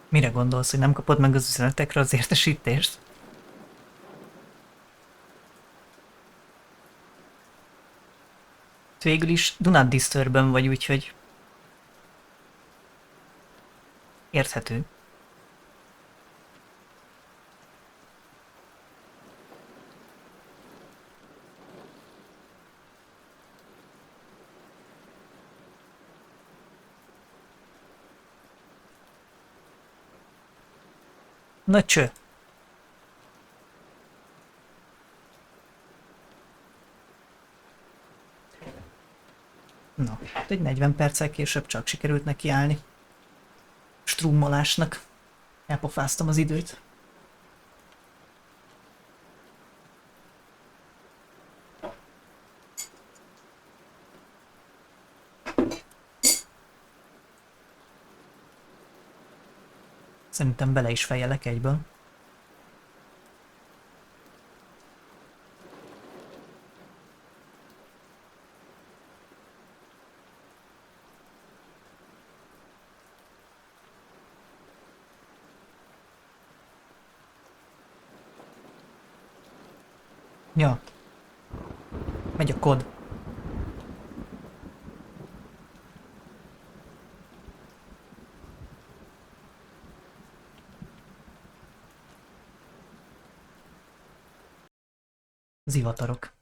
Mire gondolsz, hogy nem kapod meg az üzenetekre az értesítést? Végül is do not disturb-ben vagy, úgyhogy érthető. Na cső. Na, egy 40 perccel később csak sikerült nekiállni. Strummolásnak. Elpofáztam az időt. Szerintem bele is fejelek egyből. Ja. Megy a kod. Zivatarok.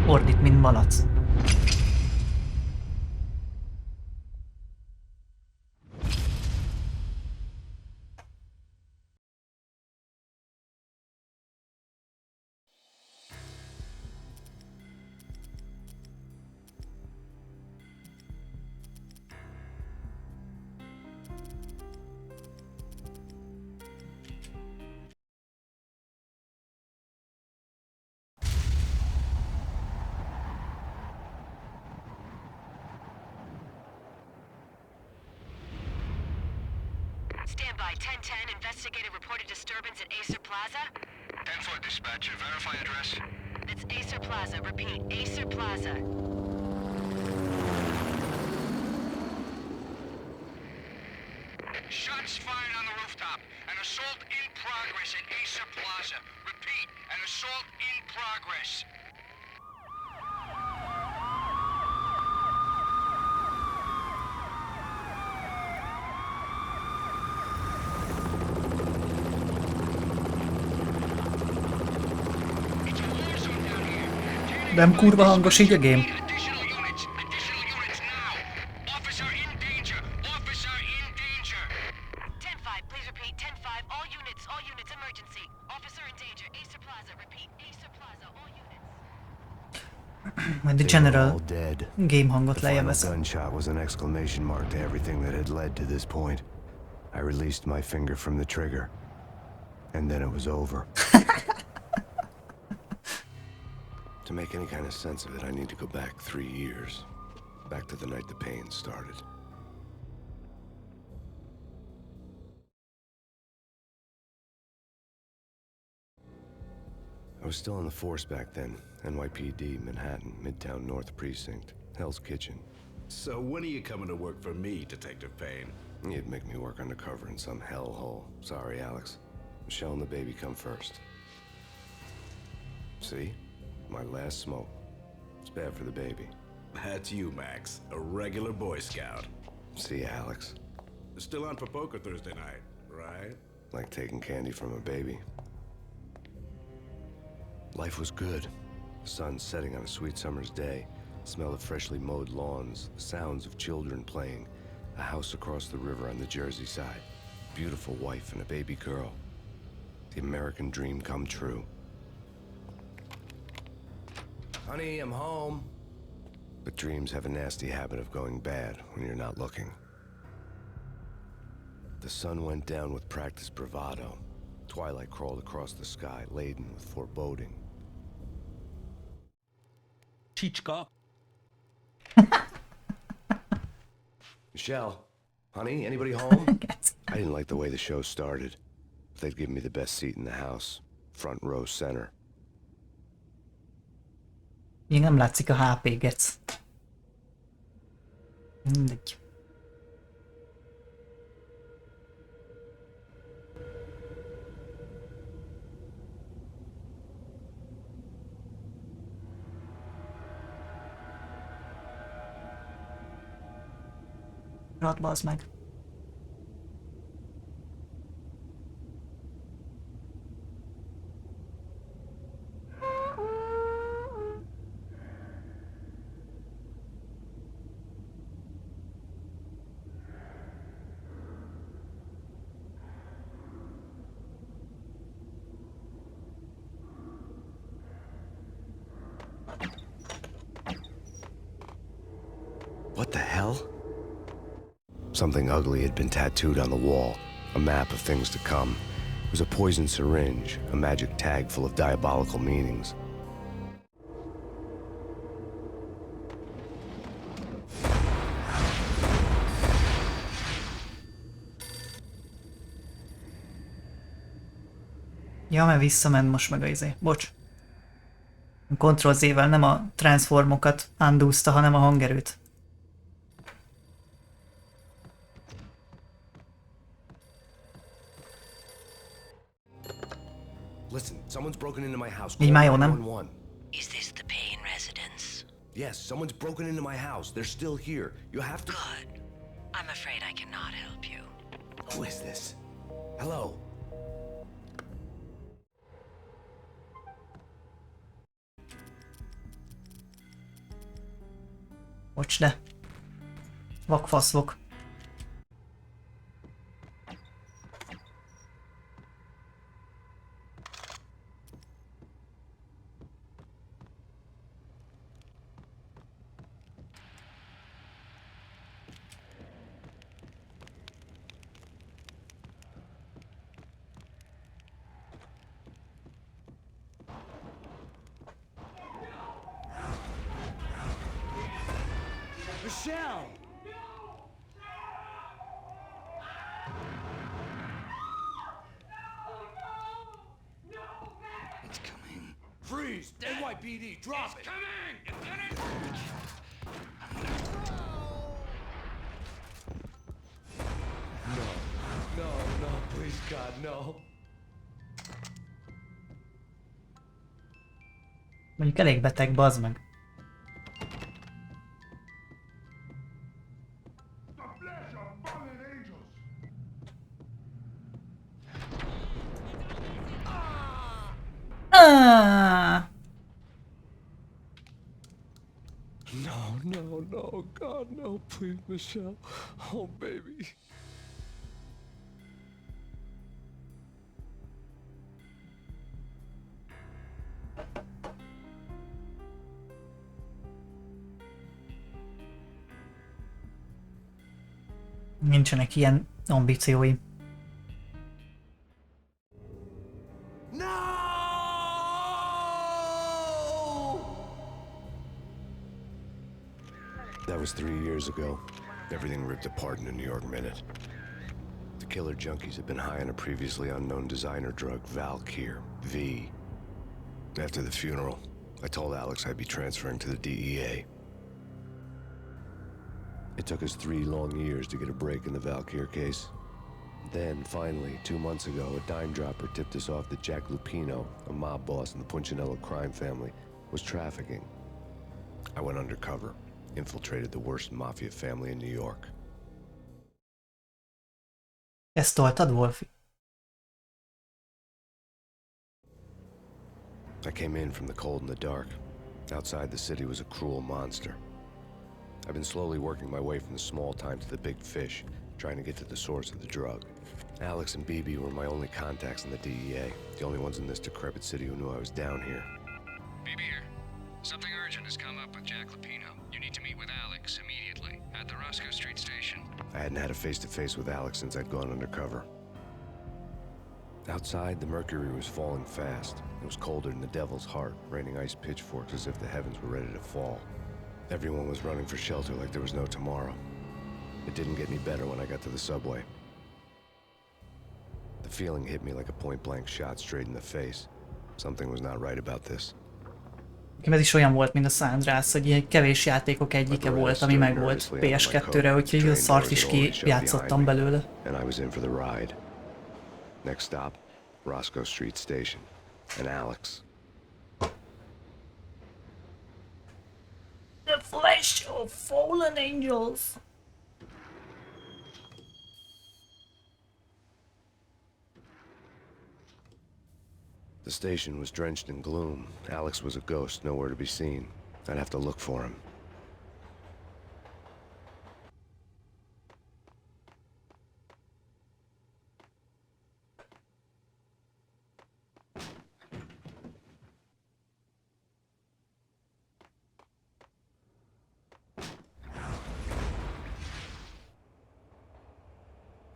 Ordít, mint malac. Stand by. 1010, investigator reported disturbance at Acer Plaza. 10-4 dispatcher, verify address. That's Acer Plaza. Repeat, Acer Plaza. Shots fired on the rooftop. An assault in progress at Acer Plaza. Repeat, an assault in progress. It's a war zone down here. Nem kurva hangos így a game? Additional units now. Officer in danger. Officer in danger. 10-5, please repeat. 10-5, all units, emergency. Officer in danger. Acer Plaza. Repeat, Acer Plaza, all units. Majd a They were general all dead. game hangot The final lejjebb veszem. gunshot was an exclamation mark to everything that had led to this point. I released my finger from the trigger. And then it was over. To make any kind of sense of it, I need to go back 3 years. Back to the night the Payne started. I was still in the force back then. NYPD, Manhattan, Midtown North Precinct, Hell's Kitchen. So when are you coming to work for me, Detective Payne? You'd make me work undercover in some hellhole. Sorry, Alex. Michelle and the baby come first. See? My last smoke. It's bad for the baby. That's you, Max. A regular Boy Scout. See, Alex? Still on for poker Thursday night, right? Like taking candy from a baby. Life was good. The sun setting on a sweet summer's day. Smell of freshly mowed lawns. The sounds of children playing. A house across the river on the Jersey side. Beautiful wife and a baby girl. The American dream come true. Honey, I'm home. But dreams have a nasty habit of going bad when you're not looking. The sun went down with practiced bravado. Twilight crawled across the sky, laden with foreboding. Chichka. Michelle, honey, anybody home? I didn't like the way the show started. They'd given me the best seat in the house, front row center. Még nem látszik a HP, gec. Mindegy. Rad, bazd meg. What the hell? Something ugly had been tattooed on the wall, a map of things to come. It was a poison syringe, a magic tag full of diabolical meanings. Ja, mert visszament most meg a izé. Bocs. Ctrl-Z-vel nem a transformokat undúzta, hanem a hangerőt. Listen, someone's broken into my house. Így már jó, nem? 911. Is this the Payne residence? Yes, someone's broken into my house. They're still here. You have to... Good. I'm afraid I cannot help you. Who is this? Hello? Bocs, de. Vakfaszvok. Michelle! It's coming. Freeze! NYPD, drop it! Coming! You did it! No, please God, no. Mondjuk elég beteg, bazd meg. No, God, no, please, Michelle. Oh, baby. Nincsenek ilyen ambícióim. No! That was 3 years ago. Everything ripped apart in a New York minute. The killer junkies had been high on a previously unknown designer drug, Valkyr, V. After the funeral, I told Alex I'd be transferring to the DEA. It took us 3 long years to get a break in the Valkyr case. Then, finally, 2 months ago, a dime dropper tipped us off that Jack Lupino, a mob boss in the Punchinello crime family, was trafficking. I went undercover, infiltrated the worst mafia family in New York. Ezt toltad, Wolfie? I came in from the cold and the dark. Outside the city was a cruel monster. I've been slowly working my way from the small time to the big fish, trying to get to the source of the drug. Alex and BB were my only contacts in the DEA, the only ones in this decrepit city who knew I was down here. BB here. Something urgent has come up with Jack Lupino. You need to meet with Alex immediately at the Roscoe Street station. I hadn't had a face-to-face with Alex since I'd gone undercover. Outside, the mercury was falling fast. It was colder than the devil's heart, raining ice pitchforks as if the heavens were ready to fall. Everyone was running for shelter like there was no tomorrow. It didn't get any better when I got to the subway. The feeling hit me like a point-blank shot straight in the face. Something was not right about this. Ez is olyan volt, mint a San Andreas, hogy ilyen kevés játékok egyike volt, ami meg volt PS2-re, úgyhogy a szart is kijátszottam belőle. And I was in for the ride. Next stop, Roscoe Street Station. And Alex. The flesh of fallen angels. The station was drenched in gloom. Alex was a ghost, nowhere to be seen. I'd have to look for him.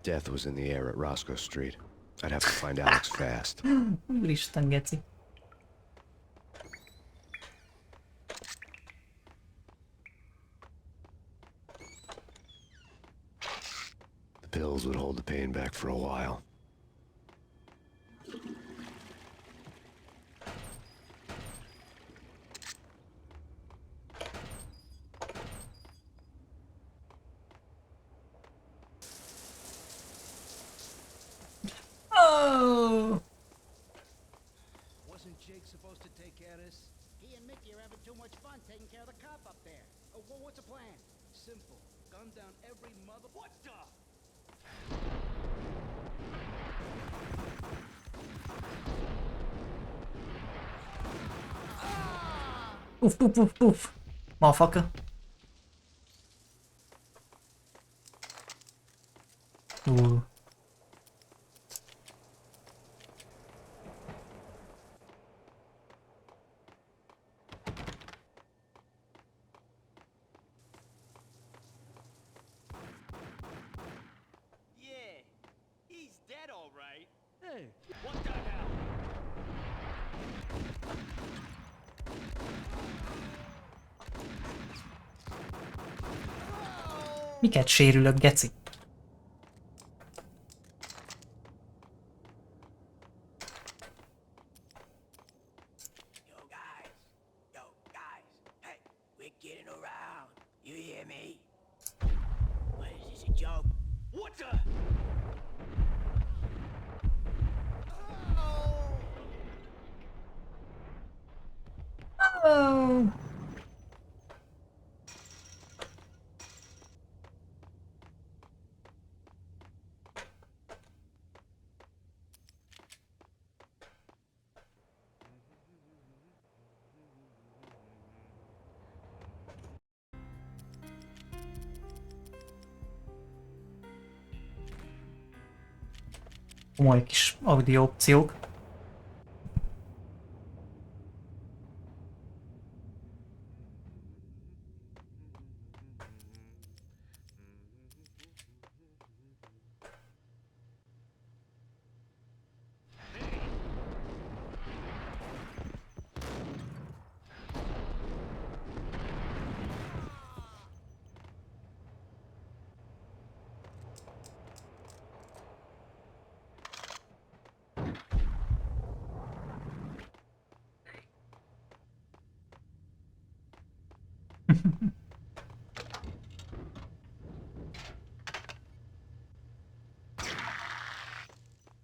Death was in the air at Roscoe Street. I'd have to find Alex fast. Úristen, geci. The pills would hold the pain back for a while. Oh! Wasn't Jake supposed to take care of this? He and Mickey are having too much fun taking care of the cop up there. Oh, well, what's the plan? Simple. Gun down every mother... What the? Poof, poof, poof, poof. Motherfucker. Ooh. Yeah. He's dead, all right. Hey. What the hell? Miket sérülök, geci? Yo, guys, hey, we're getting around. You hear me? What is this, a joke? What the? Oh. Komoly kis audio opciók.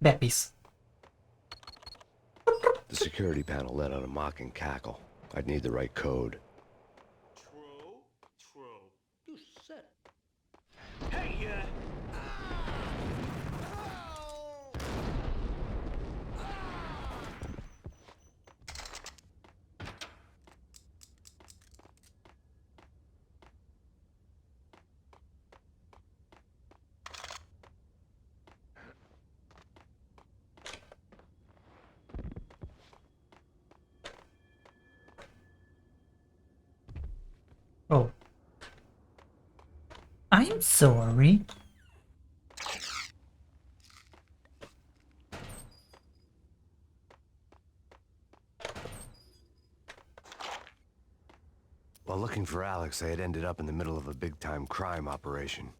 Bepisz. The security panel let out a mocking cackle. I'd need the right code. True. True. You said it. Hey, Oh. I'm sorry. While looking for Alex, I had ended up in the middle of a big-time crime operation.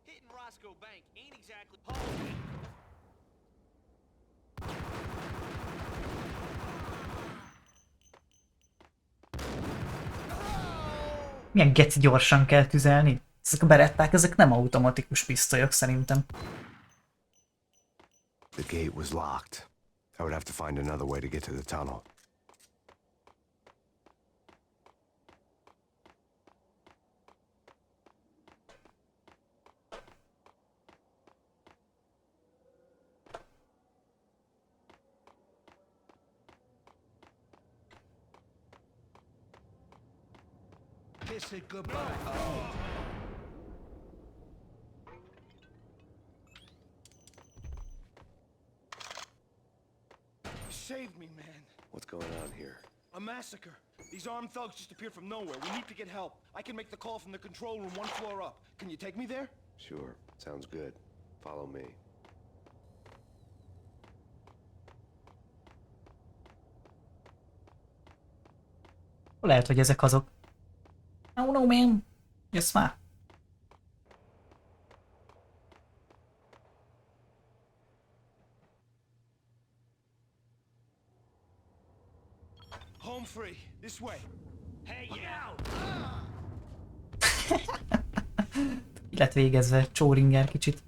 Hitting Roscoe Bank ain't exactly. Hold it. Milyen geci gyorsan kell tüzelni? Ezek a beretták, ezek nem automatikus pisztolyok szerintem. The gate was locked. I would have to find another way to get to the tunnel. Kiss it goodbye. Save me, man. What's going on here? A massacre. These armed thugs just appeared from nowhere. We need to get help. I can make the call from the control room 1 floor up. Can you take me there? Sure, sounds good. Follow me. Lehet, hogy ezek azok. Oh no, man. Jössz már. Home free. This way. Hey, you! Ki lett végezve Csóringer kicsit.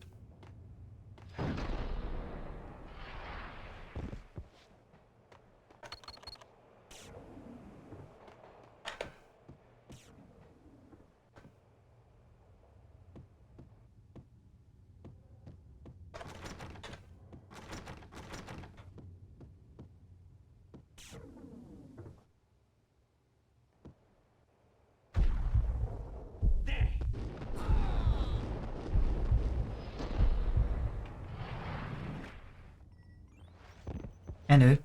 Menő.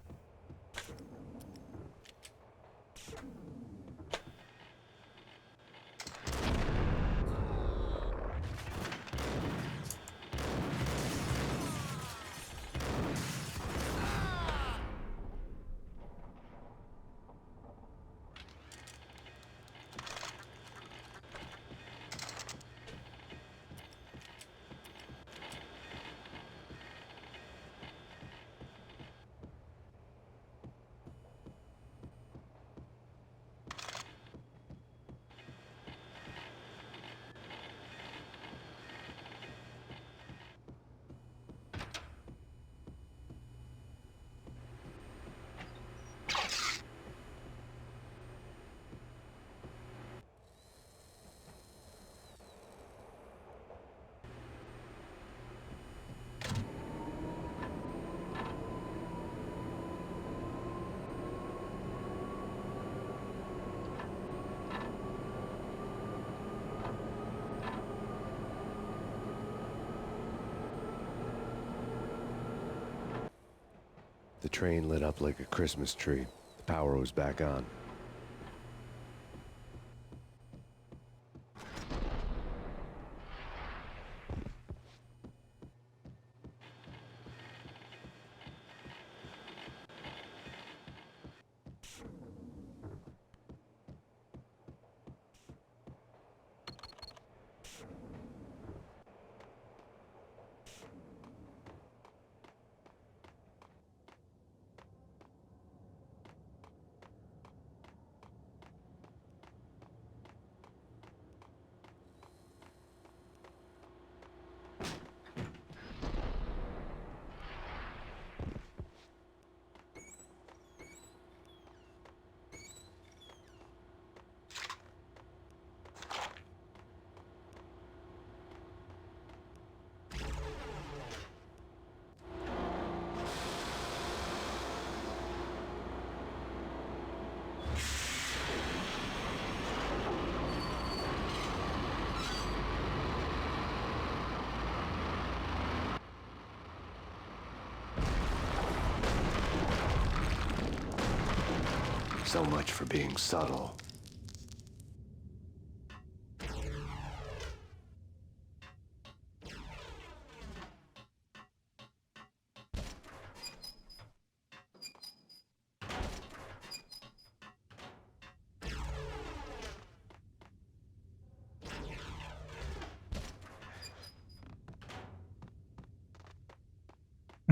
The train lit up like a Christmas tree. The power was back on. So much for being subtle.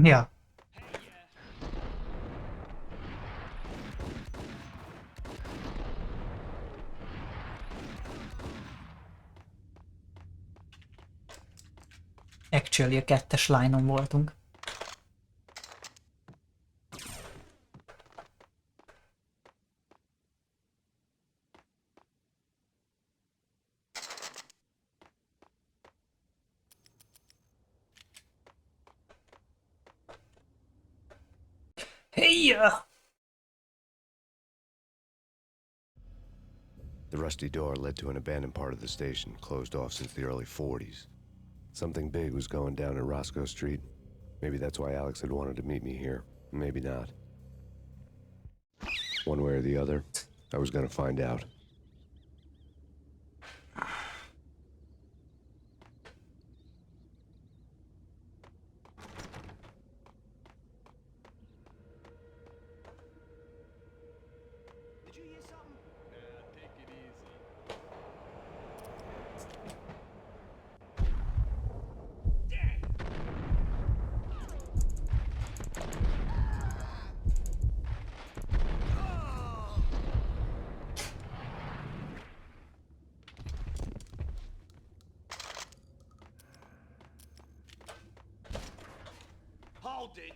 Ja. Actually a kettes line-on voltunk. Hey! The rusty door led to an abandoned part of the station, closed off since the early 40s. Something big was going down at Roscoe Street. Maybe that's why Alex had wanted to meet me here. Maybe not. One way or the other, I was gonna find out. Did you hear something? Take it easy. Hold it.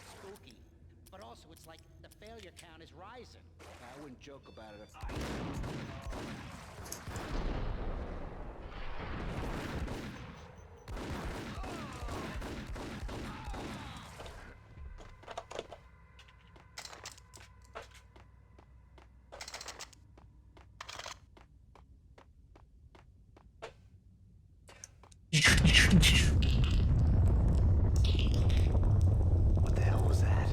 Spooky. But also, it's like the failure count is rising. I wouldn't joke about it if... What the hell was that?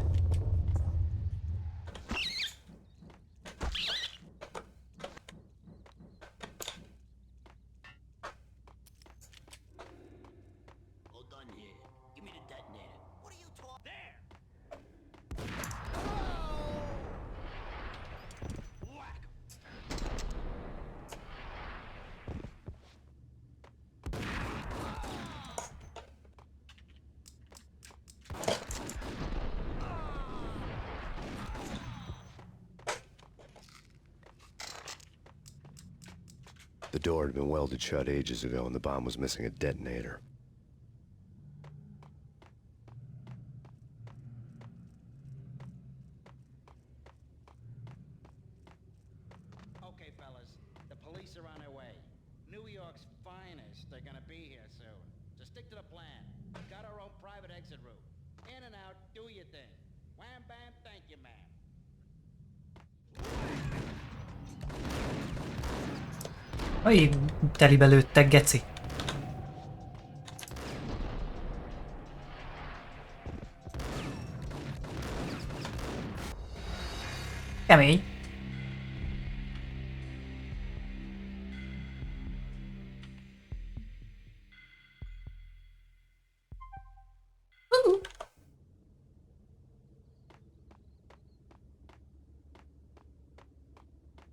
Hold on here. Give me the detonator. What are you talking? There. Whack. The door had been welded shut ages ago and the bomb was missing a detonator. Okay, fellas. The police are on their way. New York's finest are gonna be here soon. So stick to the plan. Got our own private exit route. In and out, do your thing. Wham bam, thank you, ma'am. Oj, telibe lőttek, geci. Kemény.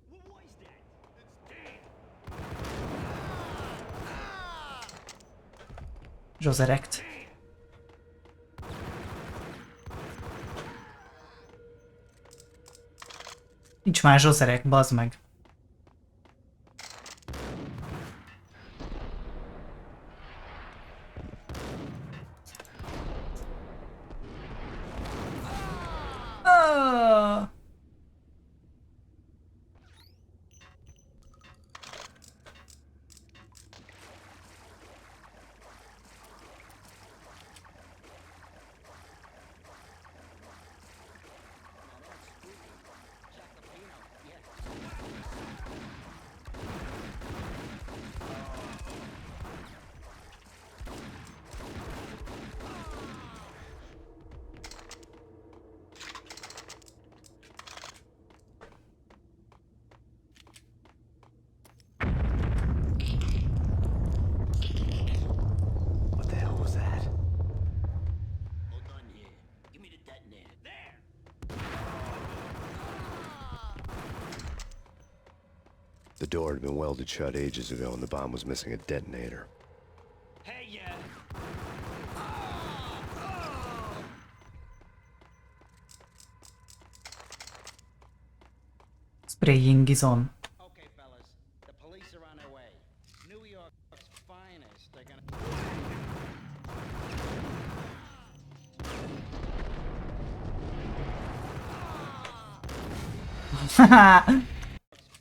What was that? It's Dan. Zsozerekt. Nincs már zsozerek, bazd meg. Ah! door had been welded shut ages ago and the bomb was missing a detonator. Hey, yeah. Spraying is on. Okay, fellas, the police are on their way. New York's finest. They're gonna. Haha.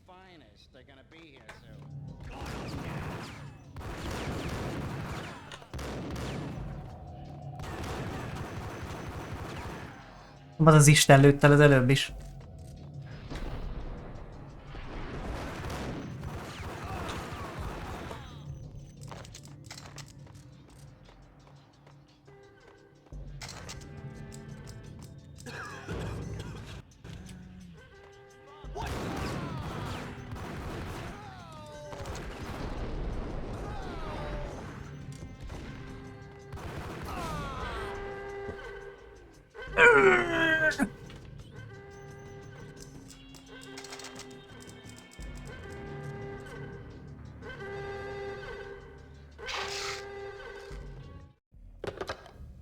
Finest. They're gonna be here soon. Vagy az Isten lőtt el az előbb is.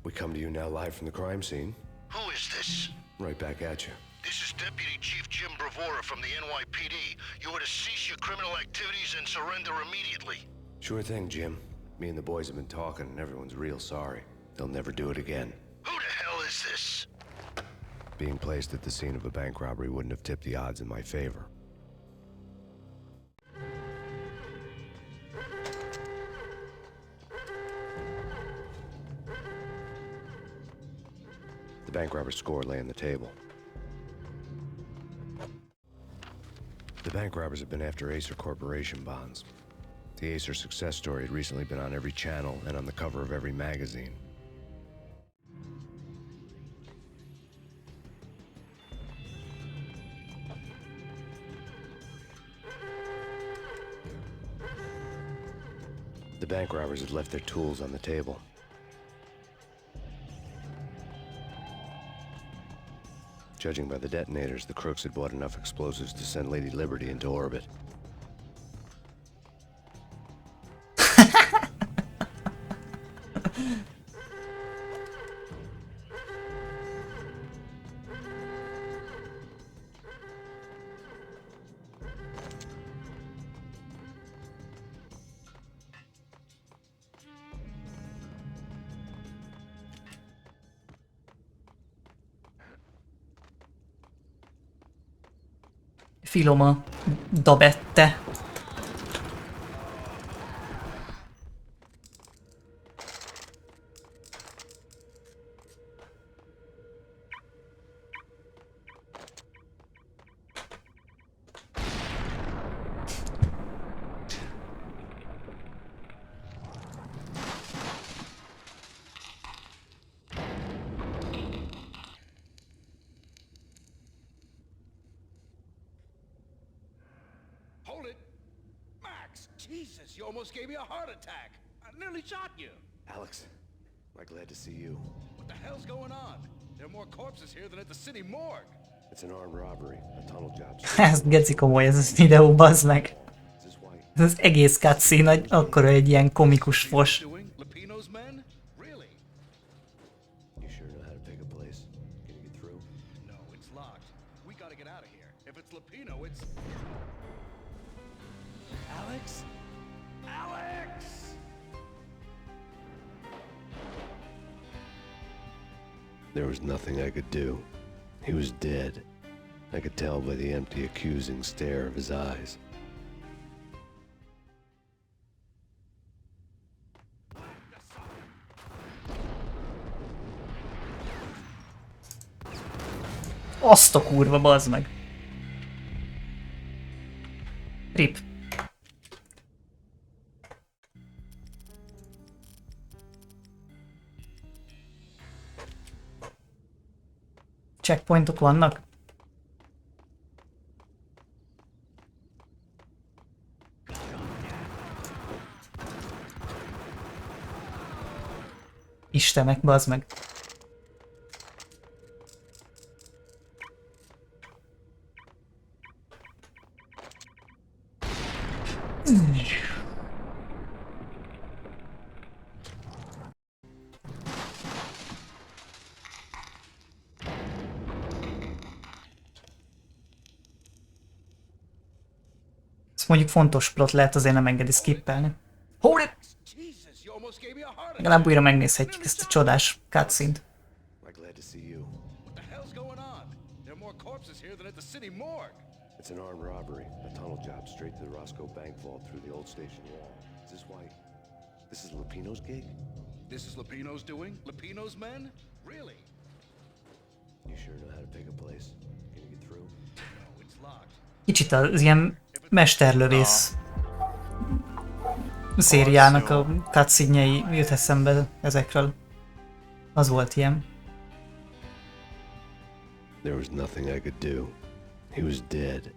We come to you now live from the crime scene. Who is this? Right back at you. This is Deputy Chief Jim Bravura from the NYPD. You are to cease your criminal activities and surrender immediately. Sure thing, Jim. Me and the boys have been talking and everyone's real sorry. They'll never do it again. Who the hell is this? Being placed at the scene of a bank robbery wouldn't have tipped the odds in my favor. The bank robber's score lay on the table. The bank robbers have been after Acer Corporation bonds. The Acer success story had recently been on every channel and on the cover of every magazine. The bank robbers had left their tools on the table. Judging by the detonators, the crooks had bought enough explosives to send Lady Liberty into orbit. Filoma dabette. Hold it! Max! Jesus, you almost gave me a heart attack! I nearly shot you! Alex, am I glad to see you. What the hell's going on? There are more corpses here than at the city morgue! It's an armed robbery, a tunnel job. Ez geci komoly ez a videó, bazd meg. Is this why? Ez az egész cutscene, akkora egy ilyen komikus fos. Doing Lupino's men? Really? You sure know how to pick a place? Can you get through? No, it's locked. We gotta get out of here. If it's Lupino, it's... Alex? Alex! There was nothing I could do. He was dead. I could tell by the empty, accusing stare of his eyes. Azt a kurva, bazd meg. Rip. Checkpointok vannak? Istenek, bazd meg. Ez mondjuk fontos plot lehet, azért nem engedi skippelni. Hold it! Jesus, you almost gave me a heart Legalább attack. újra megnézhetjük ezt a csodás cutscene-t. I'm glad to see you. What the hell's going on? There are more corpses here than at the city morgue. It's an armed robbery, a tunnel job straight to the Roscoe Bank vault through the old station wall. Is this why? This is Lupino's gig? This is Lupino's doing? Lupino's men? Really? You sure know how to pick a place? Can you get through? No, it's locked. Kicsit az ilyen mesterlövész szériának a cutscene-jei jut eszembe ezekről. Az volt ilyen. There was nothing I could do. He was dead.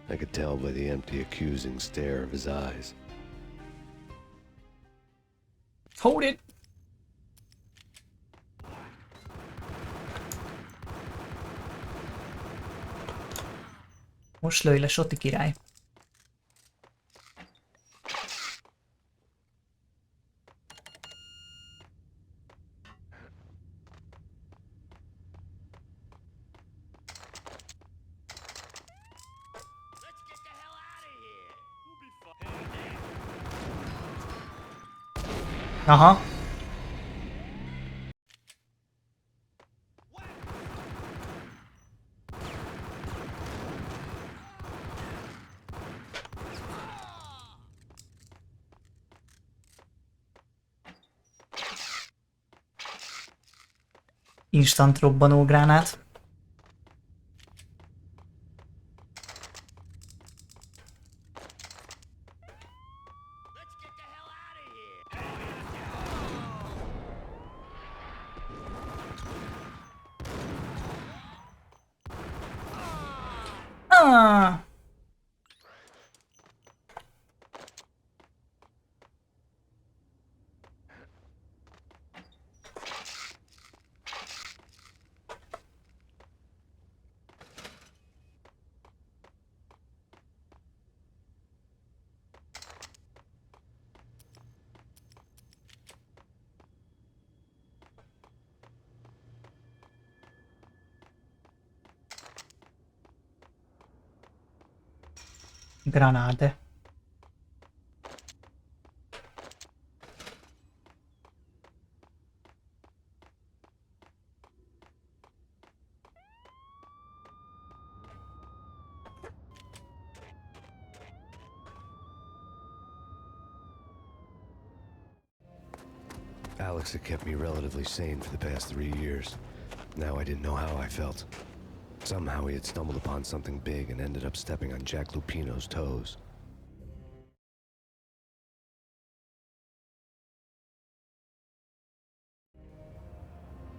I could tell by the empty, accusing stare of his eyes. Hold it! Most lőj le, Soti király. Let's get the hell out of here. We'll be fine. Aha. Instant robbanógránát. Let's get the hell out of here. Ah! Granate. Alex had kept me relatively sane for the past 3 years. Now I didn't know how I felt. Somehow he had stumbled upon something big and ended up stepping on Jack Lupino's toes.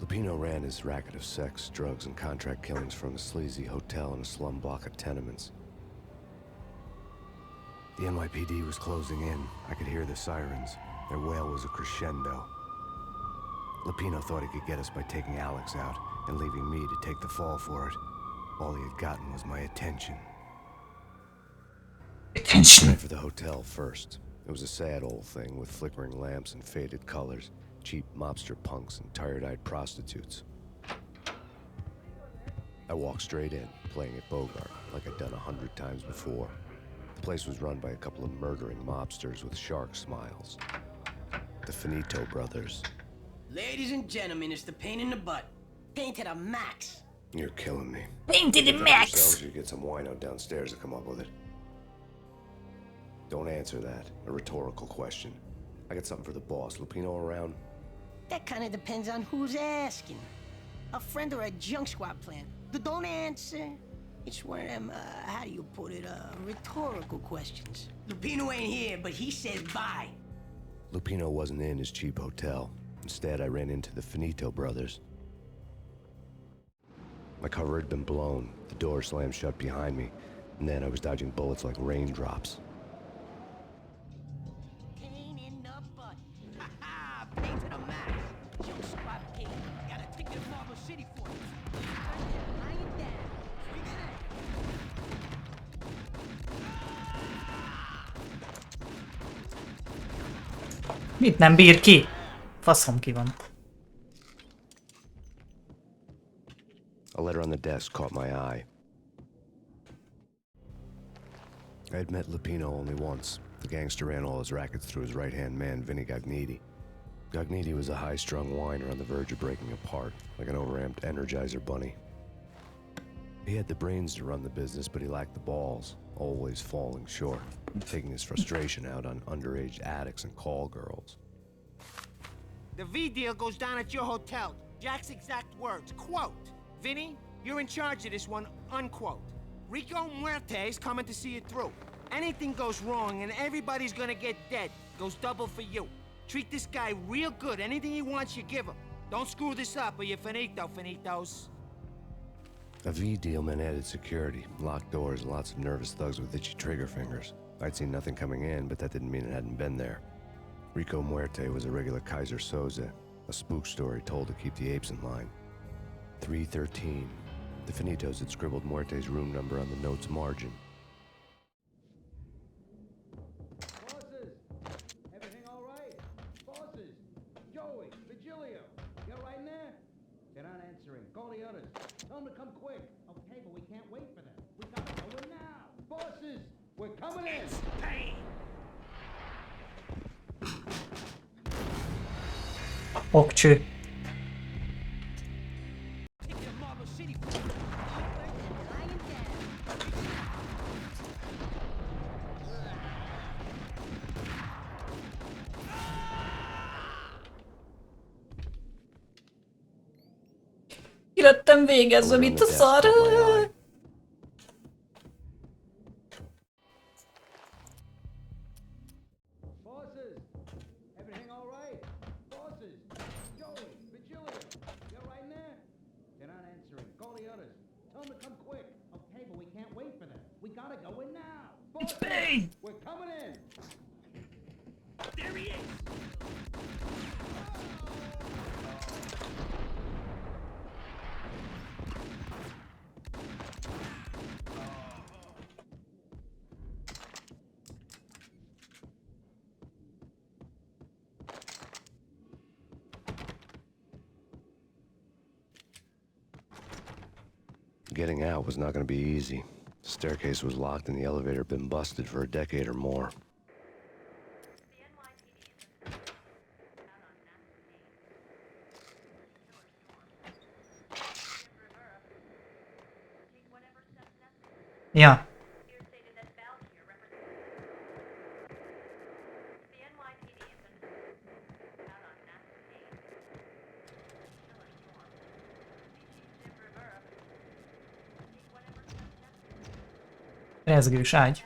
Lupino ran his racket of sex, drugs, and contract killings from a sleazy hotel in a slum block of tenements. The NYPD was closing in. I could hear the sirens. Their wail was a crescendo. Lupino thought he could get us by taking Alex out and leaving me to take the fall for it. All he had gotten was my attention. Attention. Went for the hotel first. It was a sad old thing with flickering lamps and faded colors, cheap mobster punks and tired-eyed prostitutes. I walked straight in, playing at Bogart, like I'd done 100 times before. The place was run by a couple of murdering mobsters with shark smiles. The Finito brothers. Ladies and gentlemen, it's the pain in the butt. Pain to the max. You're killing me. Pain to the Yourselves, max! you get some wino downstairs to come up with it. Don't answer that. A rhetorical question. I got something for the boss. Lupino around? That kind of depends on who's asking. A friend or a junk squad plan. Don't answer. It's one of them, how do you put it, rhetorical questions. Lupino ain't here, but he says bye. Lupino wasn't in his cheap hotel. Instead, I ran into the Finito brothers. My cover had been blown, the door slammed shut behind me, and then I was dodging bullets like raindrops. Pain in the butt. Ha ha! Pain to the max. Junk squad pain. Got a ticket to Marble City for you. Lying down. Swing it. Mit nem bír ki? Faszom ki van. A letter on the desk caught my eye. I had met Lupino only once. The gangster ran all his rackets through his right-hand man, Vinny Gagniti. Gagniti was a high-strung whiner on the verge of breaking apart, like an overamped Energizer bunny. He had the brains to run the business, but he lacked the balls, always falling short, taking his frustration out on underage addicts and call girls. The V deal goes down at your hotel. Jack's exact words, quote, Vinny, you're in charge of this one, unquote. Rico Muerte's coming to see it through. Anything goes wrong and everybody's gonna get dead. Goes double for you. Treat this guy real good. Anything he wants, you give him. Don't screw this up or you're finito, finitos. A V deal meant added security, locked doors, and lots of nervous thugs with itchy trigger fingers. I'd seen nothing coming in, but that didn't mean it hadn't been there. Rico Muerte was a regular Kaiser Soze, a spook story told to keep the apes in line. 313. The Finitos had scribbled Muerte's room number on the note's margin. Bosses! Everything all right? Bosses! Joey, Virgilio, you're right in there? They're not answering. Call the others. Tell them to come quick. Okay, but we can't wait for them. We gotta go in now. Bosses, we're coming in. Payne! Okcső. Ki lettem végezve, mint a szar. Bosses, everything all right? Bosses, Joey, Virgilio, you're right in there? They're not answering. Call the others. Tell them to come quick. Okay, but we can't wait for them. We gotta go in now. Bosses, Payne! we're coming in. There he is! Getting out was not going to be easy. The staircase was locked and the elevator had been busted for a decade or more. Ja. Rezgős ágy.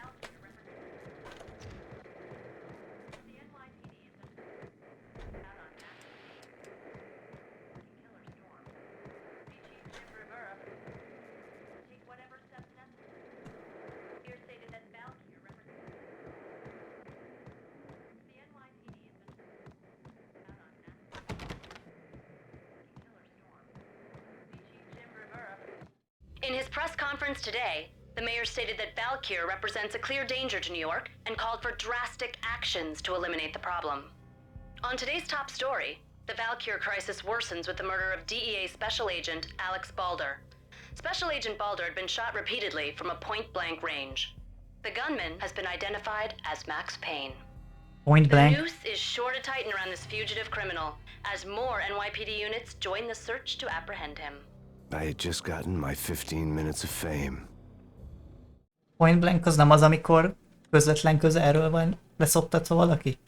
In his press conference today, the mayor stated that Valkyr represents a clear danger to New York and called for drastic actions to eliminate the problem. On today's top story, the Valkyr crisis worsens with the murder of DEA Special Agent Alex Balder. Special Agent Balder had been shot repeatedly from a point-blank range. The gunman has been identified as Max Payne. Point The blank. noose is sure to tighten around this fugitive criminal as more NYPD units join the search to apprehend him. I had just gotten my 15 minutes of fame. Point blank az nem az, amikor közvetlen közelről van leszoktatva valaki?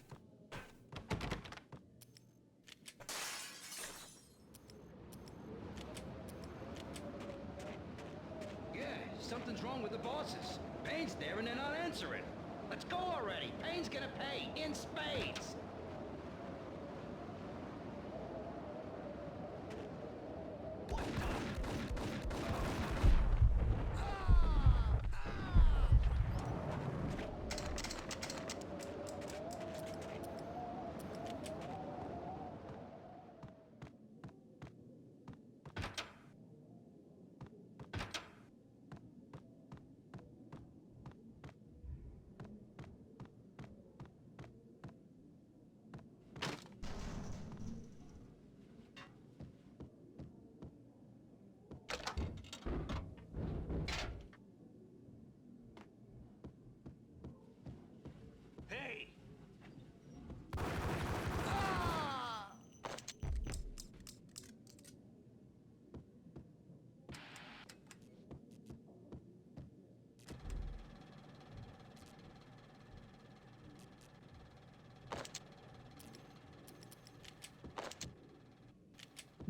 Yeah, something's wrong with the bosses. Payne's there and they're not answering. Let's go already. Payne's gonna pay in spades.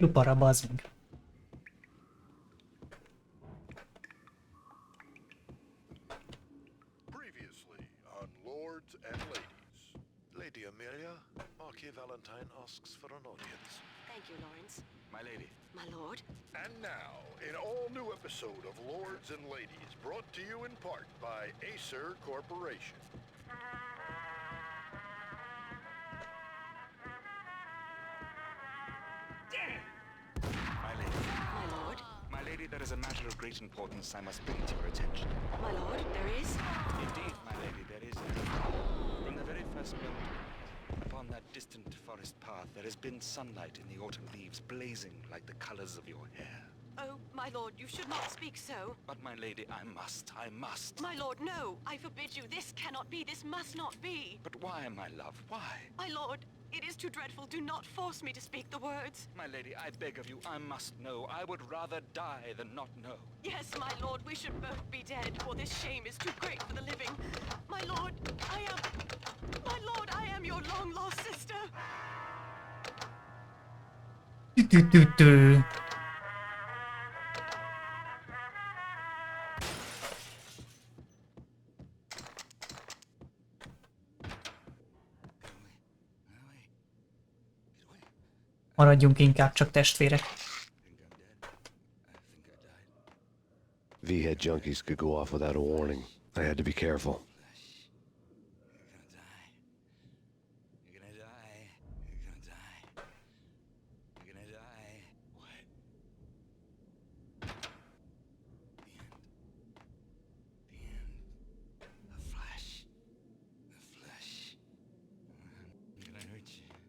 Lupara, bazd meg. Previously on Lords and Ladies. Lady Amelia, Marquis Valentine asks for an audience. Thank you, Lawrence. My lady. My lord. And now, an all-new episode of Lords and Ladies, brought to you in part by Acer Corporation. My lady. My lord. My lady, there is a matter of great importance I must bring to your attention. My lord, there is. Indeed, my lady, there is. From the very first moment, upon that distant forest path, there has been sunlight in the autumn leaves blazing like the colors of your hair. Oh, my lord, you should not speak so. But my lady, I must. My lord, no. I forbid you. This cannot be. This must not be. But why, my love, why? My lord, it is too dreadful. Do not force me to speak the words. My lady, I beg of you, I must know. I would rather die than not know. Yes, my lord, we should both be dead, for this shame is too great for the living. My lord, I am your long-lost sister. Du. Maradjunk inkább csak testvérek. V-head junkies could go off without a warning. I had to be careful.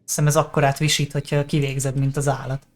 Hiszem ez akkorát visít, hogyha kivégzed, mint az állat.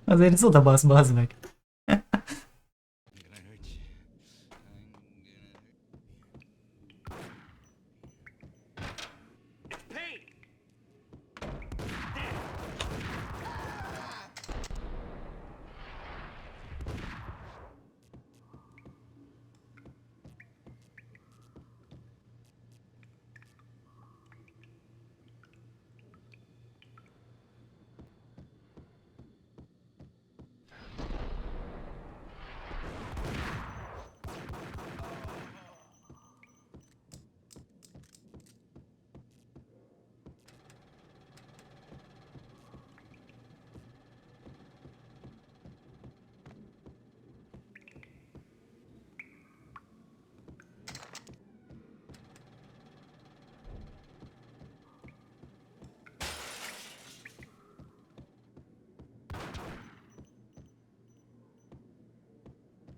Azért ez odabasz, bazd meg.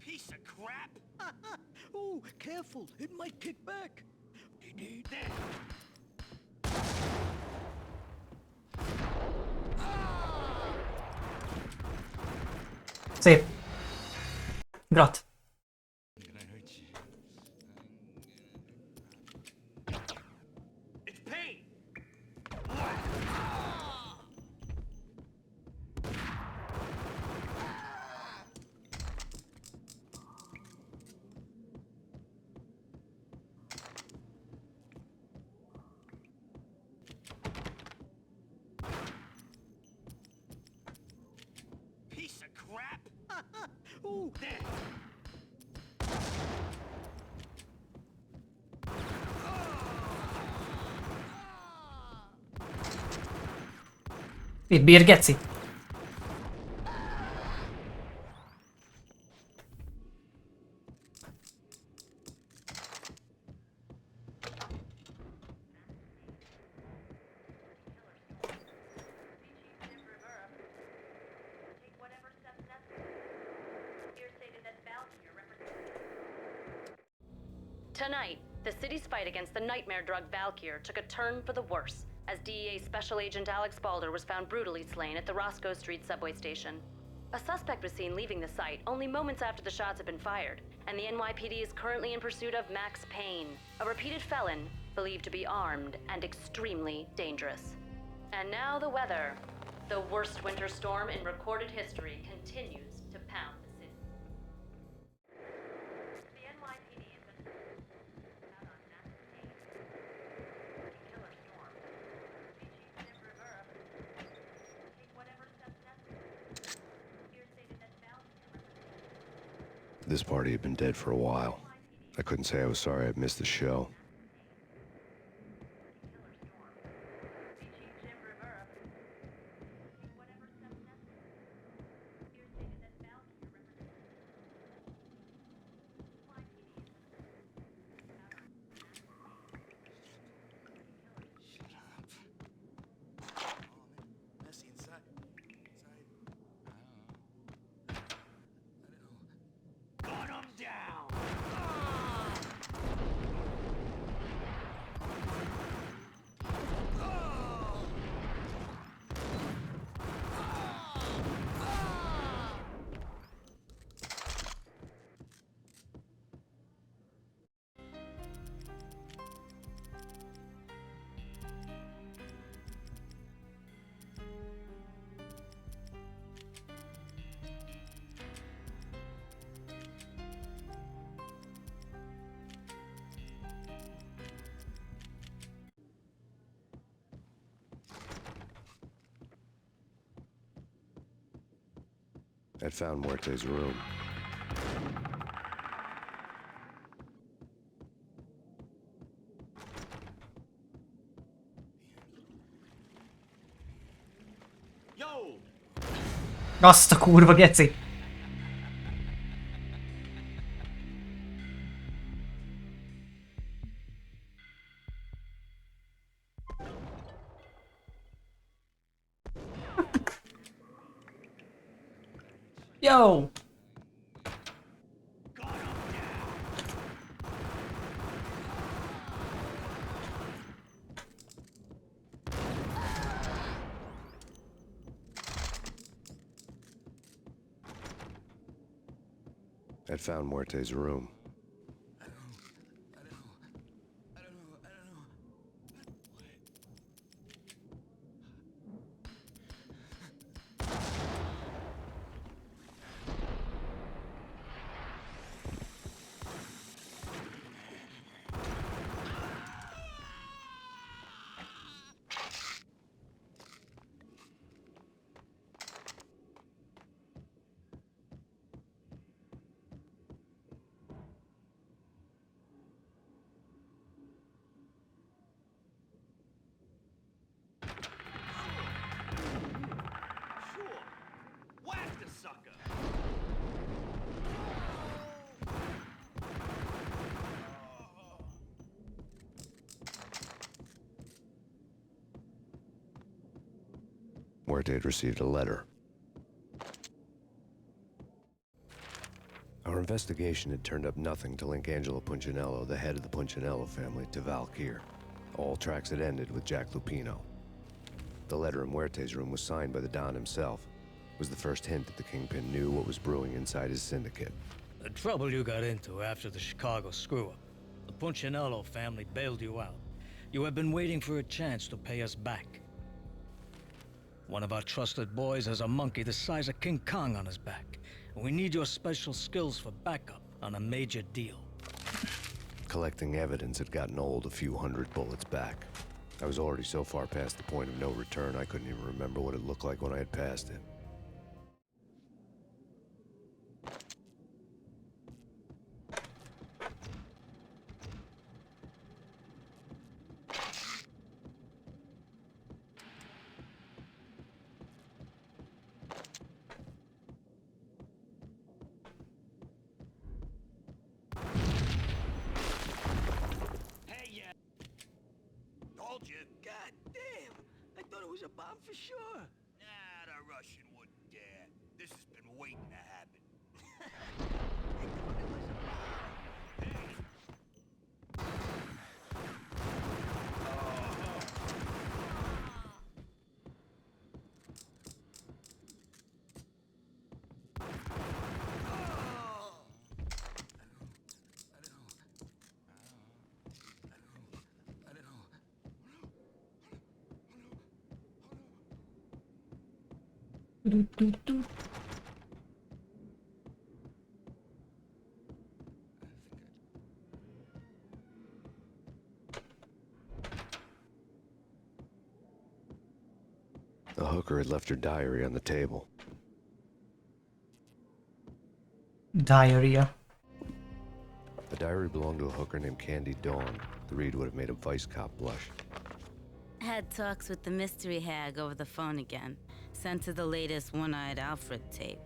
Piece of crap! Oh, careful, it might kick back. Szép. Grat. It's Payne! Piece of crap! Ooh, there! Itt bír, geci. Tonight, the city's fight against the nightmare drug Valkyr took a turn for the worse, as DEA Special Agent Alex Balder was found brutally slain at the Roscoe Street subway station. A suspect was seen leaving the site only moments after the shots had been fired, and the NYPD is currently in pursuit of Max Payne, a repeated felon believed to be armed and extremely dangerous. And now the weather. The worst winter storm in recorded history continues to pound the city. The NYPD has been out on Max Payne, killer storm. Chief in Rivera, take whatever steps necessary. Here stated that Valkyr. This party had been dead for a while. I couldn't say I was sorry I'd missed the show. I'd found Muerte's room. Yo! Azt a kurva, geci. Yo! I'd found Muerte's room. Muerte had received a letter. Our investigation had turned up nothing to link Angelo Punchinello, the head of the Punchinello family, to Valkyr. All tracks had ended with Jack Lupino. The letter in Muerte's room was signed by the Don himself. It was the first hint that the Kingpin knew what was brewing inside his syndicate. The trouble you got into after the Chicago screw-up. The Punchinello family bailed you out. You have been waiting for a chance to pay us back. One of our trusted boys has a monkey the size of King Kong on his back. We need your special skills for backup on a major deal. Collecting evidence had gotten old a few hundred bullets back. I was already so far past the point of no return, I couldn't even remember what it looked like when I had passed it. was a bomb for sure. Nah, the Russian wouldn't dare. This has been waiting to happen. I thought it was a bomb. Doot, doot, doot. The hooker had left her diary on the table. Diarrhea. The diary belonged to a hooker named Candy Dawn. The read would have made a vice cop blush. Had talks with the mystery hag over the phone again. Sent her the latest One-Eyed Alfred tape.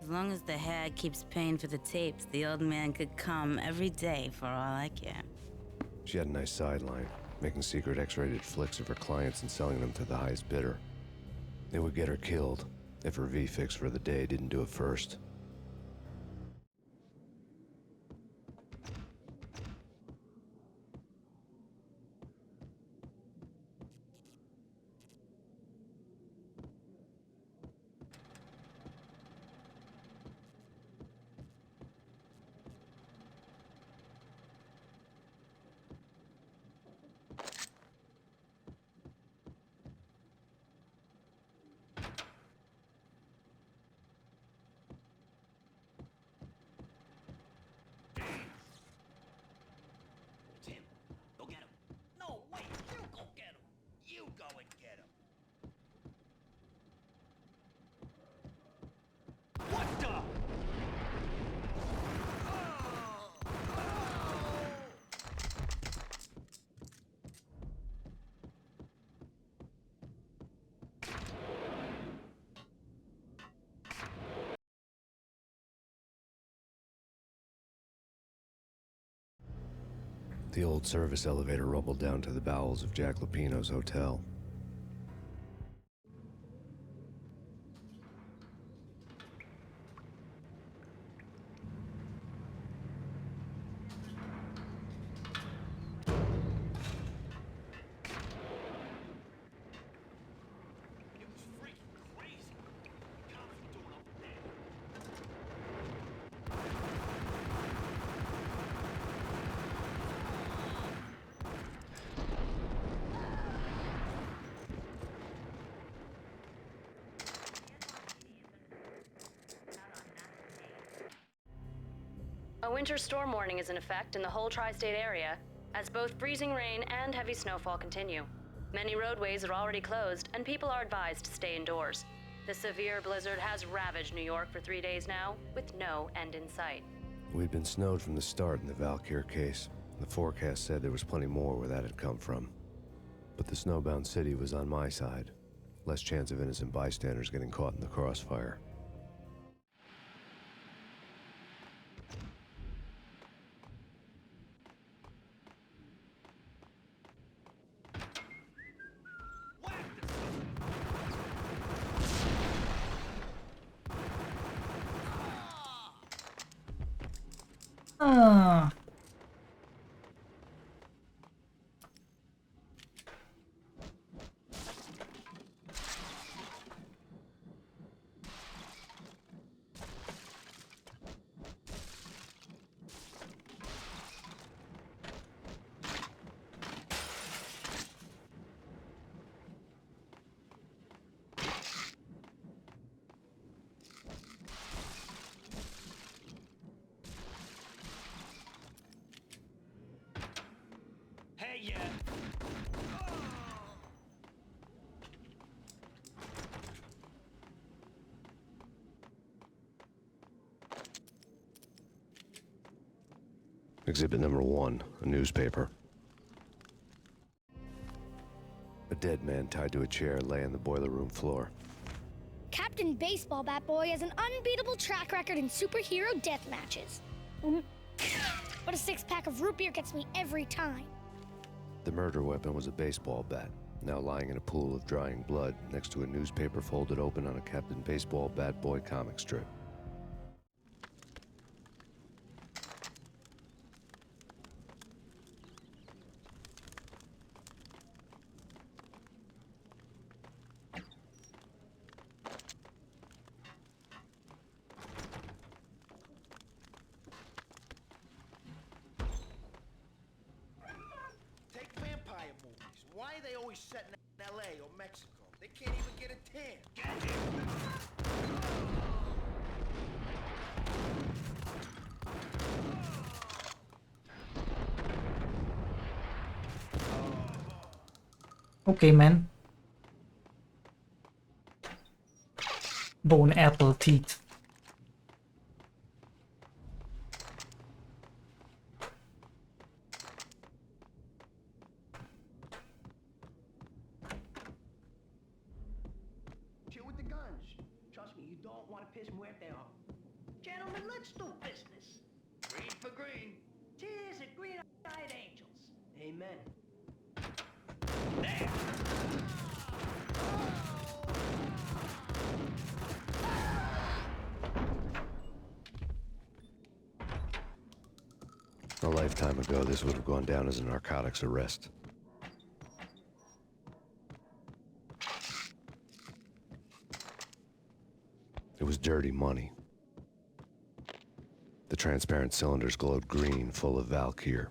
As long as the hag keeps paying for the tapes, the old man could come every day for all I care. She had a nice sideline, making secret X-rated flicks of her clients and selling them to the highest bidder. It would get her killed if her V-fix for the day didn't do it first. It's him. Go get him. No, wait. You go get him. You go and get him. What the? The old service elevator rumbled down to the bowels of Jack Lupino's hotel. It was freaking crazy. Cops were doing up there. A winter storm warning is in effect in the whole tri-state area, as both freezing rain and heavy snowfall continue. Many roadways are already closed, and people are advised to stay indoors. The severe blizzard has ravaged New York for 3 days now, with no end in sight. We'd been snowed from the start in the Valkyr case. The forecast said there was plenty more where that had come from. But the snowbound city was on my side. Less chance of innocent bystanders getting caught in the crossfire. Ah. Hey, yeah. Exhibit number 1, a newspaper. A dead man tied to a chair lay on the boiler room floor. Captain Baseball Bat Boy has an unbeatable track record in superhero death matches. But a 6-pack of root beer gets me every time. The murder weapon was a baseball bat. now lying in a pool of drying blood next to a newspaper folded open on a Captain Baseball Bad Boy comic strip. Take vampire movies. Why are they always set in LA or Mexico? They can't even get a tan. Get him! Okay, man. Bone apple teeth. Chill with the guns. Trust me, you don't want to piss Muerte off. Gentlemen, let's do business. Green for green. Cheers at green-eyed angels. Amen. A lifetime ago, this would have gone down as a narcotics arrest. It was dirty money. The transparent cylinders glowed green, full of Valkyr.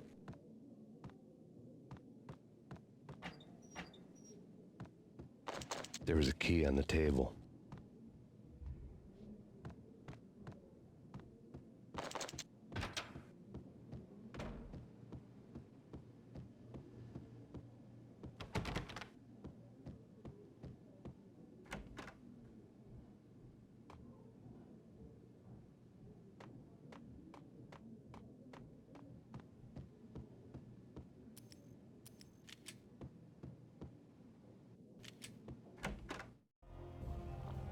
There was a key on the table.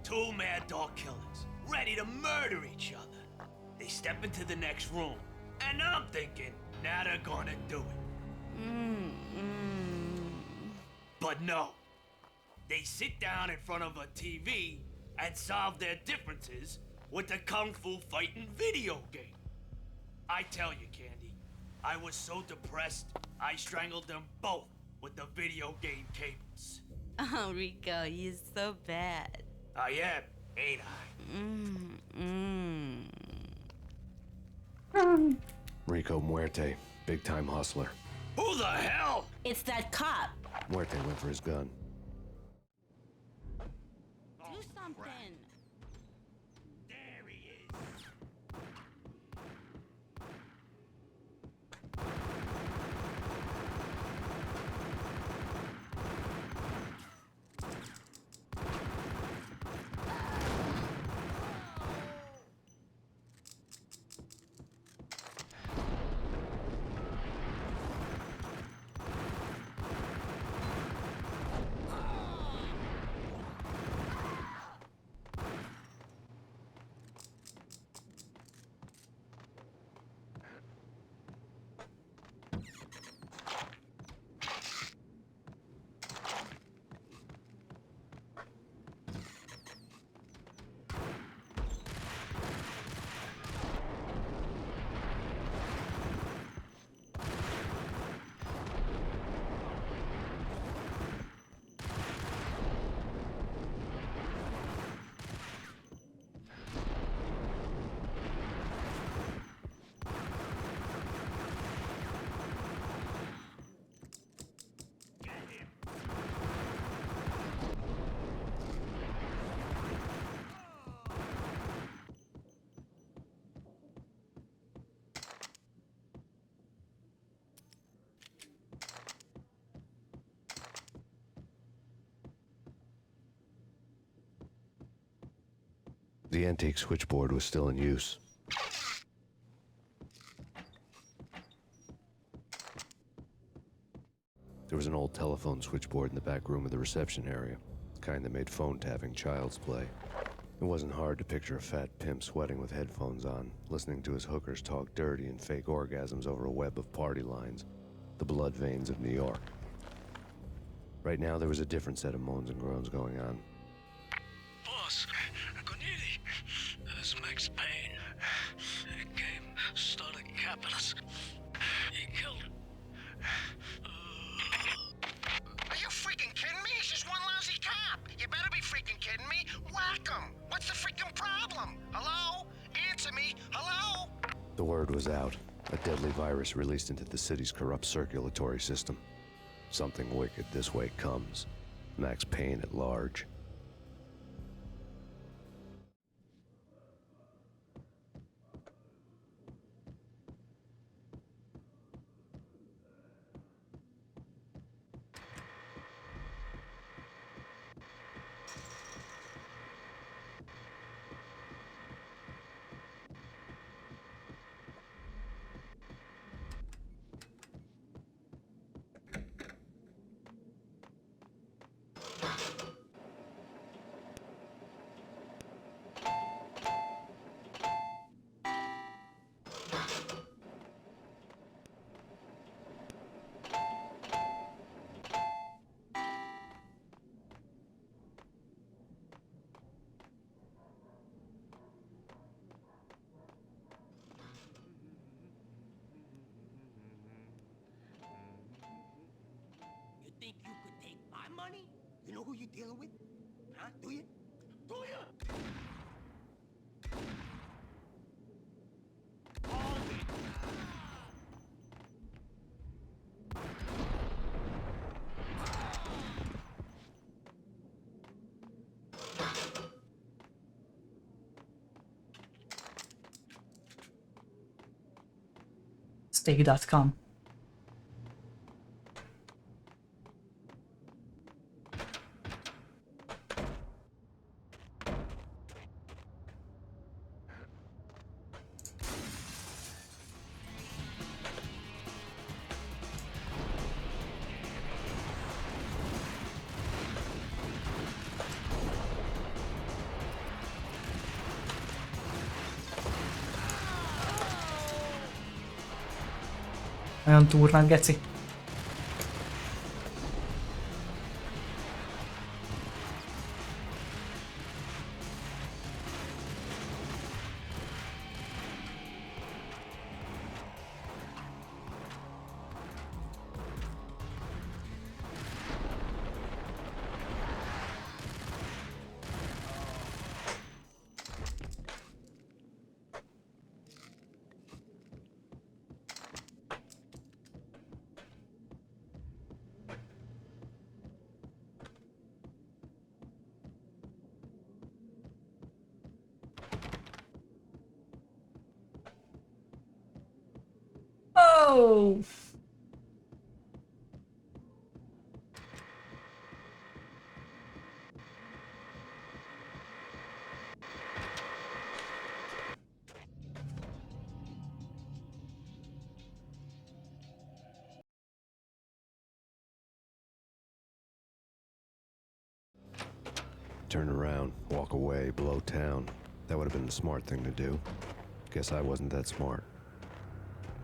Two mad dog killers, ready to murder each other. They step into the next room, and I'm thinking, now they're gonna do it. But no. They sit down in front of a TV and solve their differences with the Kung Fu fighting video game. I tell you, Candy, I was so depressed, I strangled them both with the video game cables. Oh, Rico, you're so bad. I am, ain't I? Rico Muerte, big-time hustler. Who the hell? It's that cop. Muerte went for his gun. Do something. There he is. The antique switchboard was still in use. There was an old telephone switchboard in the back room of the reception area, the kind that made phone tapping child's play. It wasn't hard to picture a fat pimp sweating with headphones on, listening to his hookers talk dirty and fake orgasms over a web of party lines, the blood veins of New York. Right now, there was a different set of moans and groans going on. Boss, Corneli, this Max Payne. He came, started capping us. He killed him. Are you freaking kidding me? He's just one lousy cop. You better be freaking kidding me. Whack him. What's the freaking problem? Hello? Answer me. Hello? The word was out. A deadly virus released into the city's corrupt circulatory system. Something wicked this way comes. Max Payne at large. You think you could take my money? You know who you're dealing with? Huh? Do you? Do you? Steak.com. Nagyon túrnád, geci. Oh! Turn around, walk away, blow town. That would have been the smart thing to do. Guess I wasn't that smart.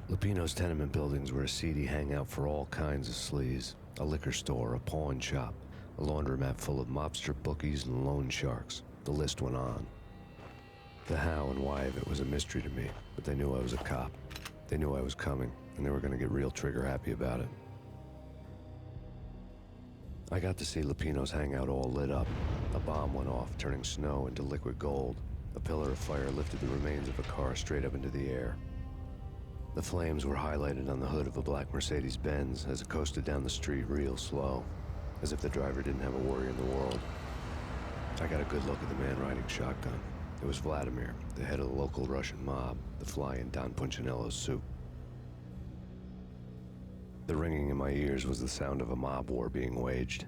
Lupino's tenement buildings were a seedy hangout for all kinds of sleaze. A liquor store, a pawn shop, a laundromat full of mobster bookies and loan sharks. The list went on. The how and why of it was a mystery to me, but they knew I was a cop. They knew I was coming, and they were going to get real trigger happy about it. I got to see Lupino's hangout all lit up. A bomb went off, turning snow into liquid gold. A pillar of fire lifted the remains of a car straight up into the air. The flames were highlighted on the hood of a black Mercedes-Benz as it coasted down the street real slow, as if the driver didn't have a worry in the world. I got a good look at the man riding shotgun. It was Vladimir, the head of the local Russian mob, the fly in Don Punchinello's soup. The ringing in my ears was the sound of a mob war being waged.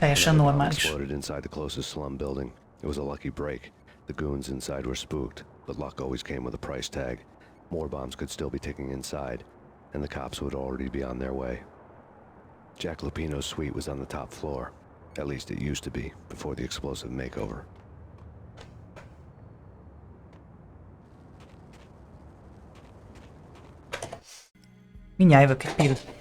Teljesen Another bomb normális. exploded inside the closest slum building. It was a lucky break. The goons inside were spooked, but luck always came with a price tag. More bombs could still be ticking inside, and the cops would already be on their way. Jack Lupino's suite was on the top floor. At least it used to be, before the explosive makeover. Mindjárt jövök egy pillanat.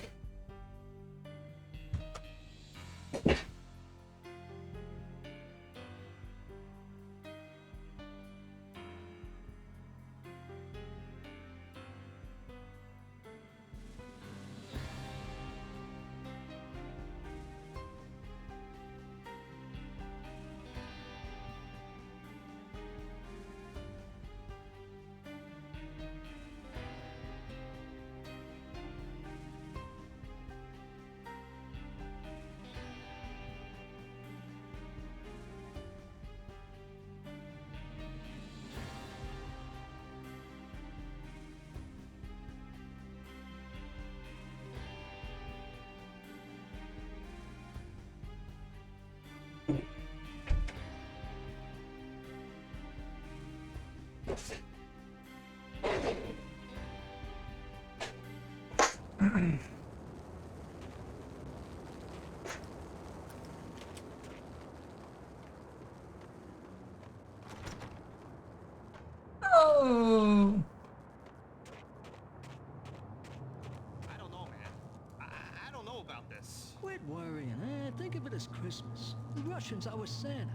Oh. I don't know, man. I don't know about this. Quit worrying, eh? Think of it as Christmas. The Russians, our Santa.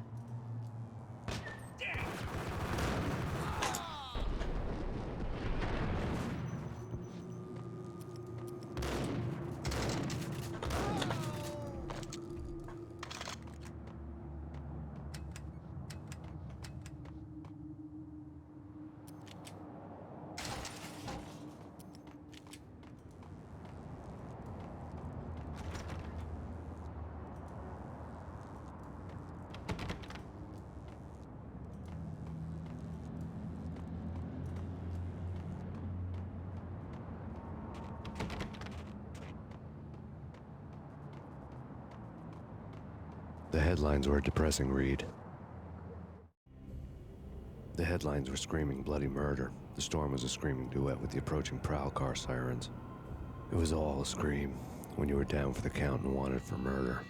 The headlines were a depressing read. The headlines were screaming bloody murder. The storm was a screaming duet with the approaching prowl car sirens. It was all a scream when you were down for the count and wanted for murder.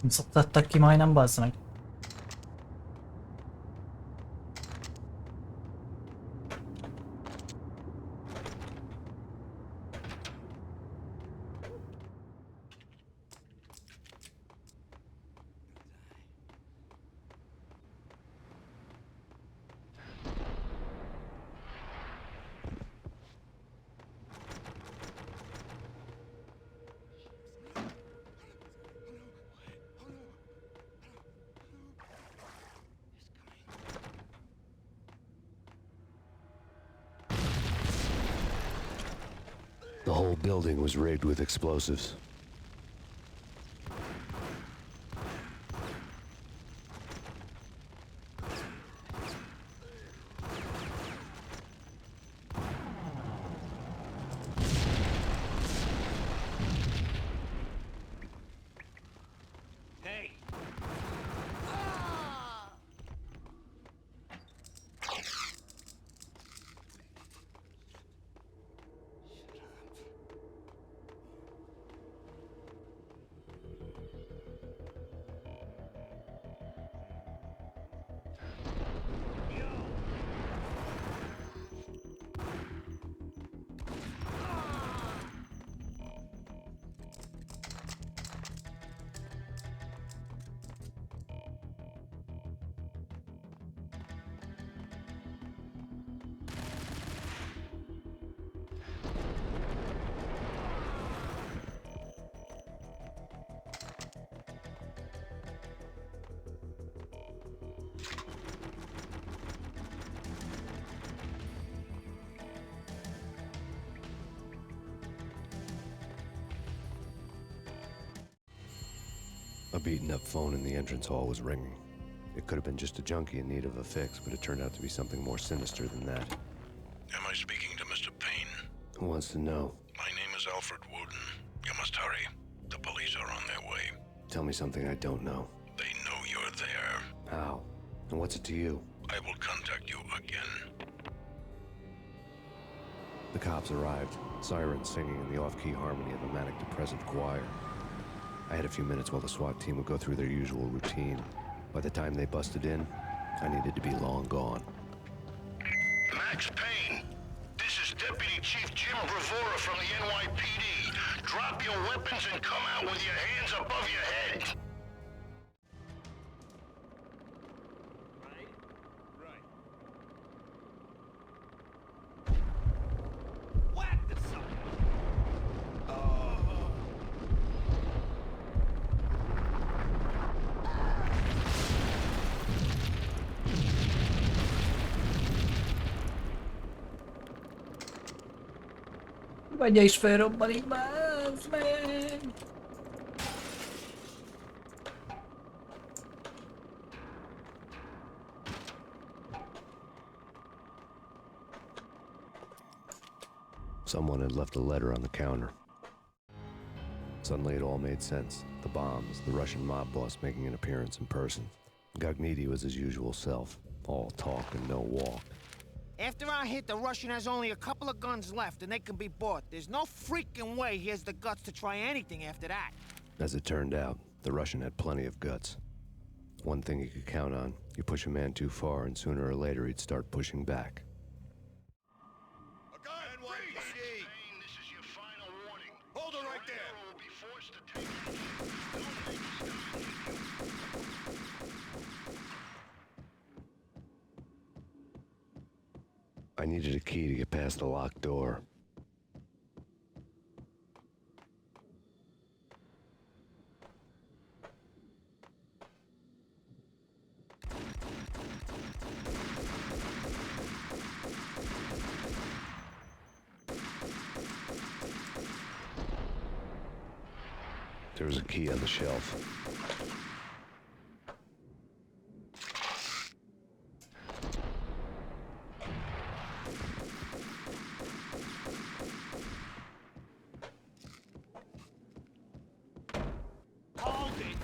Szoptattak ki majdnem, bazd meg. The whole building was rigged with explosives. Hey! A beaten-up phone in the entrance hall was ringing. It could have been just a junkie in need of a fix, but it turned out to be something more sinister than that. Am I speaking to Mr. Payne? Who wants to know? My name is Alfred Wooden. You must hurry. The police are on their way. Tell me something I don't know. They know you're there. How? And what's it to you? I will contact you again. The cops arrived, sirens singing in the off-key harmony of a manic-depressive choir. I had a few minutes while the SWAT team would go through their usual routine. By the time they busted in, I needed to be long gone. Max Payne, this is Deputy Chief Jim Bravura from the NYPD. Drop your weapons and come out with your hands above your head. Whack the son. Vagyja is felrobban így, bázd meg! Someone had left a letter on the counter. Suddenly it all made sense. The bombs, the Russian mob boss making an appearance in person. Gagniti was his usual self, all talk and no walk. After our hit, the Russian has only a couple of guns left, and they can be bought. There's no freaking way he has the guts to try anything after that. As it turned out, the Russian had plenty of guts. One thing you could count on, you push a man too far and sooner or later he'd start pushing back. NYPD! This is your final warning. Hold it right there! Will be forced to take I needed a key to get past the locked door. There was a key on the shelf. Hold it.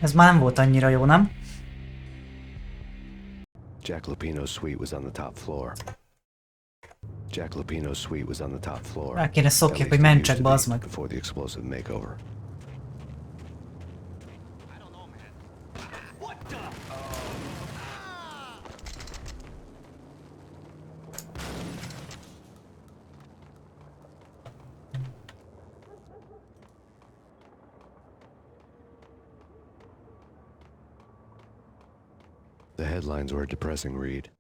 Ez már nem volt annyira jó, nem? Jack Lupino's suite was on the top floor. Jack Lupino's suite was on the top floor. Rá kéne szokjak, At hogy least it mentsek, used to bazd be meg. before the explosive makeover. What the? The headlines were a depressing read.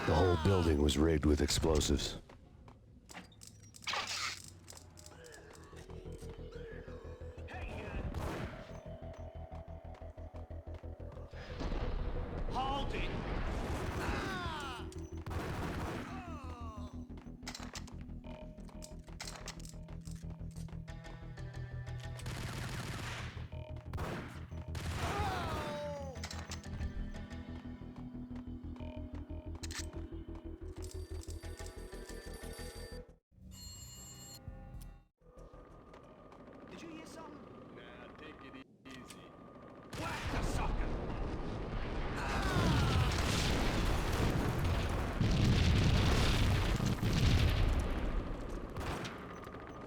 The whole building was rigged with explosives. Hold it.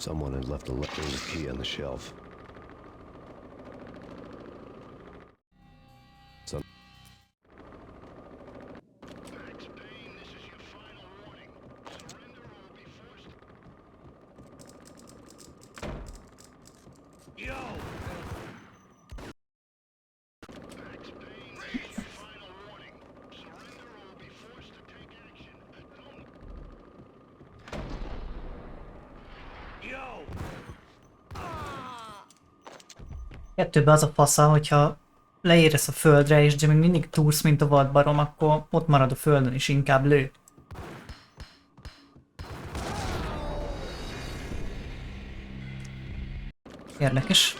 Someone had left a leftover key on the shelf. Some Max Payne, this is your final warning. Surrender or will be forced. Yo! Max Payne, this is your final warning. Surrender or will be forced to take action. Don't. Yo! Kettőben az a fasza, hogyha leéresz a földre, és még mindig túrsz, mint a vadbarom, akkor ott marad a földön, és inkább lő. Érdekes.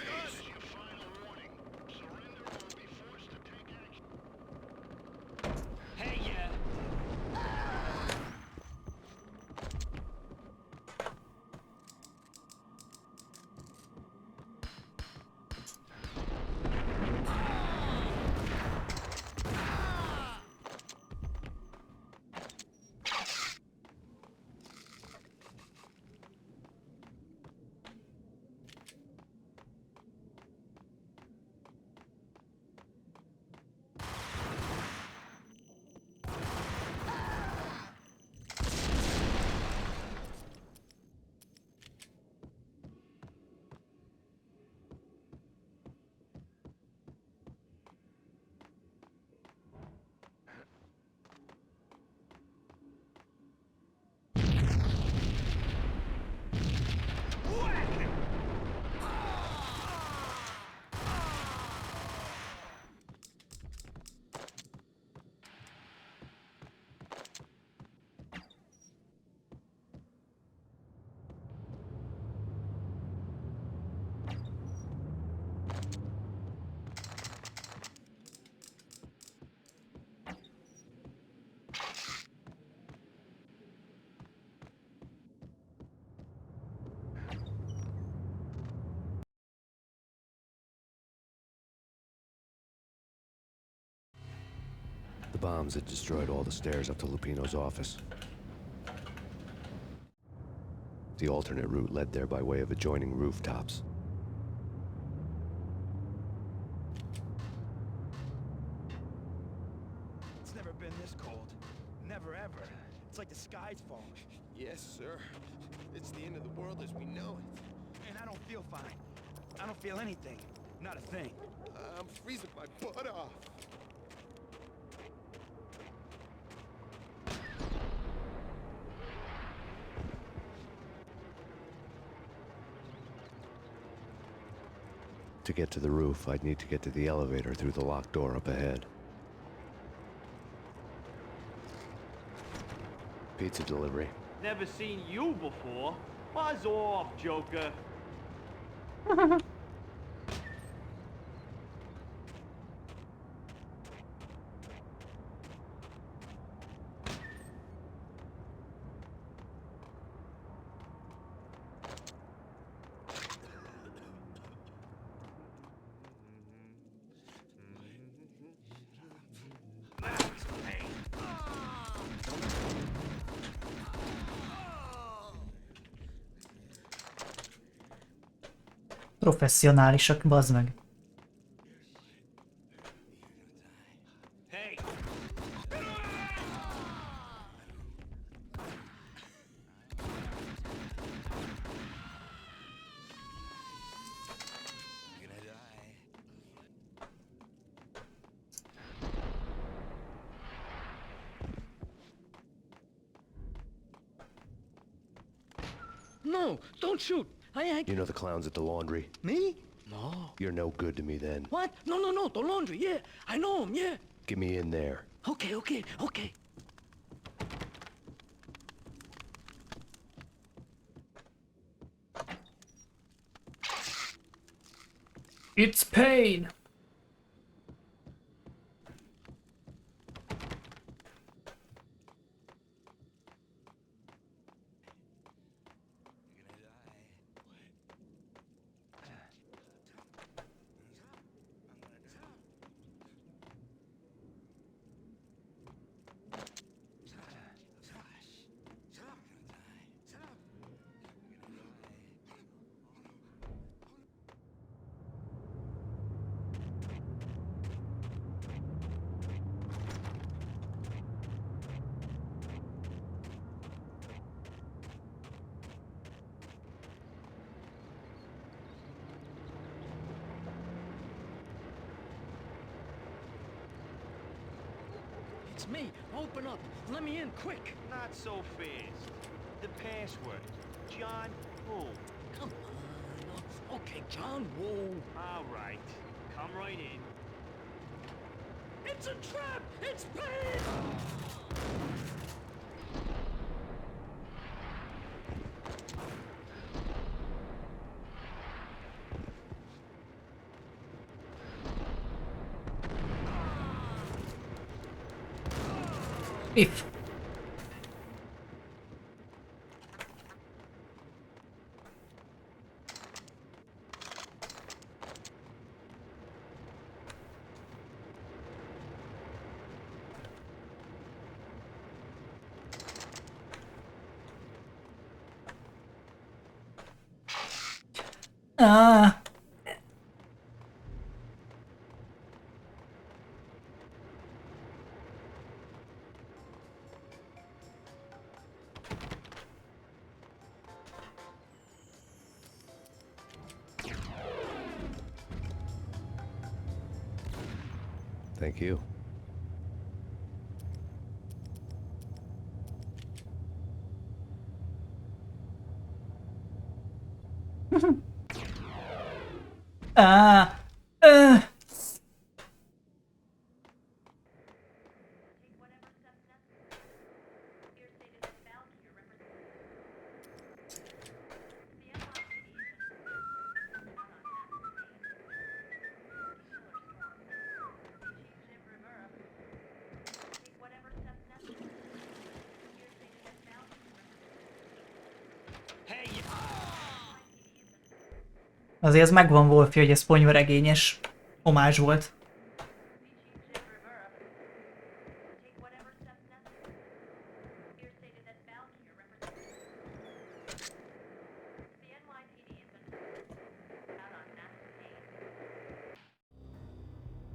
The bombs had destroyed all the stairs up to Lupino's office. The alternate route led there by way of adjoining rooftops. It's never been this cold. Never ever. It's like the sky's falling. Yes, sir. It's the end of the world as we know it. And I don't feel fine. I don't feel anything. Not a thing. I'm freezing my butt off. To get to the roof, I'd need to get to the elevator through the locked door up ahead. Pizza delivery. Never seen you before. Buzz off, Joker. Professzionálisak, bazd meg. Hey! No, don't shoot. I ain't... You know the clowns at the laundry? Me? No. You're no good to me then. What? No, the laundry, yeah. I know him, yeah. Get me in there. Okay. It's Payne! It's me. Open up. Let me in, quick. Not so fast. The password. John Woo. Come on. Okay, John Woo. All right. Come right in. It's a trap! It's Payne! If. Ah. Thank you. Ah. Azért ez megvan Wolfi, hogy ez ponyvaregényes homázs volt.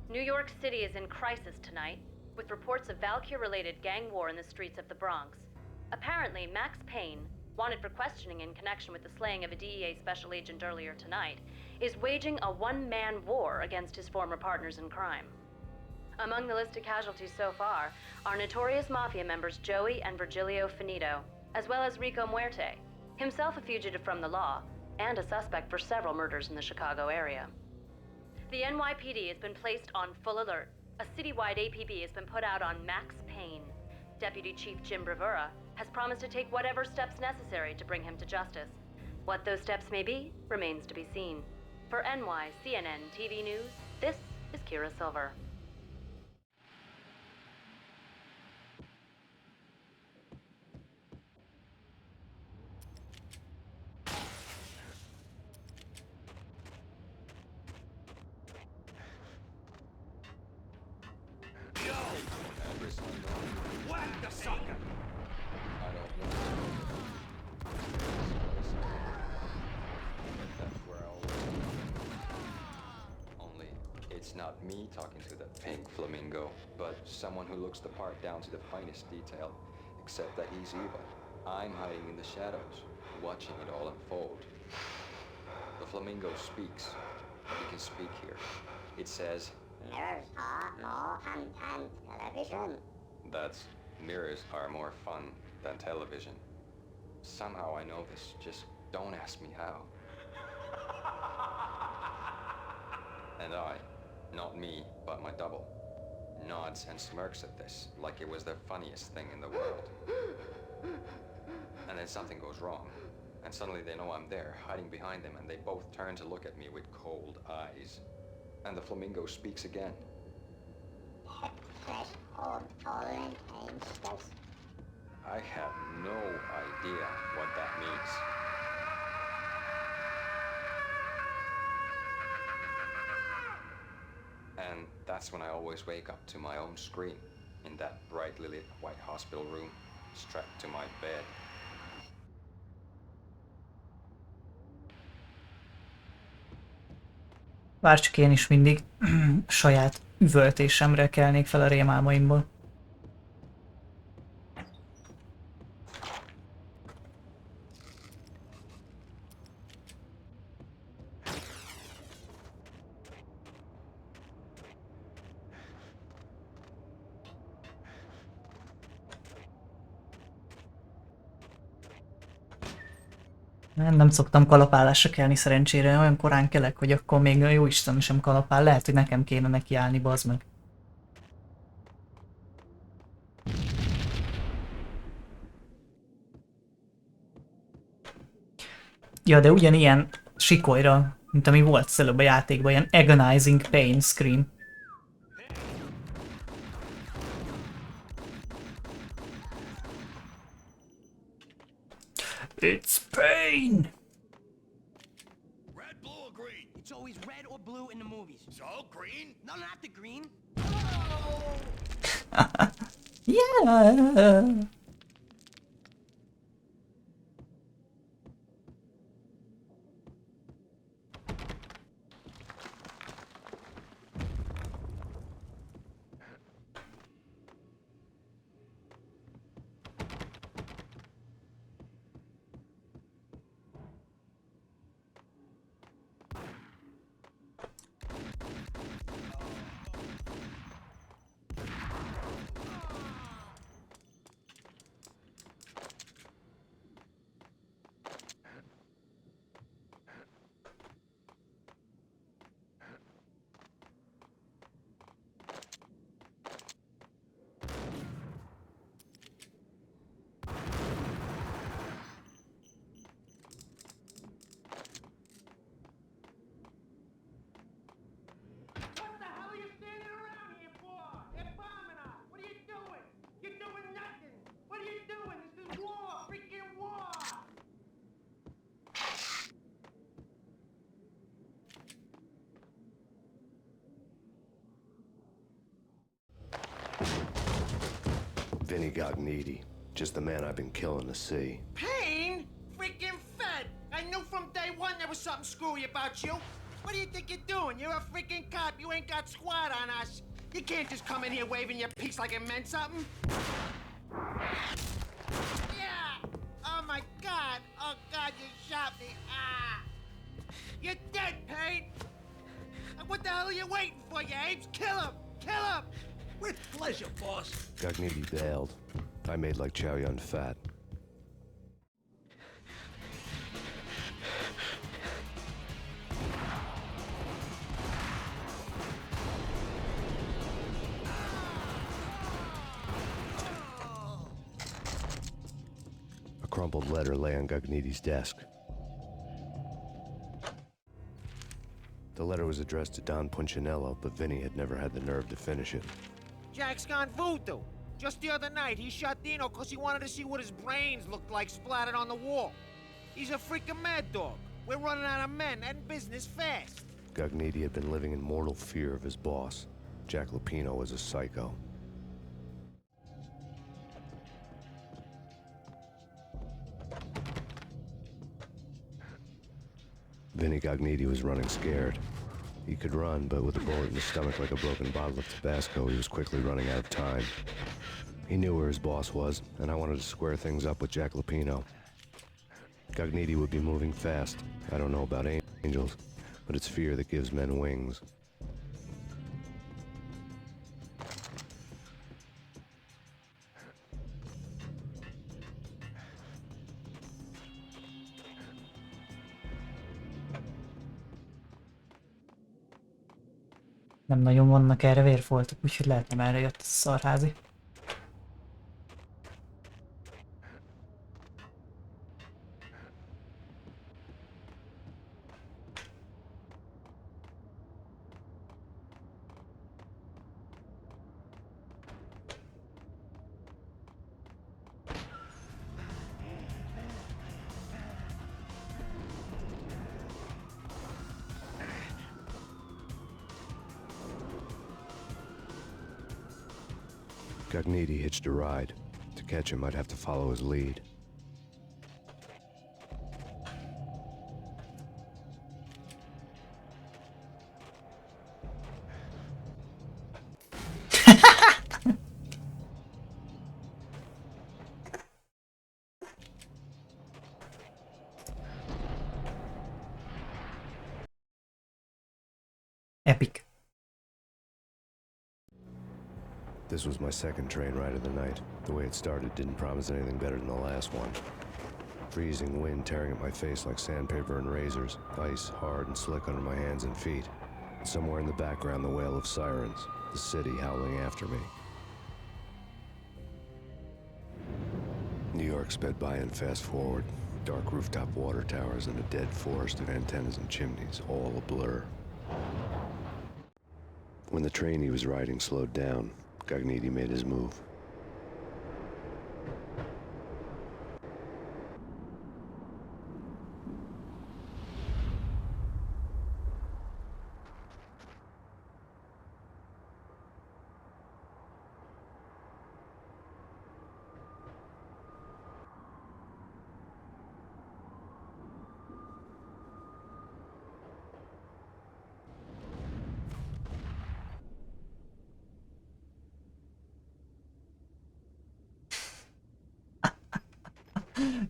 New York City is in crisis tonight, with reports of Valkyr-related gang war in the streets of the Bronx. Apparently, Max Payne, wanted for questioning in connection with the slaying of a DEA special agent earlier tonight, is waging a one-man war against his former partners in crime. Among the list of casualties so far are notorious mafia members Joey and Virgilio Finito, as well as Rico Muerte, himself a fugitive from the law, and a suspect for several murders in the Chicago area. The NYPD has been placed on full alert. A citywide APB has been put out on Max Payne. Deputy Chief Jim Bravura has promised to take whatever steps necessary to bring him to justice. What those steps may be remains to be seen. For NYCNN TV News, this is Kira Silver. Whack the sucker! I don't know. That's where I'll only it's not me talking to the pink flamingo, but someone who looks the part down to the finest detail, except that he's evil. I'm hiding in the shadows, watching it all unfold. The flamingo speaks. You can speak here. It says, Mirrors are more fun than television. that's mirrors are more fun than television. Somehow I know this, just don't ask me how. And I, not me, but my double, nods and smirks at this like it was the funniest thing in the world. And then something goes wrong, and suddenly they know I'm there, hiding behind them, and they both turn to look at me with cold eyes. And the flamingo speaks again. Threshold following Payne steps. I have no idea what that means. And that's when I always wake up to my own scream in that brightly lit white hospital room, strapped to my bed. Bárcsak én is mindig saját üvöltésemre kelnék fel a rémálmaimból. Nem szoktam kalapálásra kelni szerencsére, olyan korán kelek, hogy akkor még a jóisten sem kalapál. Lehet, hogy nekem kéne nekiállni, bazd meg. Ja, de ugyanilyen sikolyra, mint ami volt az előbb a játékban, ilyen agonizing pain scream. It's Payne! Red, blue, or green? It's always red or blue in the movies. So, green? No, not the green. Yeah! Vinny got needy. Just the man I've been killing to see. Payne? Freaking fed! I knew from day one there was something screwy about you. What do you think you're doing? You're a freaking cop. You ain't got squad on us. You can't just come in here waving your piece like it meant something. Yeah! Oh my god! Oh god, you shot me! Ah! You're dead, Payne! What the hell are you waiting for, you apes? Kill him! Kill him! With pleasure, boss. Gagnetti bailed. I made like Chow Yun Fat. A crumpled letter lay on Gagnetti's desk. The letter was addressed to Don Punchinello, but Vinny had never had the nerve to finish it. Jack's gone voodoo. Just the other night, he shot Dino because he wanted to see what his brains looked like splattered on the wall. He's a freaking mad dog. We're running out of men and business fast. Gagnetti had been living in mortal fear of his boss. Jack Lupino was a psycho. Vinny Gagnetti was running scared. He could run, but with a bullet in his stomach like a broken bottle of Tabasco, he was quickly running out of time. He knew where his boss was, and I wanted to square things up with Jack Lupino. Gagnetti would be moving fast. I don't know about angels, but it's fear that gives men wings. Nem nagyon vannak erre vérfoltok, úgyhogy lehet nem erre jött a szarházi. Gagnetti hitched a ride. To catch him, I'd have to follow his lead. Epic. This was my second train ride of the night. The way it started didn't promise anything better than the last one. Freezing wind tearing at my face like sandpaper and razors. Ice hard and slick under my hands and feet. Somewhere in the background, the wail of sirens. The city howling after me. New York sped by and fast forward. Dark rooftop water towers and a dead forest of antennas and chimneys, all a blur. When the train he was riding slowed down, Gagniti made his move.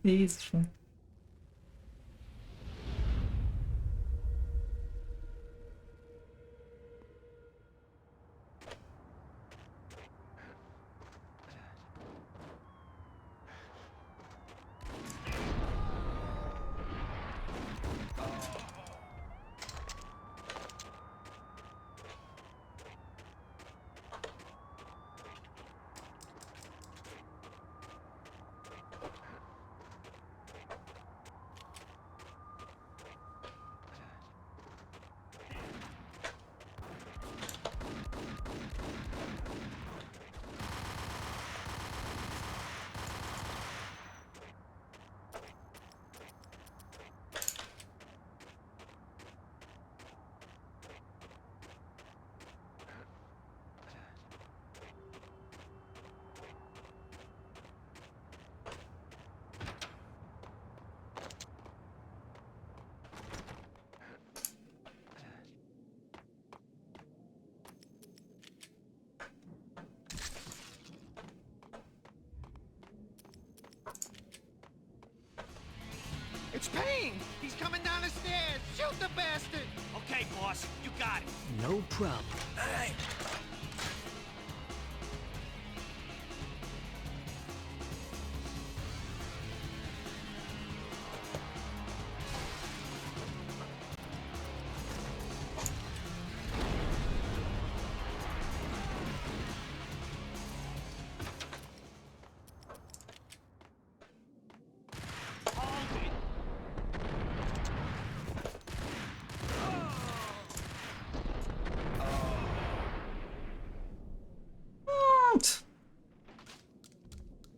Jézusom. It's Payne! He's coming down the stairs! Shoot the bastard! Okay, boss, you got it. No problem. Hey!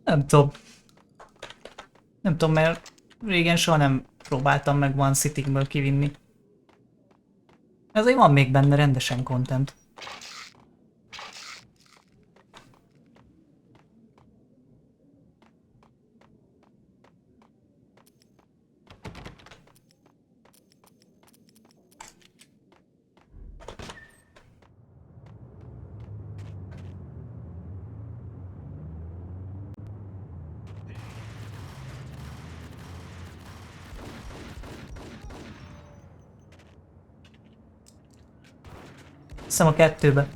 Nem tudom. Nem tudom, mert régen soha nem próbáltam meg One City-ből kivinni. Ezért van még benne rendesen content. Hiszem a kettőbe.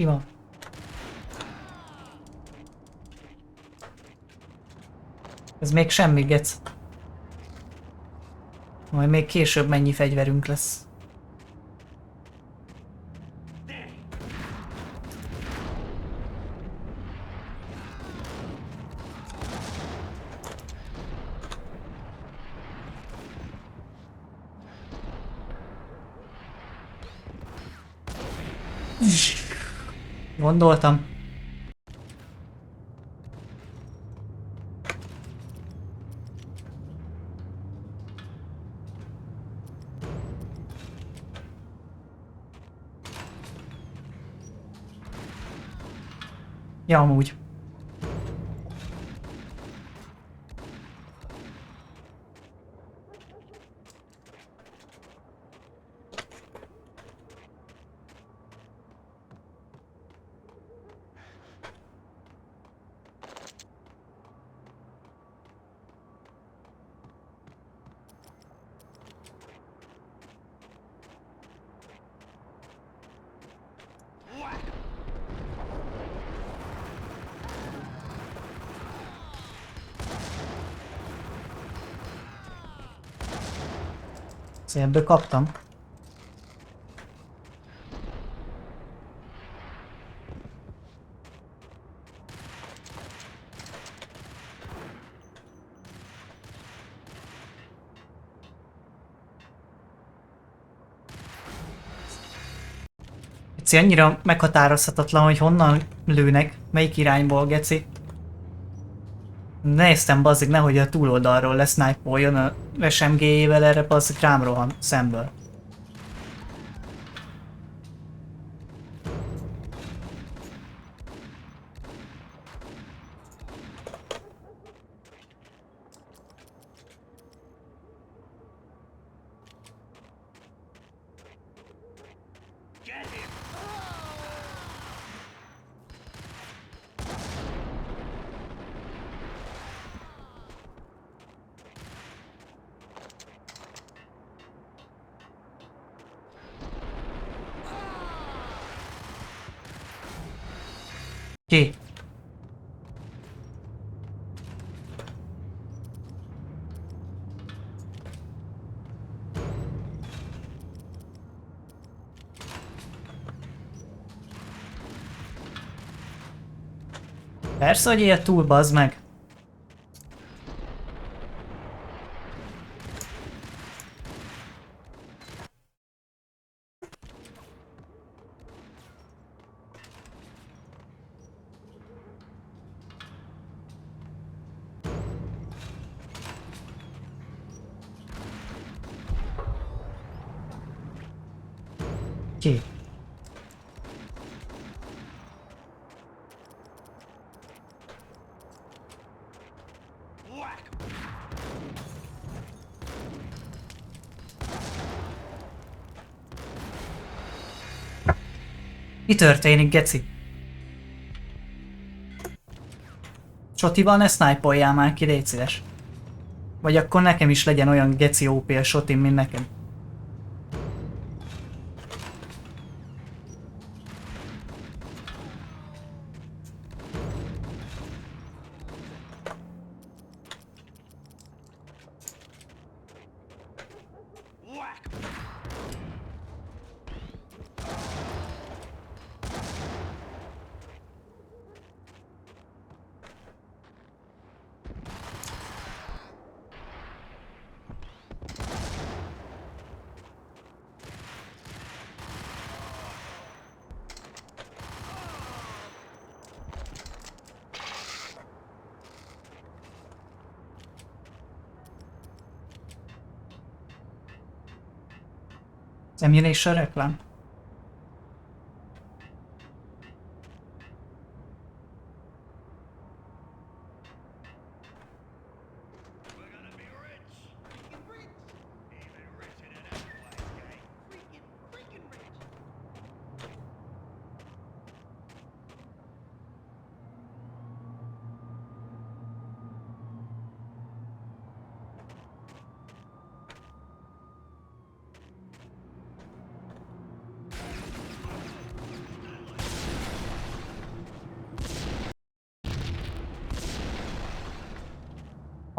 Mi van? Ez még semmi, gec. Majd még később mennyi fegyverünk lesz. Gondoltam. Ja, amúgy. Szóval ebből kaptam. Geci annyira meghatározhatatlan, hogy honnan lőnek, melyik irányból, geci. Néztem bazzik, nehogy a túloldalról lesznájpoljon a SMG-jével, erre bazzik rám rohan szemből. Ki? Persze, hogy ilyet túl, bazd meg. Ki? Mi történik, geci? Sotival ne snipeoljál már ki, légy szíves. Vagy akkor nekem is legyen olyan geci OP a sotim, mint nekem. Nem jön is a reklám?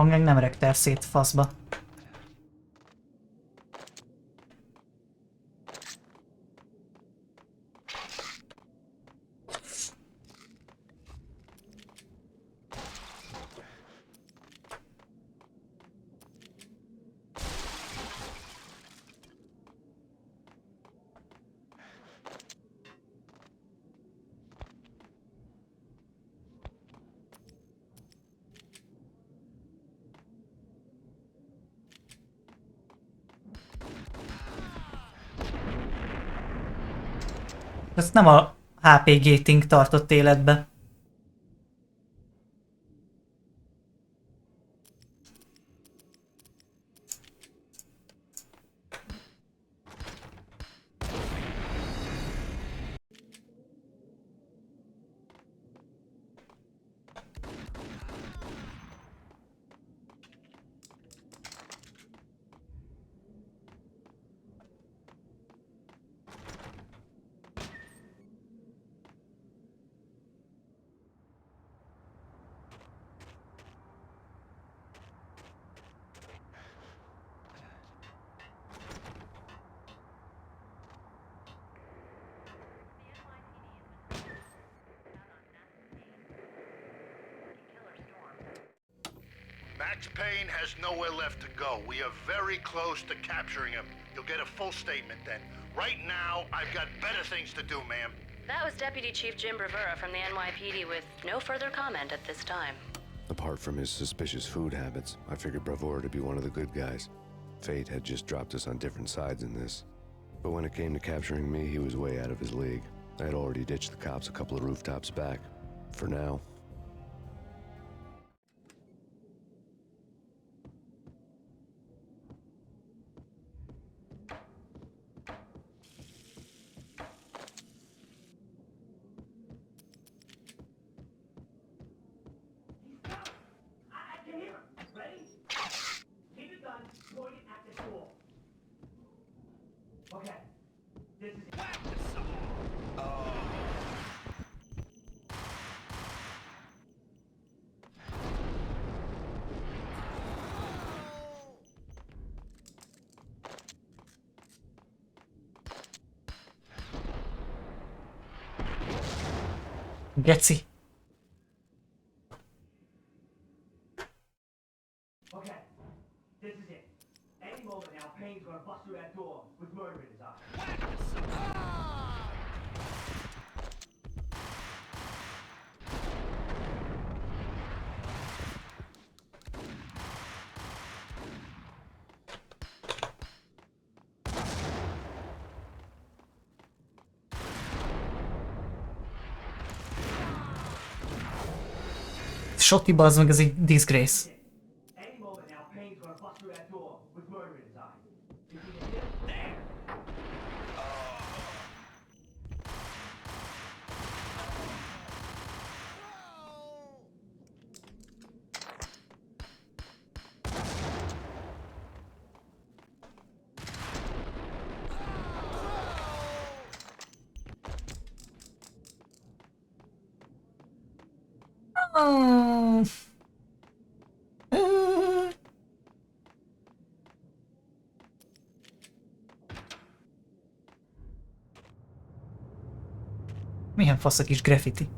Hanggang nem rekte el szét faszba. Ezt nem a HP gating tartott életbe. Max Payne has nowhere left to go. We are very close to capturing him. You'll get a full statement then. Right now, I've got better things to do, ma'am. That was Deputy Chief Jim Rivera from the NYPD with no further comment at this time. Apart from his suspicious food habits, I figured Bravura to be one of the good guys. Fate had just dropped us on different sides in this. But when it came to capturing me, he was way out of his league. I had already ditched the cops a couple of rooftops back. For now. Geci. Okay, this is it. Any moment now, Payne's gonna bust through that door with murder in his eye. Shotty bazd meg, ez egy disgrace. Any moment now, Payne's gonna bust through that door with murder in his eye. Is he in here? There! Milyen fasz a kis graffiti?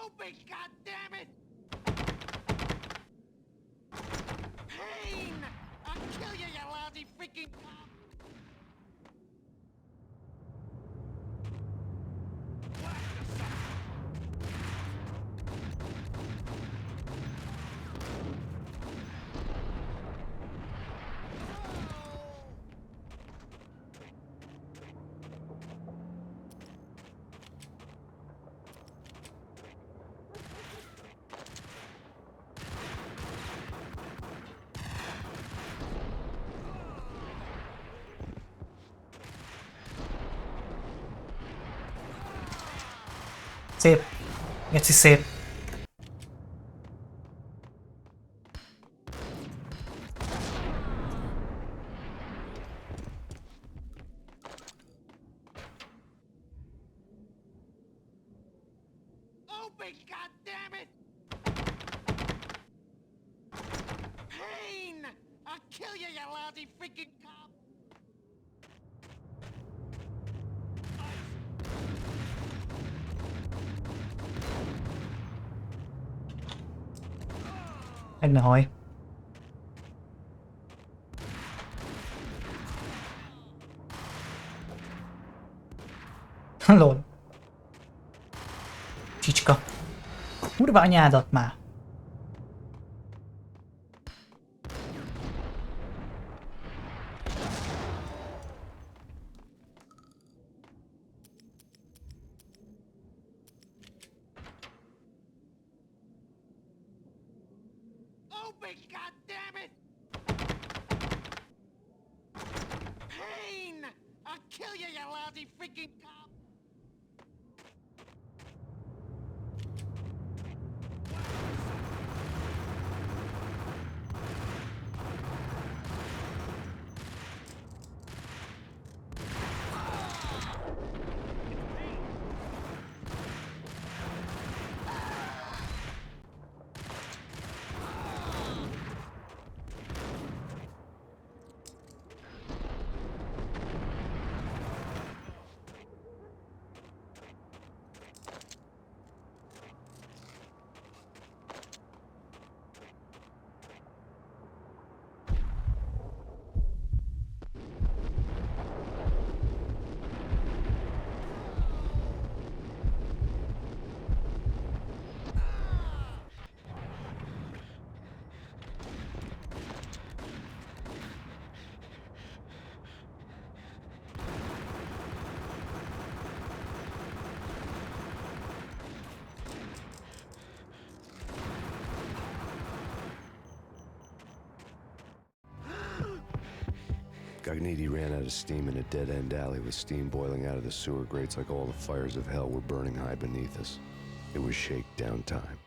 Open, goddammit! Payne! I'll kill you, you lousy freaking cop! Szép. Geci szép. Open, goddammit! Payne! I'll kill you, you lousy freaking cop! Meg ne haj. Lol. Csicska. Kurva anyádat már. Open, goddammit! Payne! I'll kill you, you lousy freaking cop! Cogniti ran out of steam in a dead-end alley with steam boiling out of the sewer grates like all the fires of hell were burning high beneath us. It was shakedown time.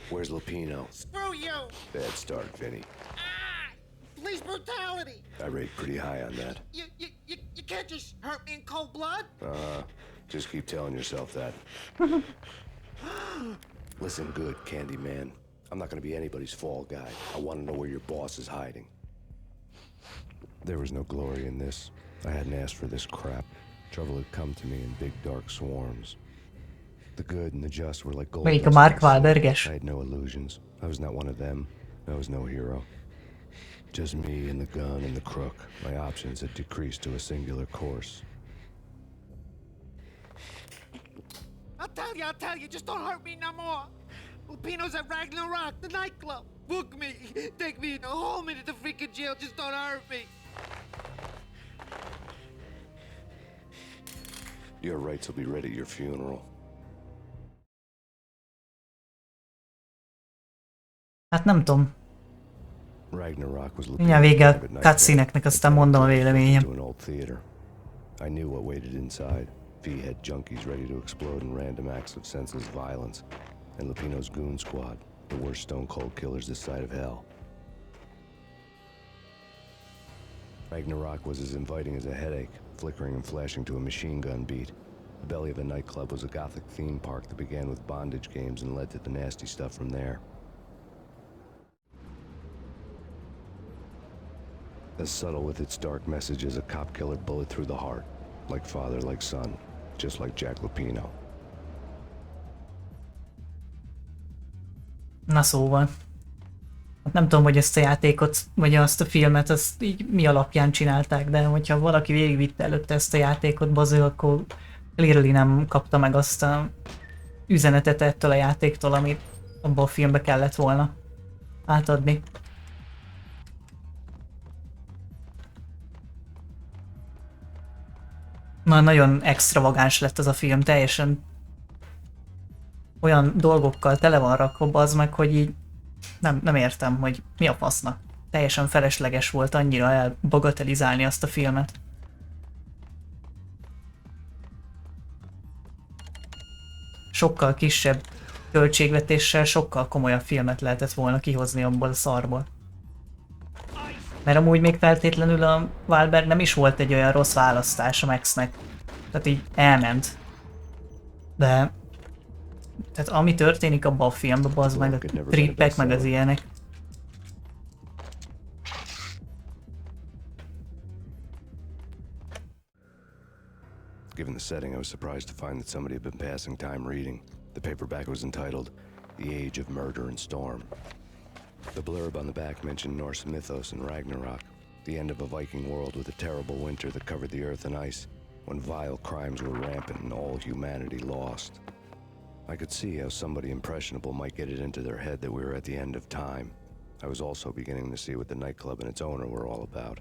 Where's Lupino? Screw you! Bad start, Vinny. Police brutality! I rate pretty high on that. You can't just hurt me in cold blood! Just keep telling yourself that. Listen good, Candyman. I'm not gonna be anybody's fall guy. I want to know where your boss is hiding. There was no glory in this. I hadn't asked for this crap. Trouble had come to me in big dark swarms. The good and the just were like gold Melyik a dust Mark in the sea. Wahlberges? I had no illusions. I was not one of them. I was no hero. Just me and the gun and the crook. My options had decreased to a singular course. I'll tell you, just don't hurt me no more. Lupino's at Ragnarok, the nightclub. Book me, take me in, hold me to the freaking jail, just don't hurt me. Your rights will be read at your funeral. Hát nem tudom. Ragnarok was Mindjárt vége a cutscene-eknek, aztán mondom a véleményem. to an old theater. I knew what waited inside. V-head junkies ready to explode in random acts of senseless violence. And Lupino's goon squad, the worst stone-cold killers this side of hell. Ragnarok was as inviting as a headache, flickering and flashing to a machine gun beat. The belly of the nightclub was a gothic theme park that began with bondage games and led to the nasty stuff from there. As subtle with its dark message as a cop killer bullet through the heart. Like father, like son. Just like Jack Lupino. Na szóval. Hát nem tudom, hogy ezt a játékot, vagy azt a filmet, azt így mi alapján csinálták, de hogyha valaki végigvitte előtte ezt a játékot, baző, akkor clearly nem kapta meg azt a üzenetet ettől a játéktól, amit abban a filmbe kellett volna átadni. Na, nagyon extravagáns lett ez a film, teljesen olyan dolgokkal tele van rakva, az meg, hogy így nem értem, hogy mi a fasznak. Teljesen felesleges volt annyira elbagatelizálni azt a filmet. sokkal kisebb költségvetéssel sokkal komolyabb filmet lehetett volna kihozni abból a szarból. Mert amúgy még feltétlenül a Wahlberg nem is volt egy olyan rossz választás a Maxnek. Tehát így elment. De... Tehát ami történik abban a filmben, az meg a trippek, meg az ilyenek. Given the setting, I was surprised to find that somebody had been passing time reading. The paperback was entitled, The Age of Murder and Storm. The blurb on the back mentioned Norse mythos and Ragnarok, the end of a Viking world with a terrible winter that covered the earth in ice, when vile crimes were rampant and all humanity lost. I could see how somebody impressionable might get it into their head that we were at the end of time. I was also beginning to see what the nightclub and its owner were all about.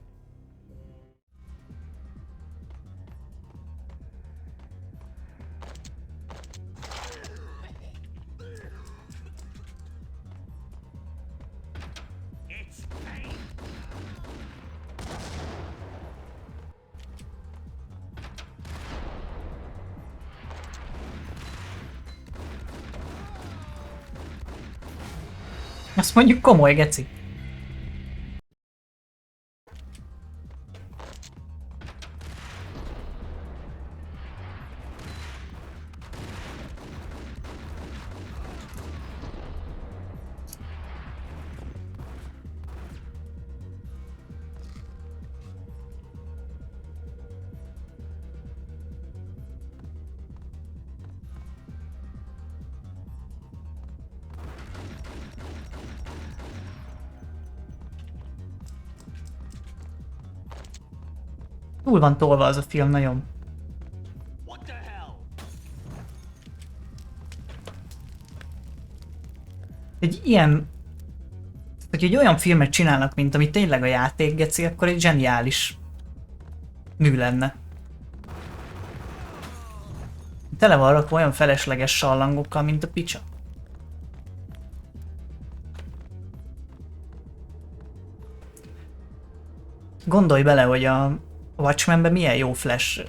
It's Payne. Azt mondjuk komoly, geci. Túl van tolva az a film nagyon. Egy ilyen... Hogy egy olyan filmet csinálnak, mint ami tényleg a játék, geci, akkor egy zseniális mű lenne. Tele van rakva olyan felesleges sallangokkal, mint a picsa. Gondolj bele, hogy a Watchmenben milyen jó flash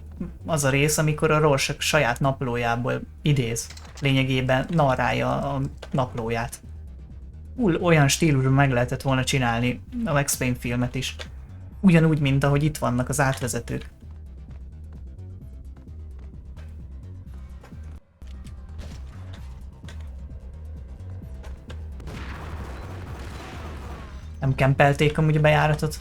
az a rész, amikor a Rorschach saját naplójából idéz. Lényegében narrálja a naplóját. Olyan stílusban meg lehetett volna csinálni a Max Payne filmet is. Ugyanúgy, mint ahogy itt vannak az átvezetők. Nem kempelték amúgy a bejáratot.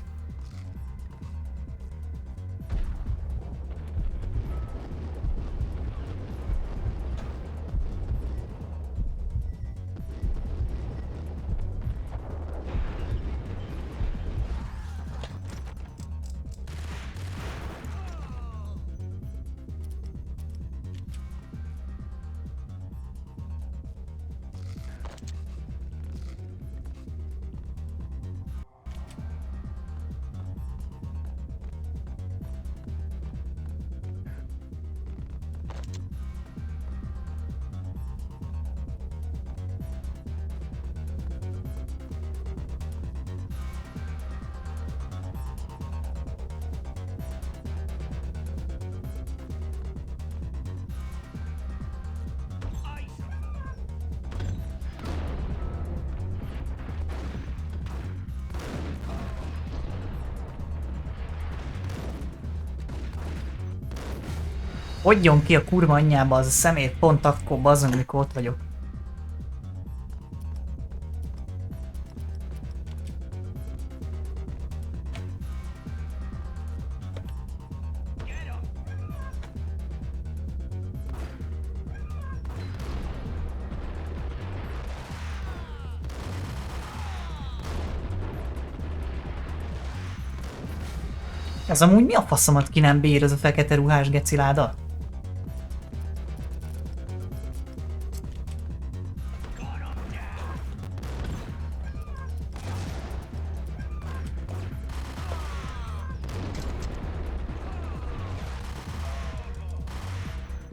Hagyjon ki a kurva anyjába az a szemét pont akkor bazzon, amikor ott vagyok. Ez amúgy mi a faszomat ki nem bír ez a fekete ruhás geciláda?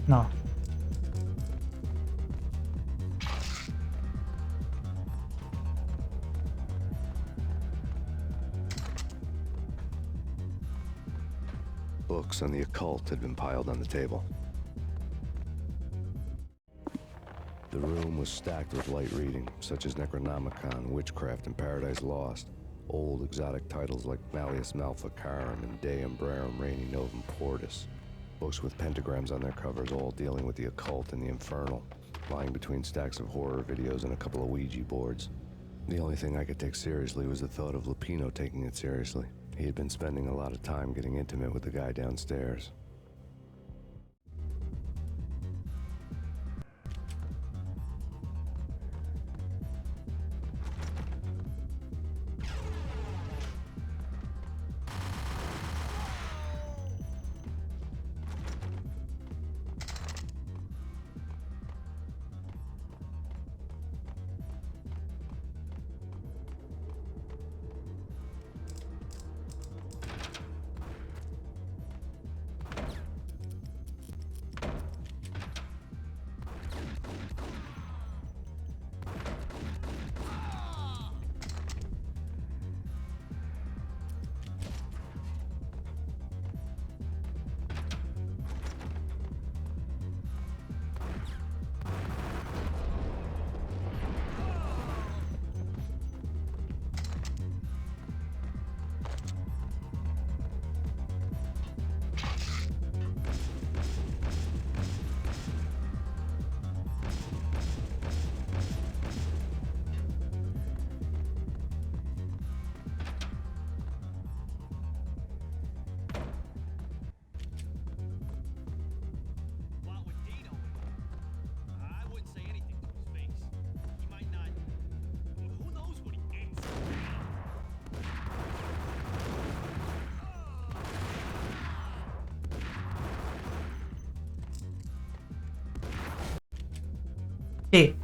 Na. Books on the occult had been piled on the table. The room was stacked with light reading, such as Necronomicon, Witchcraft, and Paradise Lost. Old exotic titles like Malleus Maleficarum and De Umbrarum Reini Novum Portus. Books with pentagrams on their covers, all dealing with the occult and the infernal, lying between stacks of horror videos and a couple of Ouija boards. The only thing I could take seriously was the thought of Lupino taking it seriously. He had been spending a lot of time getting intimate with the guy downstairs. Hey.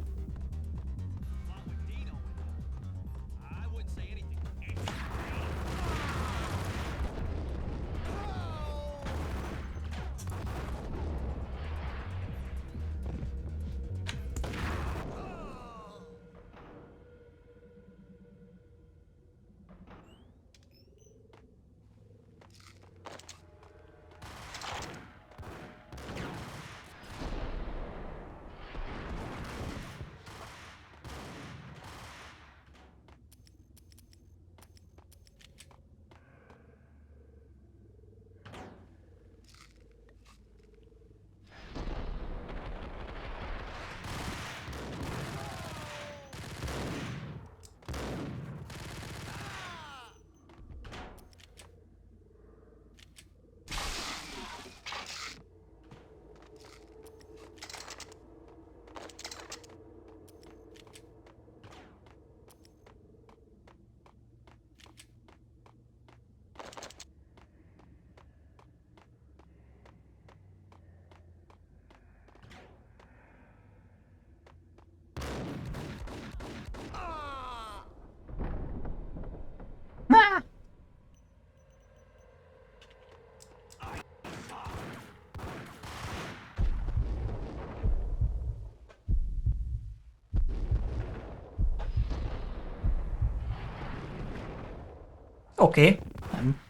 Oké. Nem.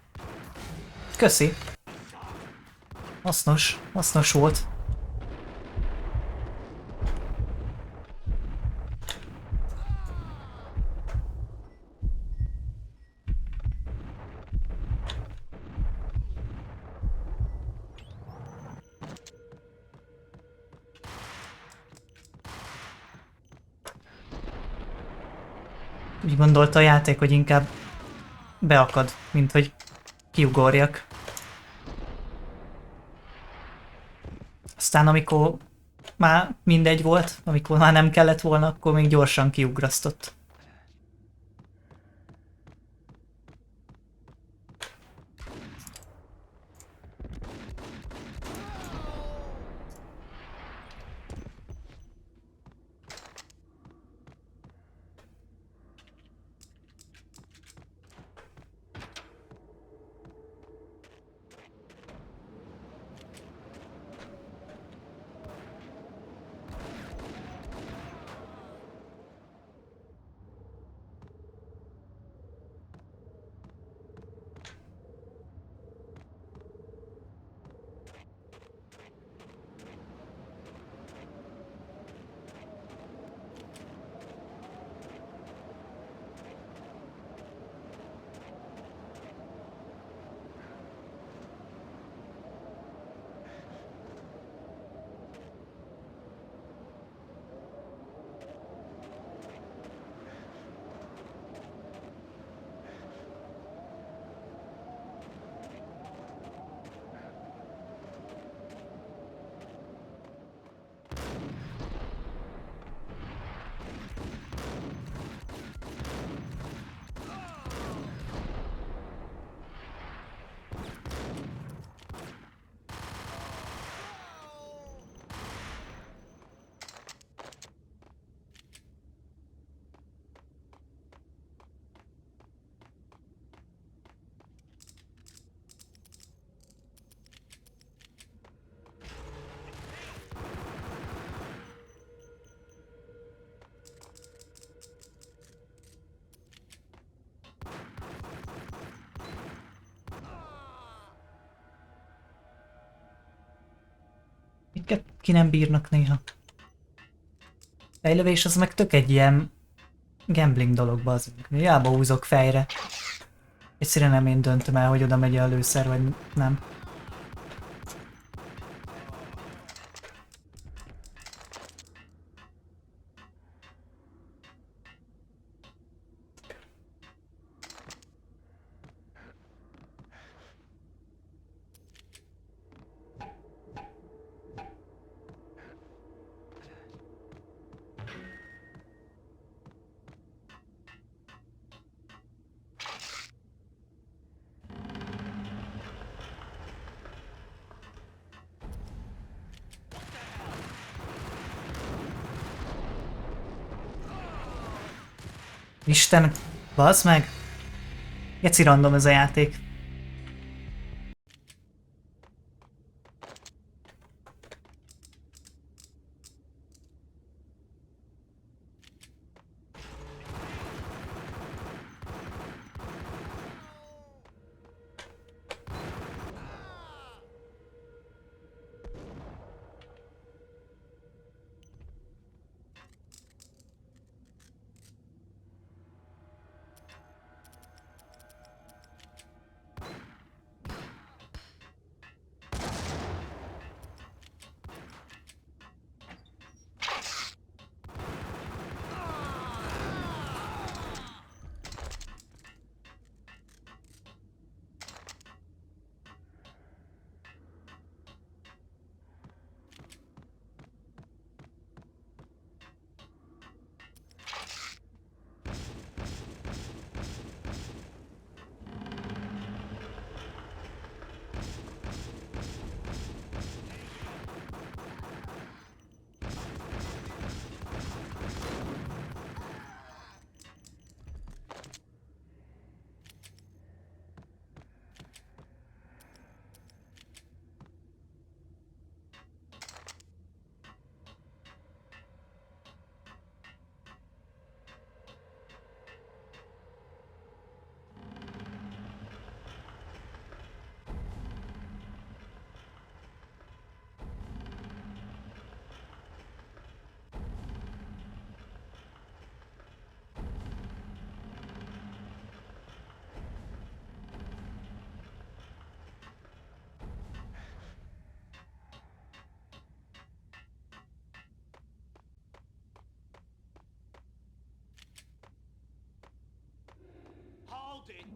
Köszi. Hasznos volt. Úgy gondolta a játék, hogy inkább beakad, mint hogy kiugorjak. Aztán amikor már mindegy volt, amikor már nem kellett volna, akkor még gyorsan kiugrasztott. amiket ki nem bírnak néha. Fejlövés az meg tök egy ilyen gambling dolog, bazdmeg. Hiába húzok fejre. Egyszerűen nem én döntöm el, hogy oda megy a lőszer, vagy nem. Isten, bazd meg! Geci random ez a játék. Hold it!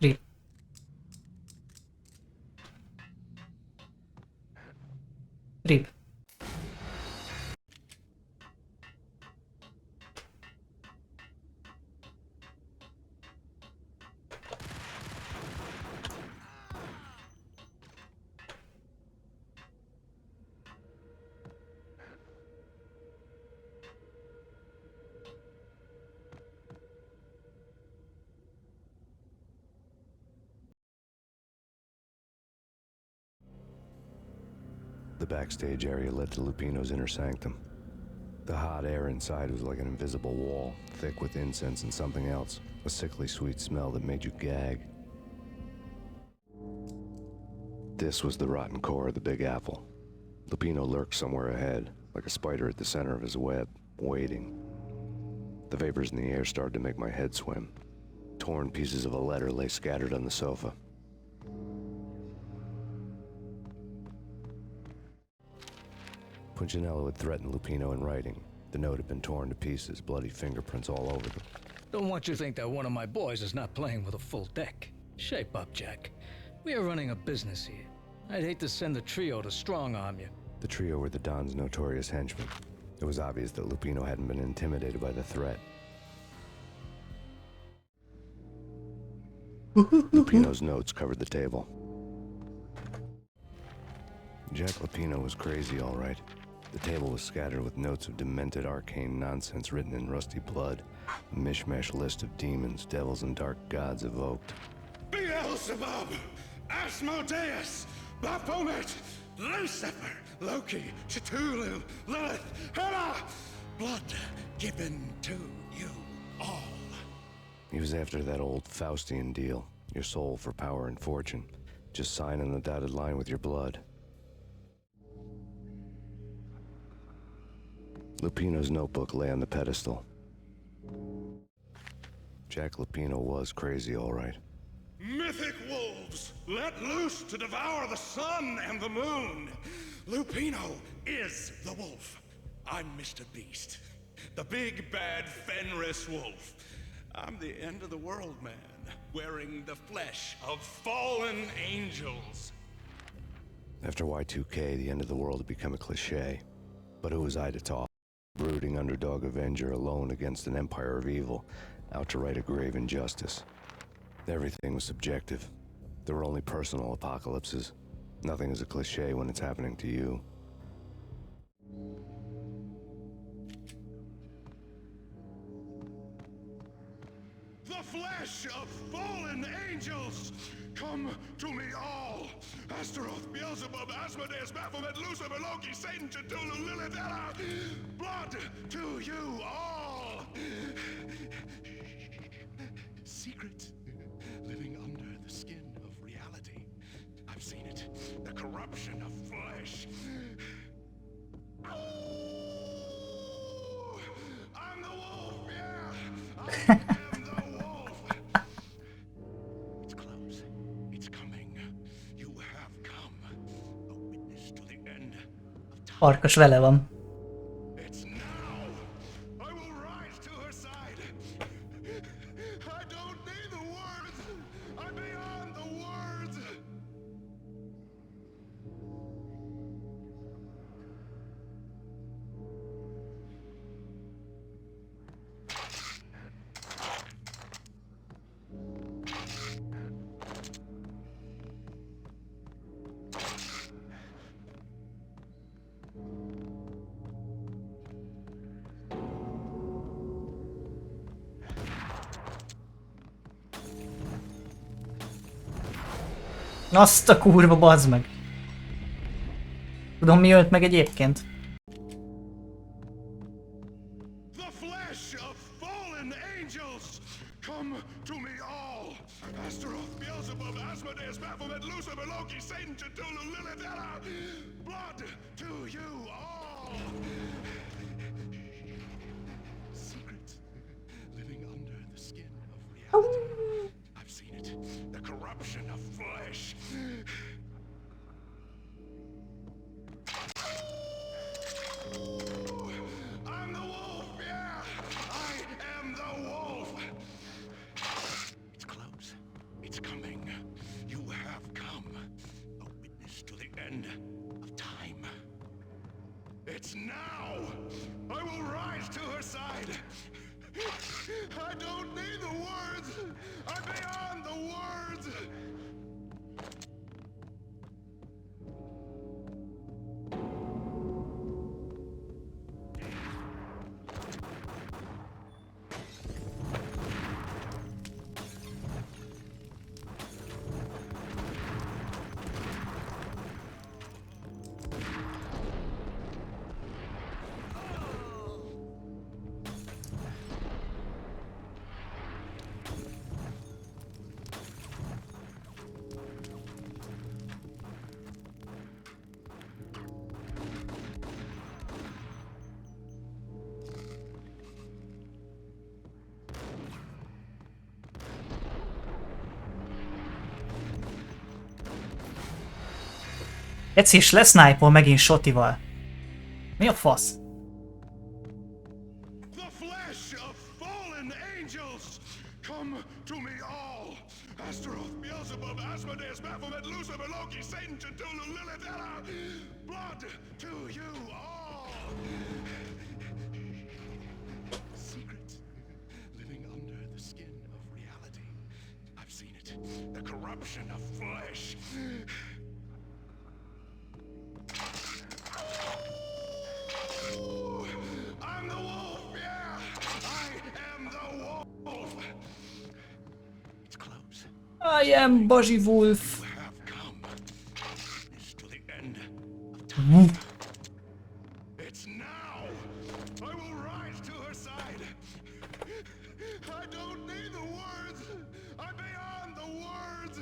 Rip. Rip. The backstage area led to Lupino's inner sanctum. The hot air inside was like an invisible wall, thick with incense and something else, a sickly sweet smell that made you gag. This was the rotten core of the Big Apple. Lupino lurked somewhere ahead, like a spider at the center of his web, waiting. The vapors in the air started to make my head swim. Torn pieces of a letter lay scattered on the sofa. Punchinello had threatened Lupino in writing. The note had been torn to pieces, bloody fingerprints all over them. Don't want you to think that one of my boys is not playing with a full deck. Shape up, Jack. We are running a business here. I'd hate to send the trio to strong-arm you. The trio were the Don's notorious henchmen. It was obvious that Lupino hadn't been intimidated by the threat. Lupino's notes covered the table. Jack Lupino was crazy, all right. The table was scattered with notes of demented arcane nonsense written in rusty blood, A mishmash list of demons, devils, and dark gods evoked. Beelzebub, Asmodeus, Baphomet, Lucifer, Loki, Cthulhu, Lilith, Hela! Blood given to you all. He was after that old Faustian deal. Your soul for power and fortune. Just sign on the dotted line with your blood. Lupino's notebook lay on the pedestal. Jack Lupino was crazy, all right. Mythic wolves, let loose to devour the sun and the moon. Lupino is the wolf. I'm Mr. Beast, the big bad Fenris wolf. I'm the end of the world man, wearing the flesh of fallen angels. After Y2K, the end of the world had become a cliche. But who was I to talk? Brooding underdog avenger alone against an empire of evil, out to right a grave injustice. Everything was subjective. There were only personal apocalypses. Nothing is a cliche when it's happening to you. The flesh of fallen angels! Come to me all! Astaroth, Beelzebub, Asmodeus, Baphomet, Lucifer, Loki, Satan, Cthulhu, Lilith, Hela! Blood to you all! Secret living under the skin of reality. I've seen it. The corruption of flesh. Oh, I'm the wolf, yeah! I am the wolf! It's close. It's coming. You have come. A witness to the end of time. Farkas vele van. It's now! I will rise to her side! I don't need the words! I'm beyond the words! Azt a kurva, bazd meg! Tudom, mi ölt meg egyébként? The flesh of fallen angels! Come to me all! Astaroth, Beelzebub, Asmodeus, Baphomet, Lucifer, Loki, Satan, Cthulhu, Lilith, Hela! Blood to you all! Secret living under the skin of reality. I've seen it. The corruption of flesh. I'm the wolf, yeah! I am the wolf! It's close. It's coming. You have come. A witness to the end of time. It's now! I will rise to her side! I don't need the words! I'm beyond the words! Eci is lesznájpol megint Shotival. Mi a fasz? The flesh of fallen angels! Come to me all! Astaroth, Beelzebub, Asmodeus, Baphomet, Lucifer, Loki, Satan, Cthulhu, Lilith, Hela! Blood to you all! Secret living under the skin of reality. I've seen it. The corruption of flesh. I'm the wolf, yeah! I am the I am Bozsi Wolf. It's now! I will rise to her side! I don't need the words! I'm beyond the words!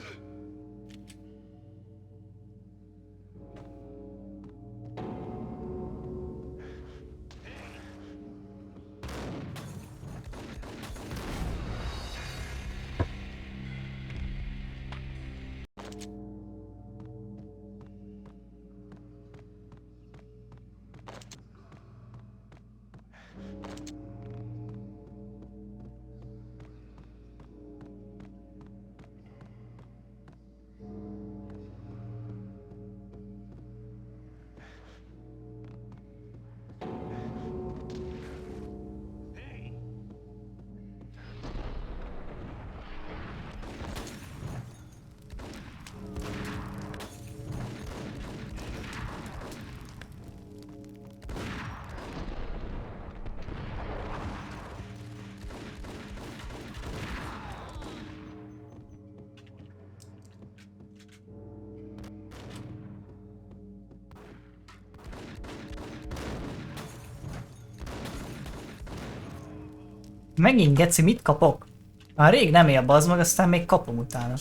Megint geci, mit kapok? Már rég nem él, bazd meg, aztán még kapom utána.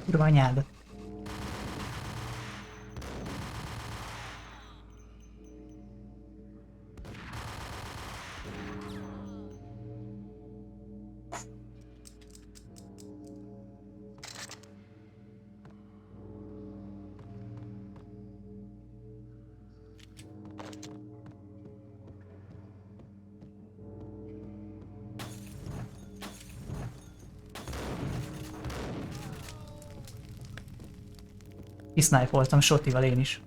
Kurva anyádat. Kisnipe-oltam Sotival én is.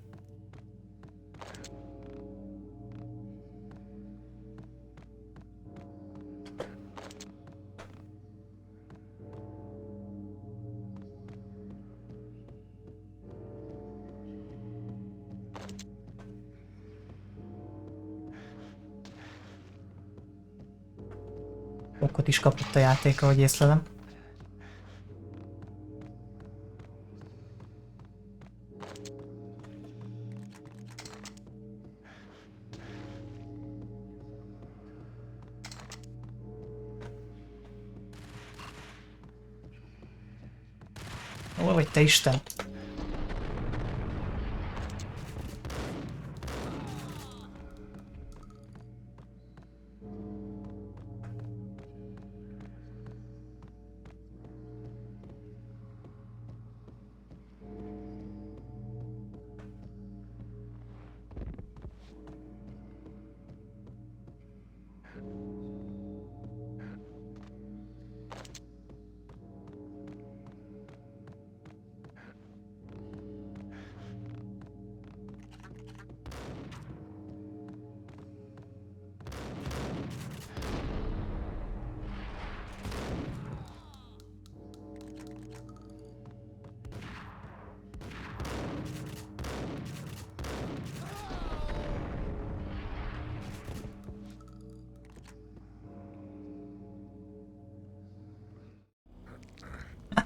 Okot is kapott a játék, ahogy észlelem. Hol vagy te Isten?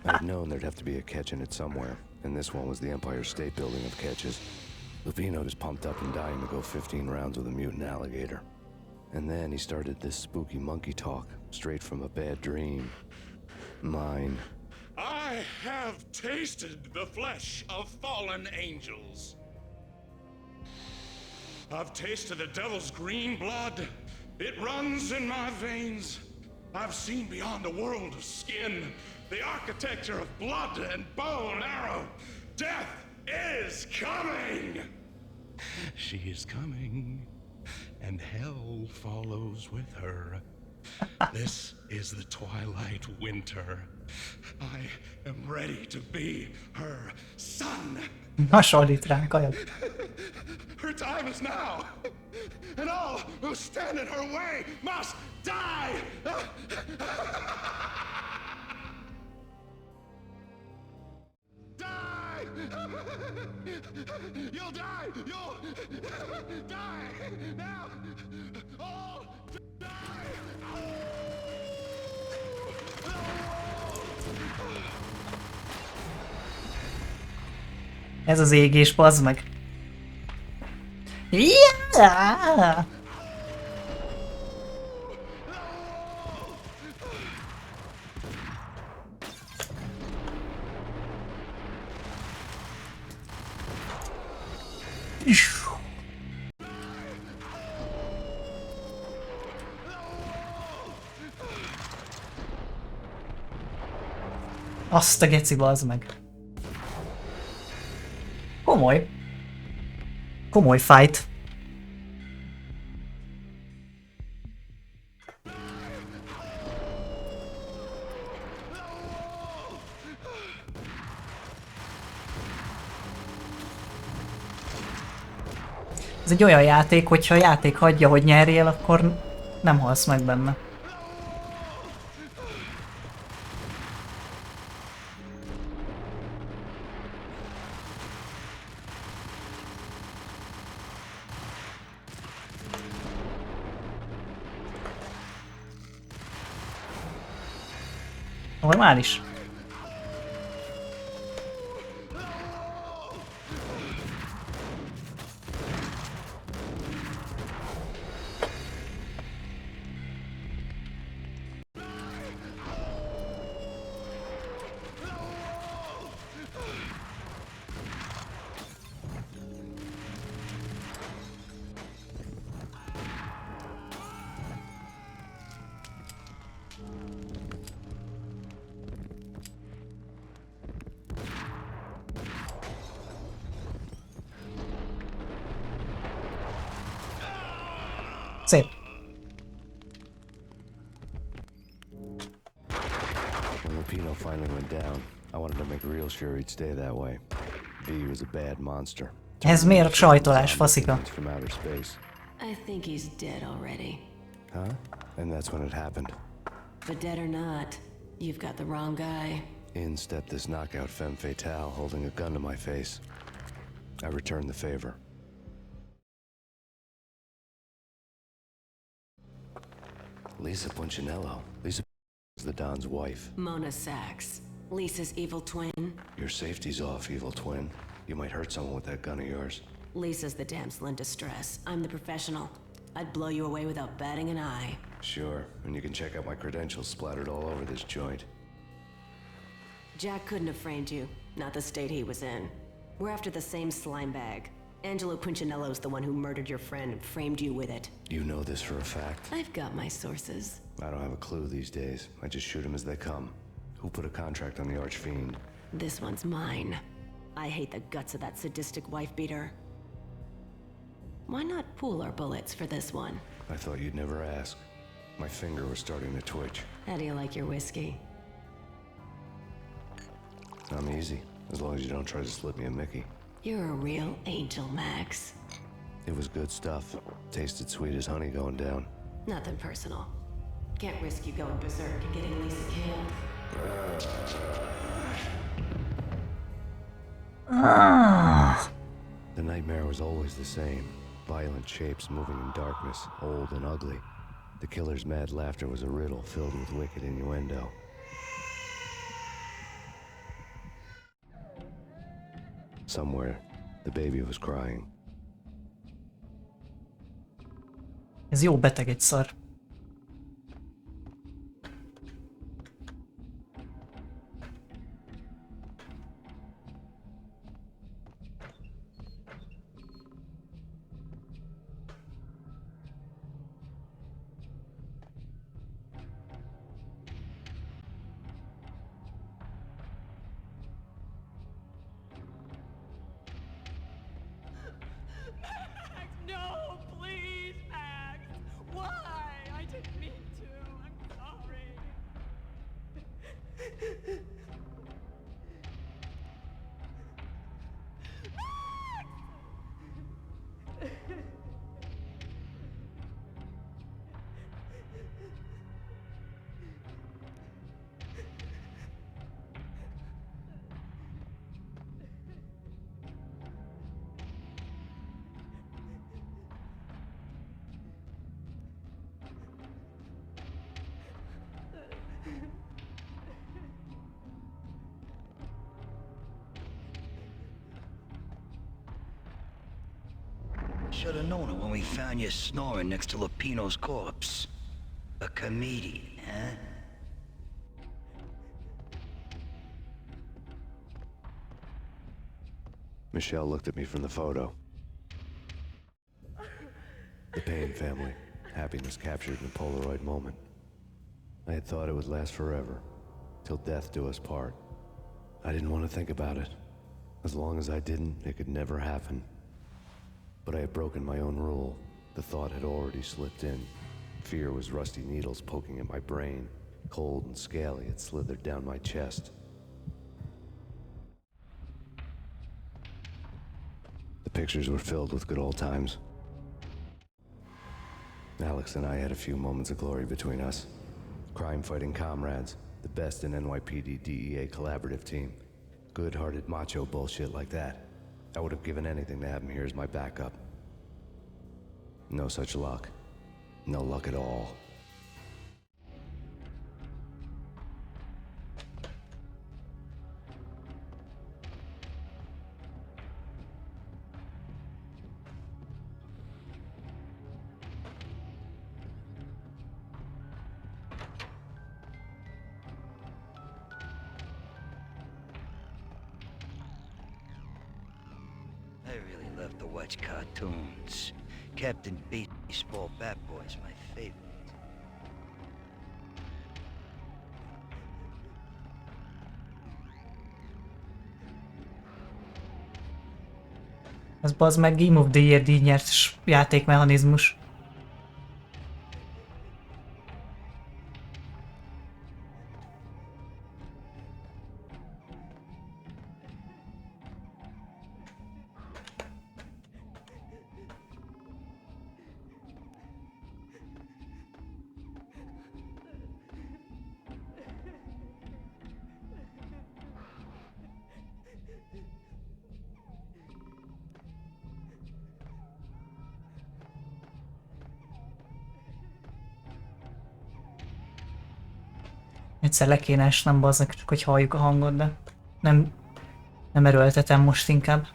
I'd known there'd have to be a catch in it somewhere, and this one was the Empire State Building of catches. Lupino was pumped up and dying to go 15 rounds with a mutant alligator. And then he started this spooky monkey talk, straight from a bad dream. Mine. I have tasted the flesh of fallen angels. I've tasted the devil's green blood. It runs in my veins. I've seen beyond the world of skin, the architecture of blood and bow and arrow. Death is coming! She is coming, and hell follows with her. This is the twilight winter. I am ready to be her son. Hasonlít ránk, kajak. Her time is now. And all who stand in her way must die! Die! You'll die! You'll die! Now! All die! Ez az égés, bazd meg. Yeah! Azt a geci, bazd meg. Komoly. Komoly fight. Ez egy olyan játék, hogyha a játék hagyja, hogy nyerjél, akkor nem halsz meg benne. Normális. Szép. When Lupino finally went down, I wanted to make real sure he'd stay that way. V was a bad monster. Ez miért sajtolás, faszika? From outer space. I think he's dead already. Huh? And that's when it happened. But dead or not, you've got the wrong guy. In stepped this knockout femme fatale holding a gun to my face. I returned the favor. Lisa Punchinello. Lisa is the Don's wife. Mona Sachs, Lisa's evil twin. Your safety's off, evil twin. You might hurt someone with that gun of yours. Lisa's the damsel in distress. I'm the professional. I'd blow you away without batting an eye. Sure, and you can check out my credentials splattered all over this joint. Jack couldn't have framed you, not the state he was in. We're after the same slime bag. Angelo Punchinello's the one who murdered your friend and framed you with it. You know this for a fact. I've got my sources. I don't have a clue these days. I just shoot them as they come. Who put a contract on the Archfiend? This one's mine. I hate the guts of that sadistic wife-beater. Why not pool our bullets for this one? I thought you'd never ask. My finger was starting to twitch. How do you like your whiskey? I'm easy, as long as you don't try to slip me a Mickey. You're a real angel, Max. It was good stuff. Tasted sweet as honey going down. Nothing personal. Can't risk you going berserk and getting Lisa killed. The nightmare was always the same. Violent shapes moving in darkness, old and ugly. The killer's mad laughter was a riddle filled with wicked innuendo. Somewhere, the baby was crying. Ez jó beteg egy szar. No, please, Max. Why? I didn't mean to. I'm sorry. should have known it when we found you snoring next to Lupino's corpse. A comedian, huh? Michelle looked at me from the photo. The Payne family. Happiness captured in a Polaroid moment. I had thought it would last forever, till death do us part. I didn't want to think about it. As long as I didn't, it could never happen. But I had broken my own rule. The thought had already slipped in. Fear was rusty needles poking at my brain. Cold and scaly, it slithered down my chest. The pictures were filled with good old times. Alex and I had a few moments of glory between us. Crime-fighting comrades, the best in NYPD DEA collaborative team. Good-hearted macho bullshit like that. I would have given anything to have him here as my backup. No such luck. No luck at all. I really love to watch cartoons. Captain Baseball Bat Boy's my favorite. Ez bazd meg Game of the Year díjnyert játékmechanizmus. Egyszer le kéne esnem, bazdmeg, csak hogy halljuk a hangot, de nem erőltetem most inkább.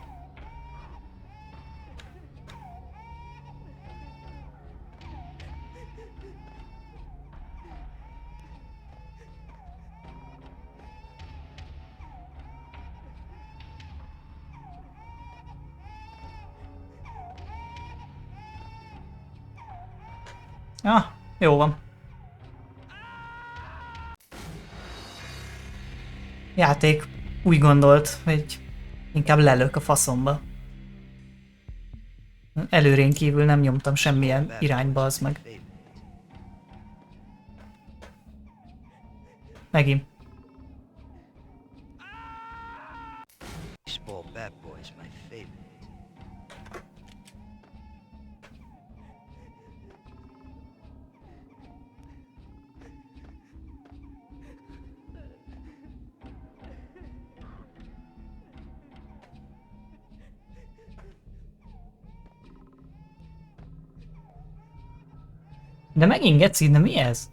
Ah, jó van. Játék úgy gondolt, hogy inkább lelök a faszomba. Előrén kívül nem nyomtam semmilyen irányba, az meg. Megint. Baseball Bat Boy's my favorite. De megint geci, de mi ez?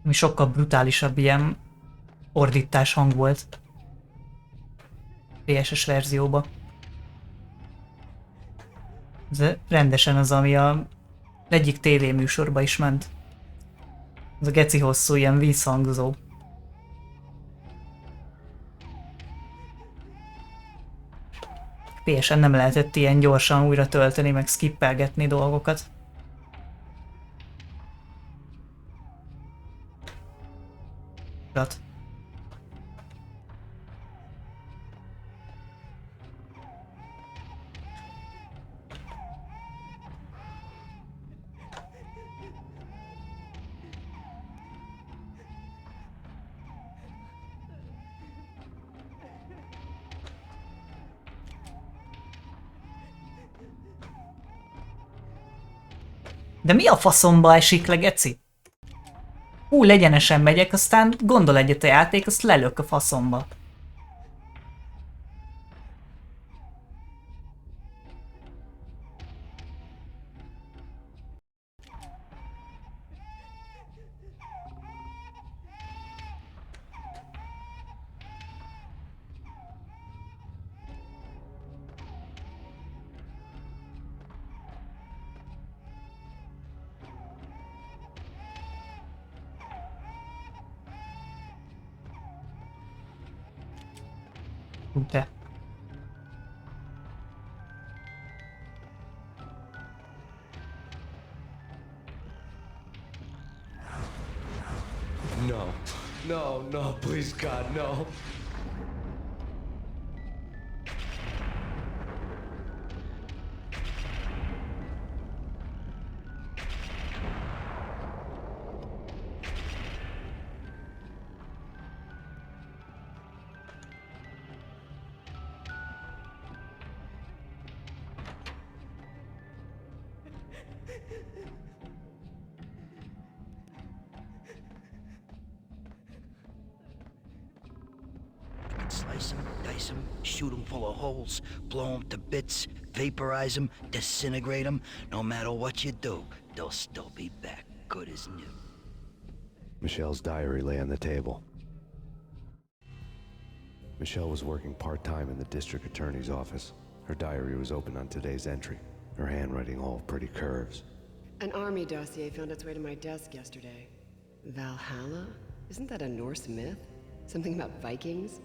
Ami sokkal brutálisabb ilyen ordítás hang volt PS-es verzióba. Ez rendesen az, ami a egyik tévéműsorba is ment. Ez a geci hosszú ilyen vízhangzó. PS-en nem lehetett ilyen gyorsan újra tölteni, meg skippelgetni dolgokat. De mi a faszomba esik le, geci? Egyenesen megyek, aztán gondol egyet a játék, azt lelök a faszomba. De. No. No, no, please, God, no. Slice them, dice them, shoot them full of holes, blow them to bits, vaporize them, disintegrate them. No matter what you do, they'll still be back, good as new. Michelle's diary lay on the table. Michelle was working part-time in the district attorney's office. Her diary was open on today's entry, her handwriting all pretty curves. An army dossier found its way to my desk yesterday. Valhalla? Isn't that a Norse myth? Something about Vikings?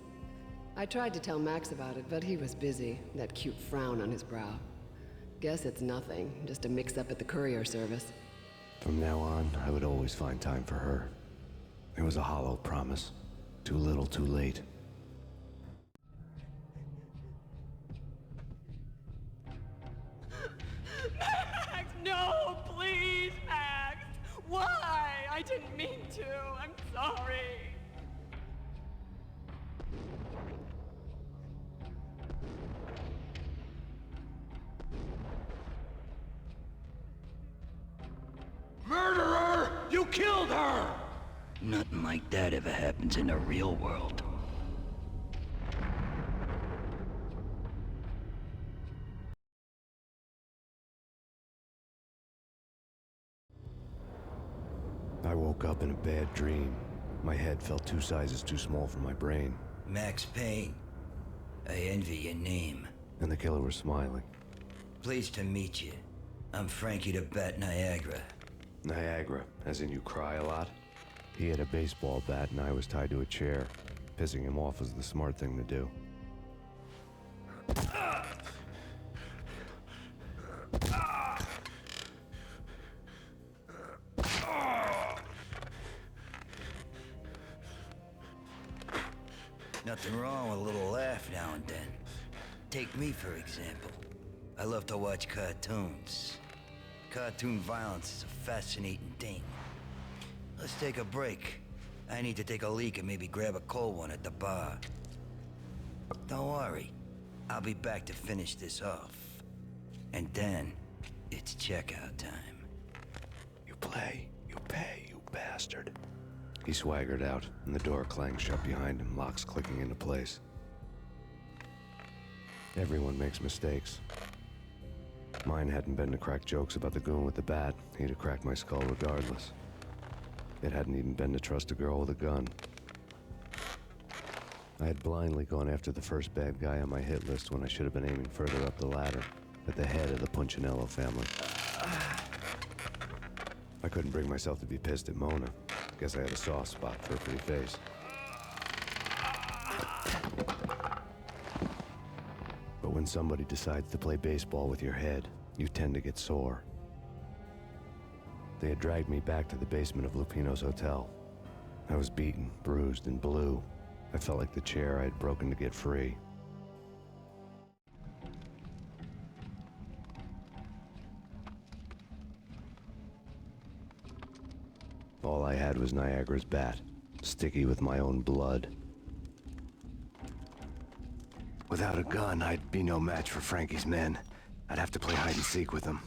I tried to tell Max about it, but he was busy, that cute frown on his brow. Guess it's nothing, just a mix-up at the courier service. From now on, I would always find time for her. It was a hollow promise. Too little, too late. Max, no, please, Max. Why? I didn't mean to. I'm sorry. Murderer! You killed her! Nothing like that ever happens in the real world. I woke up in a bad dream. My head felt 2 sizes too small for my brain. Max Payne. I envy your name. And the killer was smiling. Pleased to meet you. I'm Frankie the Bat Niagara. Niagara, as in you cry a lot? He had a baseball bat and I was tied to a chair. Pissing him off was the smart thing to do. Nothing wrong with a little laugh now and then. Take me, for example. I love to watch cartoons. Cartoon violence is a fascinating thing. Let's take a break. I need to take a leak and maybe grab a cold one at the bar. Don't worry. I'll be back to finish this off. And then, it's checkout time. You play, you pay, you bastard. He swaggered out, and the door clanged shut behind him, locks clicking into place. Everyone makes mistakes. Mine hadn't been to crack jokes about the goon with the bat. He'd have cracked my skull regardless. It hadn't even been to trust a girl with a gun. I had blindly gone after the first bad guy on my hit list when I should have been aiming further up the ladder, at the head of the Punchinello family. I couldn't bring myself to be pissed at Mona. Guess I had a soft spot for her pretty face. But when somebody decides to play baseball with your head, you tend to get sore. They had dragged me back to the basement of Lupino's hotel. I was beaten, bruised, and blue. I felt like the chair I had broken to get free. All I had was Niagara's bat, sticky with my own blood. Without a gun, I'd be no match for Frankie's men. I'd have to play hide and seek with them.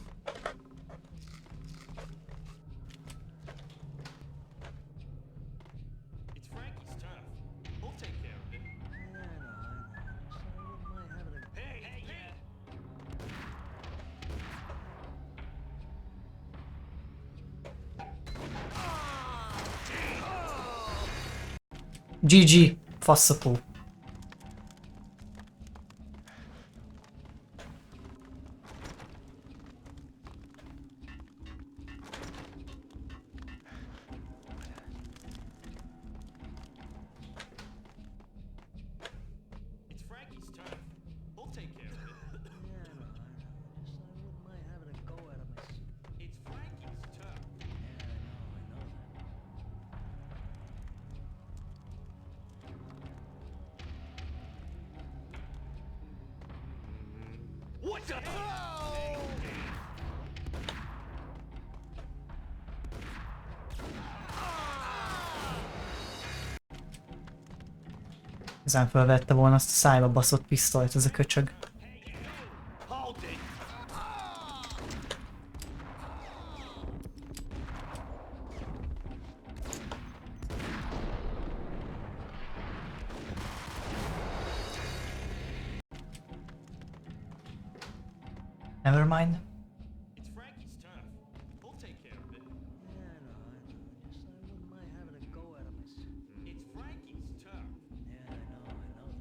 GG, faszapó. It's Frankie's turn. We'll take care of it. Yeah, I know. Just I wouldn't mind having a go at him. It's Frankie's turn. Yeah, I know that. What the? Ezen felvette volna azt a szájba baszott pisztolyt, ez a köcsög. Hold it. Never mind. It's Frankie's turn. We'll take care of it. Yeah, I know. Just I wouldn't mind having a go at him. It's Frankie's turn. Yeah, I know that.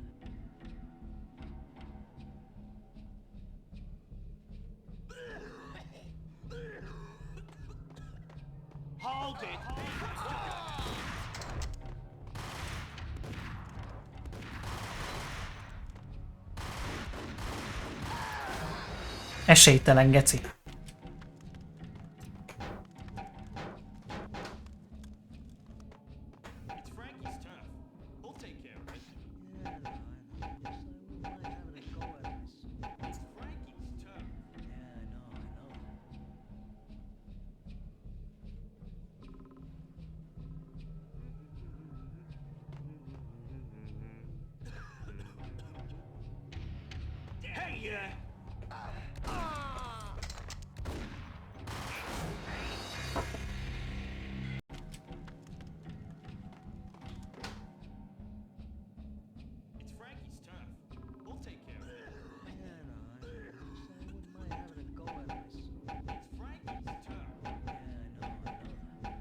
Hold it. Esélytelen, geci. It's Frankie's turn. We'll take care of it. Yeah, I know. Just I wouldn't mind having a go at him. It's Frankie's turn. Yeah, I know that. Hey, It's Frankie's turn. We'll take care of it. Yeah, I know. Just I wouldn't mind having a go at him. It's Frankie's turn. Yeah, I know that.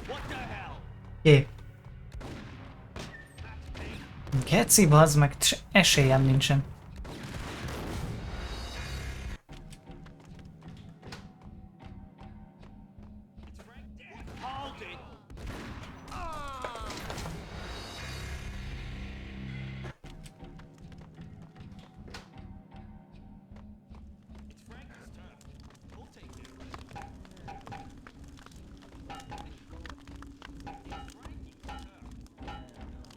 What the hell? Jé. Geci, bazd meg, esélyem nincsen. Hold it. It's Frankie's turn. We'll take care of it. It's Frankie's turn.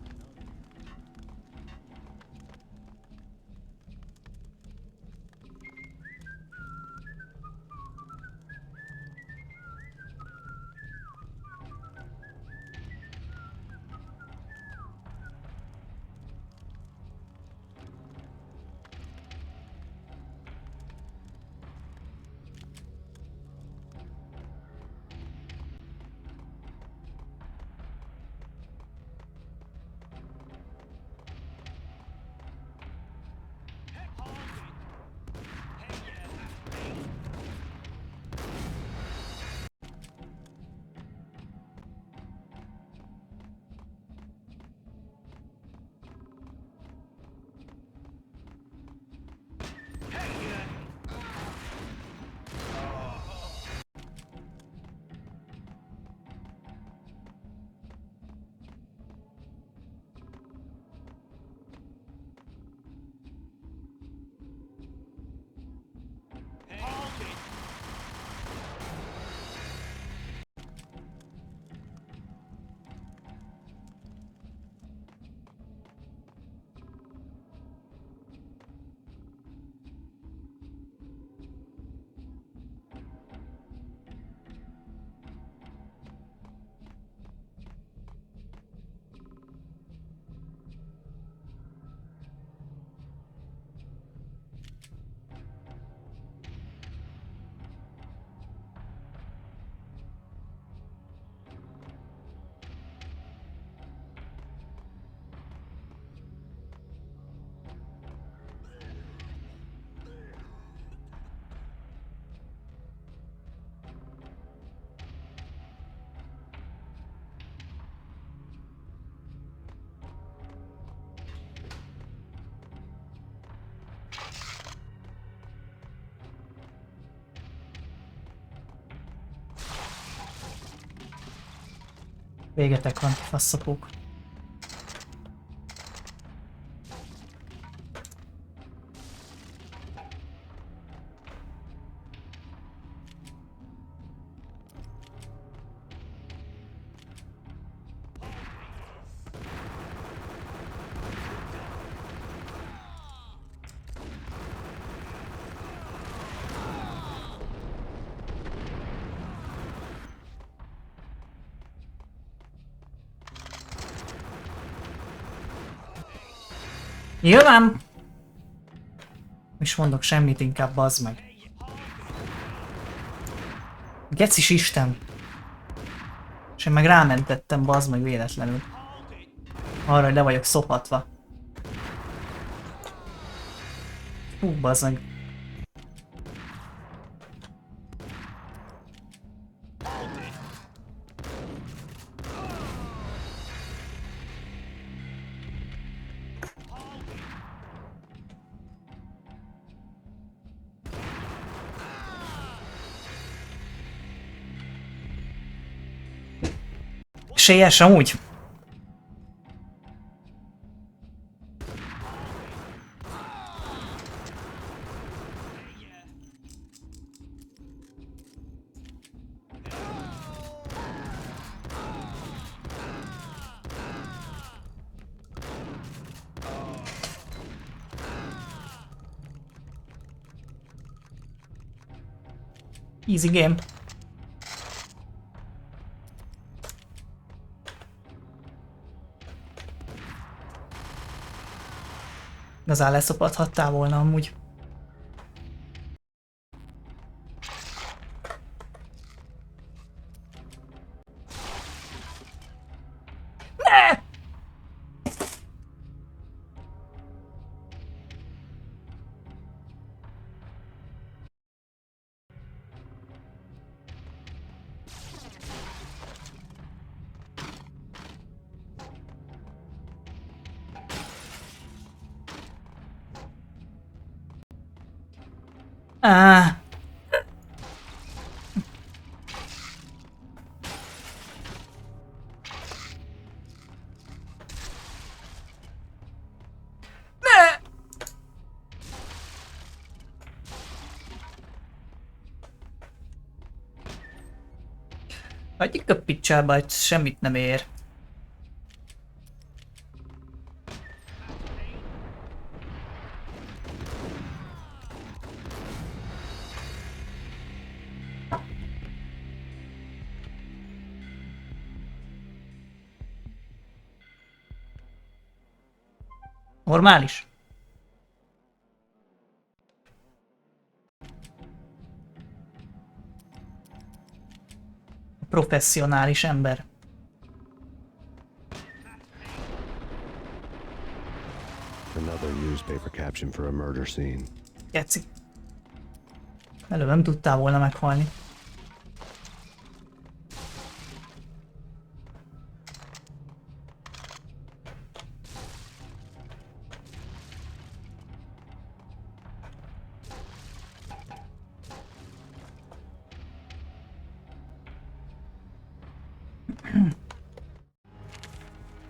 Végetek van, faszapók. Nyilván! És mondok semmit, inkább bazd meg. Gecis Isten! És én meg rámentettem, bazd meg véletlenül. Arra, hogy le vagyok szopatva. Hú, bazd meg. Sélyes amúgy. Easy game. Igazán leszopathattál volna amúgy. Ne! Ah. Ne! Hagyjuk a picsába, hogy semmit nem ér. Normális. Professzionális ember. Another newspaper caption for a murder scene. Geci. Előbb nem tudtál volna meghalni.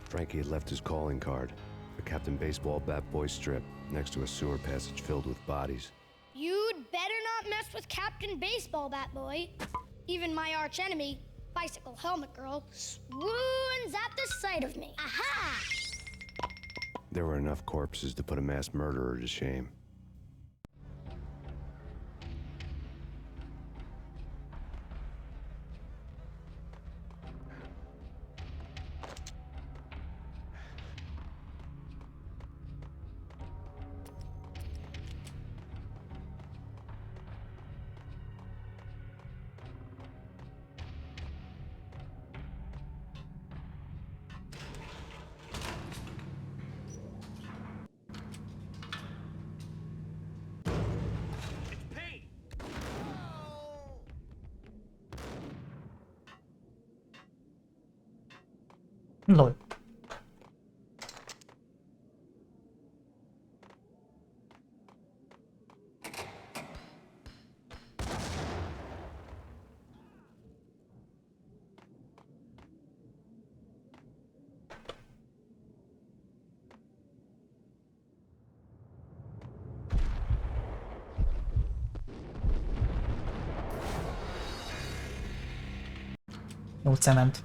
Frankie had left his calling card, a Captain Baseball bat boy strip, next to a sewer passage filled with bodies. You'd better not mess with Captain Baseball Bat Boy. Even my arch enemy, Bicycle Helmet Girl, swoons at the sight of me. Aha! There were enough corpses to put a mass murderer to shame. Lol. Jó cement.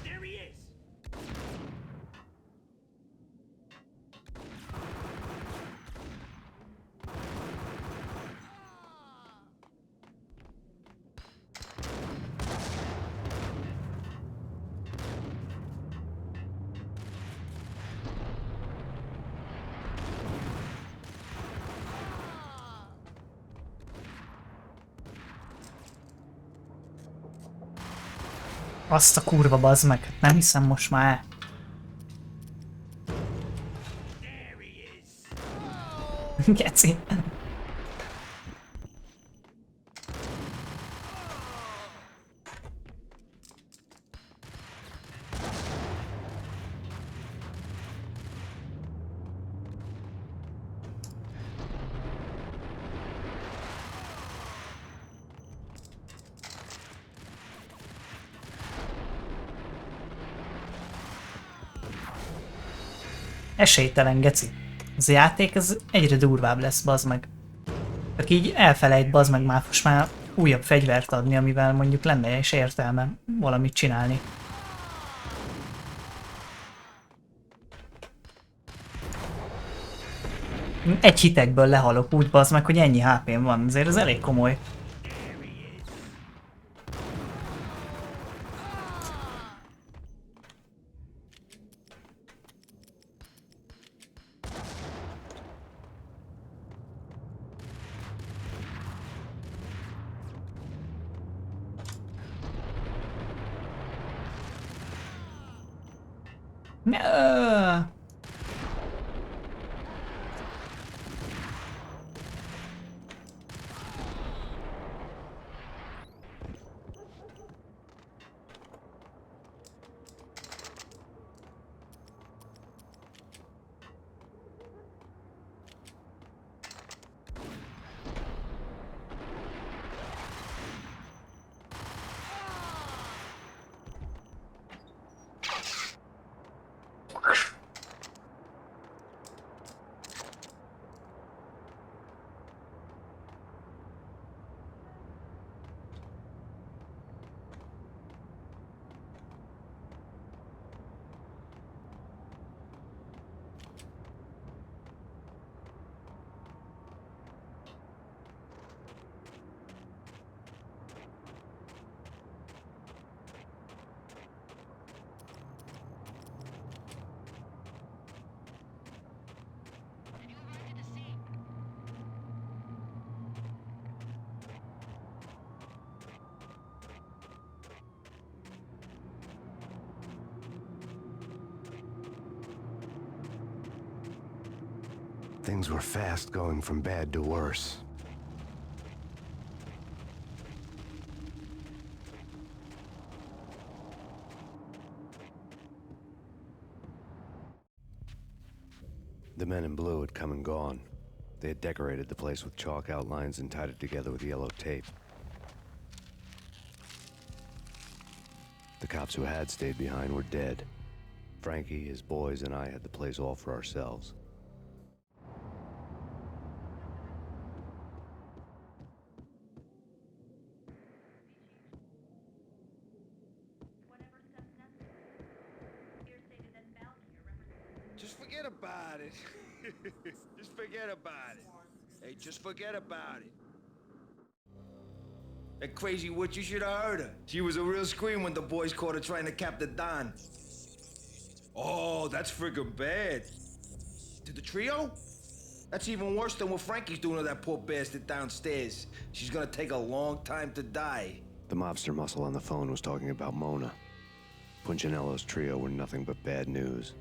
There he is! Azt a kurva bazd meg, hát nem hiszem most már. Geci. Esélytelen, geci. Ez a játék ez egyre durvább lesz, bazd meg. Csak így elfelejt, bazd meg már most már újabb fegyvert adni, amivel mondjuk lenne is értelme valamit csinálni. Egy hitekből lehalok úgy, bazd meg, hogy ennyi HP-m van, azért ez elég komoly. Things were fast going from bad to worse. The men in blue had come and gone. They had decorated the place with chalk outlines and tied it together with yellow tape. The cops who had stayed behind were dead. Frankie, his boys, and I had the place all for ourselves. Just forget about it. Just forget about it. Hey, just forget about it. That crazy witch, you should have heard her. She was a real scream when the boys caught her trying to cap the Don. Oh, that's friggin' bad. To the trio? That's even worse than what Frankie's doing to that poor bastard downstairs. She's gonna take a long time to die. The mobster muscle on the phone was talking about Mona. Punchinello's trio were nothing but bad news.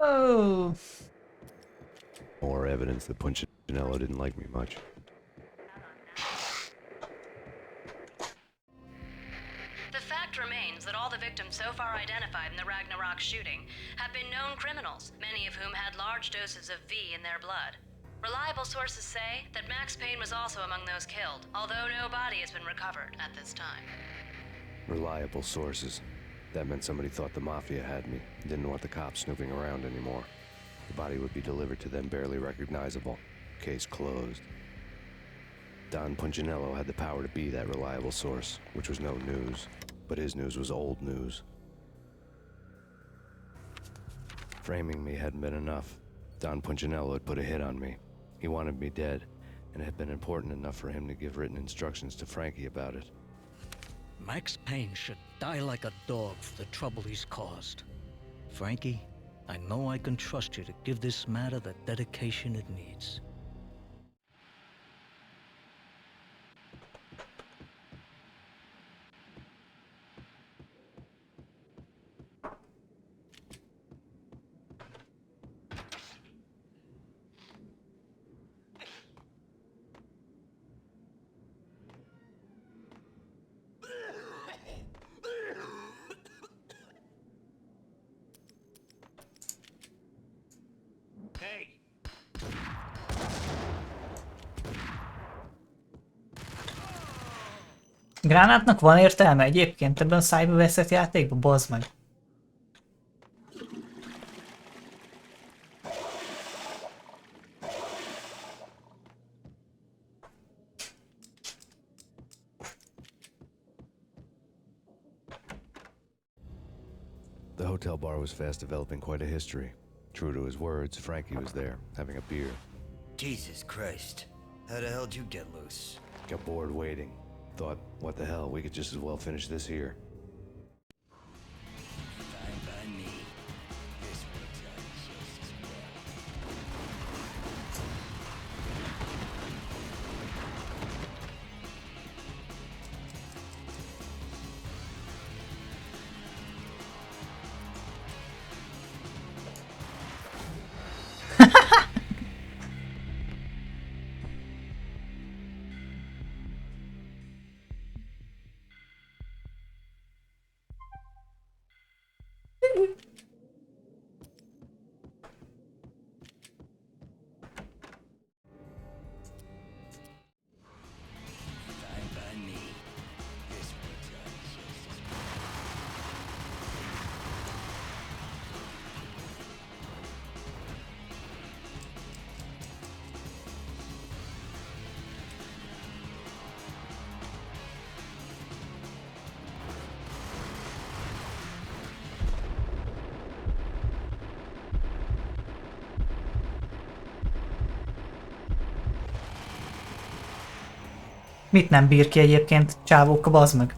Oh. More evidence that Punchinello didn't like me much. The fact remains that all the victims so far identified in the Ragnarok shooting have been known criminals, many of whom had large doses of V in their blood. Reliable sources say that Max Payne was also among those killed, although no body has been recovered at this time. Reliable sources. That meant somebody thought the Mafia had me, didn't want the cops snooping around anymore. The body would be delivered to them barely recognizable. Case closed. Don Punchinello had the power to be that reliable source, which was no news. But his news was old news. Framing me hadn't been enough. Don Punchinello had put a hit on me. He wanted me dead, and it had been important enough for him to give written instructions to Frankie about it. Max Payne should die like a dog for the trouble he's caused. Frankie, I know I can trust you to give this matter the dedication it needs. Hey! Gránátnak van értelme egyébként ebben a szájba játékban? Bazd meg. The hotel bar was fast developing quite a history. True to his words, Frankie was there, having a beer. Jesus Christ. How the hell did you get loose? Got bored waiting. Thought, what the hell, we could just as well finish this here. Fine by me. This works out just as well. Fine by me. This works out just as well. Mit nem bír ki egyébként csávóka, bazd meg?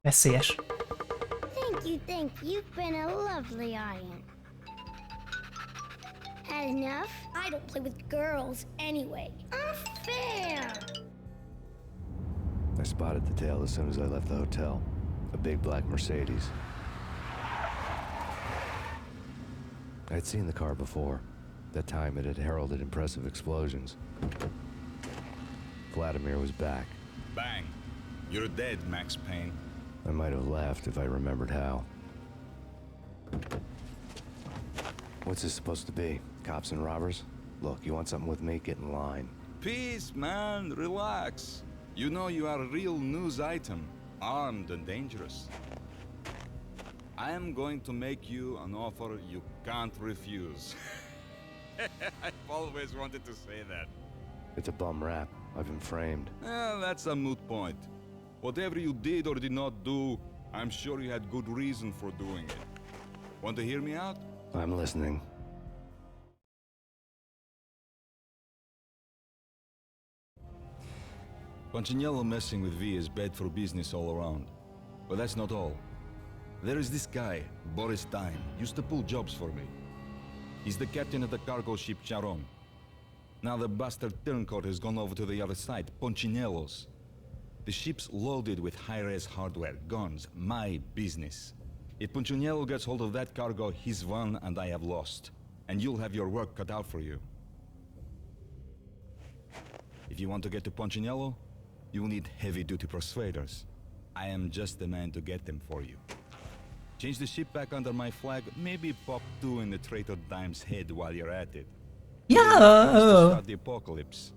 Veszélyes. Thank you. You've been a lovely audience. Had enough? I don't play with girls anyway. Unfair! I spotted the tail as soon as I left the hotel. A big black Mercedes. I'd seen the car before. That time it had heralded impressive explosions. Vladimir was back. Bang. You're dead, Max Payne. I might have laughed if I remembered how. What's this supposed to be? Cops and robbers? Look, you want something with me? Get in line. Peace, man. Relax. You know you are a real news item. Armed and dangerous. I am going to make you an offer you can't refuse. I've always wanted to say that. It's a bum rap. I've been framed. That's a moot point. Whatever you did or did not do, I'm sure you had good reason for doing it. Want to hear me out? I'm listening. Punchinello messing with V is bad for business all around. But that's not all. There is this guy, Boris Time, used to pull jobs for me. He's the captain of the cargo ship Charon. Now the bastard turncoat has gone over to the other side, Punchinello's. The ship's loaded with high-res hardware, guns, my business. If Punchinello gets hold of that cargo, he's won and I have lost. And you'll have your work cut out for you. If you want to get to Punchinello, you'll need heavy-duty persuaders. I am just the man to get them for you. Change the ship back under my flag, maybe pop 2 in the traitor Dime's head while you're at it. Yeah! Start the apocalypse.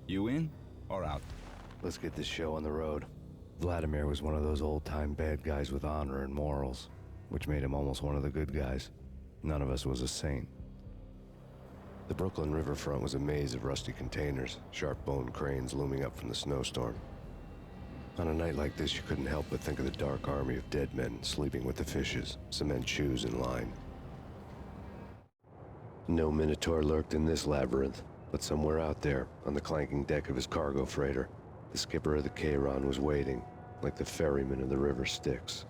You in or out? Let's get this show on the road. Vladimir was one of those old-time bad guys with honor and morals, which made him almost one of the good guys. None of us was a saint. The Brooklyn riverfront was a maze of rusty containers, sharp-boned cranes looming up from the snowstorm. On a night like this, you couldn't help but think of the dark army of dead men sleeping with the fishes, cement shoes in line. No Minotaur lurked in this labyrinth, but somewhere out there, on the clanking deck of his cargo freighter, the skipper of the Chiron was waiting, like the ferryman of the river Styx.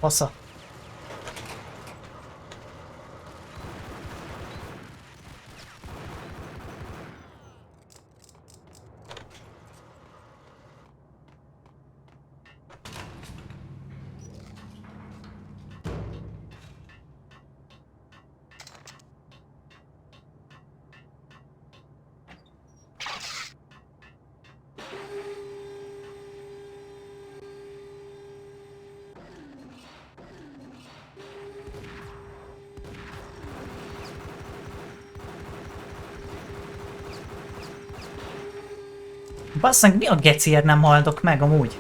Fasza. Basszeg, mi a geciért nem haltok meg amúgy?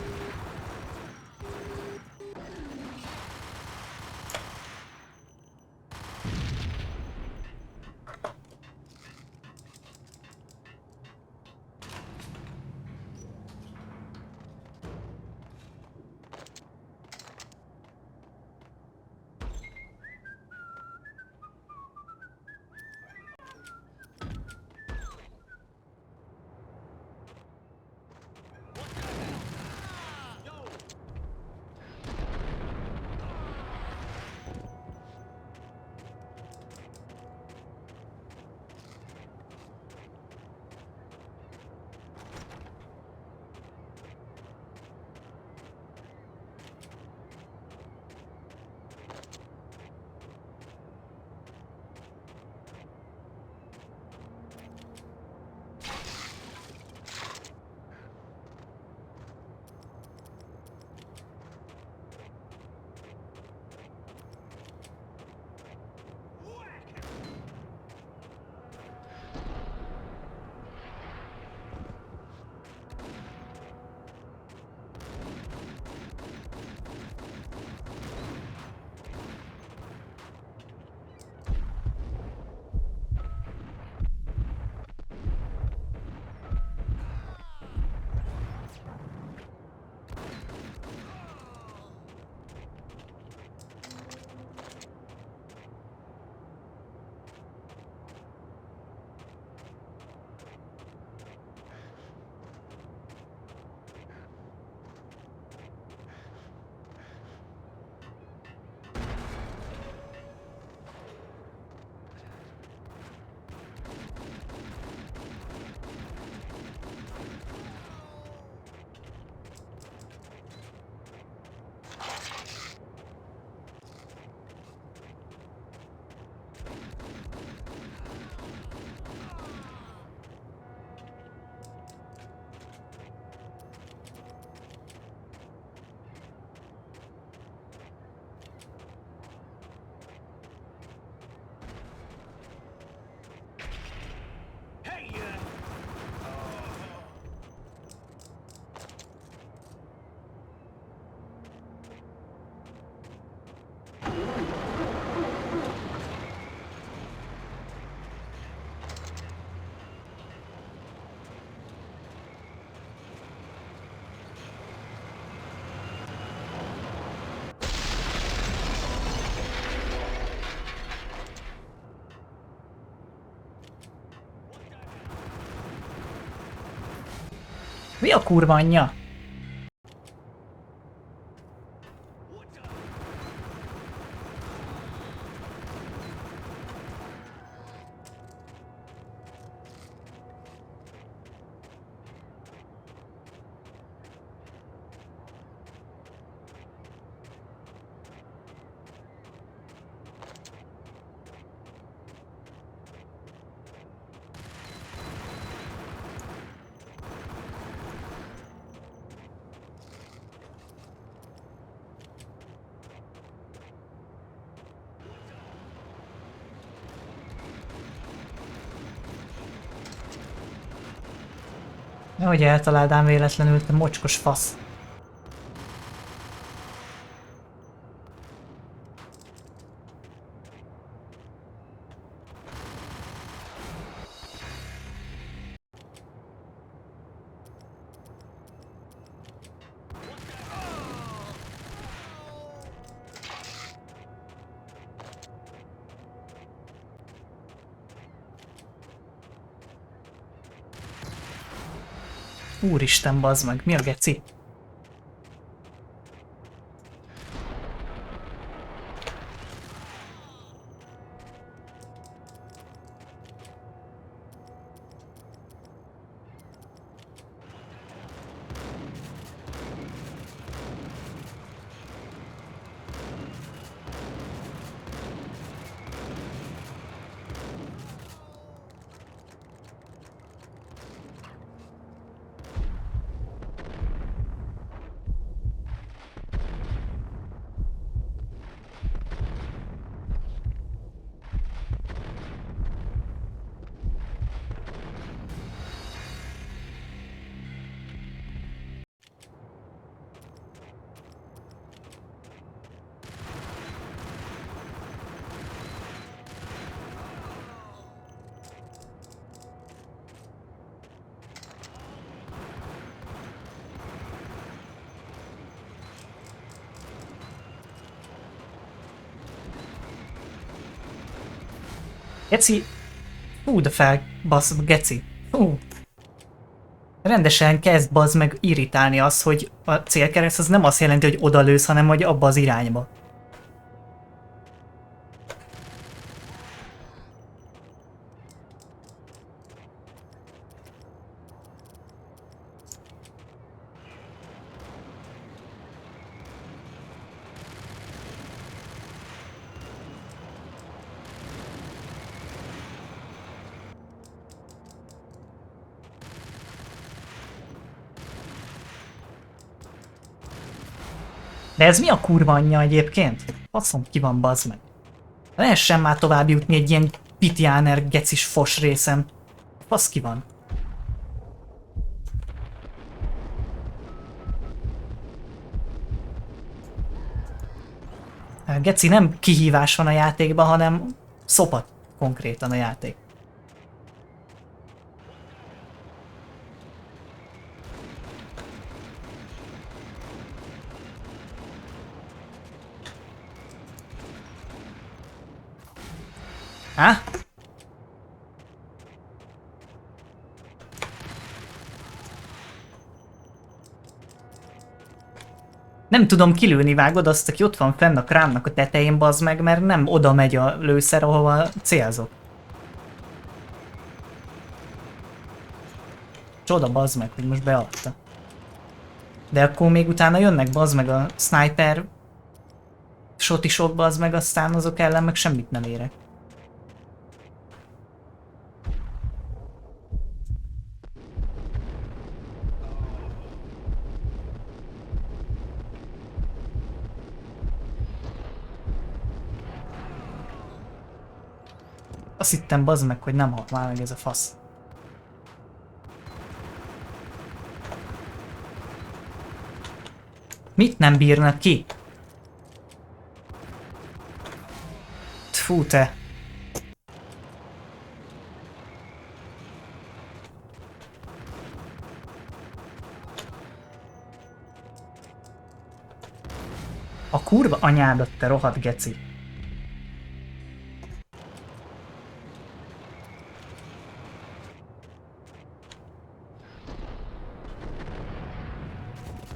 Mi a kurva anyja? Nehogy eltaláld ám véletlenül, te mocskos fasz. Úristen, bazd meg, mi a geci? Geci! Hú, de felbasz, geci. Hú. Rendesen kezd bazd meg irritálni az, hogy a célkereszt az nem azt jelenti, hogy odalősz, hanem hogy abba az irányba. De ez mi a kurva anyja egyébként? Faszom ki van, bazd meg. Lehessen már tovább jutni egy ilyen pitiáner gecis fos részem. Fasz ki van. Geci, nem kihívás van a játékban, hanem szopat konkrétan a játék. Há? Nem tudom kilőni, vágod azt, aki ott van fenn a krámnak a tetején, bazd meg, mert nem oda megy a lőszer, ahova célzok. Csoda, bazd meg, hogy most beadta. De akkor még utána jönnek, bazd meg, a sniper shotisok, bazd meg, aztán azok ellen meg semmit nem érek. Azt hittem, bazd meg, hogy nem halt már meg ez a fasz. Mit nem bírnak ki? Tfú, te. A kurva anyádat, te rohadt geci.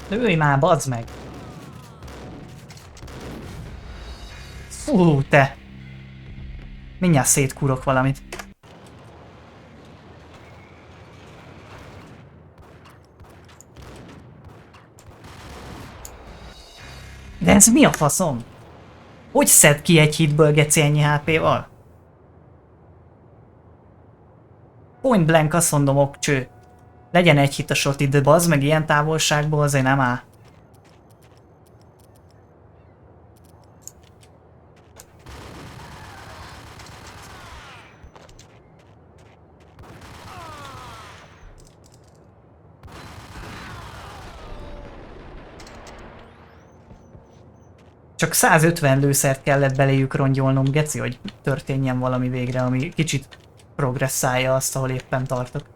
Lőj már, bazd meg! Fú, te! Mindjárt szétkurok valamit. De ez mi a faszom? Hogy szed ki egy hitből, geci, ennyi HP-val? Point blank, azt mondom, okcső. Legyen egy hit a shot ide, bazd meg, ilyen távolságból azért nem áll. Csak 150 lőszert kellett beléjük rongyolnom, geci, hogy történjen valami végre, ami kicsit progresszálja azt, ahol éppen tartok.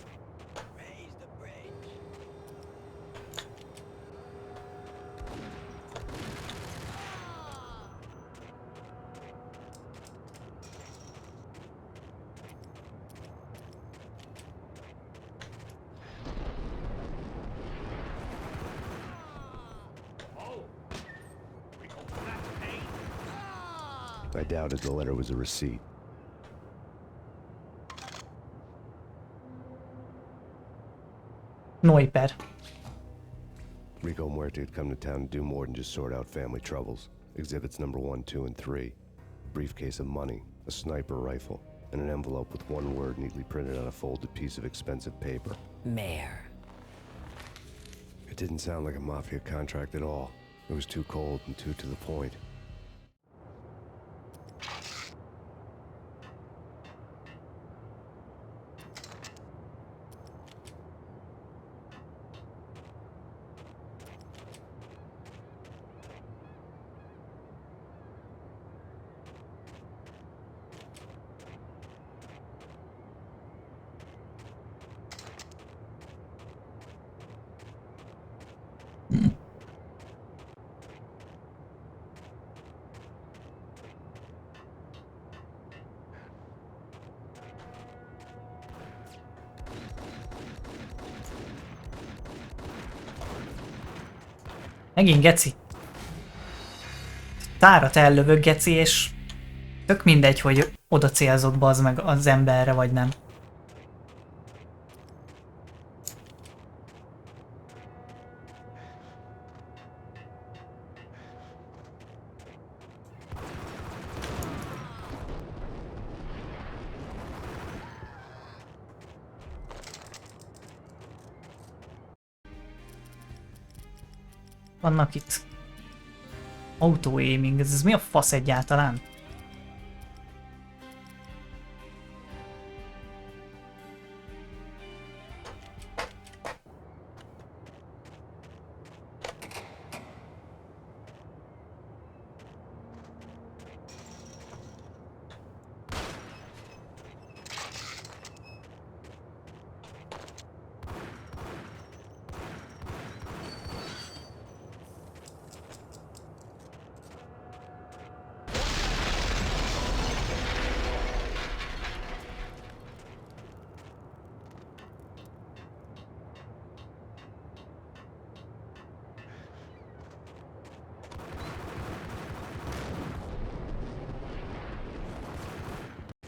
I doubted the letter was a receipt. Noiper. Rico Muerte had come to town to do more than just sort out family troubles. Exhibits number 1, 2, and 3. A briefcase of money, a sniper rifle, and an envelope with one word neatly printed on a folded piece of expensive paper. Mayor. It didn't sound like a mafia contract at all. It was too cold and too to the point. Megint geci. Tárat ellövök, geci, és tök mindegy, hogy oda célzok, bazd meg, az emberre, vagy nem. Vannak itt auto-aiming, ez mi a fasz egyáltalán?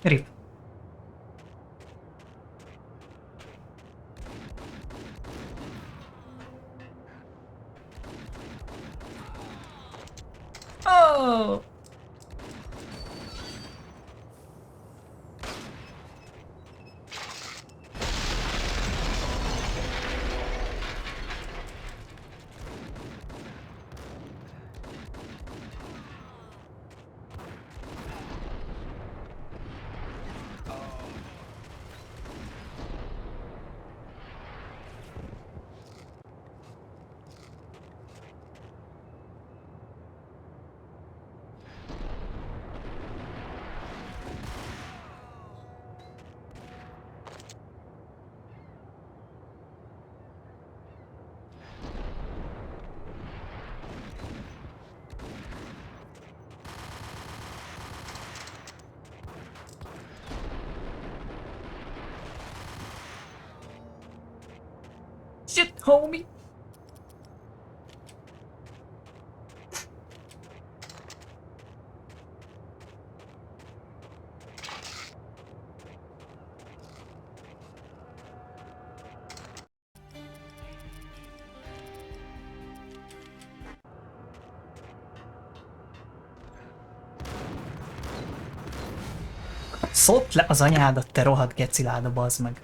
Rip. Oh! Shit, homie. Szólt le az anyádat, te rohadt geciláda, bazd meg.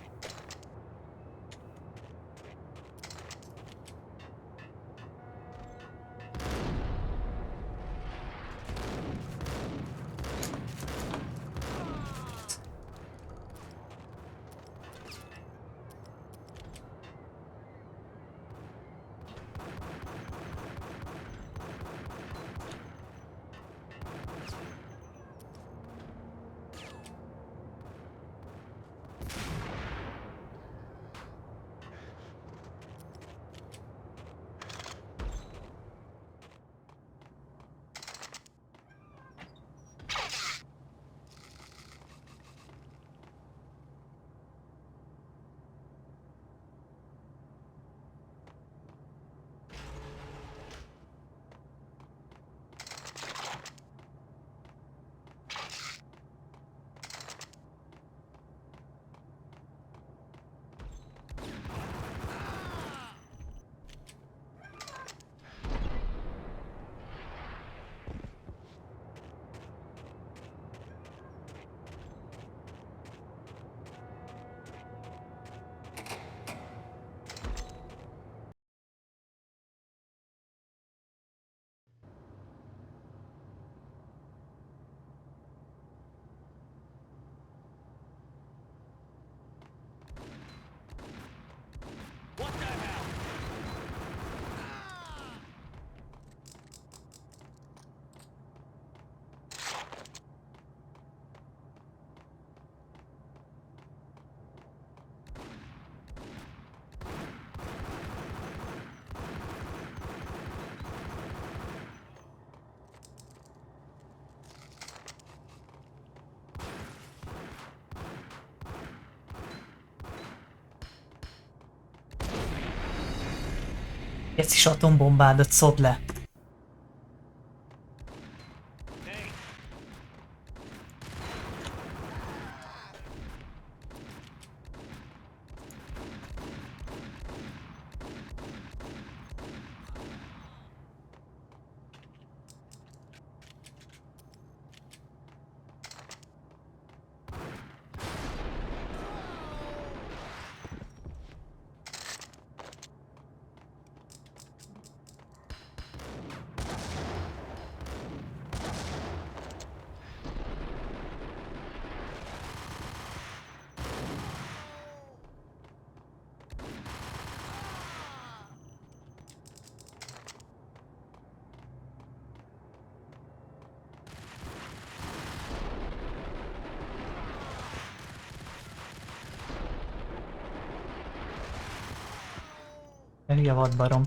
Gecis atombombádat szod le. Hülye vadbarom.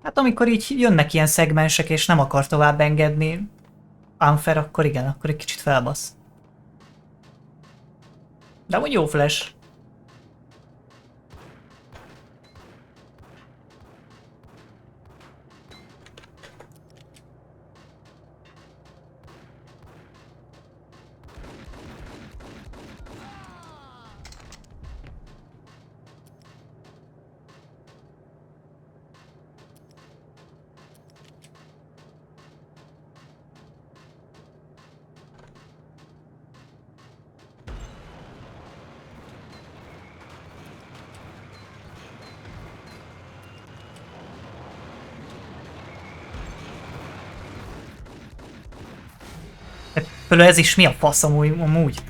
Hát amikor így jönnek ilyen szegmensek és nem akar tovább engedni unfair, akkor igen, akkor egy kicsit felbasz. De amúgy jó flash. Például ez is mi a fasz amúgy?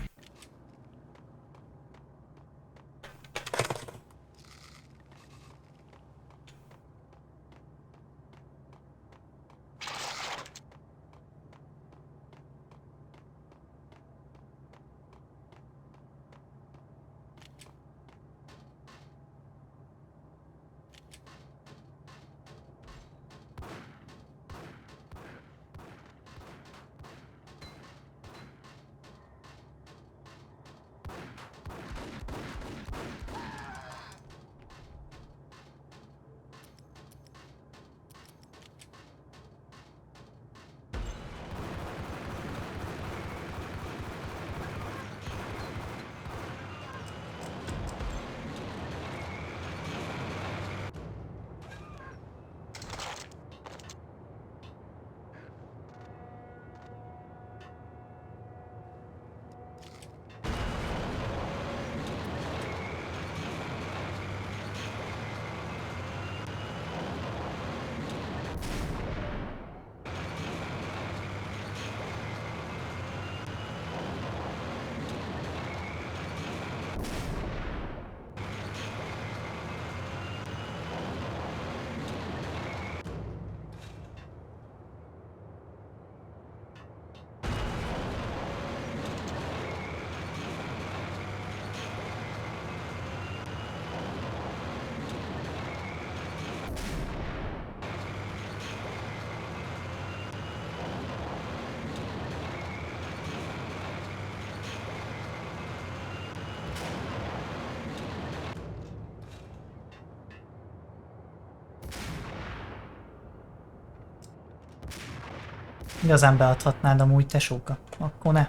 Igazán beadhatnád amúgy, tesóka. Akkor ne.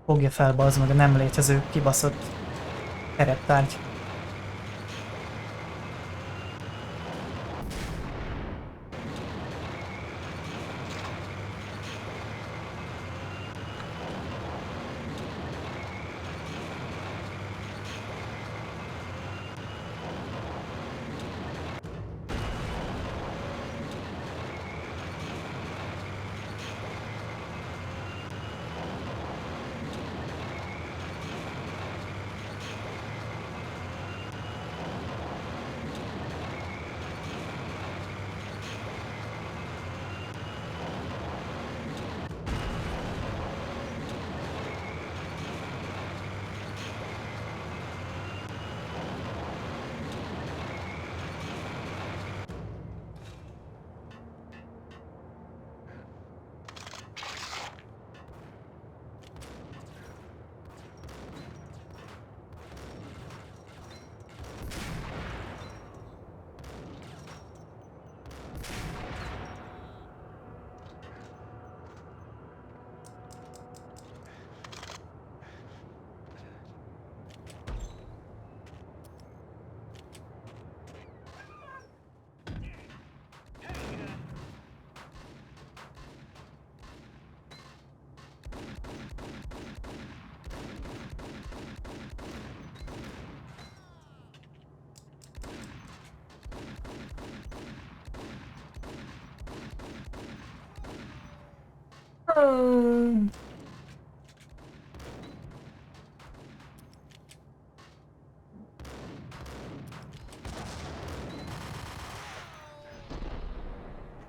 Fogja fel, bazd meg, a nem létező, kibaszott tereptárgy.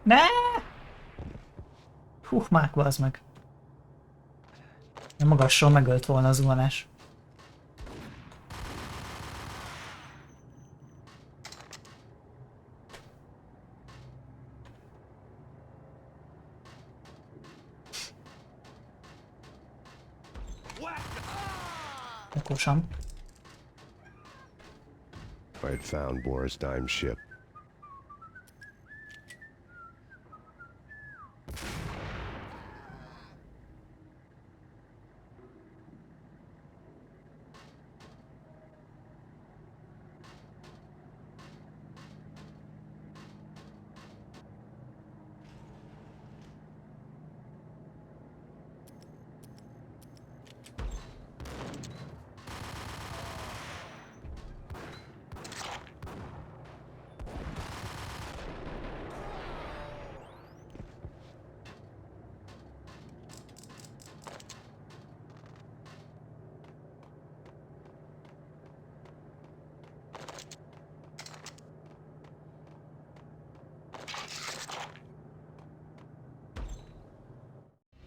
Ne! Hú, mák, bazd meg. A magasról megölt volna az zuhanás. Okosan. I had found Boris Dime's ship.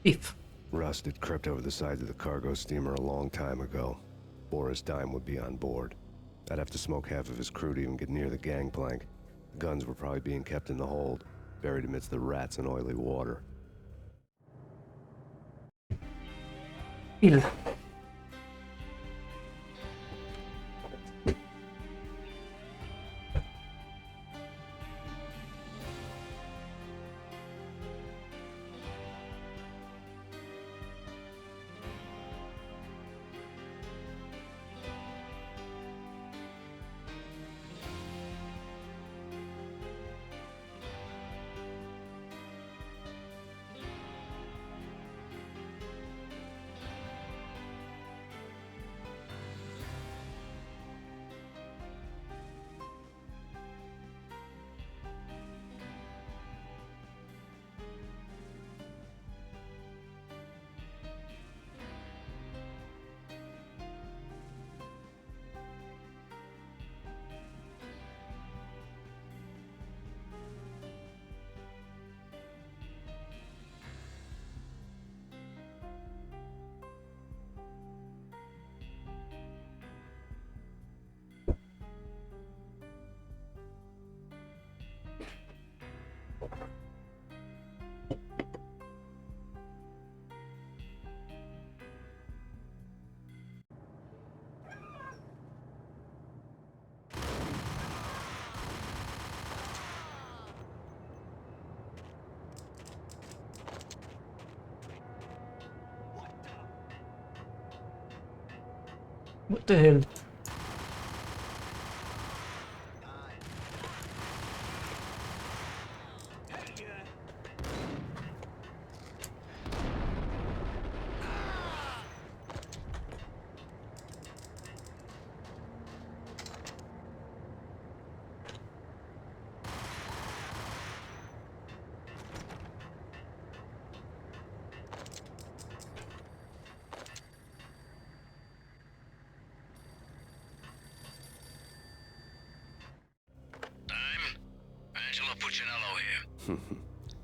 If. Rust had crept over the sides of the cargo steamer a long time ago. Boris Dime would be on board. I'd have to smoke half of his crew to even get near the gangplank. The guns were probably being kept in the hold, buried amidst the rats and oily water. Ill. What the hell?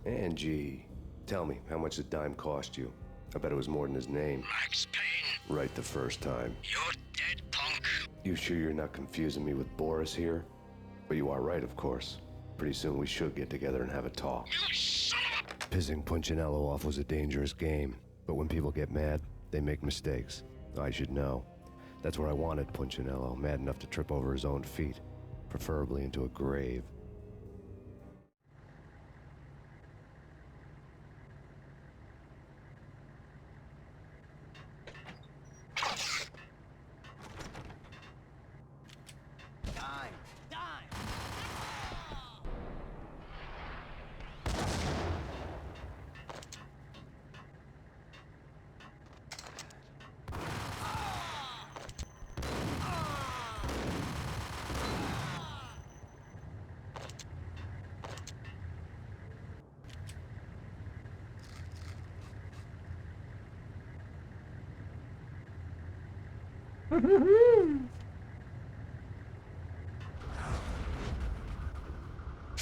Angie, tell me, how much did Dime cost you? I bet it was more than his name. Max Payne. Right the first time. You're dead, punk. You sure you're not confusing me with Boris here? But you are right, of course. Pretty soon we should get together and have a talk. Pissing Punchinello off was a dangerous game, but when people get mad, they make mistakes. I should know. That's where I wanted Punchinello, mad enough to trip over his own feet, preferably into a grave.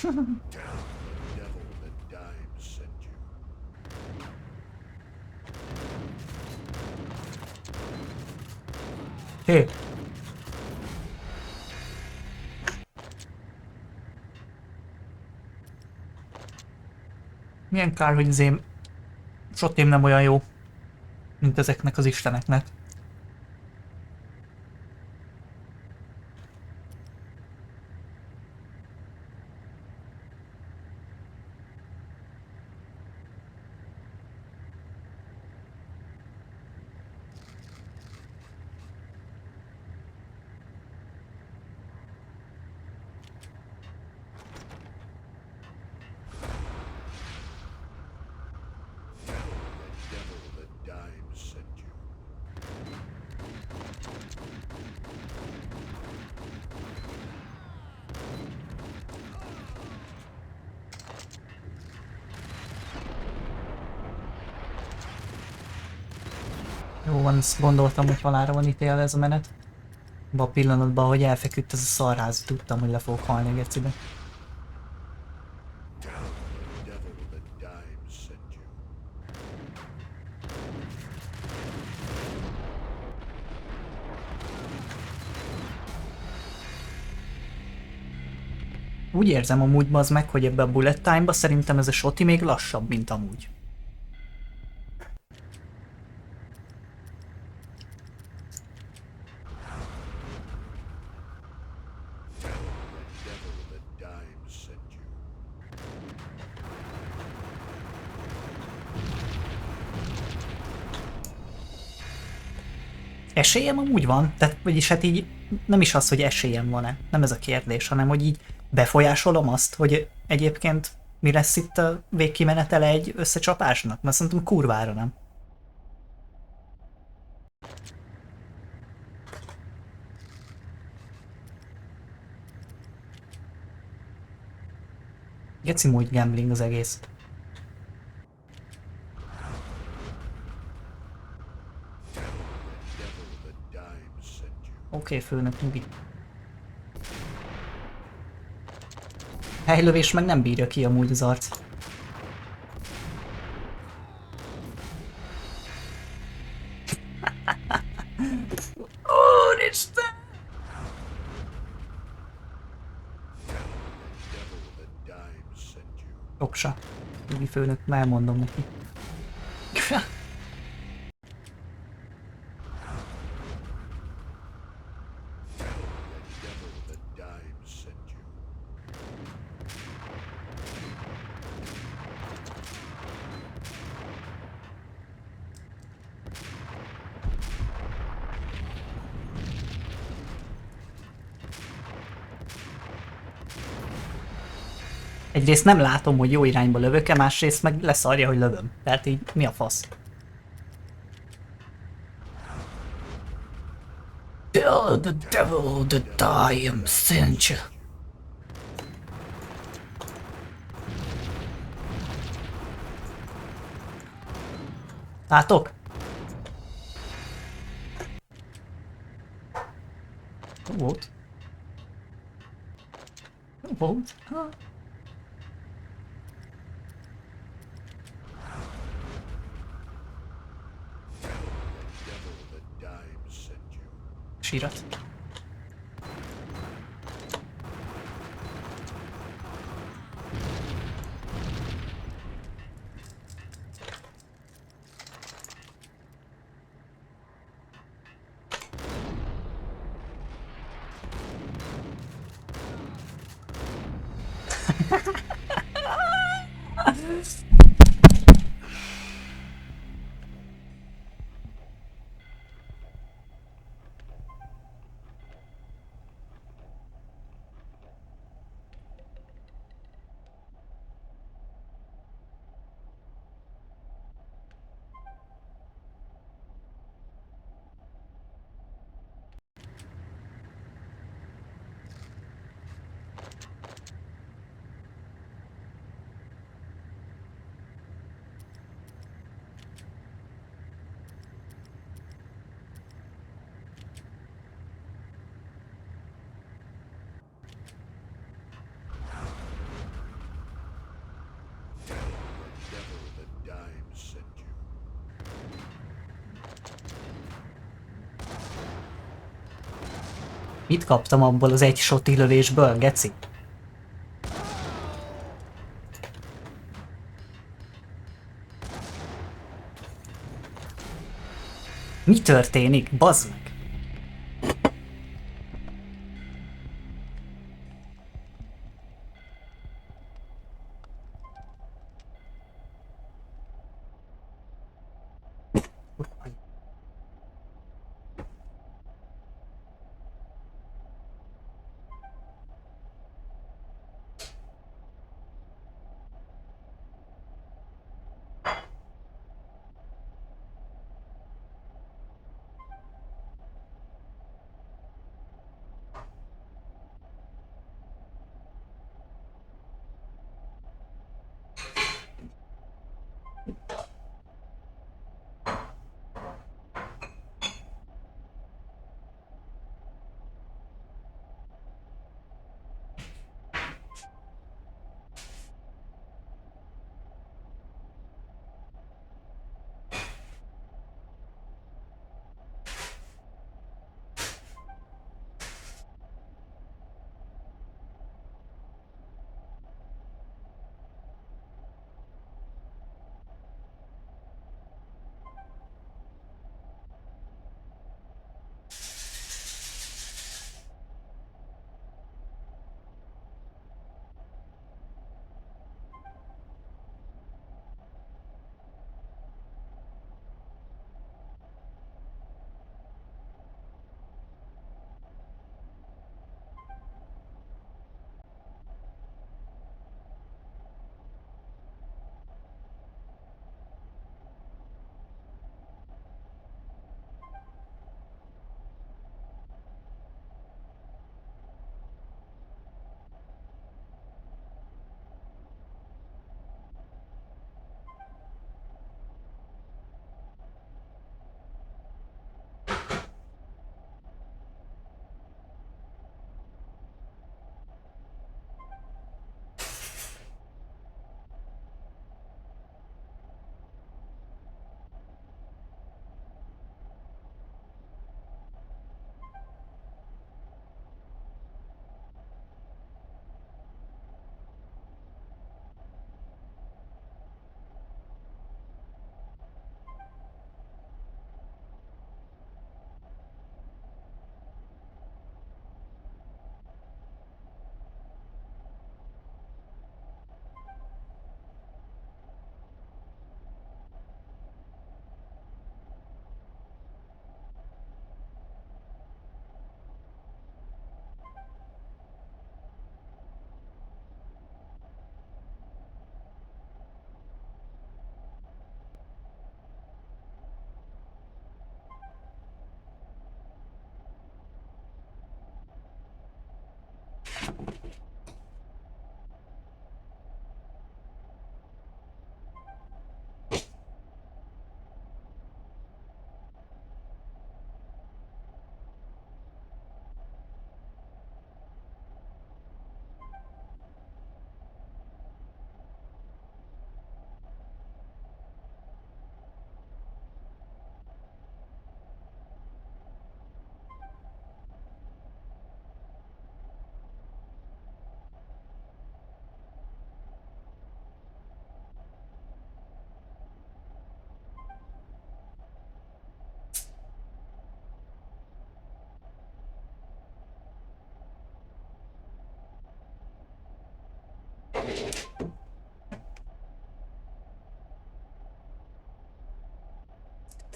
Tell the devil that Dime sent you. Hé! Milyen kár, hogy izém sotém nem olyan jó, mint ezeknek az isteneknek. Jó van, ezt gondoltam, hogy halálra van ítélve ez a menet. Abban a pillanatban, hogy elfeküdt ez a szarház, tudtam, hogy le fogok halni a gecibe. Úgy érzem amúgy bazd meg, hogy ebbe a bullet time-ba szerintem ez a shoti még lassabb, mint amúgy. Esélyem amúgy van, tehát vagyis hát így nem is az, hogy esélyem van-e, nem ez a kérdés, hanem hogy így befolyásolom azt, hogy egyébként mi lesz itt a végkimenetele egy összecsapásnak, mert szerintem kurvára nem. Geci múgy gambling az egész. Oké, főnök, nyugi. Helylövés meg nem bírja ki amúgy az arc. Úristen! Oksa. Nyugi főnök, már elmondom neki. Egyrészt nem látom, hogy jó irányba lövök-e, másrészt meg leszarja, hogy lövöm. Tehát így mi a fasz? Tell the devil that I am sent you. Látok? Volt. Volt. Sírat. Mit kaptam abból az egy shoti lövésből, geci? Mi történik? Bazd meg!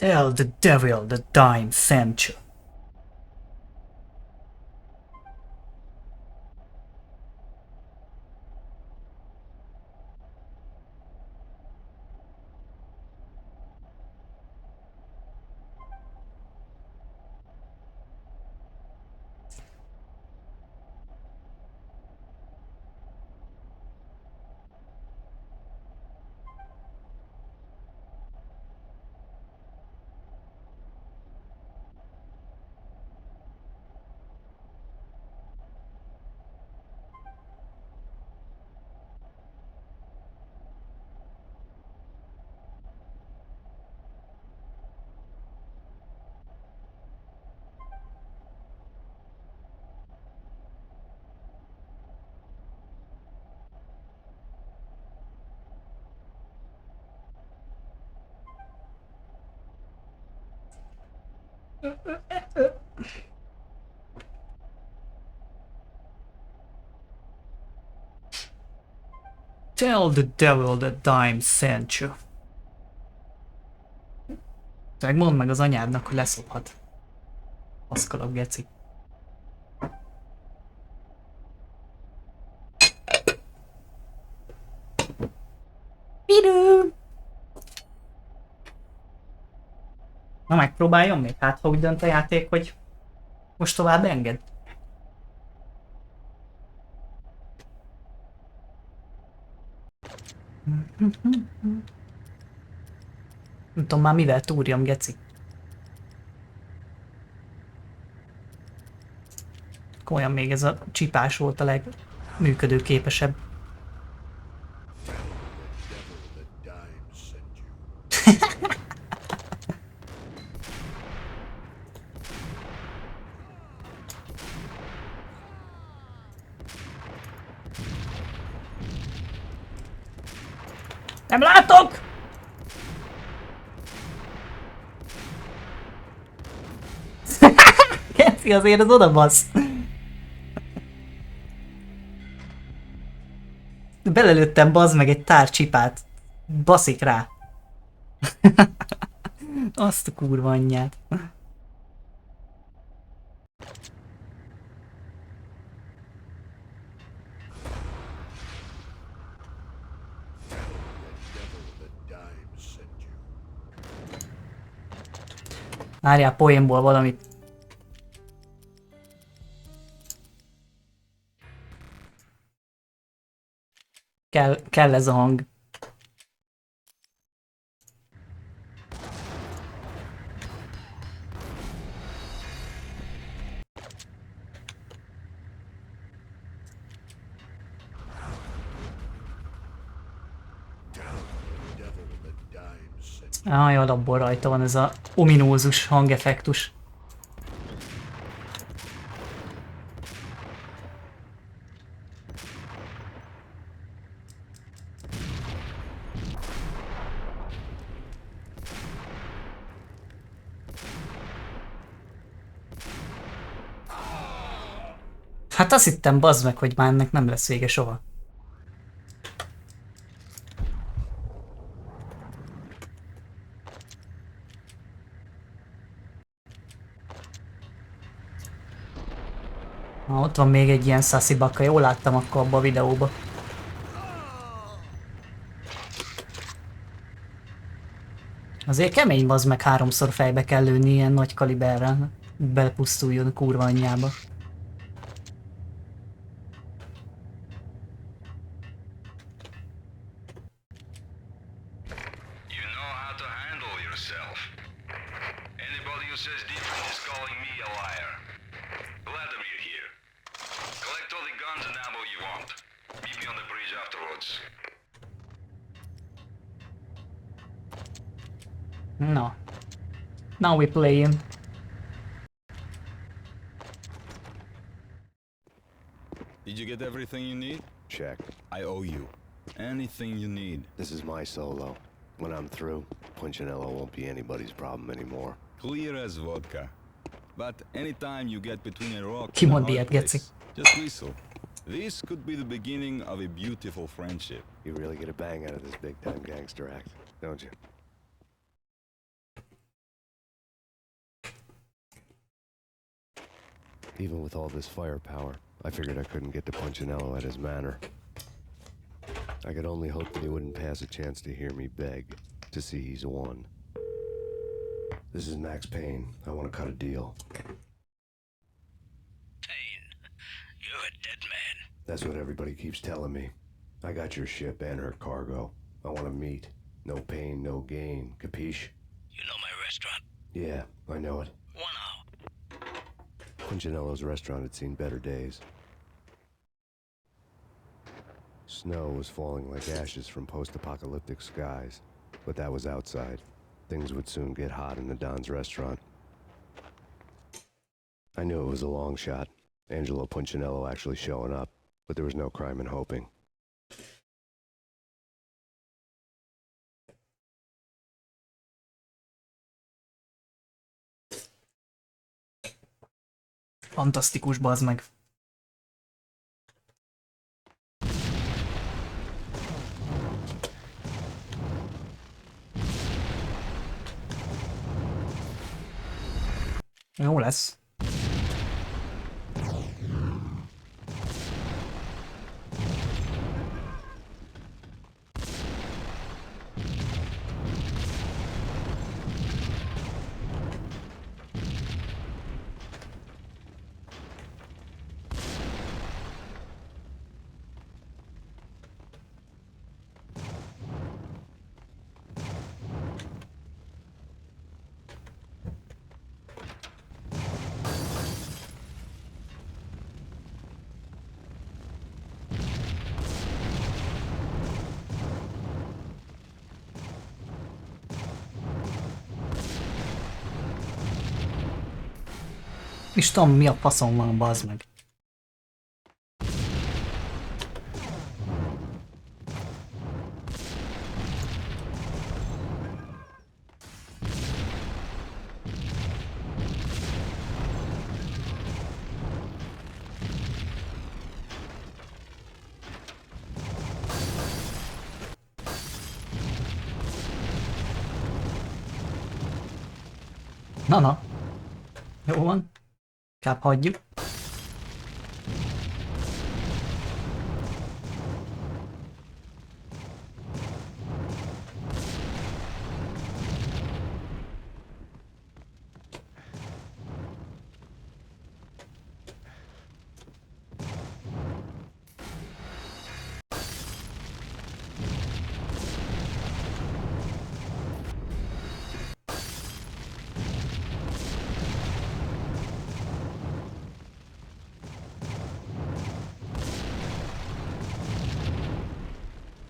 Tell the devil the dime sent you. Tell the devil the dime sent you. Meg mondd meg az anyádnak, hogy leszophat. Aszkalap geci. Pidő! Na megpróbáljon még, hát ha úgy dönt a játék, hogy most tovább enged. Nem tudom már mivel túrjam, geci. Komolyan még ez a csipás volt a legműködőképesebb. Nem látok! Geci, azért az oda basz. Belelőttem bazd meg egy tárcsipát. Baszik rá. Azt a kurva anyját. Várjál, poénból valamit. Kell ez a hang. Aj, alapból rajta van ez a ominózus hangeffektus. Hát azt hittem, bazd meg, hogy már ennek nem lesz vége soha. Ott van még egy ilyen szaszibaka, jól láttam akkor abban a videóban. Azért kemény, bazd meg, 3-szor fejbe kell lőni ilyen nagy kaliberrel. Belepusztuljon a kurva anyjába. No. Now we play him. Did you get everything you need? Check. I owe you. Anything you need. This is my solo. When I'm through, Punchinello won't be anybody's problem anymore. Clear as vodka. But anytime you get between a rock Ki and a mond hard ilyet, place, geci? just whistle. This could be the beginning of a beautiful friendship. You really get a bang out of this big-time gangster act, don't you? Even with all this firepower, I figured I couldn't get to Punchinello at his manor. I could only hope that he wouldn't pass a chance to hear me beg to see he's won. This is Max Payne. I want to cut a deal. Payne, you're a dead man. That's what everybody keeps telling me. I got your ship and her cargo. I want to meet. No pain, no gain. Capiche? You know my restaurant? Yeah, I know it. 1 hour. Punchinello's restaurant had seen better days. Snow was falling like ashes from post-apocalyptic skies, but that was outside. Things would soon get hot in the Don's restaurant. I knew it was a long shot, Angelo Punchinello actually showing up, but there was no crime in hoping. Fantasztikus, bazd meg. Jó lesz. És tudom, mi a faszom van, bazd meg. Na. Jó van. Inkább hagyjuk.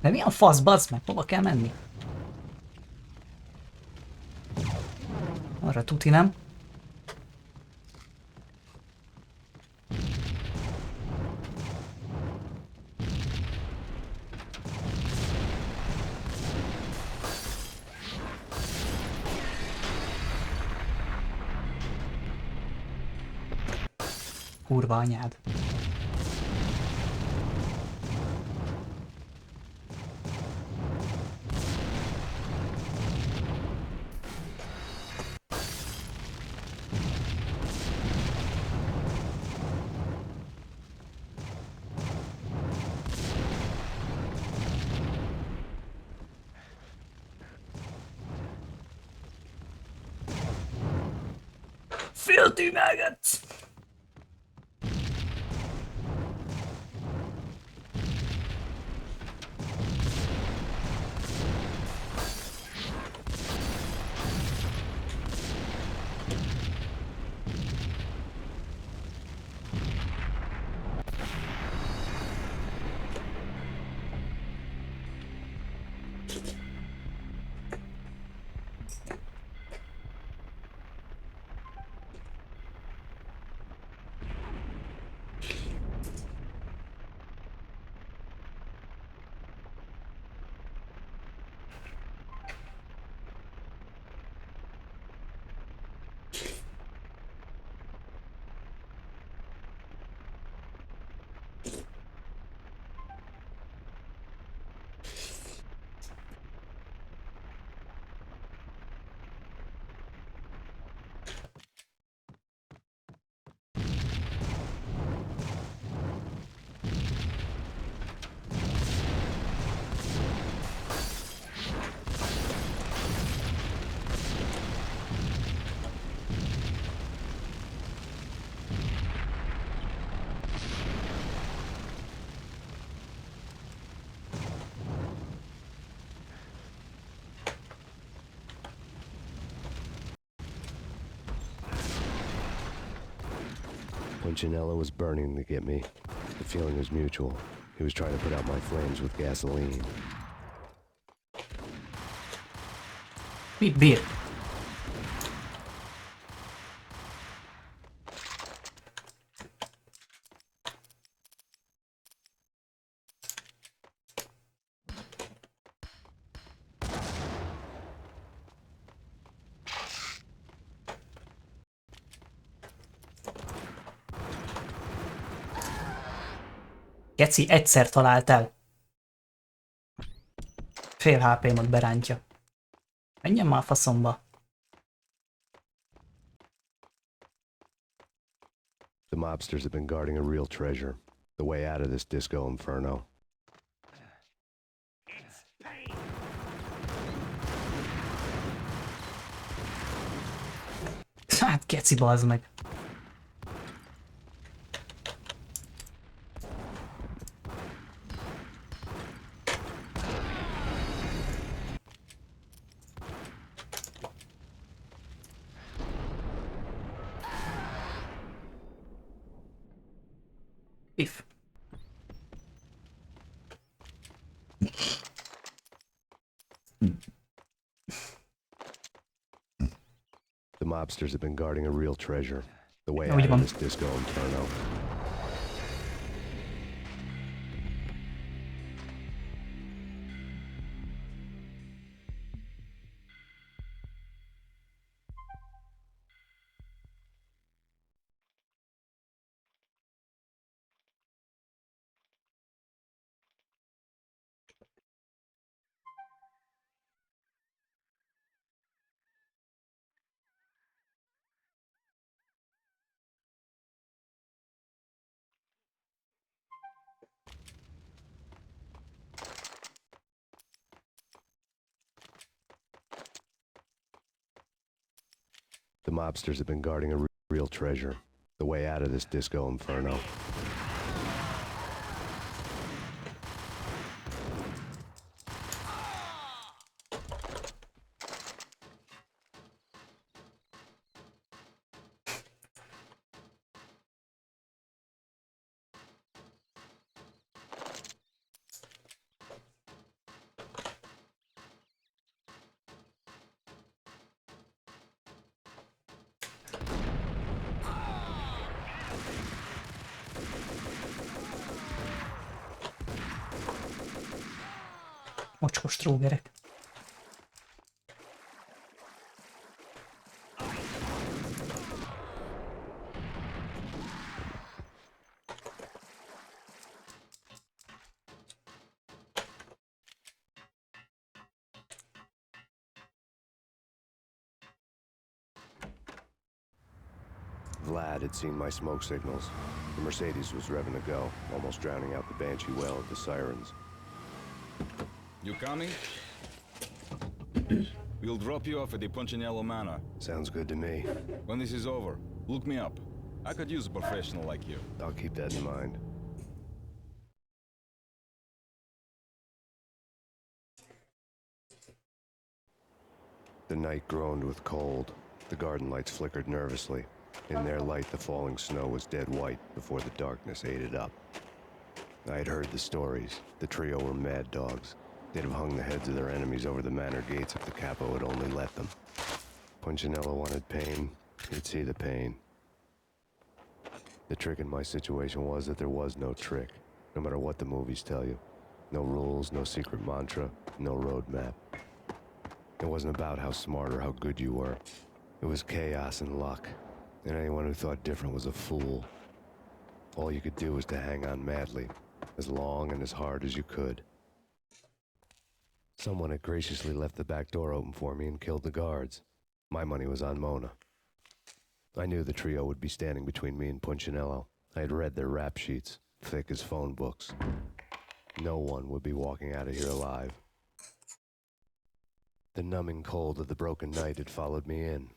De mi a fasz, bazd meg? Hova kell menni? Arra tuti nem. Kurva anyád. Filthy maggots! Punchinello was burning to get me. The feeling was mutual. He was trying to put out my flames with gasoline. Beer. Geci, egyszer talált el. Fél HP-mot berántja. Menjen már a faszomba. The mobsters have been guarding a real treasure. The way out of this disco inferno. Hát geci, bazd meg. If. The mobsters have been guarding a real treasure. The way Úgy out van. of this disco inferno. The mobsters have been guarding a real treasure. The way out of this disco inferno. Mocskos trógerek. Vlad had seen my smoke signals. The Mercedes was revving to go, almost drowning out the banshee wail of the sirens. You coming? We'll drop you off at the Punchinello Manor. Sounds good to me. When this is over, look me up. I could use a professional like you. I'll keep that in mind. The night groaned with cold. The garden lights flickered nervously. In their light, the falling snow was dead white before the darkness ate it up. I had heard the stories. The trio were mad dogs. They'd have hung the heads of their enemies over the manor gates if the capo had only let them. Punchinello wanted Payne. He'd see the pain. The trick in my situation was that there was no trick, no matter what the movies tell you. No rules, no secret mantra, no roadmap. It wasn't about how smart or how good you were. It was chaos and luck, and anyone who thought different was a fool. All you could do was to hang on madly, as long and as hard as you could. Someone had graciously left the back door open for me and killed the guards. My money was on Mona. I knew the trio would be standing between me and Punchinello. I had read their rap sheets, thick as phone books. No one would be walking out of here alive. The numbing cold of the broken night had followed me in.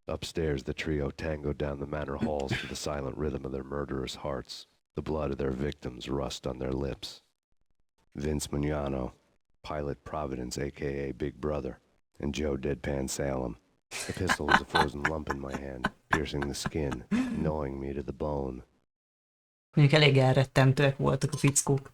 Upstairs, the trio tangoed down the manor halls to the silent rhythm of their murderous hearts, the blood of their victims rust on their lips. Vince Mugnano, Pilot Providence, a.k.a. Big Brother, and Joe Deadpan Salem. The pistol was a frozen lump in my hand, piercing the skin, gnawing me to the bone. Mondjuk elég elrettentőek voltak a fickók.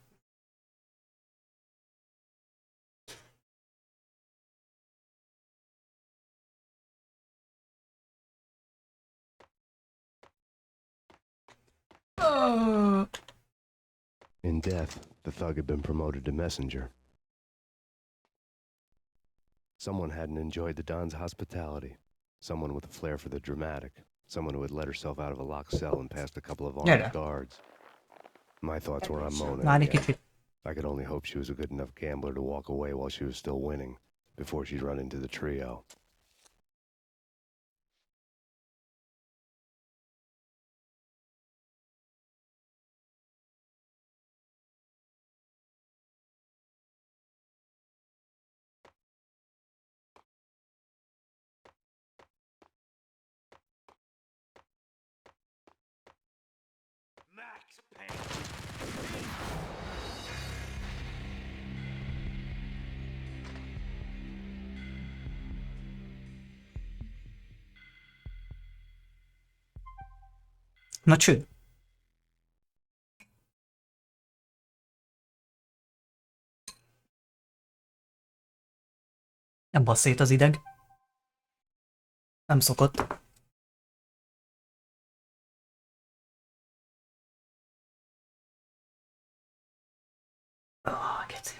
In death, the thug had been promoted to messenger. Someone hadn't enjoyed the Don's hospitality. Someone with a flair for the dramatic. Someone who had let herself out of a locked cell and passed a couple of armed guards. My thoughts were on Mona again. I could only hope she was a good enough gambler to walk away while she was still winning, before she'd run into the trio. Max Payne. Na cső. Nem bassz szét az ideg. Nem szokott. Geci.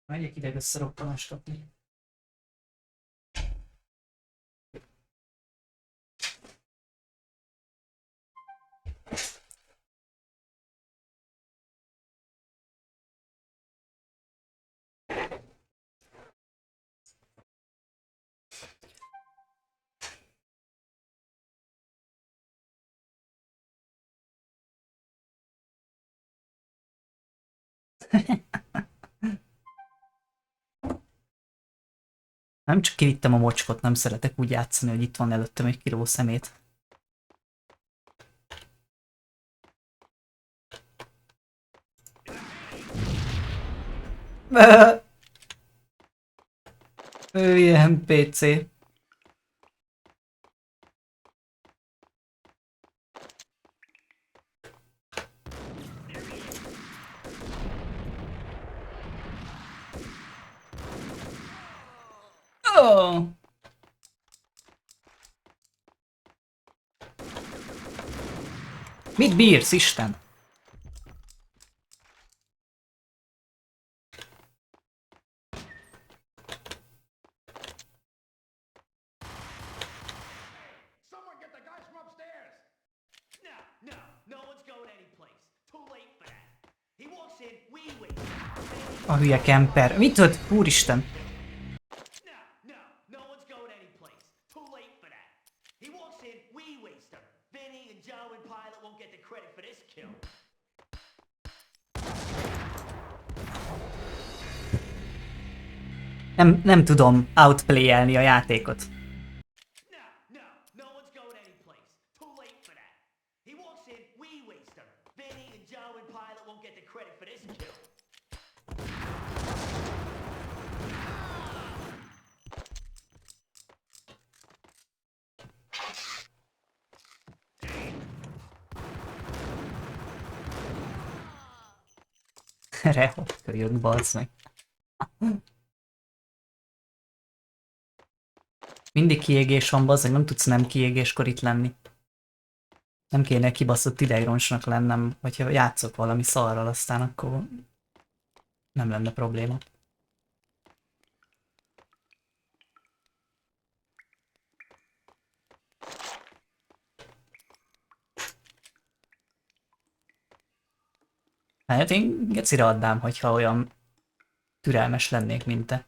Megyek ideg összeroppanást kapni. Nem csak kivittem a mocskot, nem szeretek úgy játszani, hogy itt van előttem egy kiló szemét. Ő ilyen PC. Oh. Mit bírsz, Isten? A hülye kemper. Mit tud? Úristen! Nem tudom outplay-elni a játékot. Wilson, we waste them. Vinny and Joe and Pilot won't get the credit for this kill. Rehot kölyök, bazd meg. Mindig kiégés van, bazd meg, nem tudsz nem kiégéskor itt lenni. Nem kéne kibaszott idegronsnak lennem, hogyha játszok valami szarral, aztán akkor nem lenne probléma. Hát én gecire adnám, hogyha olyan türelmes lennék, mint te.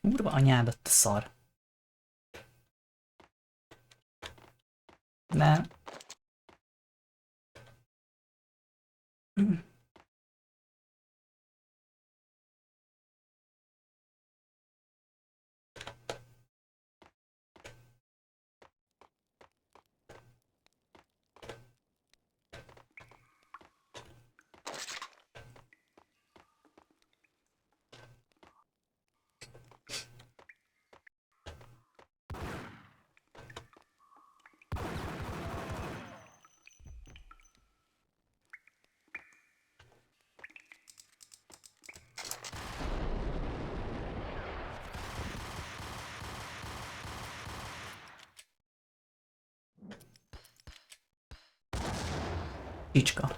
Kurva anyádat, te szar. Ne. Csicska.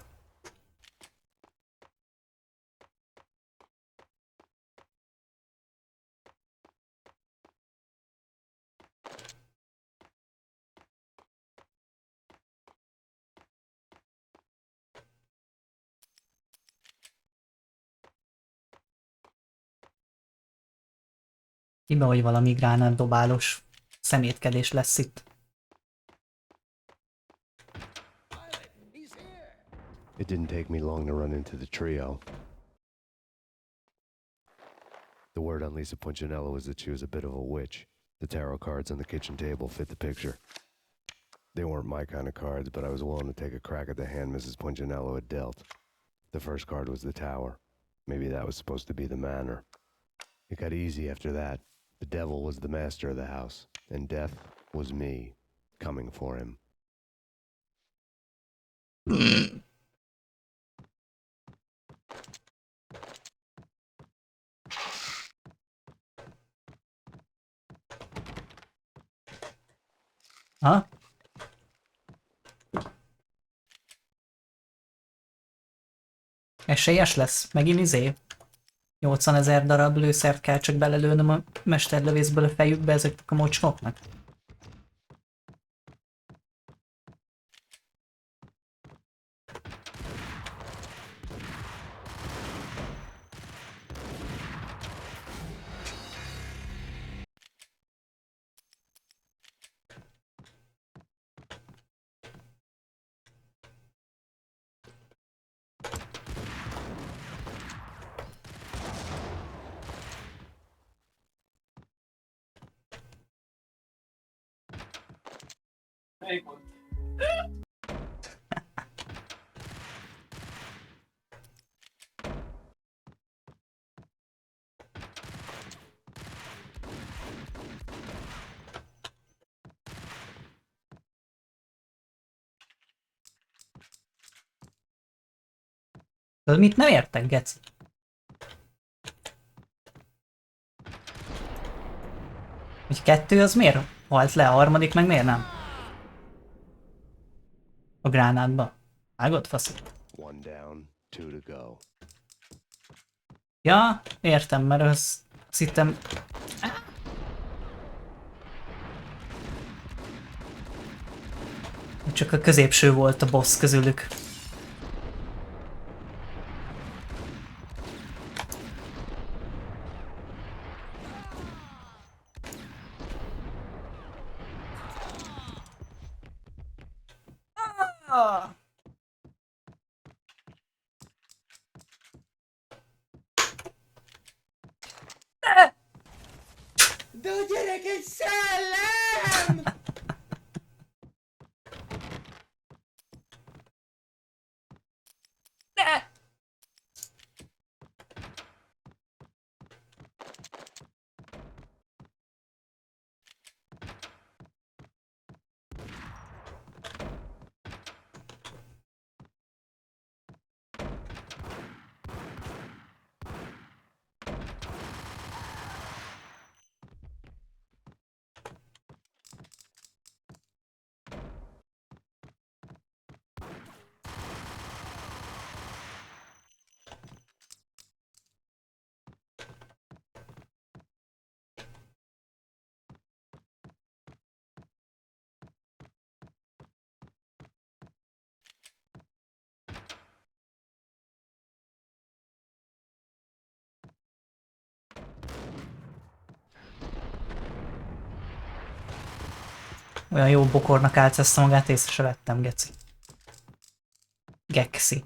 Hiba, hogy valami gránátdobálós szemétkedés lesz itt. It didn't take me long to run into the trio. The word on Lisa Punchinello was that she was a bit of a witch. The tarot cards on the kitchen table fit the picture. They weren't my kind of cards, but I was willing to take a crack at the hand Mrs. Punchinello had dealt. The first card was the Tower. Maybe that was supposed to be the manor. It got easy after that. The devil was the master of the house, and death was me, coming for him. Ha? Esélyes lesz? Megint izé? 80 000 darab lőszert kell csak belelőnöm a mesterlövészből a fejükbe ezeknek a mocsmoknak? Tudod, mit nem értek, geci? Hogy 2 az miért halt le, a harmadik meg miért nem? A gránátba. Vágott faszit. One down, 2 to go. Ja, értem, mert azt hittem... Csak a középső volt a boss közülük. De a gyerek egy szellem! Olyan jó bokornak álcázta magát, észre se vettem, geci. Gekszi.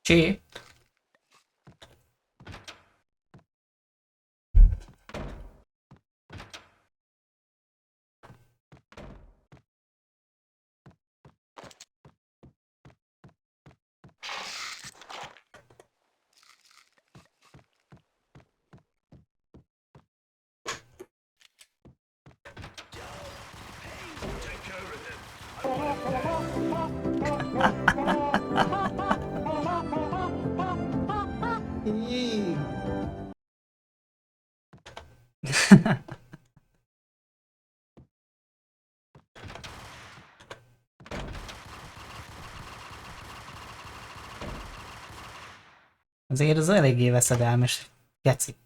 Csé. Azért az eléggé veszedelmes, geci.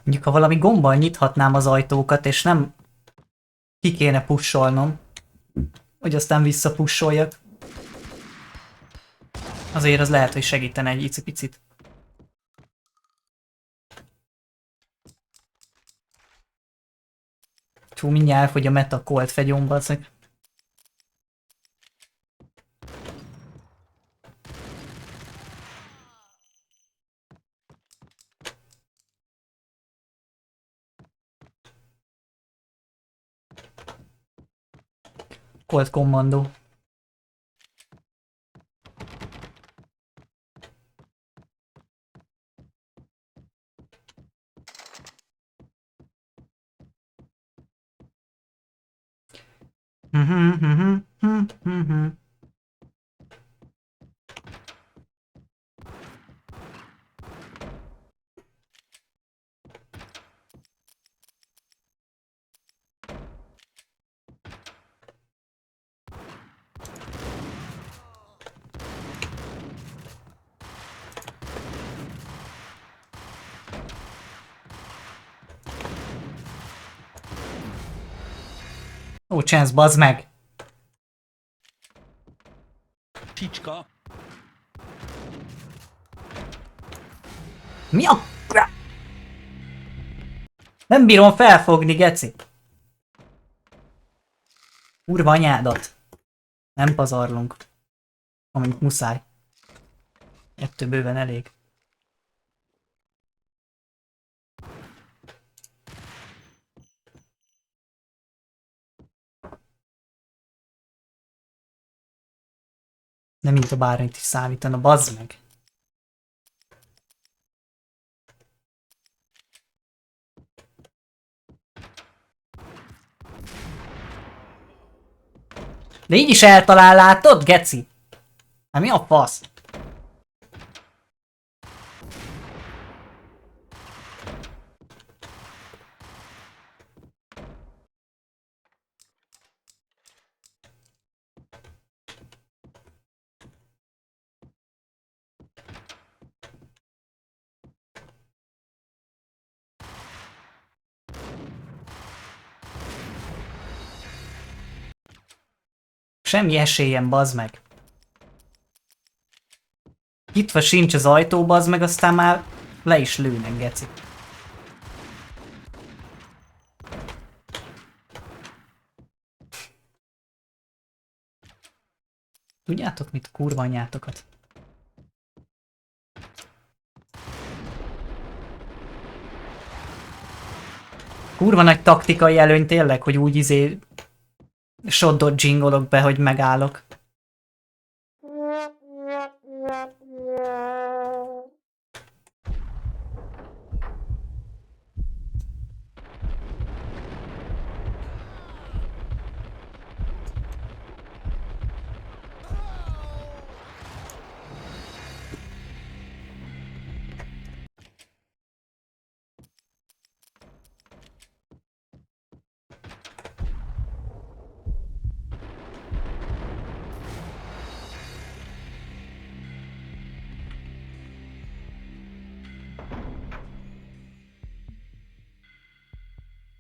Mondjuk, ha valami gombbal nyithatnám az ajtókat, és nem ki kéne pussolnom, hogy aztán visszapussoljak. Azért az lehet, hogy segítene egy icipicit. Hú, mindjárt elfogy a meta cold fegyomba, azok. Cold Commando. Ó, Chance, bazd meg! Csicska! Mi a... Nem bírom felfogni, geci! Kurva anyádat! Nem pazarlunk. Amint muszáj. Ettől bőven elég. Nem mint a bármit is számítana, bazd meg. De így is eltalál, látod, geci? Hát mi a fasz? Semmi esélyem, bazd meg. Nyitva sincs az ajtó, bazd meg, aztán már le is lőnek, geci. Tudjátok mit, kurva anyátokat? Kurva nagy taktikai előny tényleg, hogy úgy shot dodgingolok be, hogy megállok.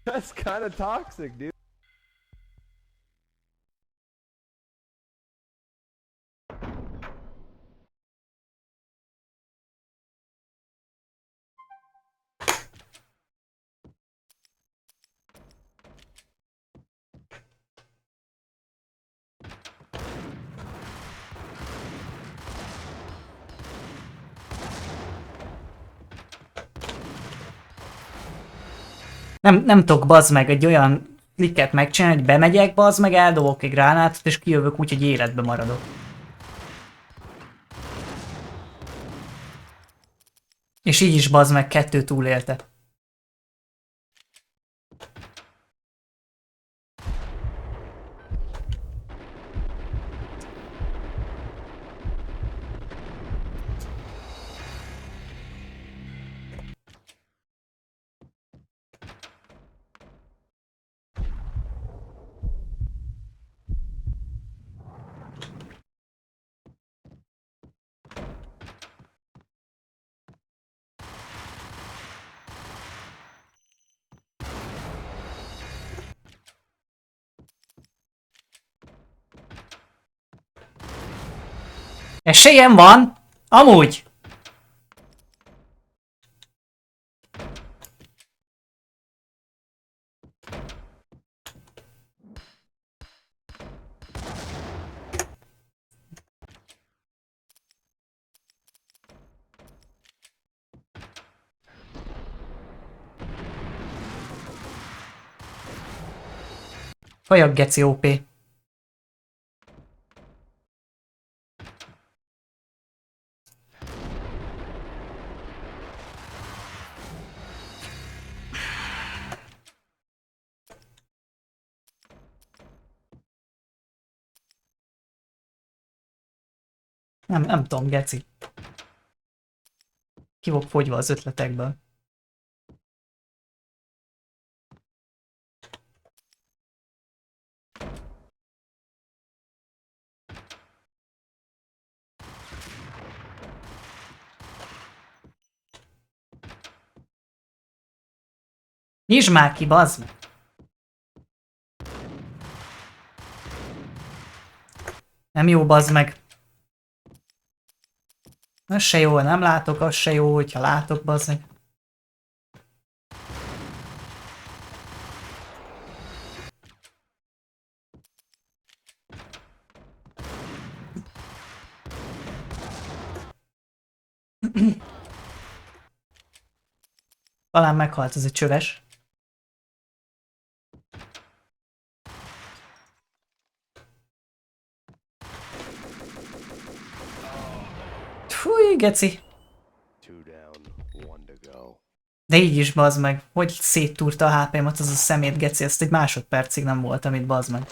That's kind of toxic, dude. Nem tudok, bazd meg, egy olyan klikket megcsinálni, hogy bemegyek, bazd meg, eldobok egy gránátot, és kijövök úgy, hogy életbe maradok. És így is, bazd meg, 2 túlélte. Esélyem van! Amúgy! Fajak geci OP. Nem tudom, geci. Ki fog fogyva az ötletekből. Nyisd már ki, bazd meg! Nem jó, bazd meg! Az se jó, nem látok, az se jó, hogyha látok, bazd meg. Talán meghalt ez a csöves. Fúj, geci. De így is, bazd meg. Hogy széttúrta a HP-mat az a szemét, geci. Ezt egy másodpercig nem voltam itt, bazd meg.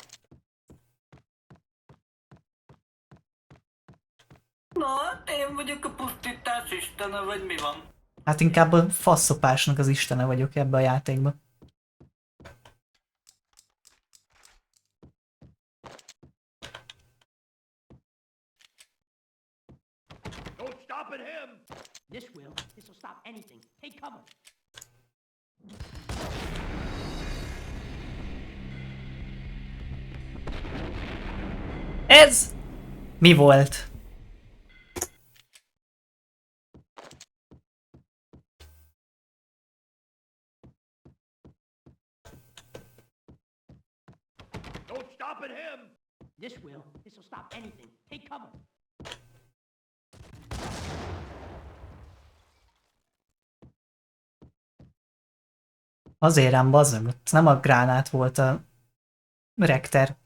Na, én vagyok a pusztítás istene, vagy mi van? Hát inkább a faszopásnak az istene vagyok ebbe a játékba. Don't stop at him! This will. This'll stop anything. Take cover. Ez mi volt? Don't stop at him! This will. This'll stop anything. Take cover. Azért ám, bazd meg, ott nem a gránát volt a rekter.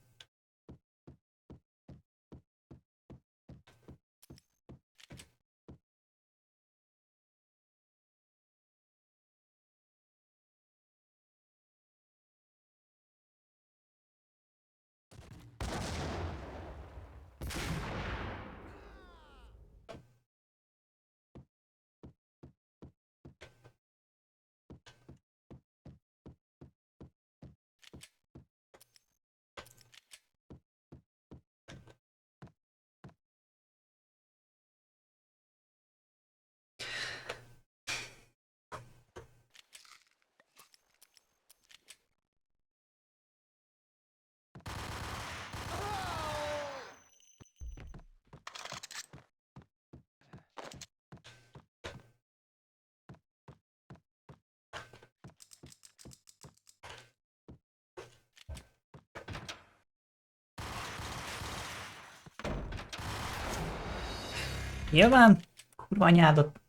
Nyilván, kurva anyádat.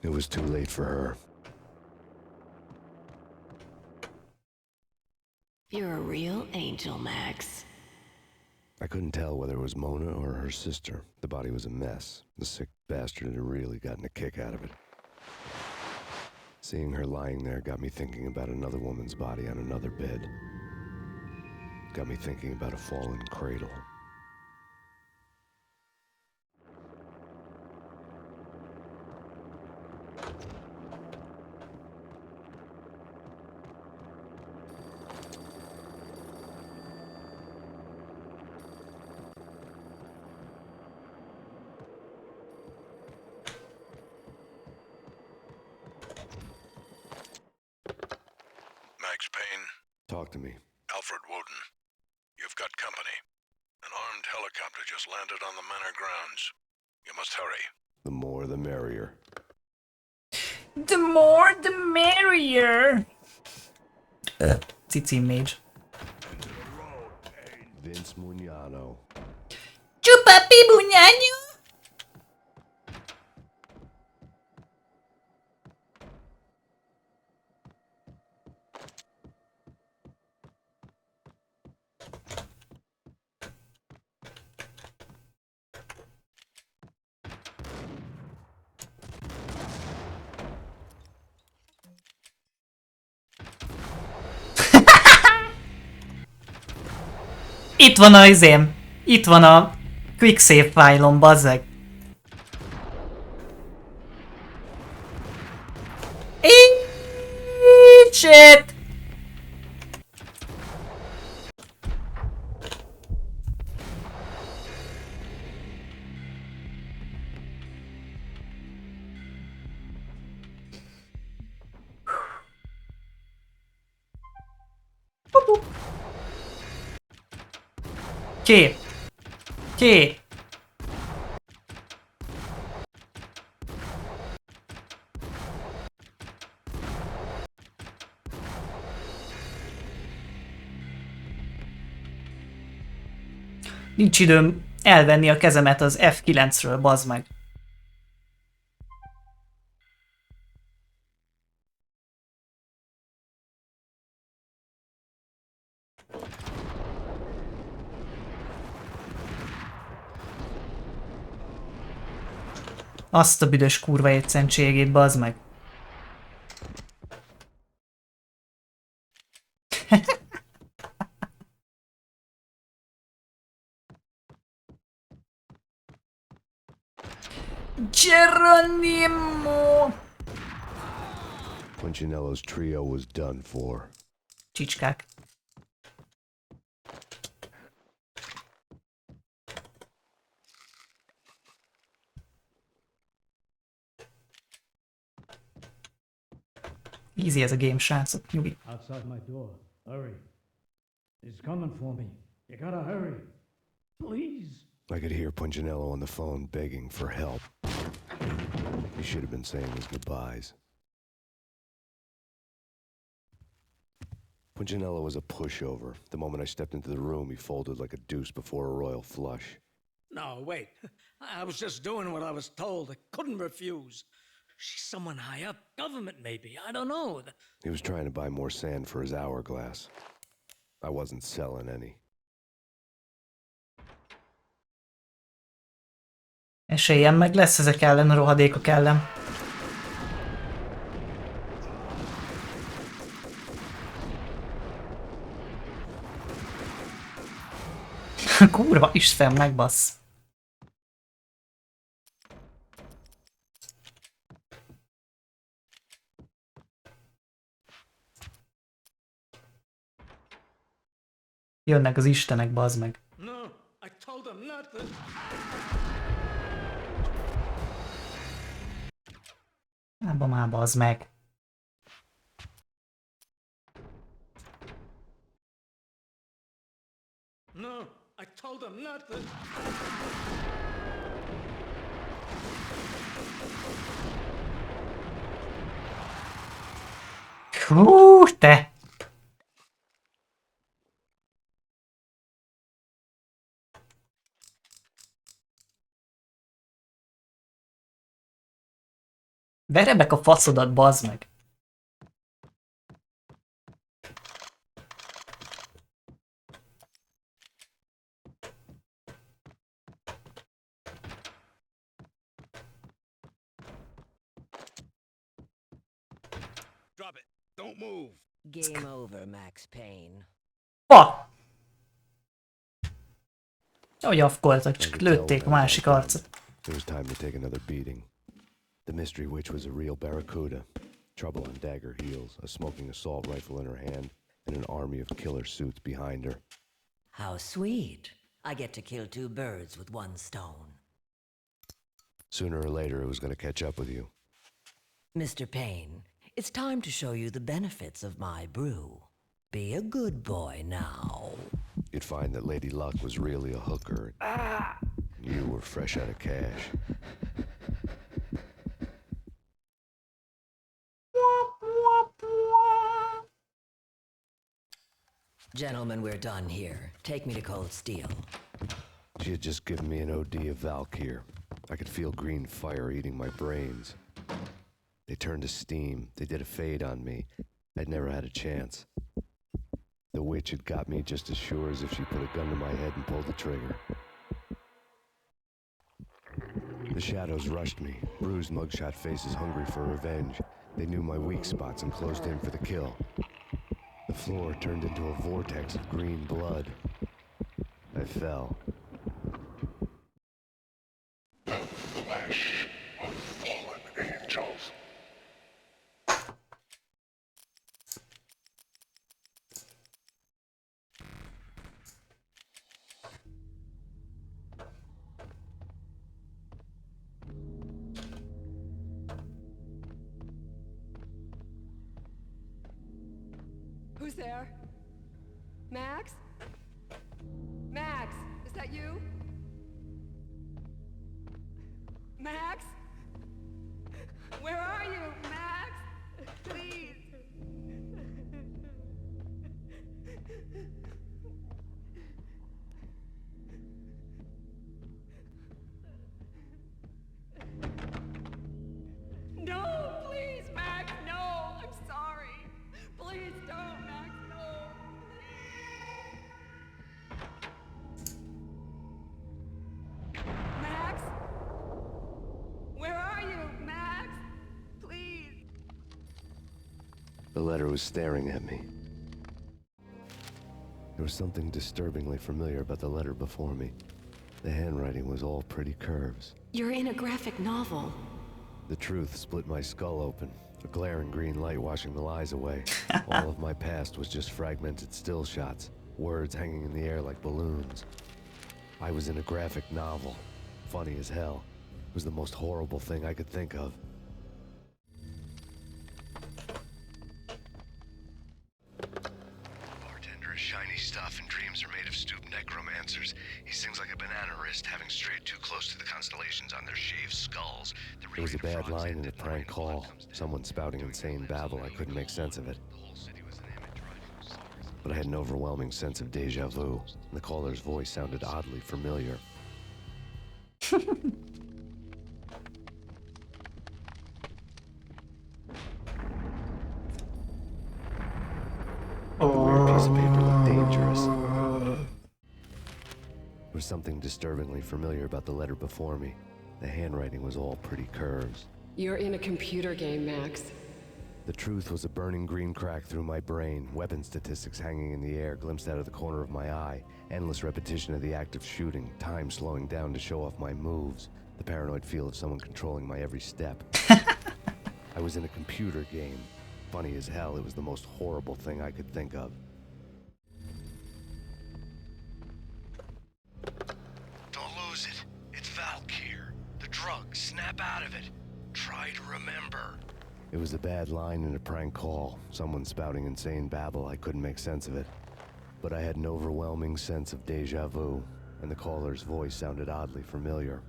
It was too late for her. You're a real angel, Max. I couldn't tell whether it was Mona or her sister. The body was a mess. The sick bastard had really gotten a kick out of it. Seeing her lying there got me thinking about another woman's body on another bed. Got me thinking about a fallen cradle. Max Payne, Talk to me. Alfred Woden. You've got company. An armed helicopter just landed on the manor grounds. You must hurry. The more the merrier. The more the merrier. Cici mage. Vince Mugnano. Chupapi bunyányo. Itt van a izém. Itt van a quick save file-om, bazzeg. Shit! Ki? Ki? Nincs időm elvenni a kezemet az F9-ről, bazd meg. Azt a büdös kurva étszentségét, bazd meg. Geronimo! Punchinello's trio was done for. Csicskák. Easy ez a game, srácok, nyugi. Outside my door. Hurry. He's coming for me. You gotta hurry. Please. I could hear Punchinello on the phone begging for help. He should have been saying his goodbyes. Punchinello was a pushover. The moment I stepped into the room, he folded like a deuce before a royal flush. No, wait. I was just doing what I was told. I couldn't refuse. She's someone high up. Government, maybe. I don't know. He was trying to buy more sand for his hourglass. I wasn't selling any. Esélyem meg lesz ezek ellen, a rohadékok ellen. Kurva Isten, megbasz. Jönnek az istenek, bazd meg. No, I told him not to. Ába már bazd meg. No, I told him not to. Hú, te! Verebek a faszodat, bazd meg! Drop it. Don't move. Game over, Max Payne. Pa! Ahogy afkoltak, csak lőtték a másik arcot. It was time to take another beating. The mystery witch was a real barracuda. Trouble on dagger heels, a smoking assault rifle in her hand, and an army of killer suits behind her. How sweet. I get to kill two birds with one stone. Sooner or later, it was going to catch up with you. Mr. Payne, it's time to show you the benefits of my brew. Be a good boy now. You'd find that Lady Luck was really a hooker. You were fresh out of cash. Gentlemen, we're done here. Take me to Cold Steel. She had just given me an OD of Valkyr. I could feel green fire eating my brains. They turned to steam. They did a fade on me. I'd never had a chance. The witch had got me just as sure as if she put a gun to my head and pulled the trigger. The shadows rushed me, bruised mugshot faces hungry for revenge. They knew my weak spots and closed in for the kill. The floor turned into a vortex of green blood. I fell. The flesh of fallen angels. Who's there? Max? Max, is that you? Max? Where are you, Max? Please. The letter was staring at me. There was something disturbingly familiar about the letter before me. The handwriting was all pretty curves. You're in a graphic novel. The truth split my skull open, a glaring green light washing the lies away. All of my past was just fragmented still shots, words hanging in the air like balloons. I was in a graphic novel. Funny as hell. It was the most horrible thing I could think of. Bartender is shiny stuff and dreams are made of stooped necromancers. He sings like a banana wrist, having strayed too close to the constellations on their shaved skulls. It was a bad line in a prank call. Someone spouting insane babble. I couldn't make sense of it. But I had an overwhelming sense of deja vu. The caller's voice sounded oddly familiar. The weird piece of paper looked dangerous. There was something disturbingly familiar about the letter before me. The handwriting was all pretty curves. You're in a computer game, Max. The truth was a burning green crack through my brain, weapon statistics hanging in the air, glimpsed out of the corner of my eye, endless repetition of the act of shooting, time slowing down to show off my moves, the paranoid feel of someone controlling my every step. I was in a computer game. Funny as hell, it was the most horrible thing I could think of. Don't lose it. It's Valkyr. The drug. Snap out of it. Try to remember. It was a bad line in a prank call. Someone spouting insane babble. I couldn't make sense of it. But I had an overwhelming sense of deja vu, and the caller's voice sounded oddly familiar.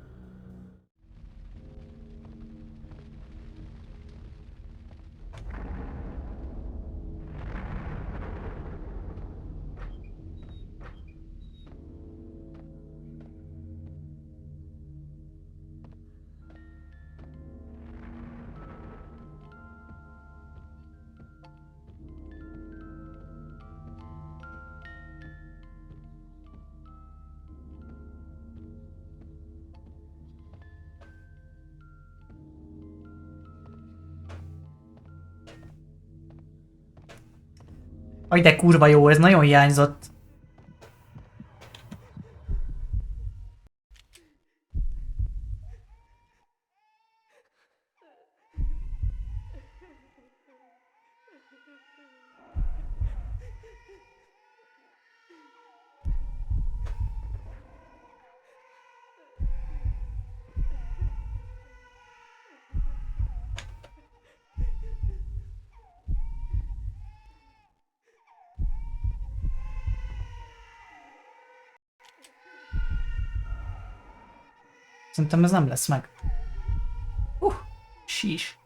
Aj, de kurva jó, ez nagyon hiányzott. Szerintem ez nem lesz meg. Sís.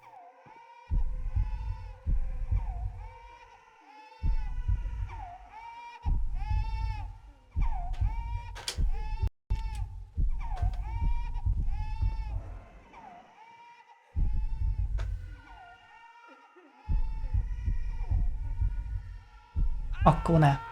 Akkor ne.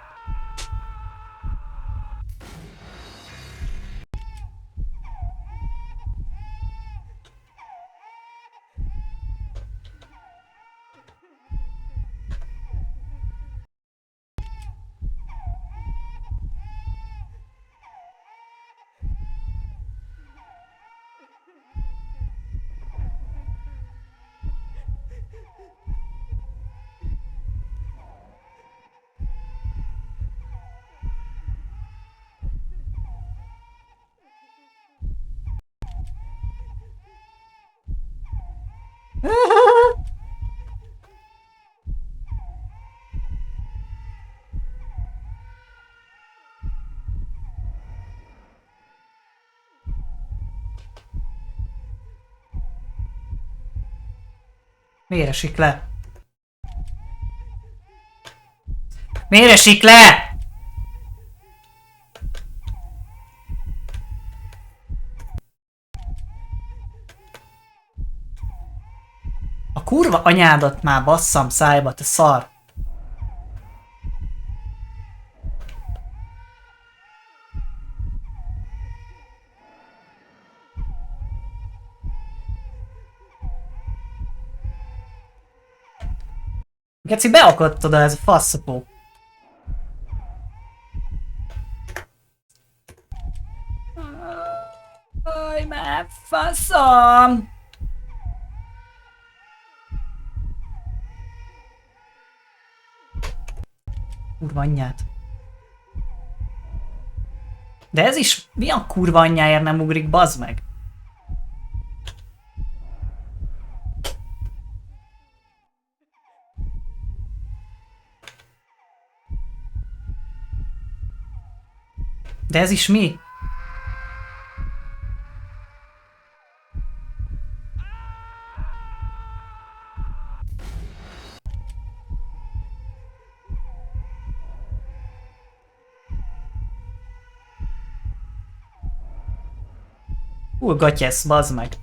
Miért esik le? Miért esik le? A kurva anyádat már basszam szájba, te szar! Geci, beakadt oda ez a faszapó. Aj, már faszom! Kurva anyját. De ez is mi a kurva anyjáért nem ugrik, bazd meg? De ez is mi? Gatyesz, bazd meg.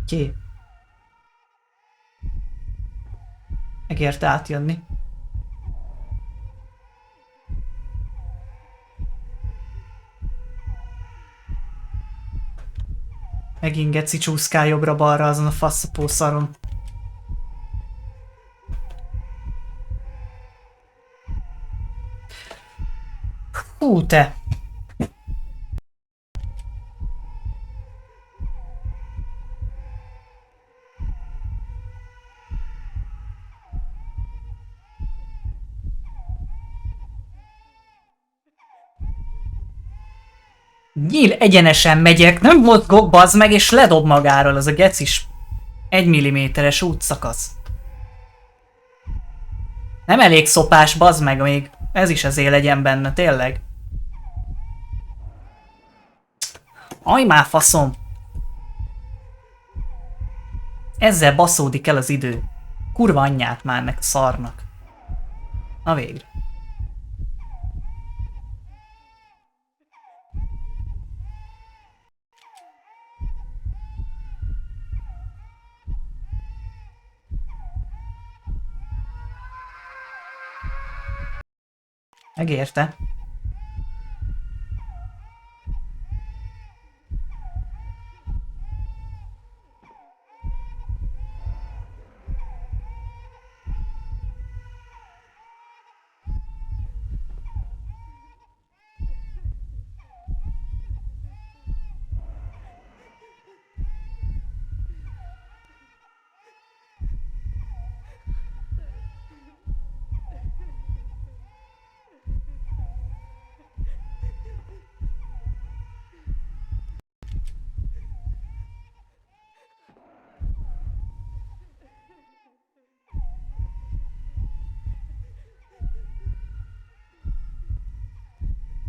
Ki? Megérte átjönni. Megint geci csúszkál jobbra-balra azon a faszapó szaron. Hú, te! Nyíl egyenesen megyek, nem mozgok, bazd meg, és ledob magáról az a gecis 1 mm-es útszakasz. Nem elég szopás, bazd meg, még ez is azért legyen benne, tényleg. Aj már faszom! Ezzel baszódik el az idő. Kurva anyját már ennek a szarnak. Na végre. Megérte.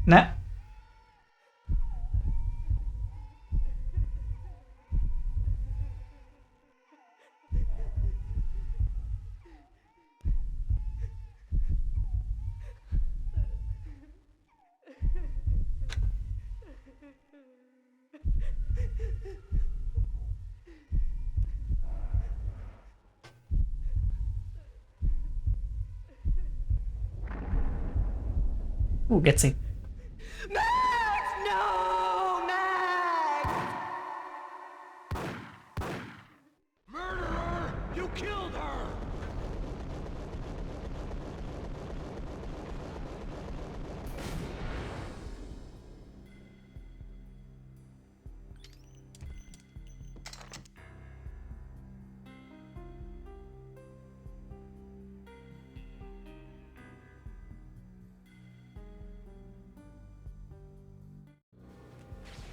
Ne. Geci. You killed her!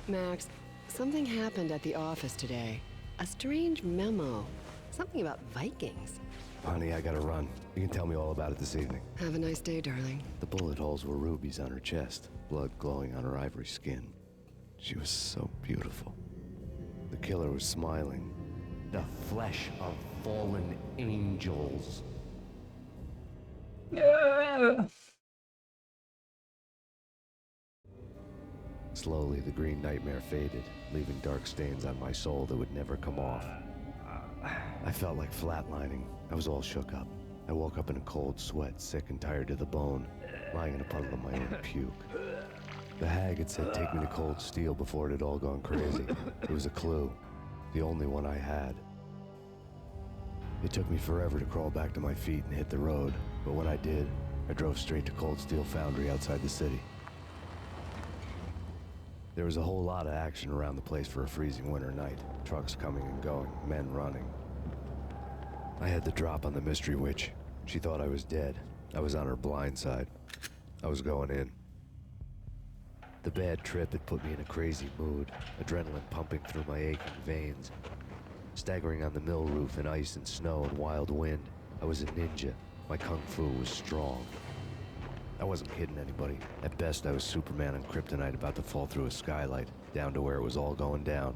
Max, something happened at the office today. A strange memo. Something about Vikings. Honey, I gotta run. You can tell me all about it this evening. Have a nice day, darling. The bullet holes were rubies on her chest, blood glowing on her ivory skin. She was so beautiful. The killer was smiling. The flesh of fallen angels. Slowly, the green nightmare faded, leaving dark stains on my soul that would never come off. I felt like flatlining. I was all shook up. I woke up in a cold sweat, sick and tired to the bone, lying in a puddle of my own puke. The hag had said take me to Cold Steel before it had all gone crazy. It was a clue, the only one I had. It took me forever to crawl back to my feet and hit the road, but when I did, I drove straight to Cold Steel Foundry outside the city. There was a whole lot of action around the place for a freezing winter night. Trucks coming and going, men running. I had the drop on the mystery witch. She thought I was dead. I was on her blind side. I was going in. The bad trip had put me in a crazy mood, adrenaline pumping through my aching veins. Staggering on the mill roof in ice and snow and wild wind, I was a ninja. My kung fu was strong. I wasn't kidding anybody. At best, I was Superman on Kryptonite about to fall through a skylight, down to where it was all going down.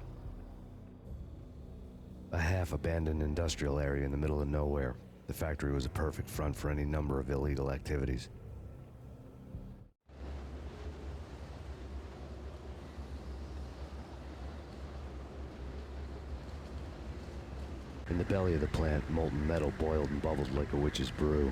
A half-abandoned industrial area in the middle of nowhere. The factory was a perfect front for any number of illegal activities. In the belly of the plant, molten metal boiled and bubbled like a witch's brew.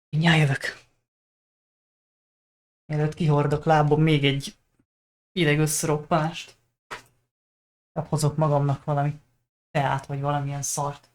Mindjárt jövök. Mielőtt kihordok lábom még egy ideg összeroppanást. Hozok magamnak valami teát, vagy valamilyen szart.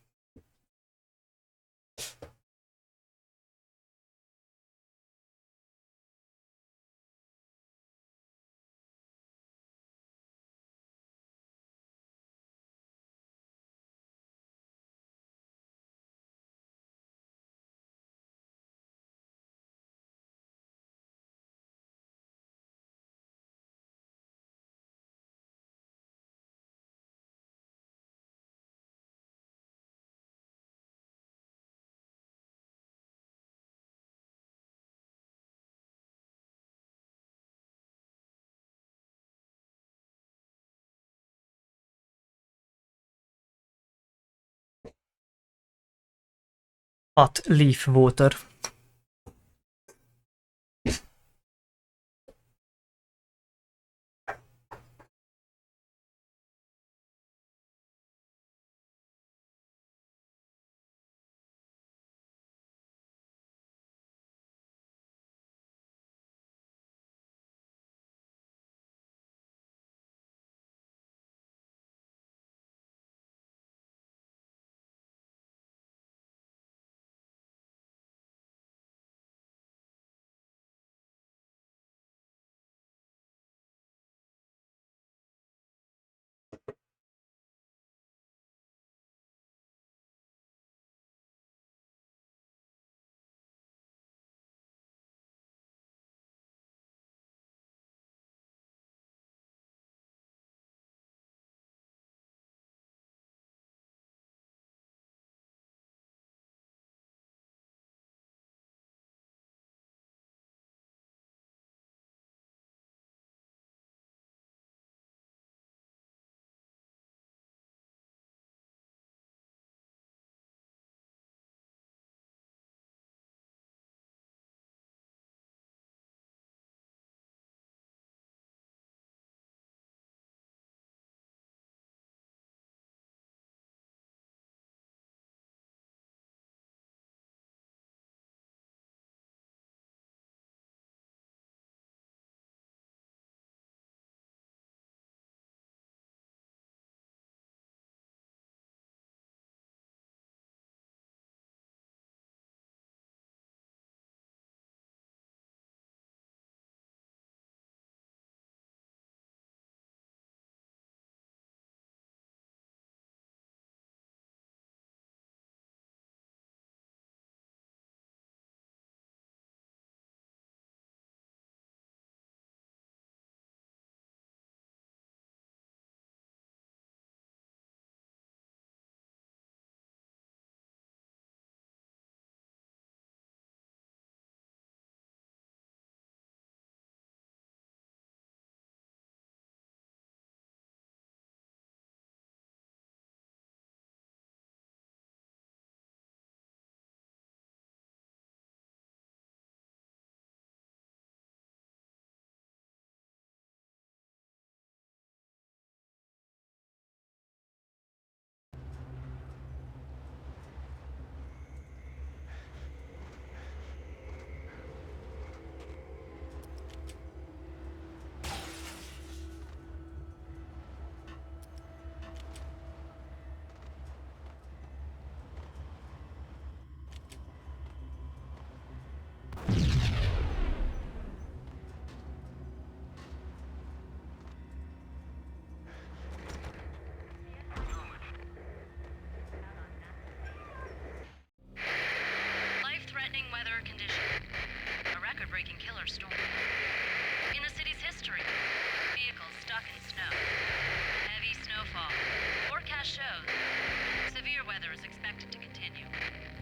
Hot leaf water.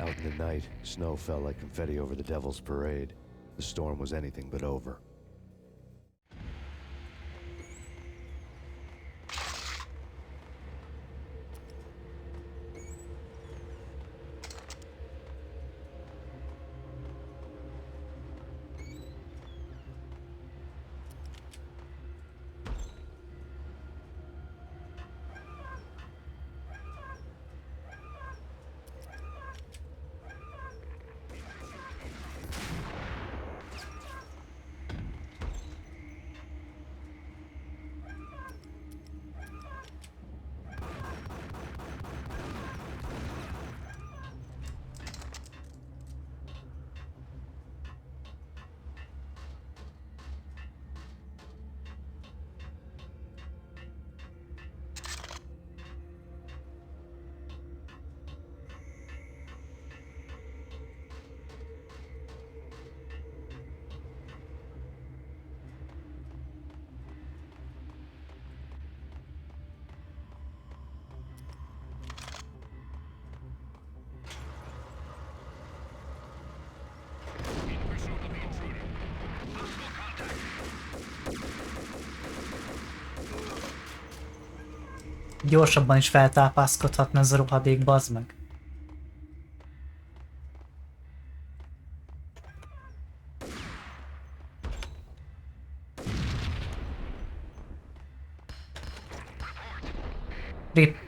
Out in the night, snow fell like confetti over the Devil's Parade. The storm was anything but over. Gyorsabban is feltápászkodhatna ez a rohadék, bazd meg. Rip.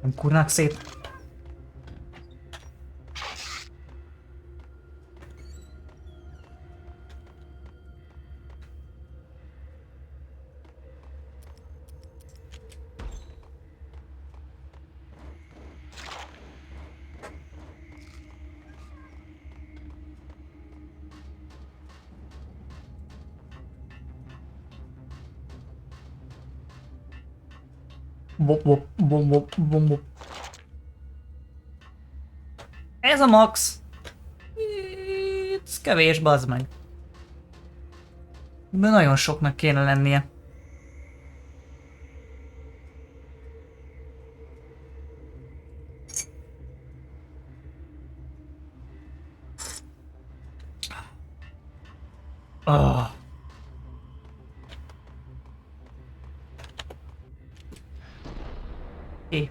Nem kurnak szét. Bop, bop, bom, bop, bom, bop. Ez a max. Ez kevés, bazd meg. De nagyon soknak kéne lennie. Ah. É.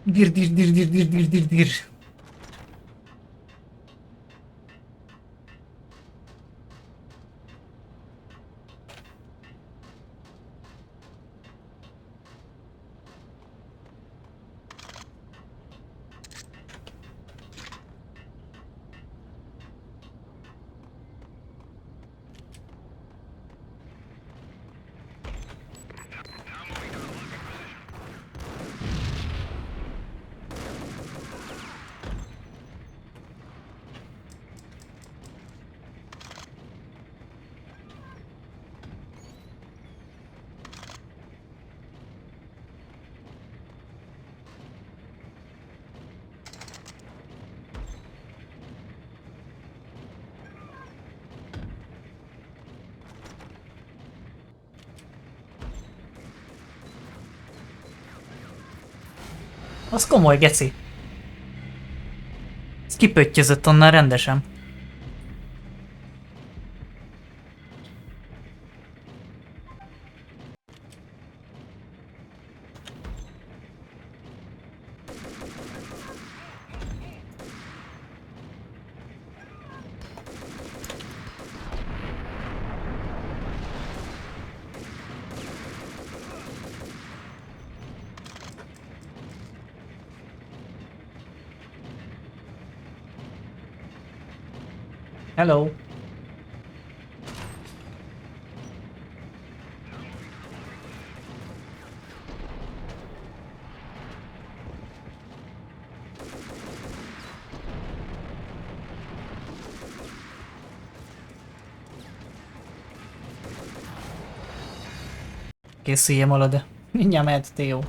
Dir dir dir dir dir dir dir dir. Az komoly, geci. Ez kipöttyözött onnan rendesen. Hello. Készüljem alad. Mindjárt mehet, Theo.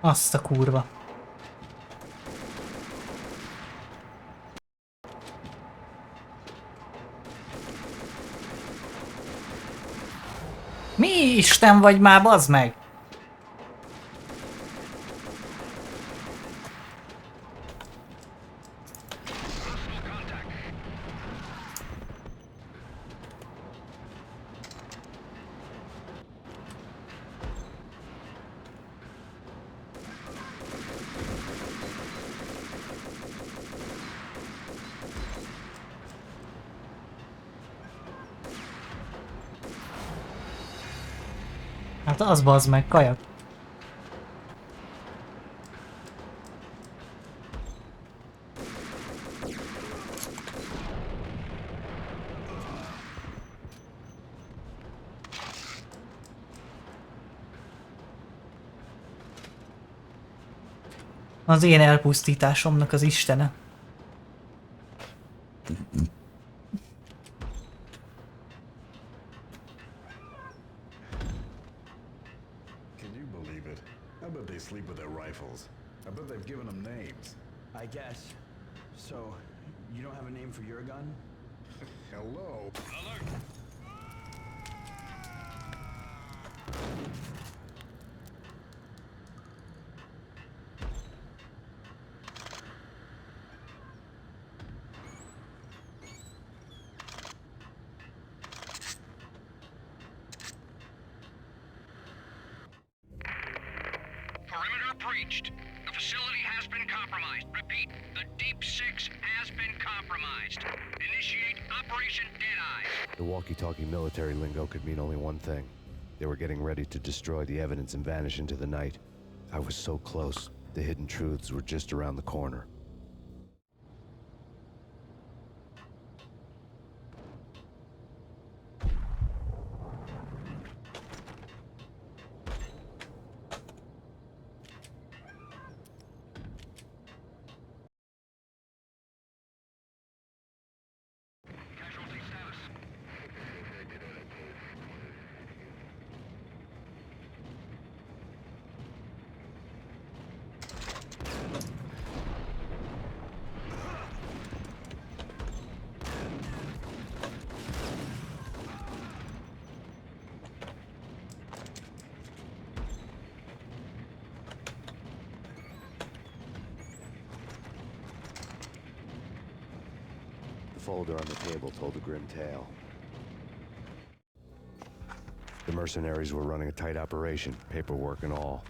Azt a kurva. Mi Isten vagy már, bazd meg? Hát az bazd meg, kajak. Az én elpusztításomnak az istene. Can you believe it? I bet they sleep with their rifles. I bet they've given them names. I guess. So, you don't have a name for your gun? Hello? Alert! Perimeter breached. The facility has been compromised. Repeat, the Deep Six has been compromised. Initiate Operation Deadeye. The walkie-talkie military lingo could mean only one thing. They were getting ready to destroy the evidence and vanish into the night. I was so close. The hidden truths were just around the corner. The folder on the table told a grim tale. The mercenaries were running a tight operation, paperwork and all.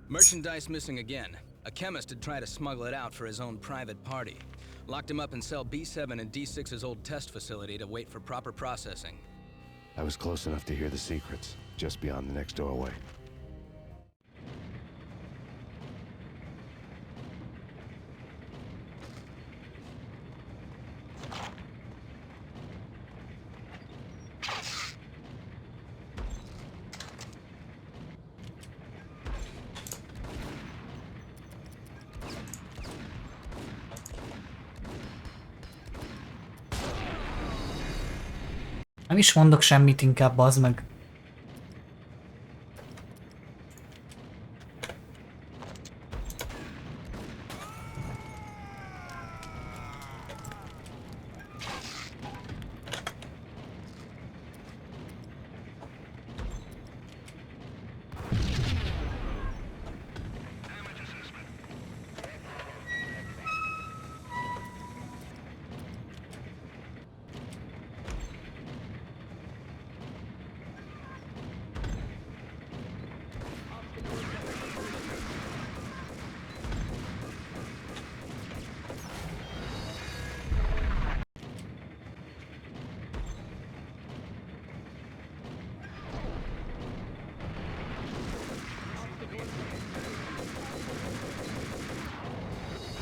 Merchandise missing again. A chemist had tried to smuggle it out for his own private party. Locked him up in cell B7 in D6's old test facility to wait for proper processing. I was close enough to hear the secrets, just beyond the next doorway. Nem is mondok semmit, inkább bazd meg.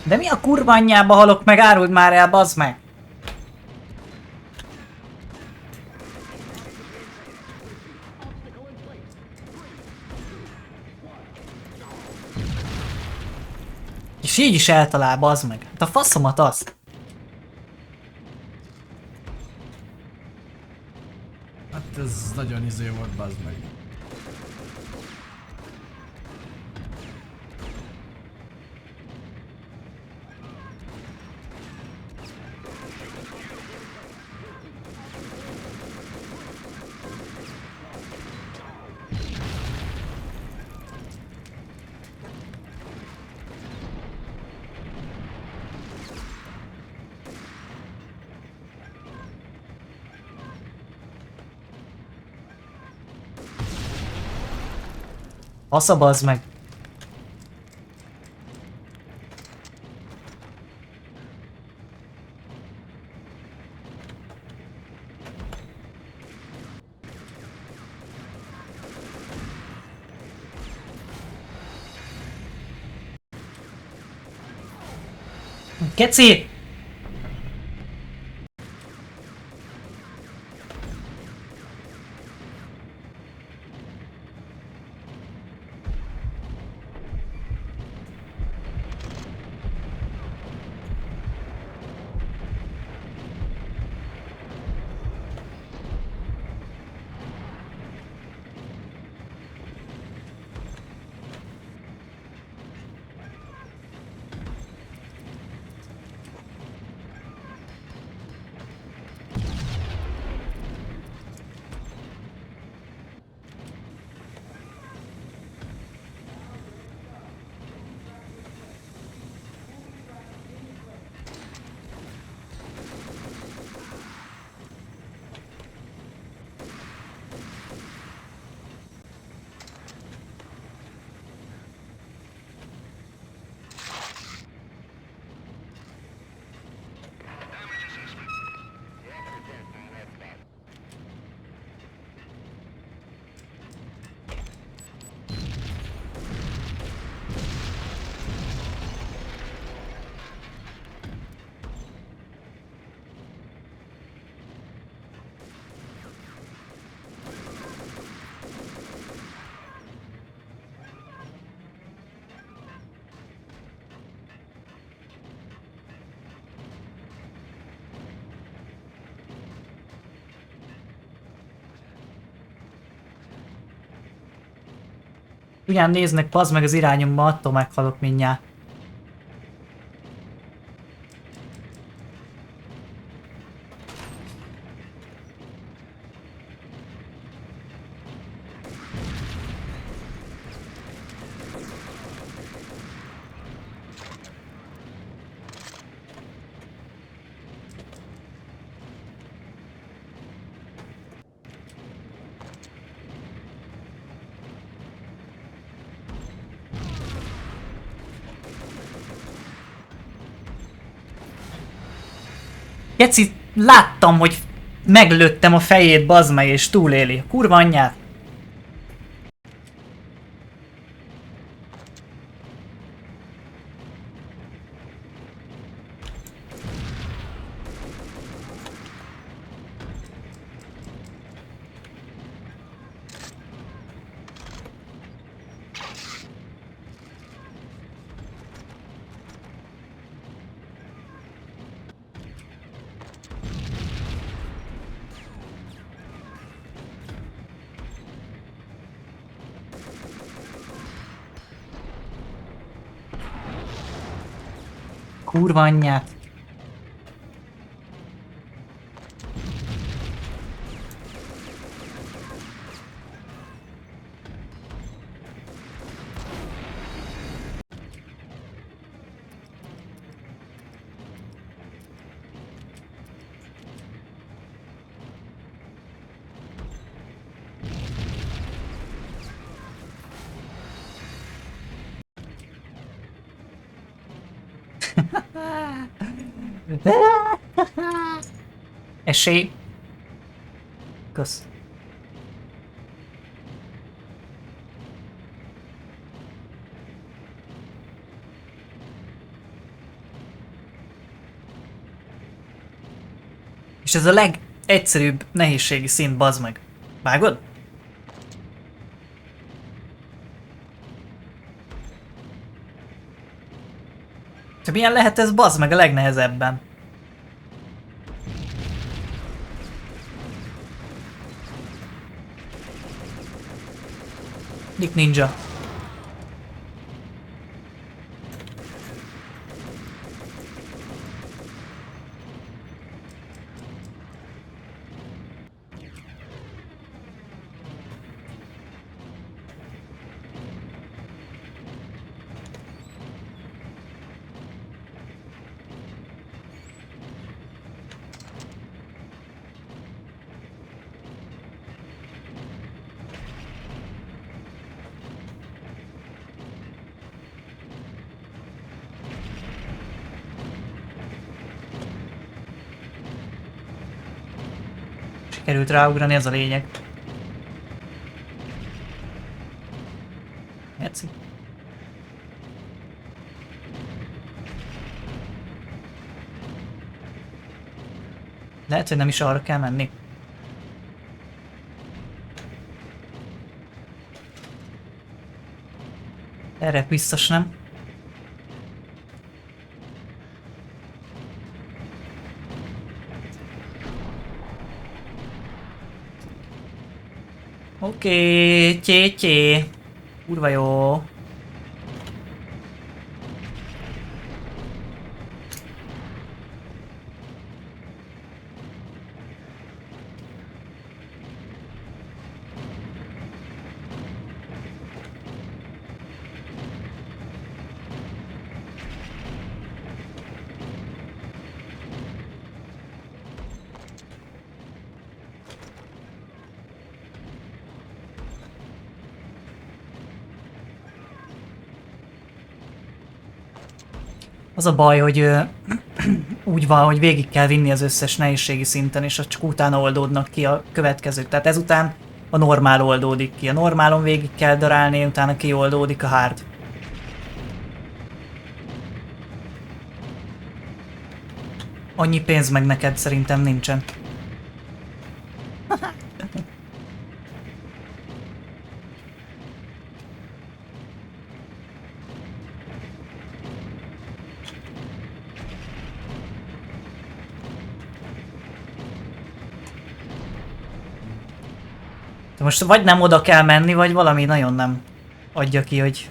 De mi a kurva anyjába halok meg, áruld már el, bazd meg! És így is eltalál, bazd meg. Hát a faszomat az. Hát ez nagyon izé volt, bazd meg. Fasza, bazd meg. Keci! Ugyan néznek, pazd meg az irányomba, attól meghalok mindjárt. Geci, láttam, hogy meglőttem a fejét, bazd meg, és túléli. Kurva anyját. Kurva anyját. Esély. Kösz. És ez a legegyszerűbb nehézségi szint, bazd meg. Vágod? Te milyen lehet ez, bazd meg, a legnehezebben? Dick Ninja. Sikerült ráugrani, ez a lényeg. Etszik. Lehet, hogy nem is arra kell menni. Erre biztos nem. Oké, tjé. Kurva jó. Az a baj, hogy úgy van, hogy végig kell vinni az összes nehézségi szinten, és csak utána oldódnak ki a következők. Tehát ezután a normál oldódik ki. A normálon végig kell darálni, utána kioldódik a hard. Annyi pénz meg neked szerintem nincsen. De most vagy nem oda kell menni, vagy valami nagyon nem adja ki, hogy...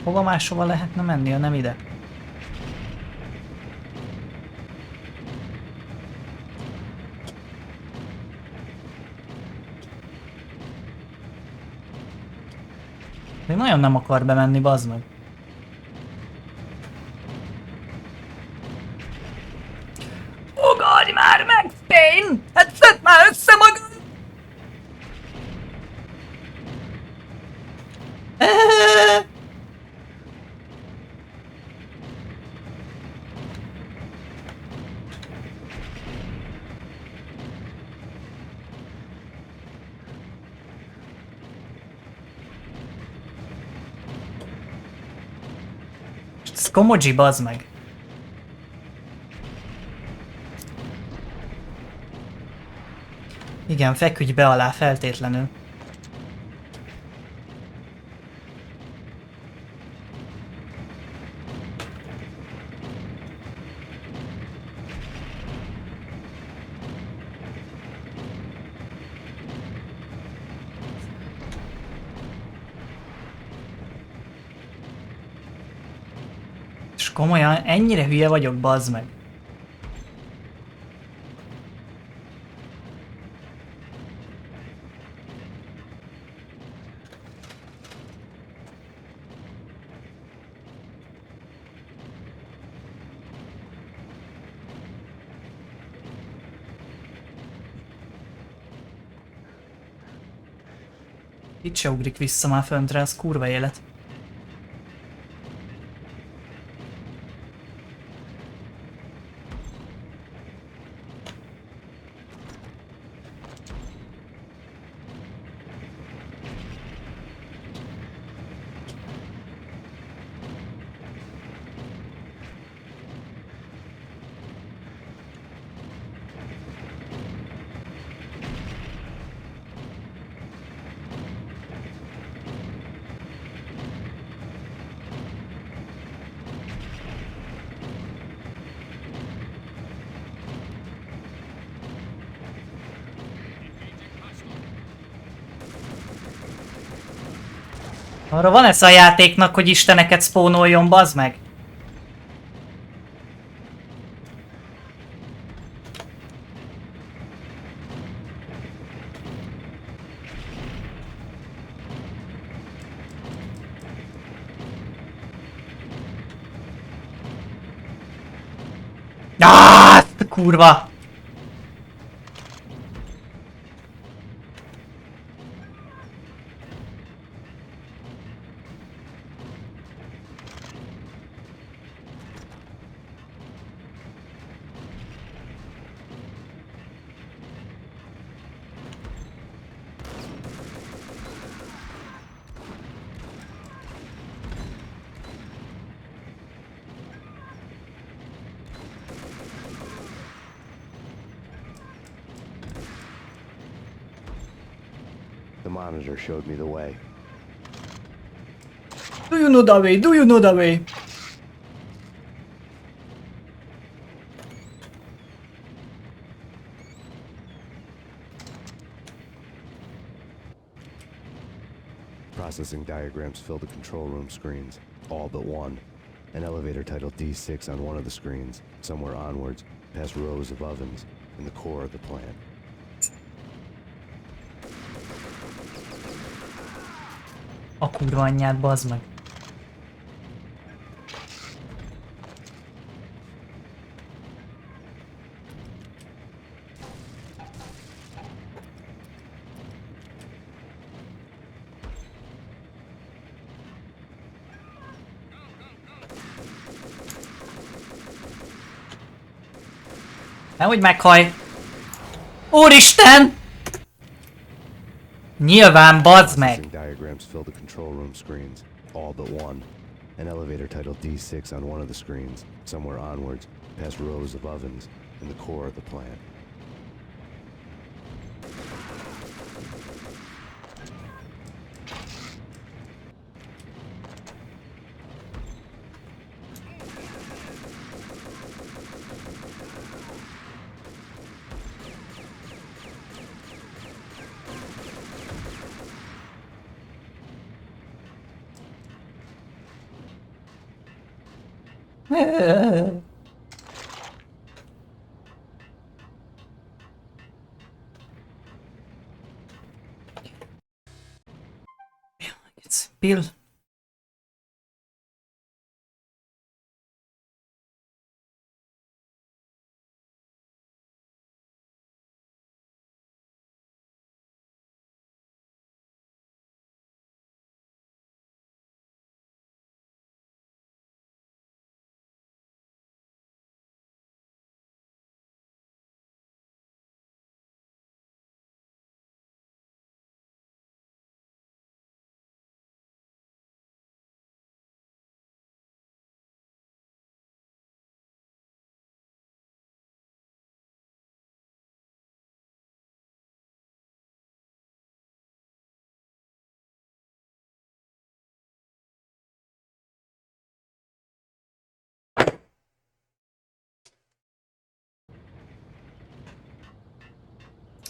Hova máshova lehetne menni, ha nem ide? Még nagyon nem akar bemenni, bazd meg. Ugorj már meg, Payne! Hát szedd már össze magad! Ez komodzsi, bazd meg. Igen, feküdj be alá feltétlenül. És komolyan, ennyire hülye vagyok, bazd meg. Itt se ugrik vissza már föntre, az kurva élet. Arra van ez a játéknak, hogy isteneket spónoljon, bazd meg? kurva! The monitor showed me the way. Do you know the way? Do you know the way? Processing diagrams fill the control room screens, all but one. An elevator titled D6 on one of the screens, somewhere onwards, past rows of ovens, in the core of the plant. A kurva anyját, bazd meg. Nehogy meghaj! Úristen! Nyilván, bazd meg! Processing diagrams fill the control room screens, all but one. An elevator titled D6 on one of the screens, somewhere onwards, past rows of ovens, in the core of the plant. It's Bill.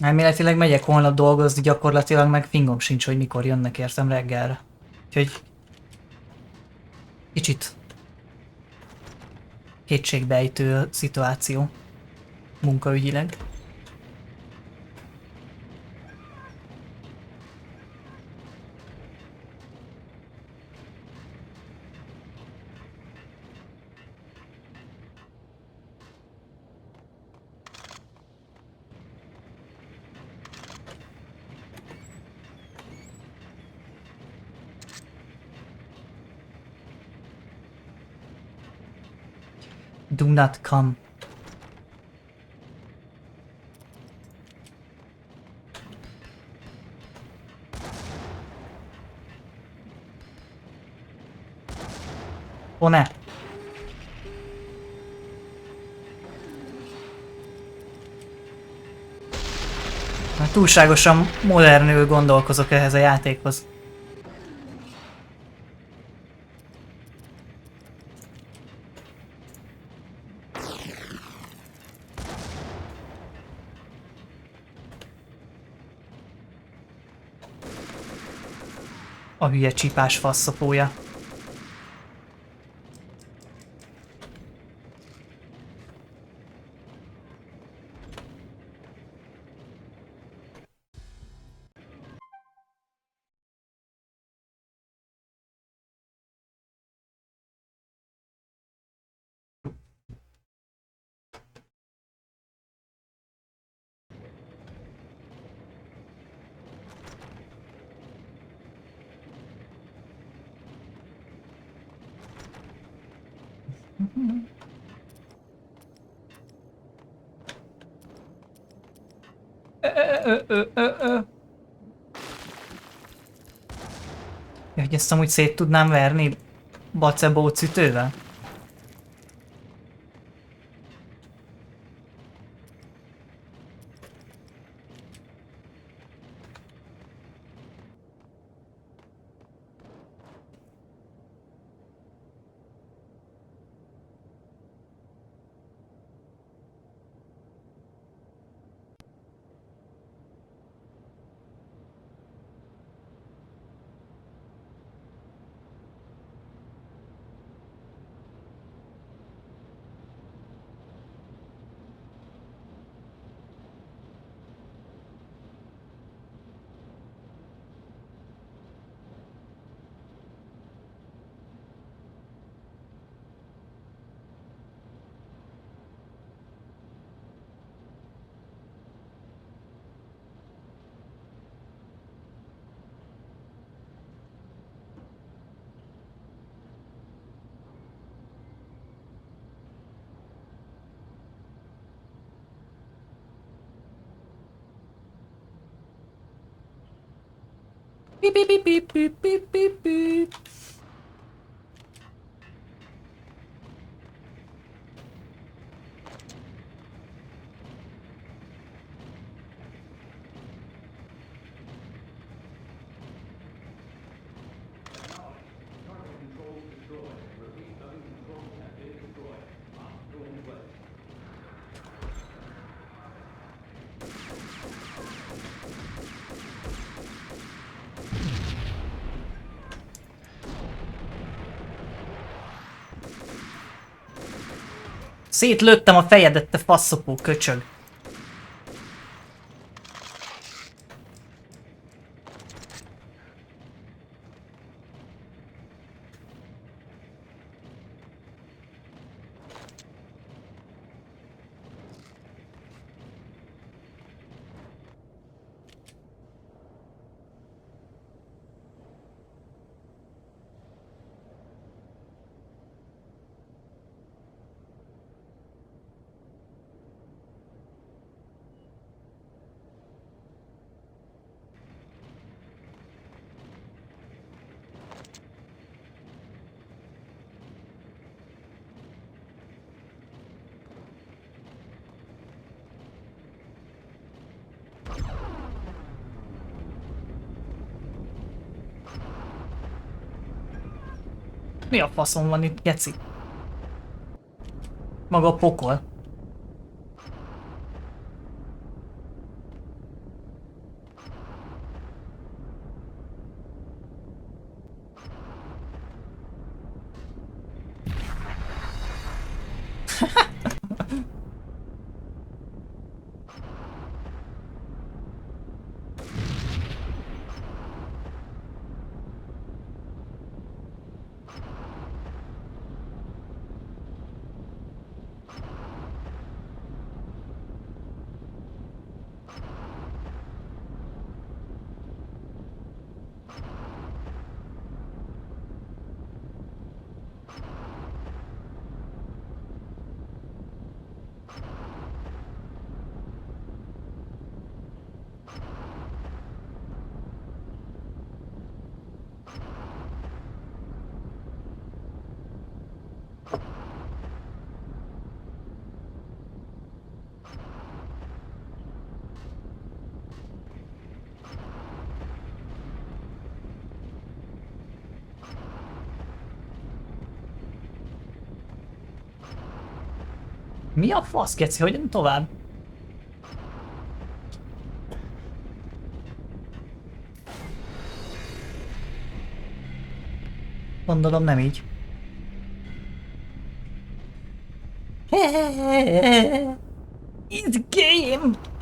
Elméletileg megyek holnap dolgozni, gyakorlatilag meg fingom sincs, hogy mikor jönnek értem reggelre. Úgyhogy... Kicsit... kétségbejtő a szituáció. Munkaügyileg. Do not come. Ó, ne! Már túlságosan modernül gondolkozok ehhez a játékhoz. A hülye csipás faszopója. Ja, hogy ezt amúgy szét tudnám verni bacebóc ütővel? Beep, beep, beep, beep, beep, beep, beep, beep. Szétlőttem a fejedet, te faszopó köcsög. Mi a faszom van itt, geci? Maga a pokol. Mi a fasz, geci? Hogyan tovább? Gondolom nem így. It's a game!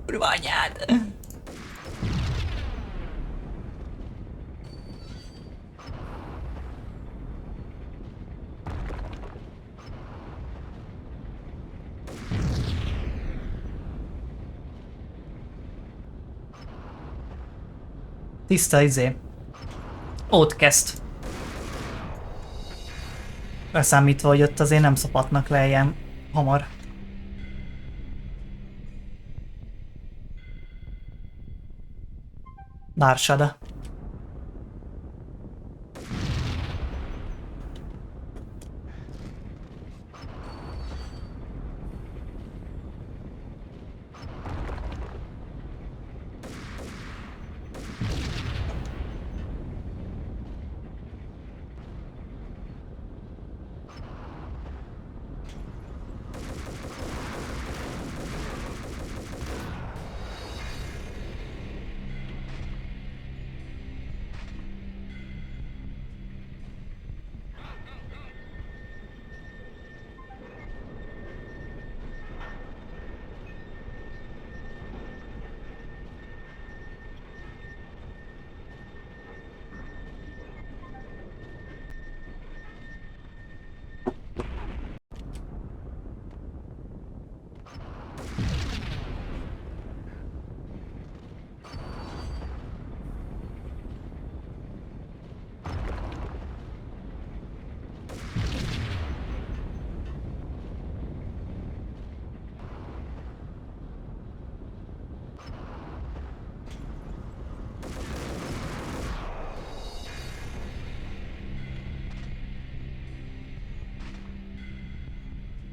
Kurva anyád! Tiszta Ott kezd. Leszámítva, hogy ott azért nem szapatnak le ilyen hamar. Nársada.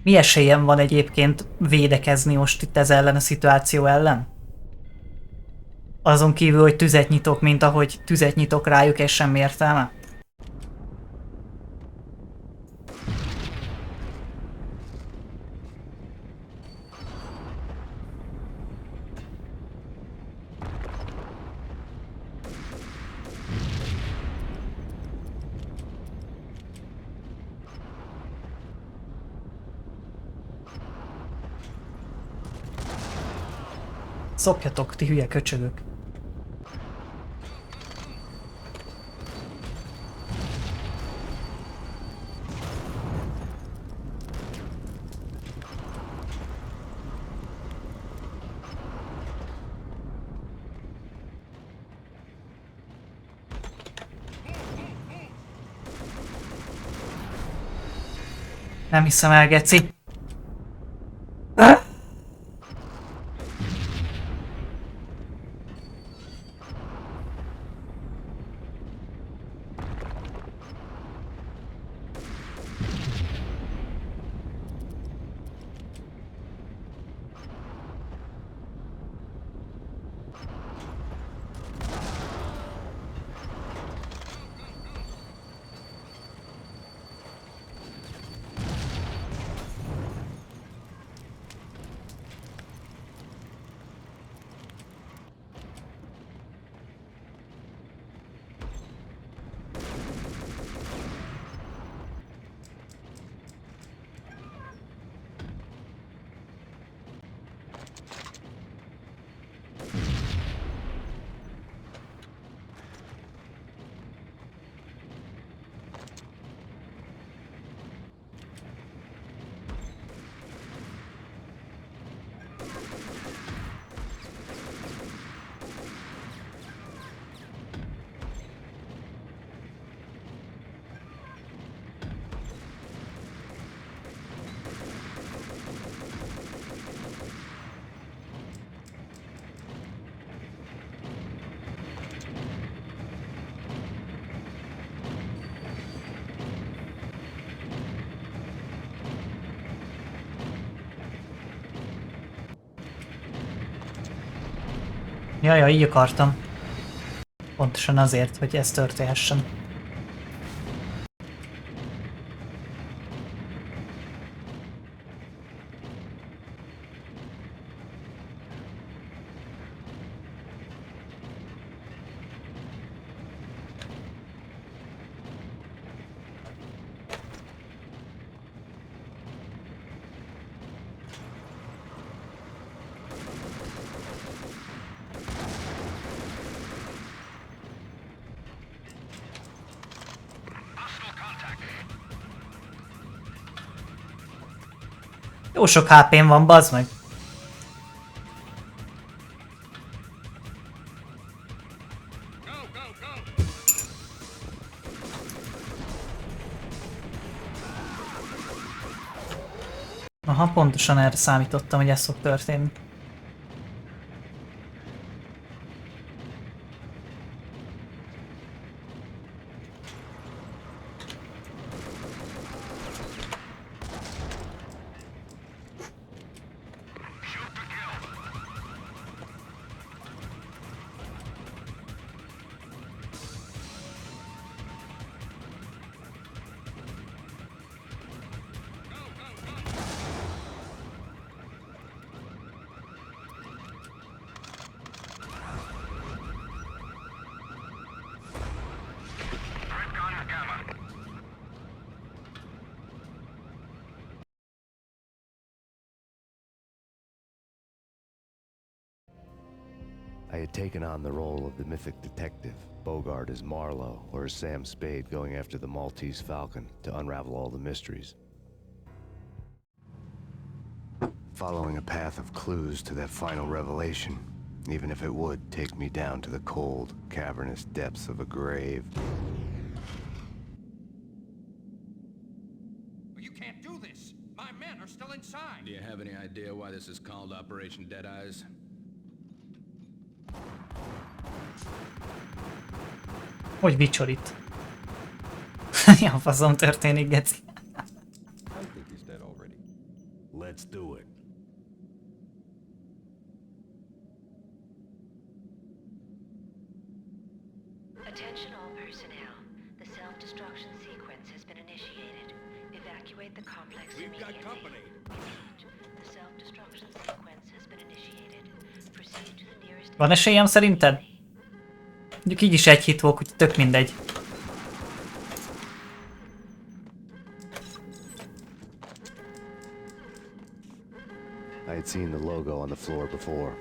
Mi esélyem van egyébként védekezni most itt ez ellen a szituáció ellen? Azon kívül, hogy tüzet nyitok, mint ahogy tüzet nyitok rájuk, és semmi értelme? Szopjatok, ti hülye köcsögök. Nem hiszem el, geci. Jaj, így akartam. Pontosan azért, hogy ez történhessen. Jó sok HP-n van, bazd meg. Aha, pontosan erre számítottam, hogy ez fog történni. I had taken on the role of the mythic detective, Bogart as Marlowe, or as Sam Spade going after the Maltese Falcon to unravel all the mysteries. Following a path of clues to that final revelation, even if it would take me down to the cold, cavernous depths of a grave. You can't do this! My men are still inside! Do you have any idea why this is called Operation Deadeyes? Hogy vicsorit? Mi a faszom történik, geci? Let's do it. Attention all personnel. The self-destruction sequence has been initiated. Evacuate the complex immediately. We've got company. The self-destruction sequence has been initiated. Proceed to the nearest... Van esélyem szerinted? Mondjuk így is egy hit volt, hogy tök mindegy. I had seen the logo on the floor before.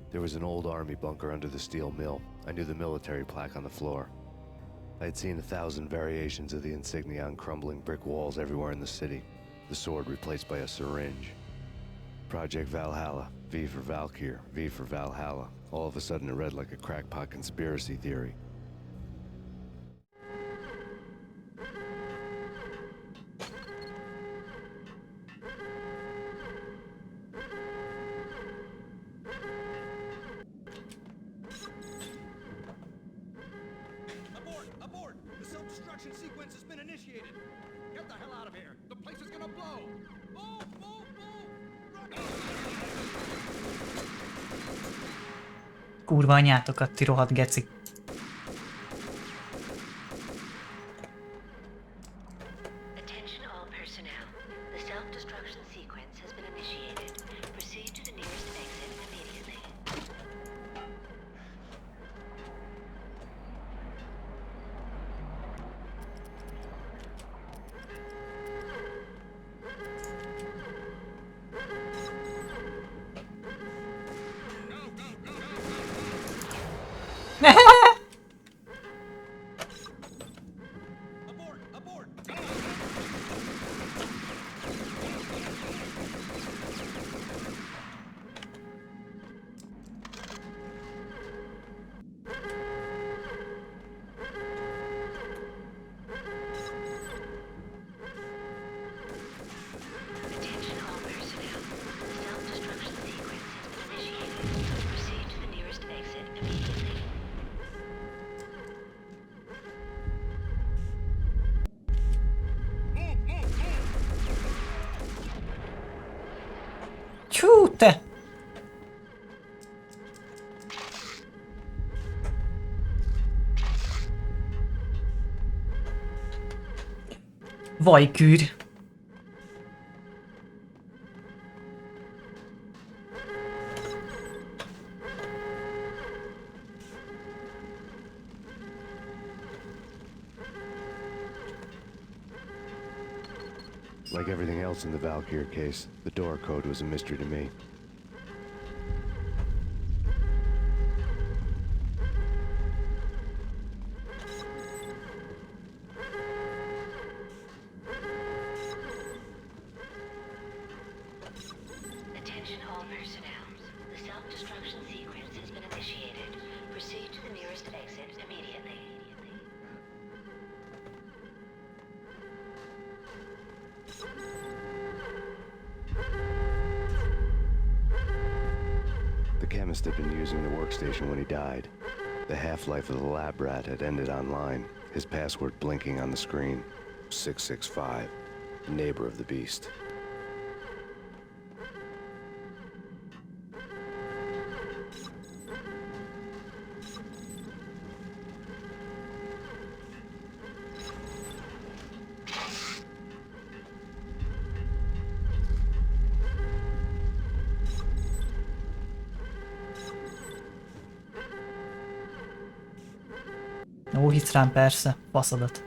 There was an old army bunker under the steel mill. I knew the military plaque on the floor. I had seen 1,000 variations of the insignia on crumbling brick walls everywhere in the city. The sword replaced by a syringe. Project Valhalla, V for Valkyr, V for Valhalla. All of a sudden it read like a crackpot conspiracy theory. Abort! Abort! The self-destruction sequence has been initiated! Get the hell out of here! The place is gonna blow! Move! Move! Move! Kurva anyátokat, ti rohadt geci. Attention all personnel. The self-destruction sequence has been initiated. Proceed to the nearest exit immediately. Attention all personnel. The self-destruction sequence has been initiated. Proceed to the nearest exit immediately. Tyú, te! Vajkűr. Like everything else in the Valkyr case, the door code was a mystery to me. chemist had been using the workstation when he died. The half-life of the lab rat had ended online, his password blinking on the screen. 665, neighbor of the beast. Ó, hisz rám persze, faszadat.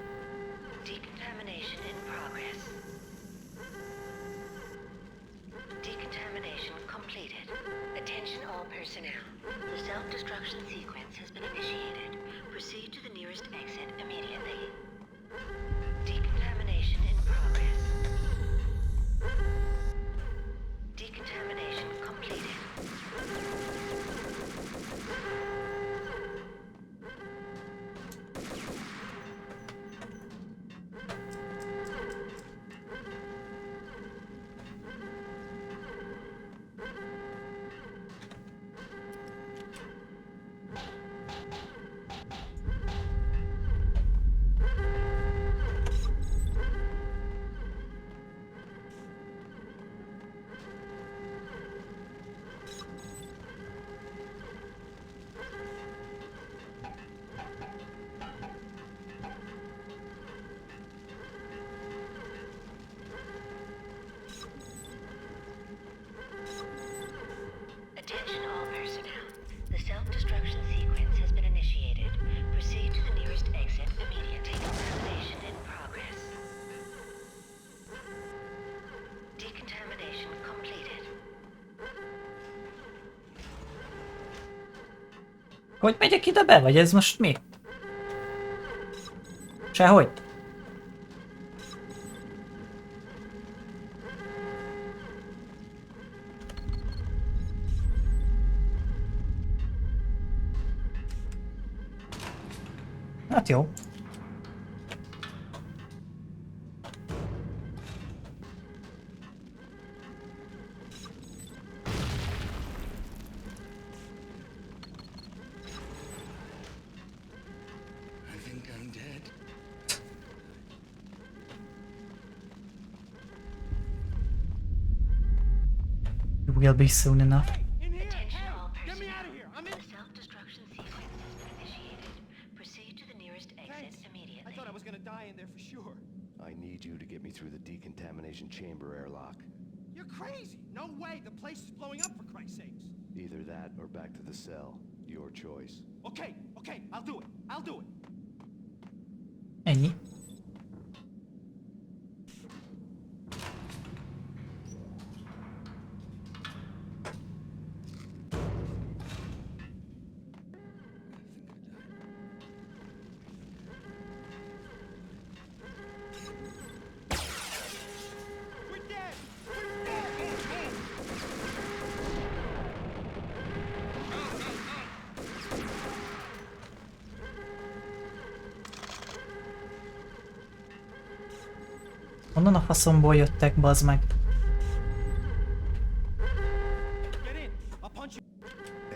Decontamination in progress. Decontamination completed. Attention all personnel. The self-destruction sequence has been initiated. Proceed to the nearest exit immediately. Decontamination in progress. Decontamination completed. Attention all personnel. The self-destruction sequence has been initiated. Proceed to the nearest exit immediately. Decontamination in progress. Decontamination completed. Hogy megyek ide be, vagy ez most mi? Sehogy. Hát jó. I think I'm dead. You will be soon enough. Attention all personnel. The self-destruction sequence has been initiated. Proceed to the nearest exit immediately. I thought I was gonna die in there for sure. I need you to get me through the decontamination chamber airlock. You're crazy! No way! The place is blowing up, for Christ's sakes! Either that or back to the cell. Your choice. Okay, okay, I'll do it. I'll do it. Ennyi. Honnan a faszomból jöttek, bazd meg?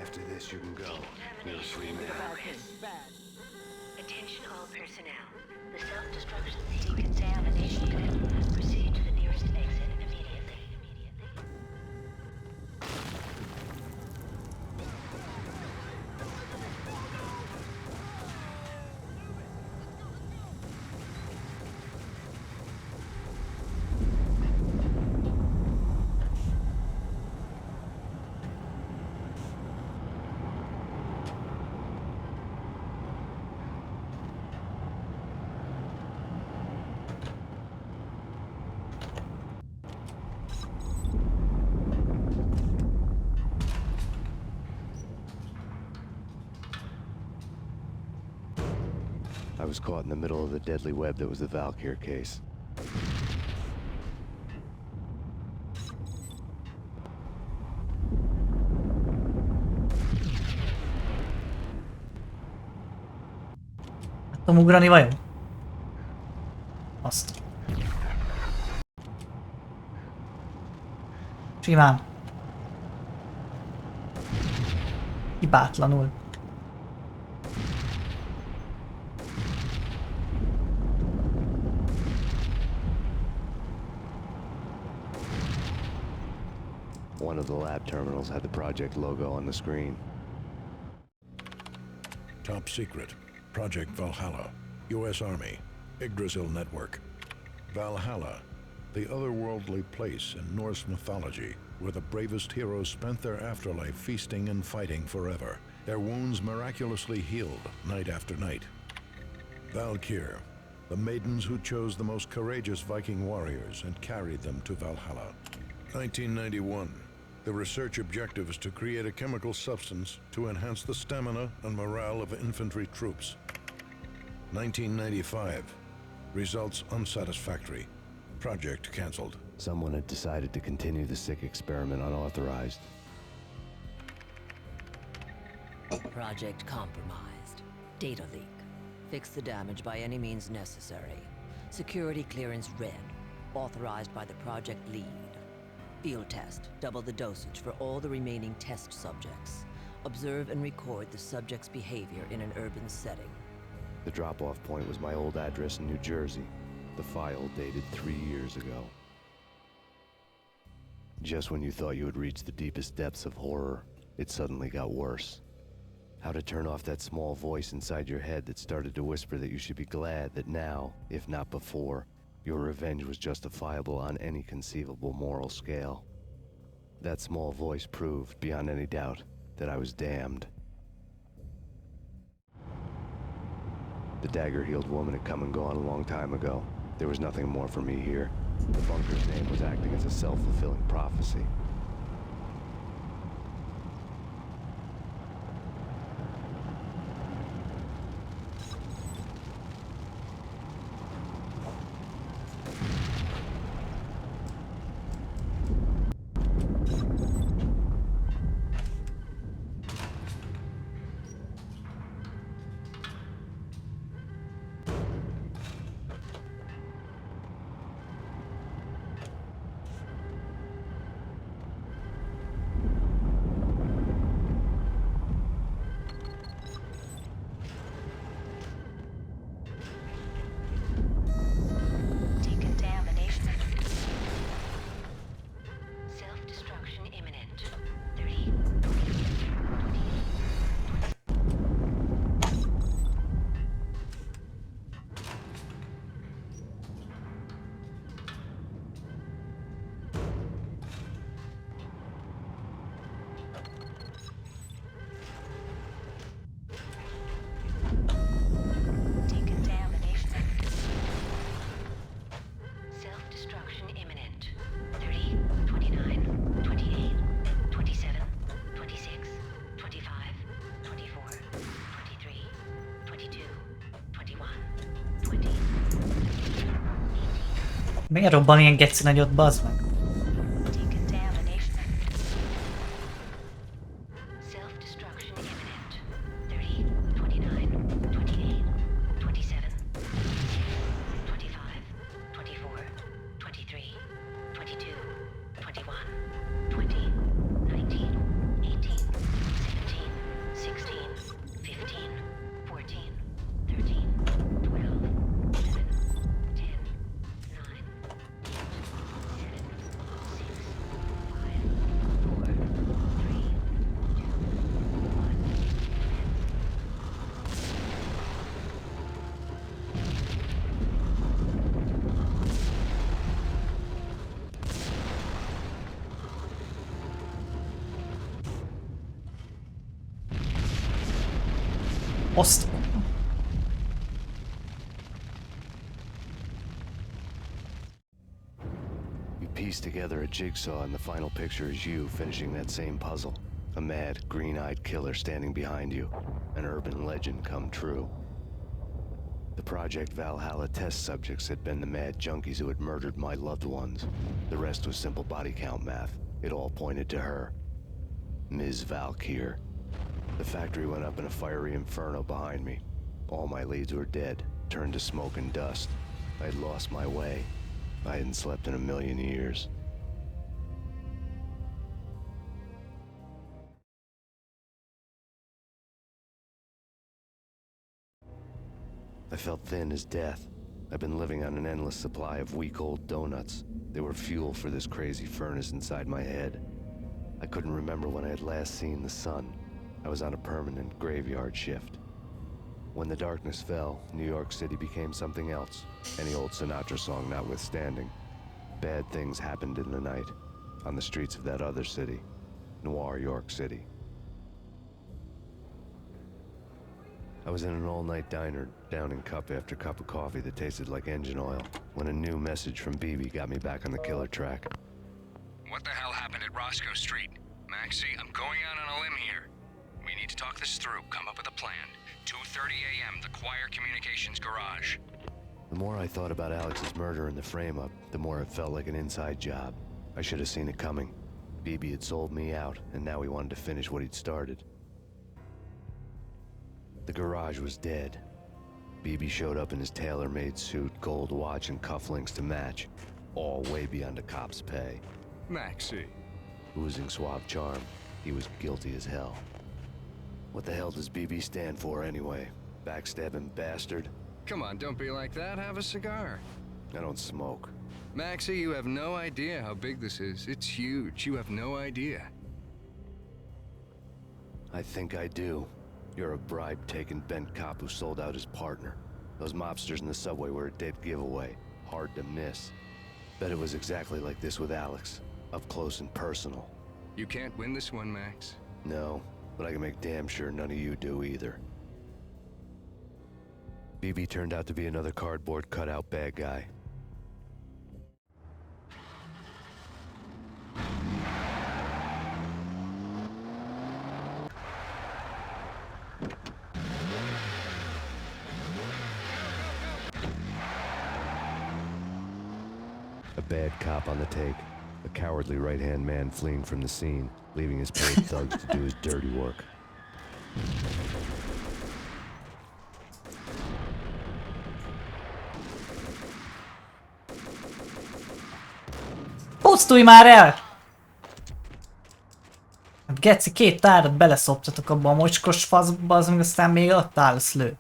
After this, you can go. You're a free man. Attention all personnel. The self-destruction sequence has been initiated. Proceed to the nearest exit immediately. I was caught in the middle of the deadly web that was the Valkyr case. Tudom ugrani vajon? Azt. Simán. Hibátlanul. One of the lab terminals had the project logo on the screen. Top secret. Project Valhalla. U.S. Army. Yggdrasil Network. Valhalla. The otherworldly place in Norse mythology where the bravest heroes spent their afterlife feasting and fighting forever. Their wounds miraculously healed night after night. Valkyr. The maidens who chose the most courageous Viking warriors and carried them to Valhalla. 1991. The research objective is to create a chemical substance to enhance the stamina and morale of infantry troops. 1995. Results unsatisfactory. Project cancelled. Someone had decided to continue the sick experiment unauthorized. Project compromised. Data leak. Fix the damage by any means necessary. Security clearance red. Authorized by the project lead. Field test. Double the dosage for all the remaining test subjects. Observe and record the subject's behavior in an urban setting. The drop-off point was my old address in New Jersey. The file dated 3 years ago. Just when you thought you had reached the deepest depths of horror, it suddenly got worse. How to turn off that small voice inside your head that started to whisper that you should be glad that now, if not before, your revenge was justifiable on any conceivable moral scale. That small voice proved, beyond any doubt, that I was damned. The dagger-heeled woman had come and gone a long time ago. There was nothing more for me here. The bunker's name was acting as a self-fulfilling prophecy. Miért robban ilyen geci nagyot, bazd meg? Azt... You piece together a jigsaw and the final picture is you finishing that same puzzle. A mad, green-eyed killer standing behind you. An urban legend come true. The Project Valhalla test subjects had been the mad junkies who had murdered my loved ones. The rest was simple body count math. It all pointed to her. Ms. Valkyr. The factory went up in a fiery inferno behind me. All my leads were dead, turned to smoke and dust. I'd lost my way. I hadn't slept in a million years. I felt thin as death. I've been living on an endless supply of week-old donuts. They were fuel for this crazy furnace inside my head. I couldn't remember when I had last seen the sun. I was on a permanent graveyard shift. When the darkness fell, New York City became something else. Any old Sinatra song notwithstanding. Bad things happened in the night, on the streets of that other city, Noir York City. I was in an all-night diner, downing cup after cup of coffee that tasted like engine oil, when a new message from BB got me back on the killer track. What the hell happened at Roscoe Street? Maxie, I'm going out on a limb here. We need to talk this through, come up with a plan. 2:30 a.m., the Choir Communications Garage. The more I thought about Alex's murder and the frame-up, the more it felt like an inside job. I should have seen it coming. BB had sold me out, and now he wanted to finish what he'd started. The garage was dead. BB showed up in his tailor-made suit, gold watch, and cufflinks to match, all way beyond a cop's pay. Maxie. Oozing suave charm, he was guilty as hell. What the hell does BB stand for anyway? Backstabbing bastard? Come on, don't be like that. Have a cigar. I don't smoke. Maxie, you have no idea how big this is. It's huge. You have no idea. I think I do. You're a bribe-taking bent cop who sold out his partner. Those mobsters in the subway were a dead giveaway. Hard to miss. Bet it was exactly like this with Alex. Up close and personal. You can't win this one, Max. No, but I can make damn sure none of you do either. BB turned out to be another cardboard cutout bad guy. A bad cop on the take. A cowardly right-hand man fleeing from the scene, leaving his paid thugs to do his dirty work. Pusztulj már el! Hát geci, 2 tárat beleszoptatok abba a mocskos faszba, az meg aztán még ott állsz lő.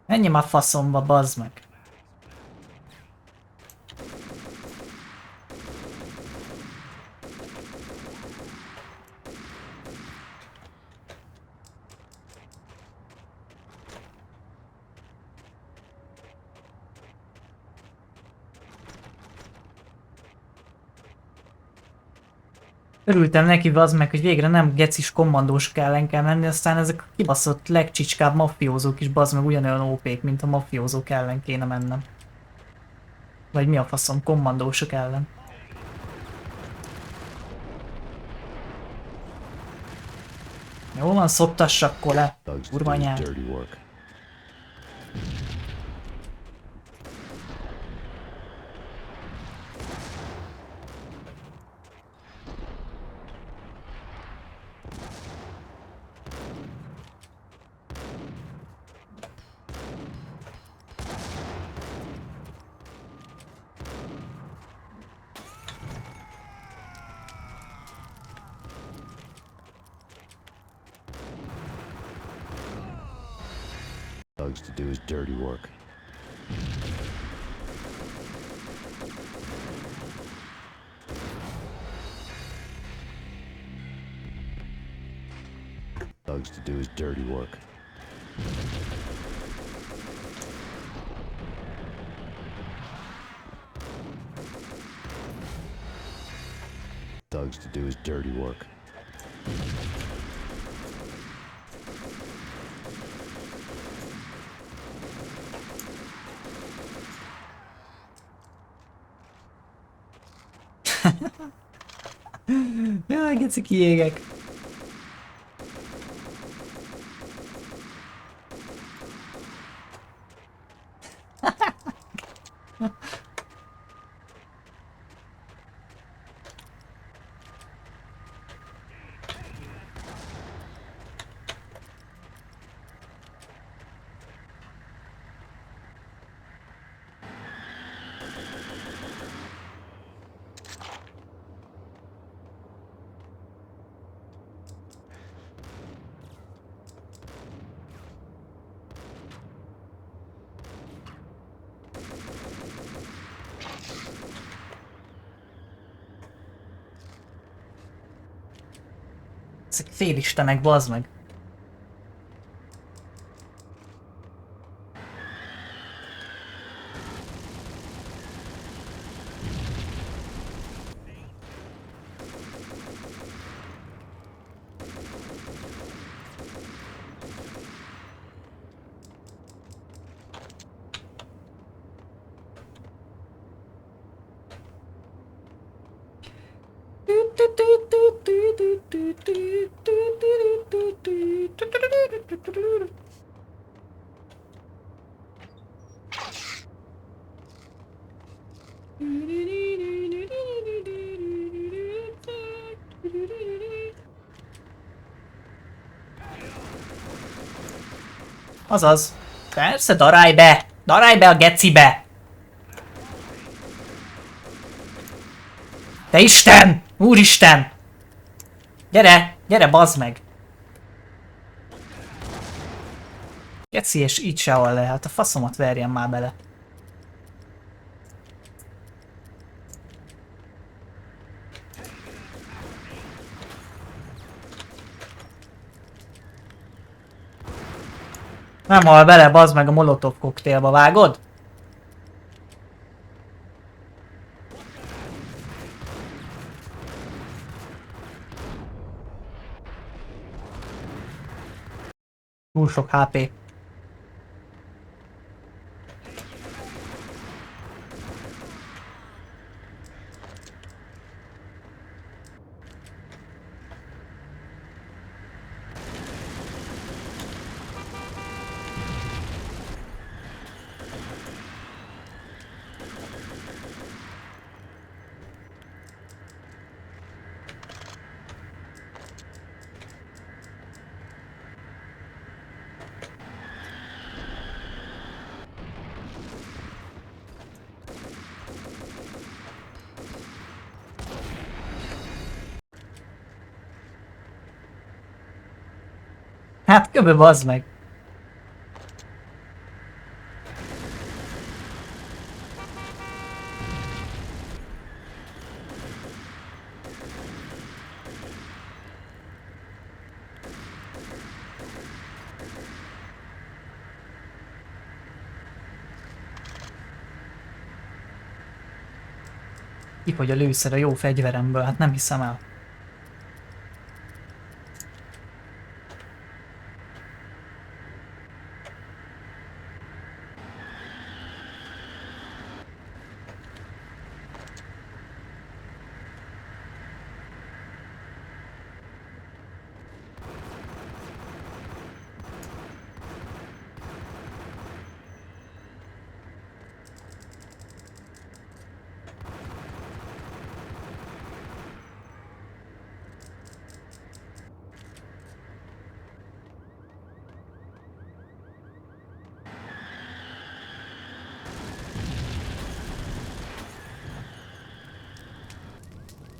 Menj már faszomba, bazd meg. Örültem neki, az meg, hogy végre nem gecis kommandósok ellen kell menni, aztán ezek a kibaszott legcsicskább mafiózók is bazd meg ugyanolyan OP-k, mint a mafiózók ellen kéne mennem. Vagy mi a faszom, kommandósok ellen. Jó van, szoptass akkor le, kurva anyád. Thugs to do his dirty work. Thugs to do his dirty work. Thugs to do his dirty work. Jaj, geci, kiégek. Ezek félistenek, bazd meg. Azaz. Persze, darálj be! Darálj be a gecibe! Te Isten! Úristen! Gyere! Gyere, bazd meg! Geci, és így sehol le, hát a faszomat verjen már bele. Nem hal bele, bazd meg a molotov koktélba, vágod? Túl sok HP. Hát köbbe, bazd meg. Kifogy a lőszer a jó fegyveremből, hát nem hiszem el.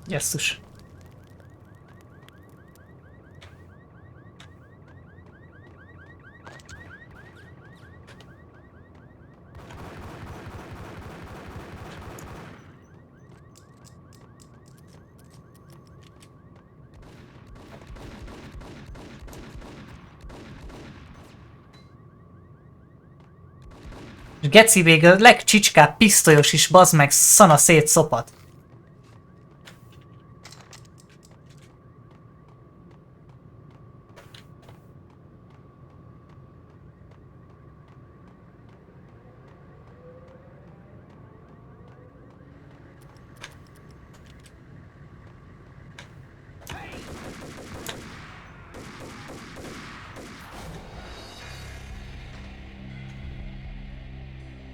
Jesszus. És geci még a legcsicskább pisztolyos is, bazd meg, szana szét szopat.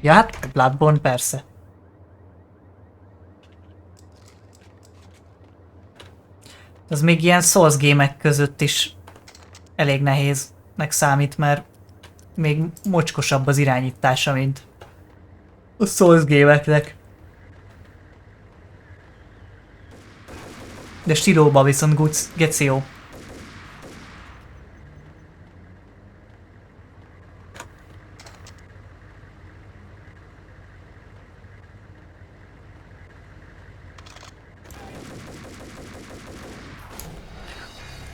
Ja, hát Bloodborne persze. Az még ilyen Souls gémek között is elég nehéznek számít, mert még mocskosabb az irányítása, mint a Souls gémeknek. De stílóban viszont geci jó.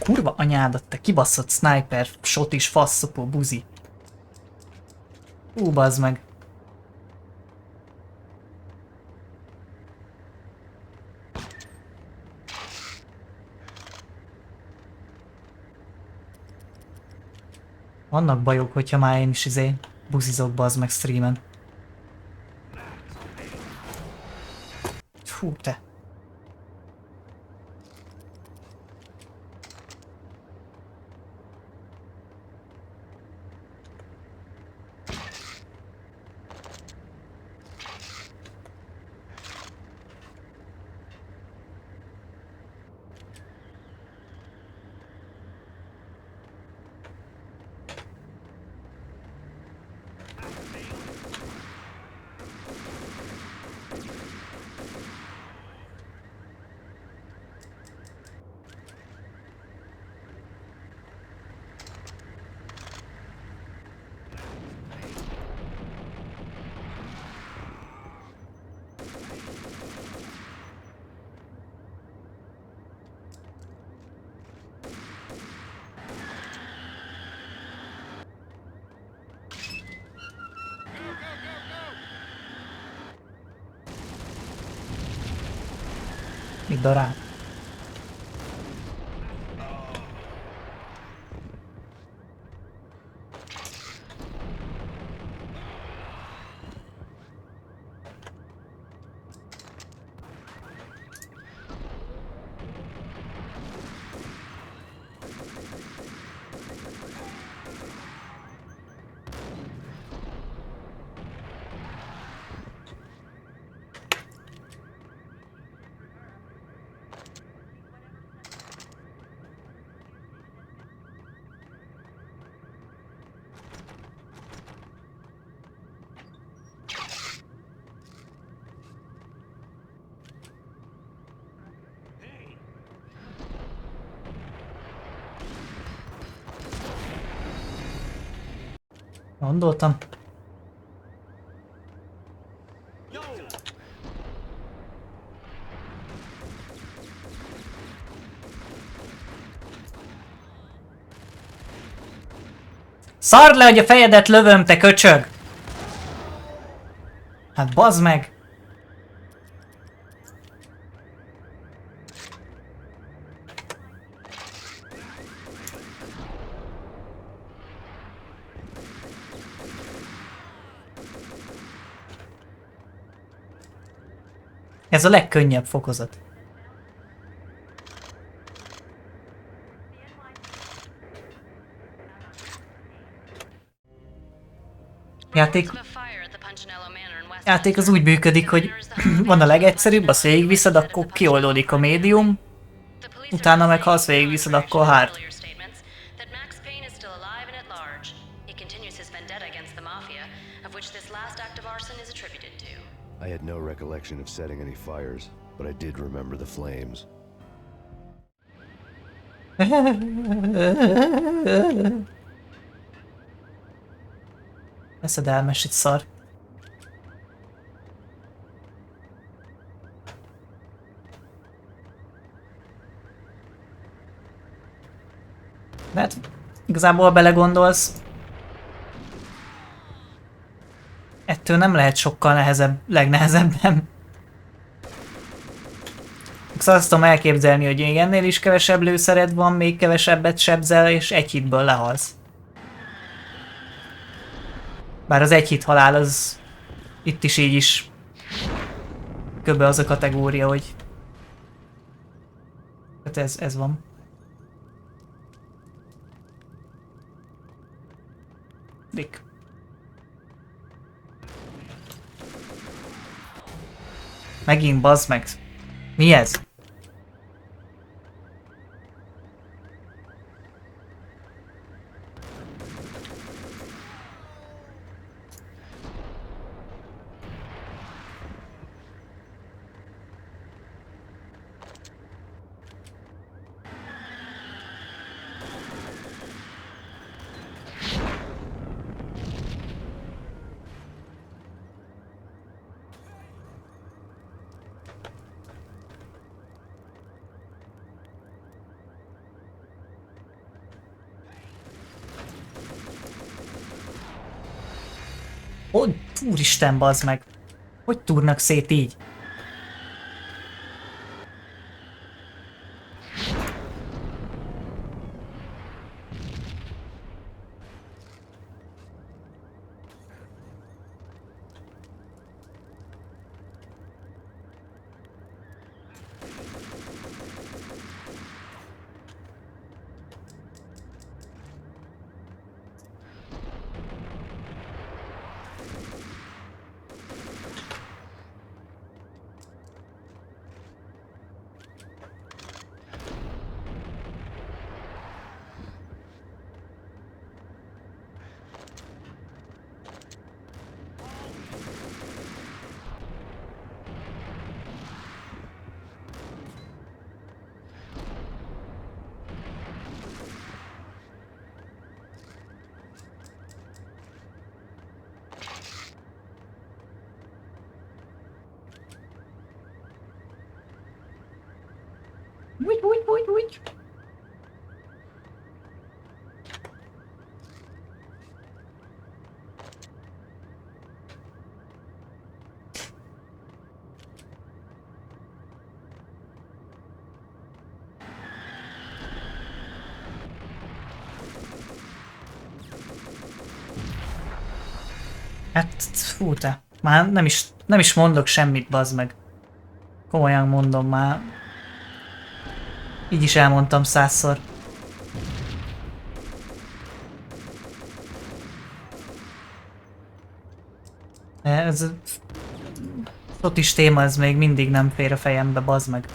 Kurva anyádat, te kibaszott sniper, shot is faszopó buzi. Bazd meg. Vannak bajok, hogyha már én is buzizok, bazd meg streamen. Fú, te. Mit darál? Gondoltam. Szard le, hogy a fejedet lövöm, te köcsög! Hát bazd meg! Ez a legkönnyebb fokozat. Játék az úgy működik, hogy van a legegyszerűbb, azt végigviszed, akkor kioldódik a médium, utána meg ha azt végigviszed, akkor hard. I had no recollection of setting any fires, but I did remember the flames. Eszedelmes itt szar. De hát igazából belegondolsz, ettől nem lehet sokkal nehezebb, legnehezebben. Szóval azt tudom elképzelni, hogy még ennél is kevesebb lőszered van, még kevesebbet sebzel, és egy hitből lehalsz. Bár az egy hit halál az itt is így is köbe az a kategória, hogy hát ez van. Dick. Megint bazd meg. Mi ez? Hogy? Úristen, bazd meg! Hogy túrnak szét így? Úgy. Hát, fú te. Már nem is mondok semmit, bazd meg. Komolyan mondom már. Így is elmondtam 100-szor. Ez fotis téma, ez még mindig nem fér a fejembe, bazd meg.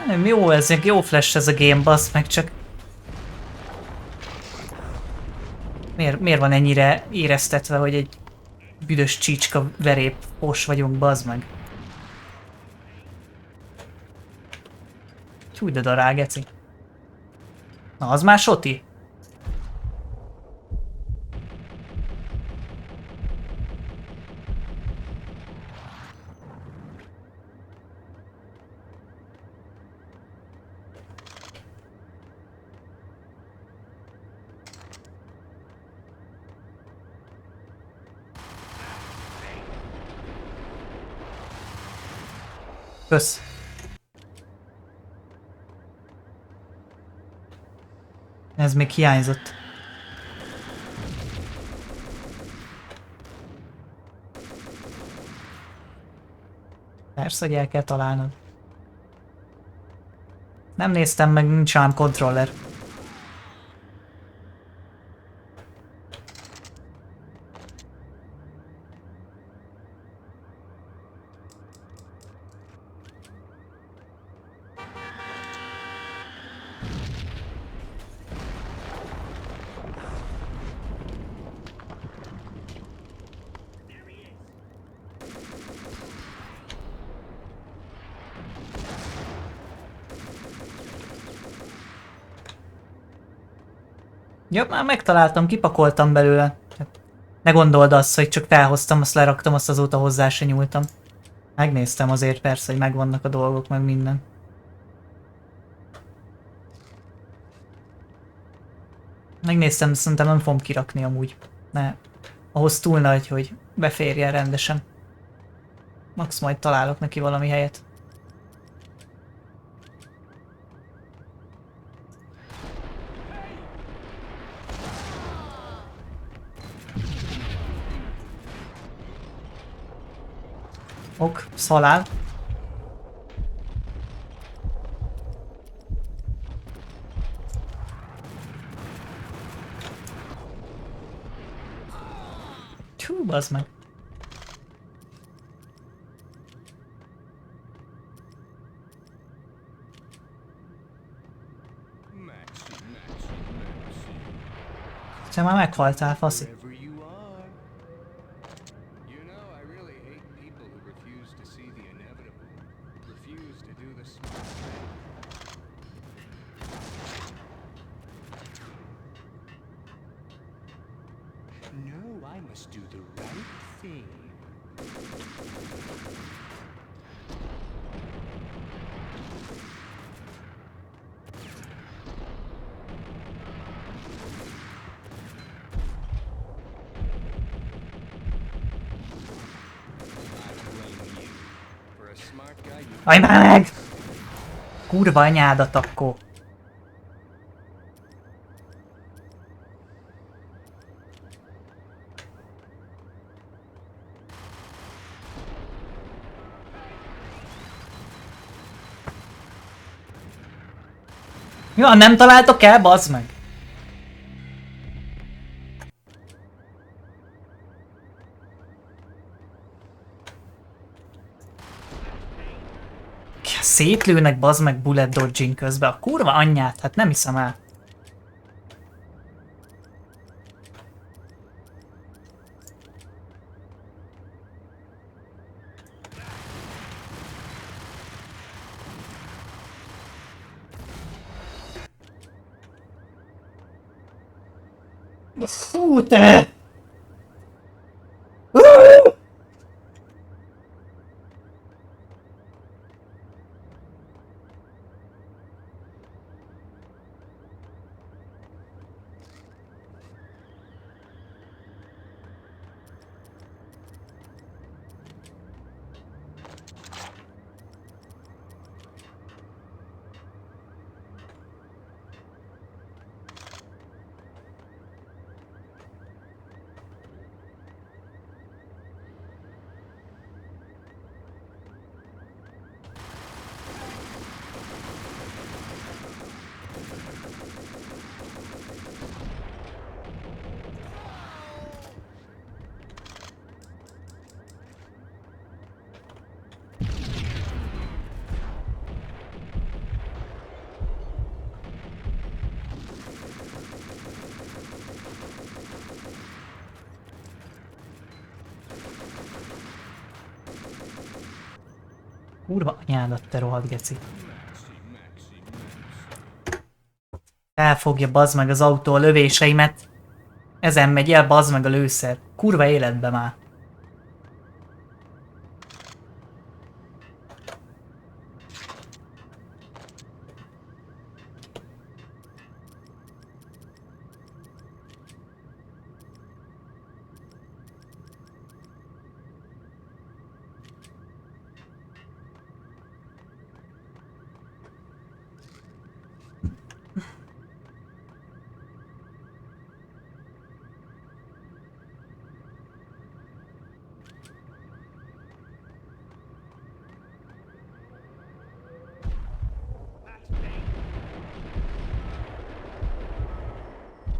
Nem jó ez, jó flash ez a game, bazd meg, csak... Miért van ennyire éreztetve, hogy egy büdös csícska verépos vagyunk, bazd meg? Hú, de darál, geci. Na, az már soti? Kösz. Ez még hiányzott. Persze, hogy el kell találnod. Nem néztem meg, nincs ám kontroller. Ja, már megtaláltam, kipakoltam belőle. Ne gondold azt, hogy csak felhoztam, azt leraktam, azt azóta hozzá se nyúltam. Megnéztem azért persze, hogy megvannak a dolgok, meg minden. Megnéztem, szerintem nem fogom kirakni amúgy. Ne. Ahhoz túl nagy, hogy beférjen rendesen. Max majd találok neki valami helyet. Ok, szalál. Tjú, bazd meg. Te már meghaltál, faszi. Állj már meg! Kurva anyádat akkor. Ja, nem találtok el, bazd meg! Szétlőnek bazd meg bullet dodging közben. A kurva anyját, hát nem hiszem el. Fú, te! Kurva anyádat, te rohadt geci. Elfogja bazd meg az autó a lövéseimet. Ezen megy el bazd meg a lőszer. Kurva életbe már.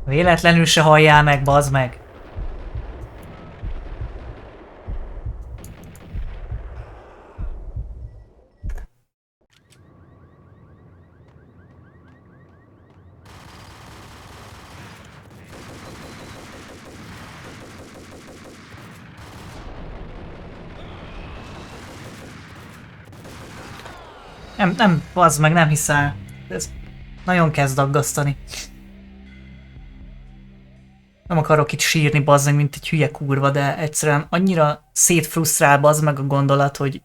Véletlenül se halljál meg, bazd meg! Nem, bazd meg, nem hiszel. Ez nagyon kezd aggasztani. Nem akarok itt sírni, bazd meg, mint egy hülye kurva, de egyszerűen annyira szétfrusztrál bazd meg a gondolat, hogy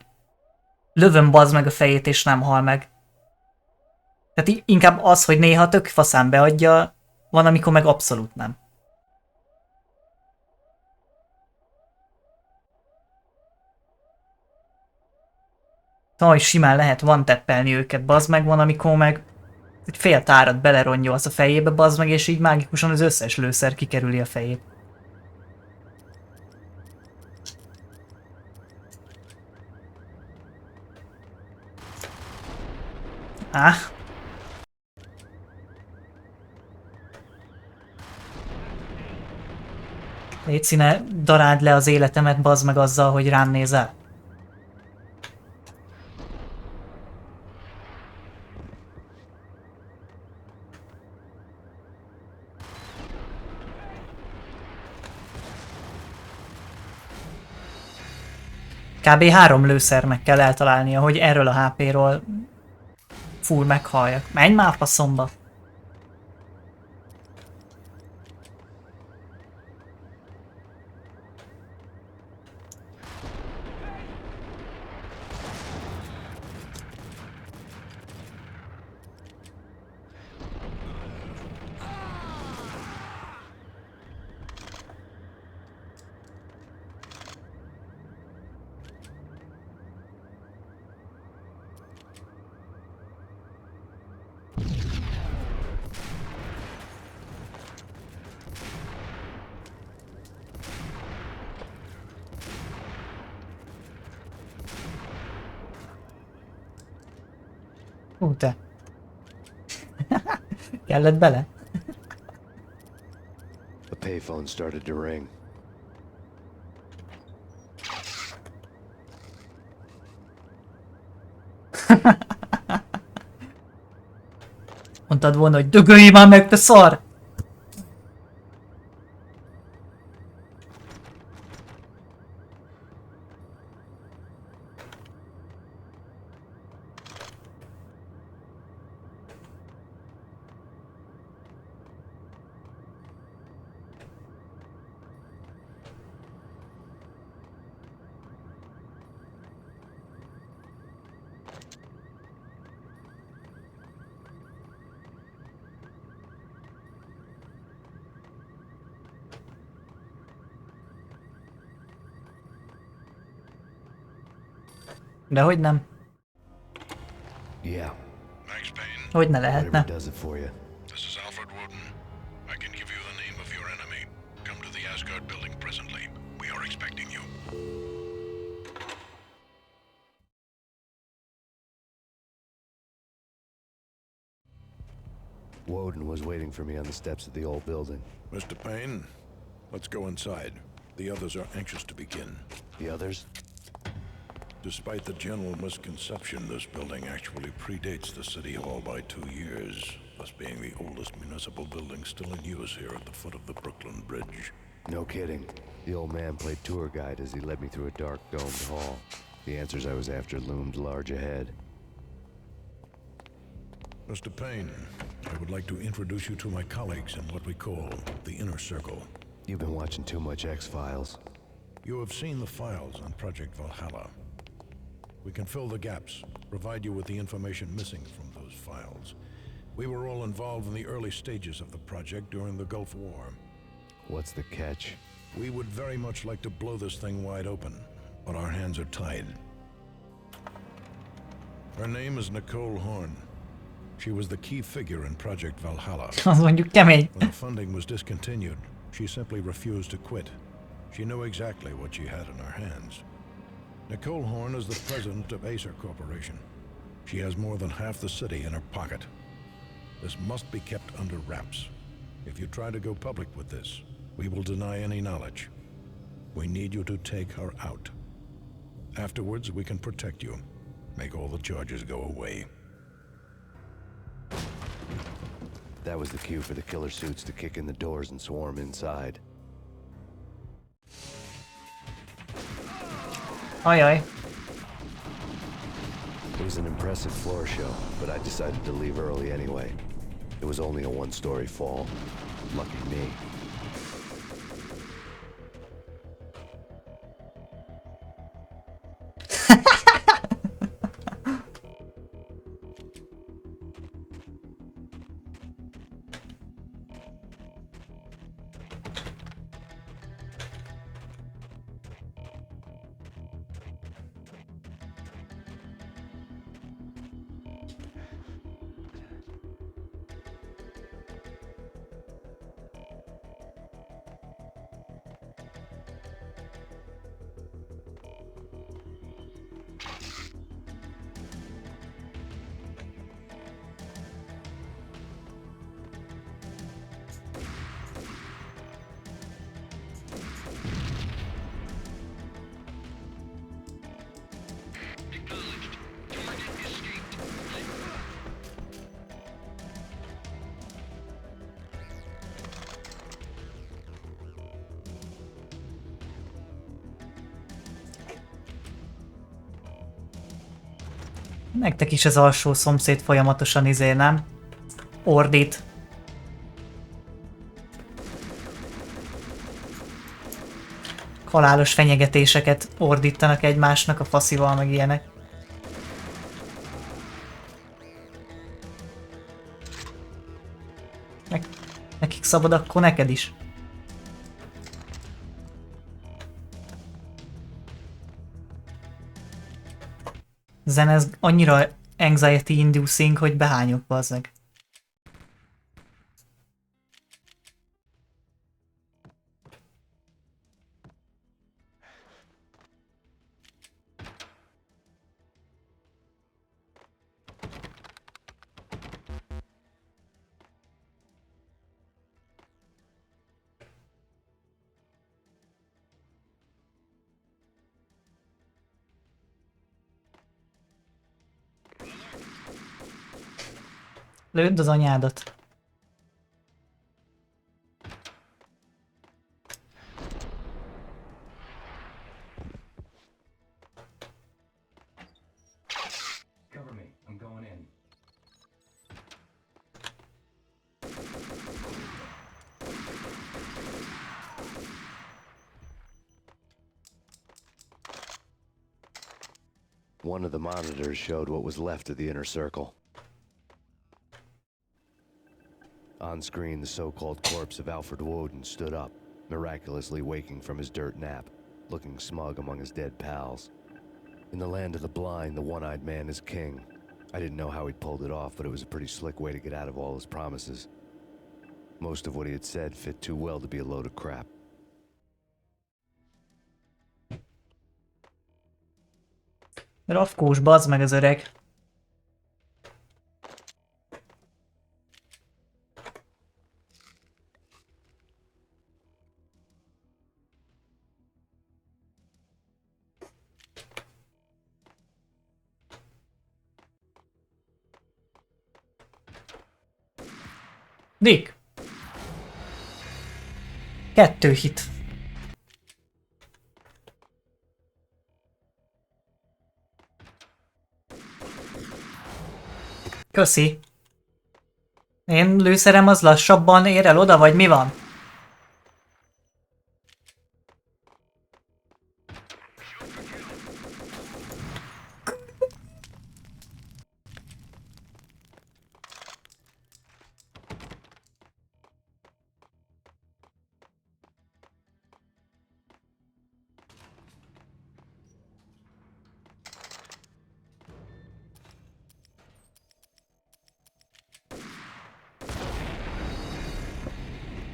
lövöm bazd meg a fejét és nem hal meg. Tehát inkább az, hogy néha tök faszán beadja, van amikor meg abszolút nem. Hogy simán lehet van teppelni őket, bazd meg, van amikor meg egy fél tárat belerongyolsz a fejébe, bazd meg, és így mágikusan az összes lőszer kikerüli a fejét. Á. Légy ne daráld le az életemet, bazd meg azzal, hogy rám nézel. Kb. 3 lőszernek kell eltalálnia, hogy erről a HP-ról full meghalljak. Menj már a faszomba! Te. Kellett bele? The payphone started to ring. Mondtad volna, hogy dögölj már meg, te szar! De hogy nem? Yeah. Hogy ne Whatever lehetne? does it for you. This is Alfred Woden. I can give you the name of your enemy. Come to the Asgard building presently. We are expecting you. Woden was waiting for me on the steps of the old building. Mr. Payne, let's go inside. The others are anxious to begin. The others? Despite the general misconception, this building actually predates the City Hall by 2 years, thus being the oldest municipal building still in use here at the foot of the Brooklyn Bridge. No kidding. The old man played tour guide as he led me through a dark domed hall. The answers I was after loomed large ahead. Mr. Payne, I would like to introduce you to my colleagues in what we call the Inner Circle. You've been watching too much X-Files. You have seen the files on Project Valhalla. We can fill the gaps, provide you with the information missing from those files. We were all involved in the early stages of the project during the Gulf War. What's the catch? We would very much like to blow this thing wide open, but our hands are tied. Her name is Nicole Horn. She was the key figure in Project Valhalla. Az mondjuk kemény. When the funding was discontinued, she simply refused to quit. She knew exactly what she had in her hands. Nicole Horn is the president of Acer Corporation. She has more than half the city in her pocket. This must be kept under wraps. If you try to go public with this, we will deny any knowledge. We need you to take her out. Afterwards, we can protect you. Make all the charges go away. That was the cue for the killer suits to kick in the doors and swarm inside. Ajaj. It was an impressive floor show, but I decided to leave early anyway. It was only a one-story fall. Lucky me. Nektek is az alsó szomszéd folyamatosan nem? Ordít. Halálos fenyegetéseket ordítanak egymásnak a faszival, meg ilyenek. Nekik szabad, akkor neked is. Zene, ez annyira anxiety inducing, hogy behányok, bazzeg. Lőd az anyádat. Cover me. I'm going in. One of the monitors showed what was left of the inner circle. On screen, the so-called corpse of Alfred Woden stood up, miraculously waking from his dirt nap, looking smug among his dead pals. In the land of the blind, the one-eyed man is king. I didn't know how he'd pulled it off, but it was a pretty slick way to get out of all his promises. Most of what he had said fit too well to be a load of crap. Rafkós, bazd meg az öreg. Dick. 2 hit. Köszi. Én lőszerem az lassabban ér el oda, vagy mi van?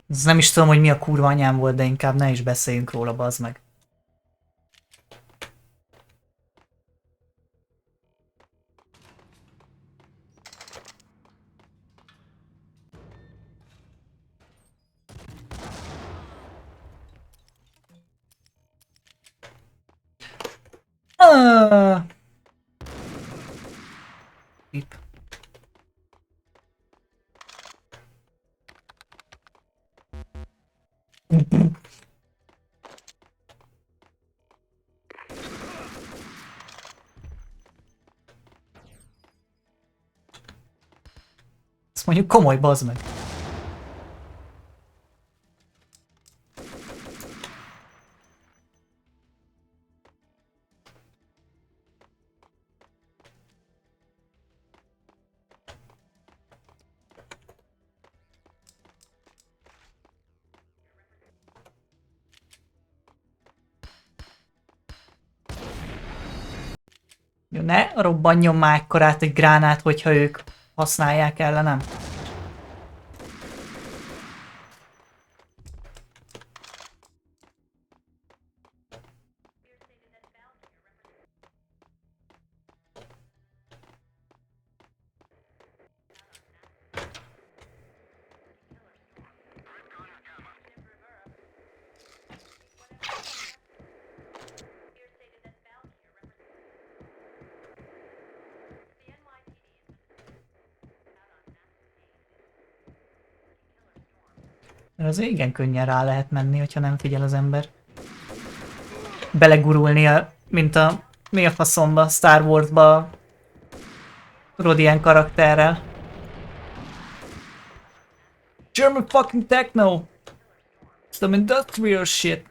Ez nem is tudom, hogy mi a kurva anyám volt, de inkább ne is beszéljünk róla, bazd meg. Itt. Ezt mondjuk komoly, bazd meg. Jó, ne robbanjon már ekkorát egy gránát, hogyha ők használják ellenem. Mert az igen könnyen rá lehet menni, hogyha nem figyel az ember. Belegurulnia, mint a... mi a faszomba, Star Wars-ba Rodian karakterrel. German fucking techno! Some industrial shit.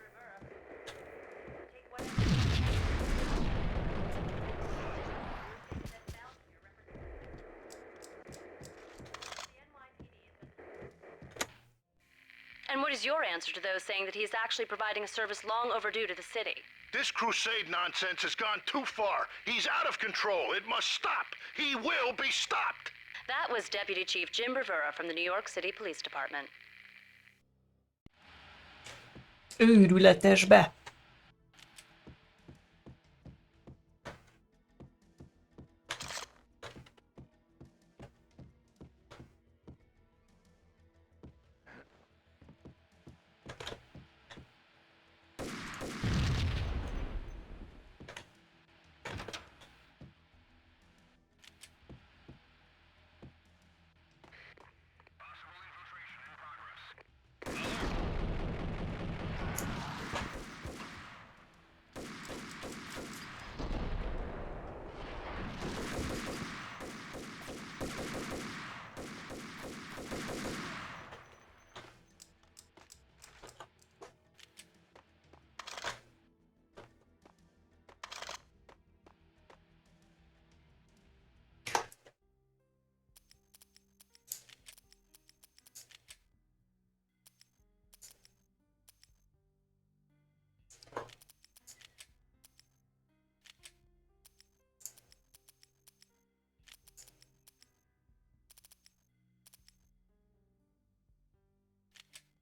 And what is your answer to those saying that he's actually providing a service long overdue to the city? This crusade nonsense has gone too far. He's out of control. It must stop. He will be stopped. That was Deputy Chief Jim Rivera from the New York City Police Department. Őrületesbe.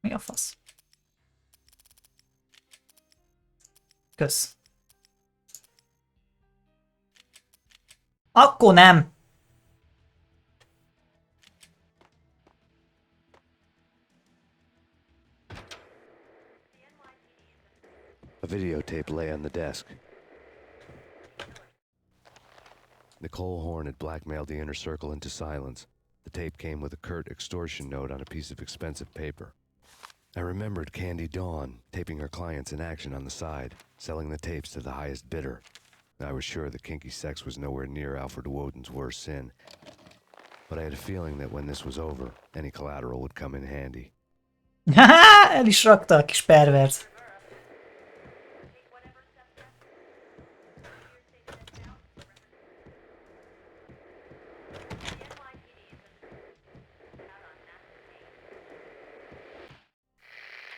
Mi a fasz? Kösz. Akkor nem! A videotape lay on the desk. Nicole Horn had blackmailed the inner circle into silence. The tape came with a curt extortion note on a piece of expensive paper. I remembered Candy Dawn taping her clients in action on the side, selling the tapes to the highest bidder. I was sure that kinky sex was nowhere near Alfred Woden's worst sin, but I had a feeling that when this was over, any collateral would come in handy. Haha, el is rakta a kis pervert.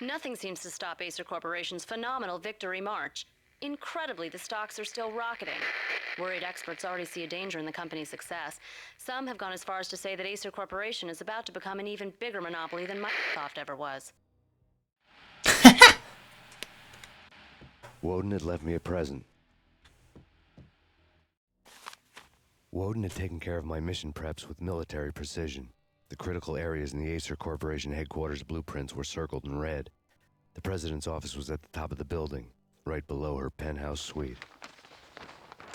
Nothing seems to stop Acer Corporation's phenomenal victory march. Incredibly, the stocks are still rocketing. Worried experts already see a danger in the company's success. Some have gone as far as to say that Acer Corporation is about to become an even bigger monopoly than Microsoft ever was. Woden had left me a present. Woden had taken care of my mission preps with military precision. The critical areas in the Acer Corporation headquarters blueprints were circled in red. The president's office was at the top of the building, right below her penthouse suite.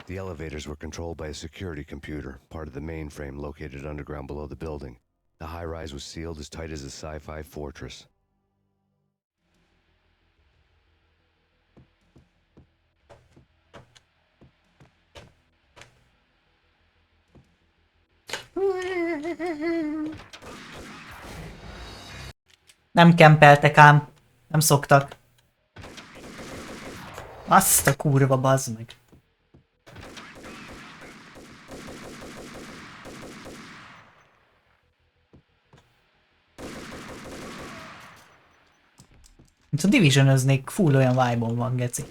The elevators were controlled by a security computer, part of the mainframe located underground below the building. The high-rise was sealed as tight as a sci-fi fortress. Nem kempeltek ám. Nem szoktak. Azt a kurva, bazd meg. Mint a Division-öznék, full olyan vibe-on van, geci.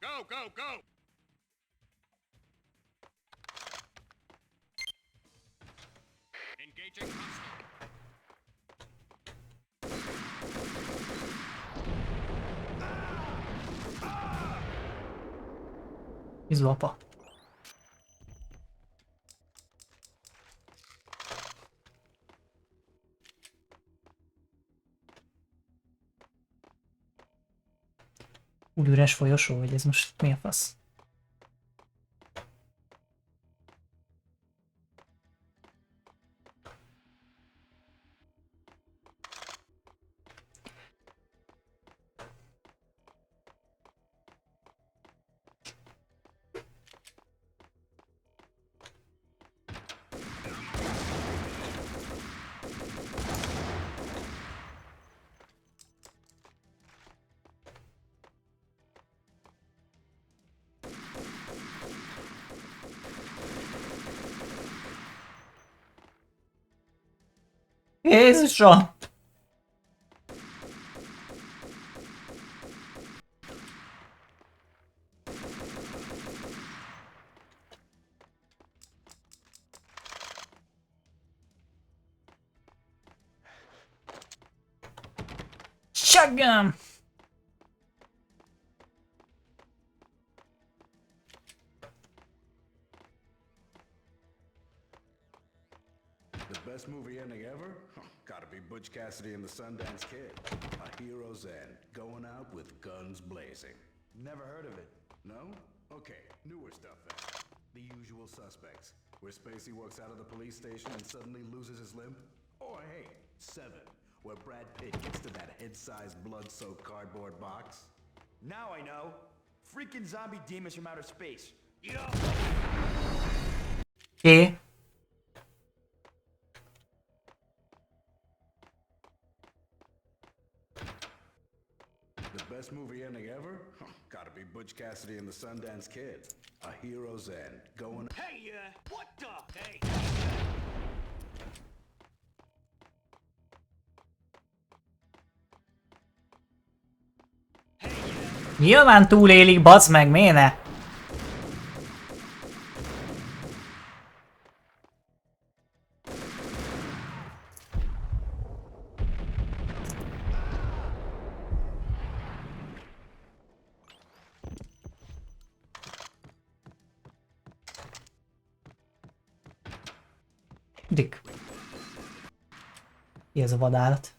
Go, go, go! Engaging hostile. Izó apa. Úgy üres folyosó, hogy ez most mi a fasz? Jézusom! Shotgun! The best movie ending ever? Gotta be Butch Cassidy and the Sundance Kid. A hero's end, going out with guns blazing. Never heard of it. No? Okay, newer stuff then. The Usual Suspects, where Spacey walks out of the police station and suddenly loses his limb. Or hey, Seven, where Brad Pitt gets to that head-sized blood-soaked cardboard box. Now I know. Freaking zombie demons from outer space. Yo! Oké. best movie ending ever? Gotta be Butch Cassidy and the Sundance Kid. A hero's end. Going. Hey, what the? Hey. Nyilván túlélik, bazd meg, miért ne? Dick. Ki ez a vadállat?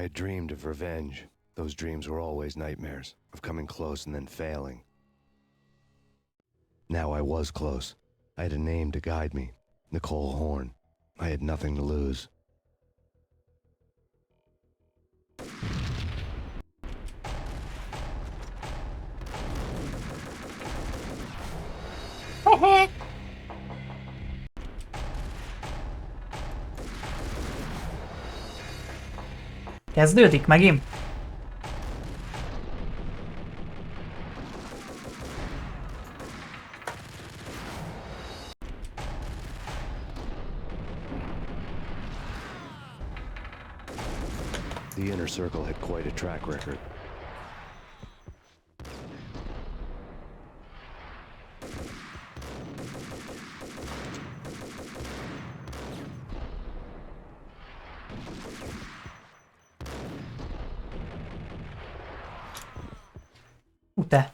I had dreamed of revenge. Those dreams were always nightmares, of coming close and then failing. Now I was close. I had a name to guide me, Nicole Horn. I had nothing to lose. Kezdődik megint? The Inner Circle had quite a track record. Te.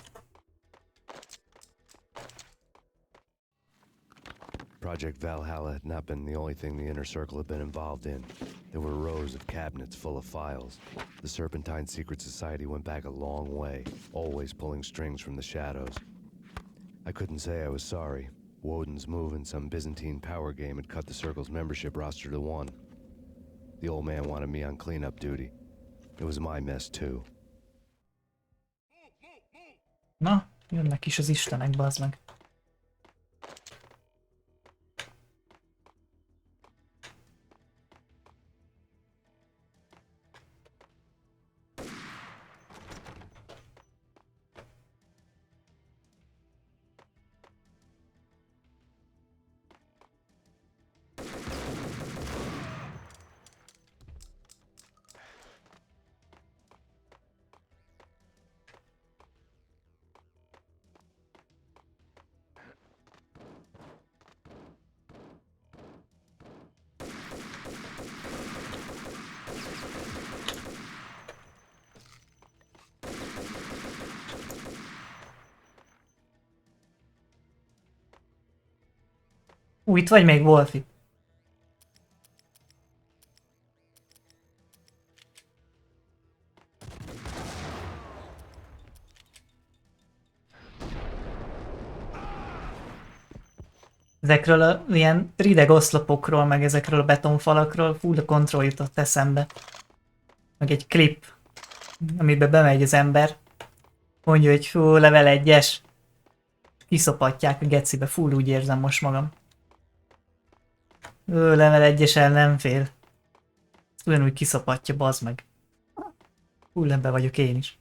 Project Valhalla had not been the only thing the Inner Circle had been involved in. There were rows of cabinets full of files. The Serpentine Secret Society went back a long way, always pulling strings from the shadows. I couldn't say I was sorry. Woden's move in some Byzantine power game had cut the Circle's membership roster to 1. The old man wanted me on cleanup duty. It was my mess too. Na, jönnek is az istenek, bazd meg. Itt vagy még, Wolfi? Ezekről a ilyen rideg oszlopokról, meg ezekről a betonfalakról full a kontroll jutott eszembe. Meg egy klip, amiben bemegy az ember. Mondja, hogy hú, level 1-es. Kiszopatják a gecibe, full úgy érzem most magam. Level 1-es ellenfél. Ugyanúgy kiszopatja, bazd meg. Full ebbe vagyok én is.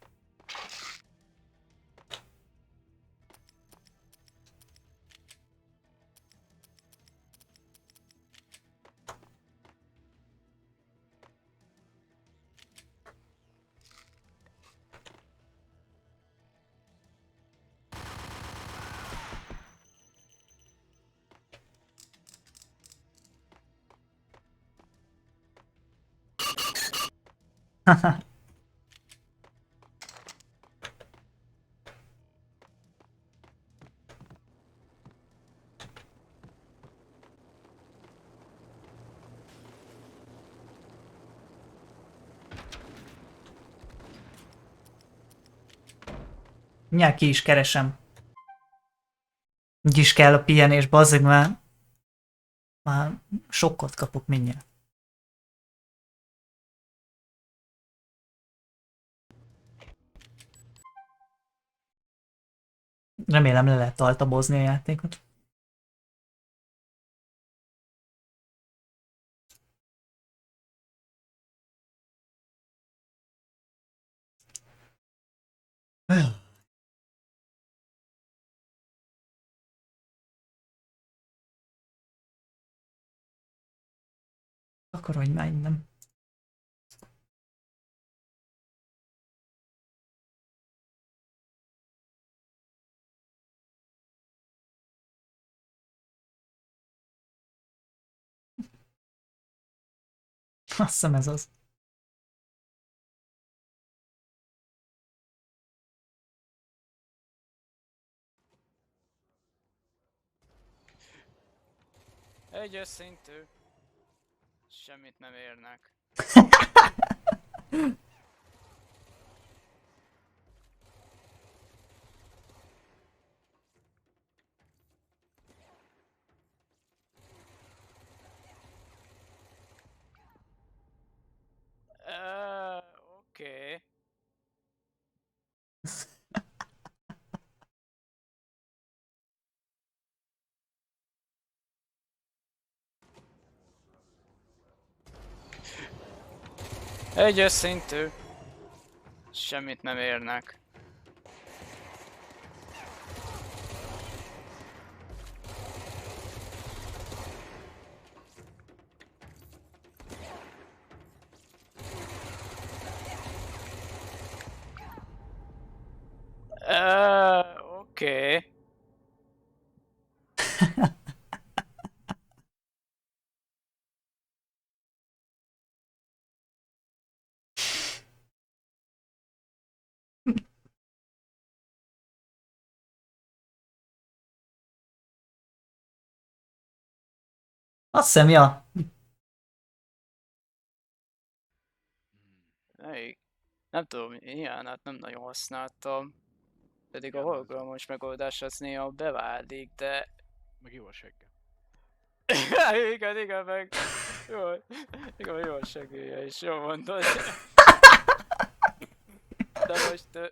Mindjárt ki is keresem. Így is kell a pihenés, bazzeg, már sokkot kapok mindjárt. Remélem le lehet altabozni a játékot. Akkor, hogy már nem. Azt hiszem ez az. Egyes szintű. Semmit nem érnek. Oké. Egyes szintű. Semmit nem érnek. Oké. Azt hiszem, ja. Nem tudom, ilyen, hát nem nagyon használtam. Pedig a hologramos megoldás az néha beválik, de... Meg jó a segge. Igen, meg... Jó, igen, jó a segélye is, jó mondod. De most...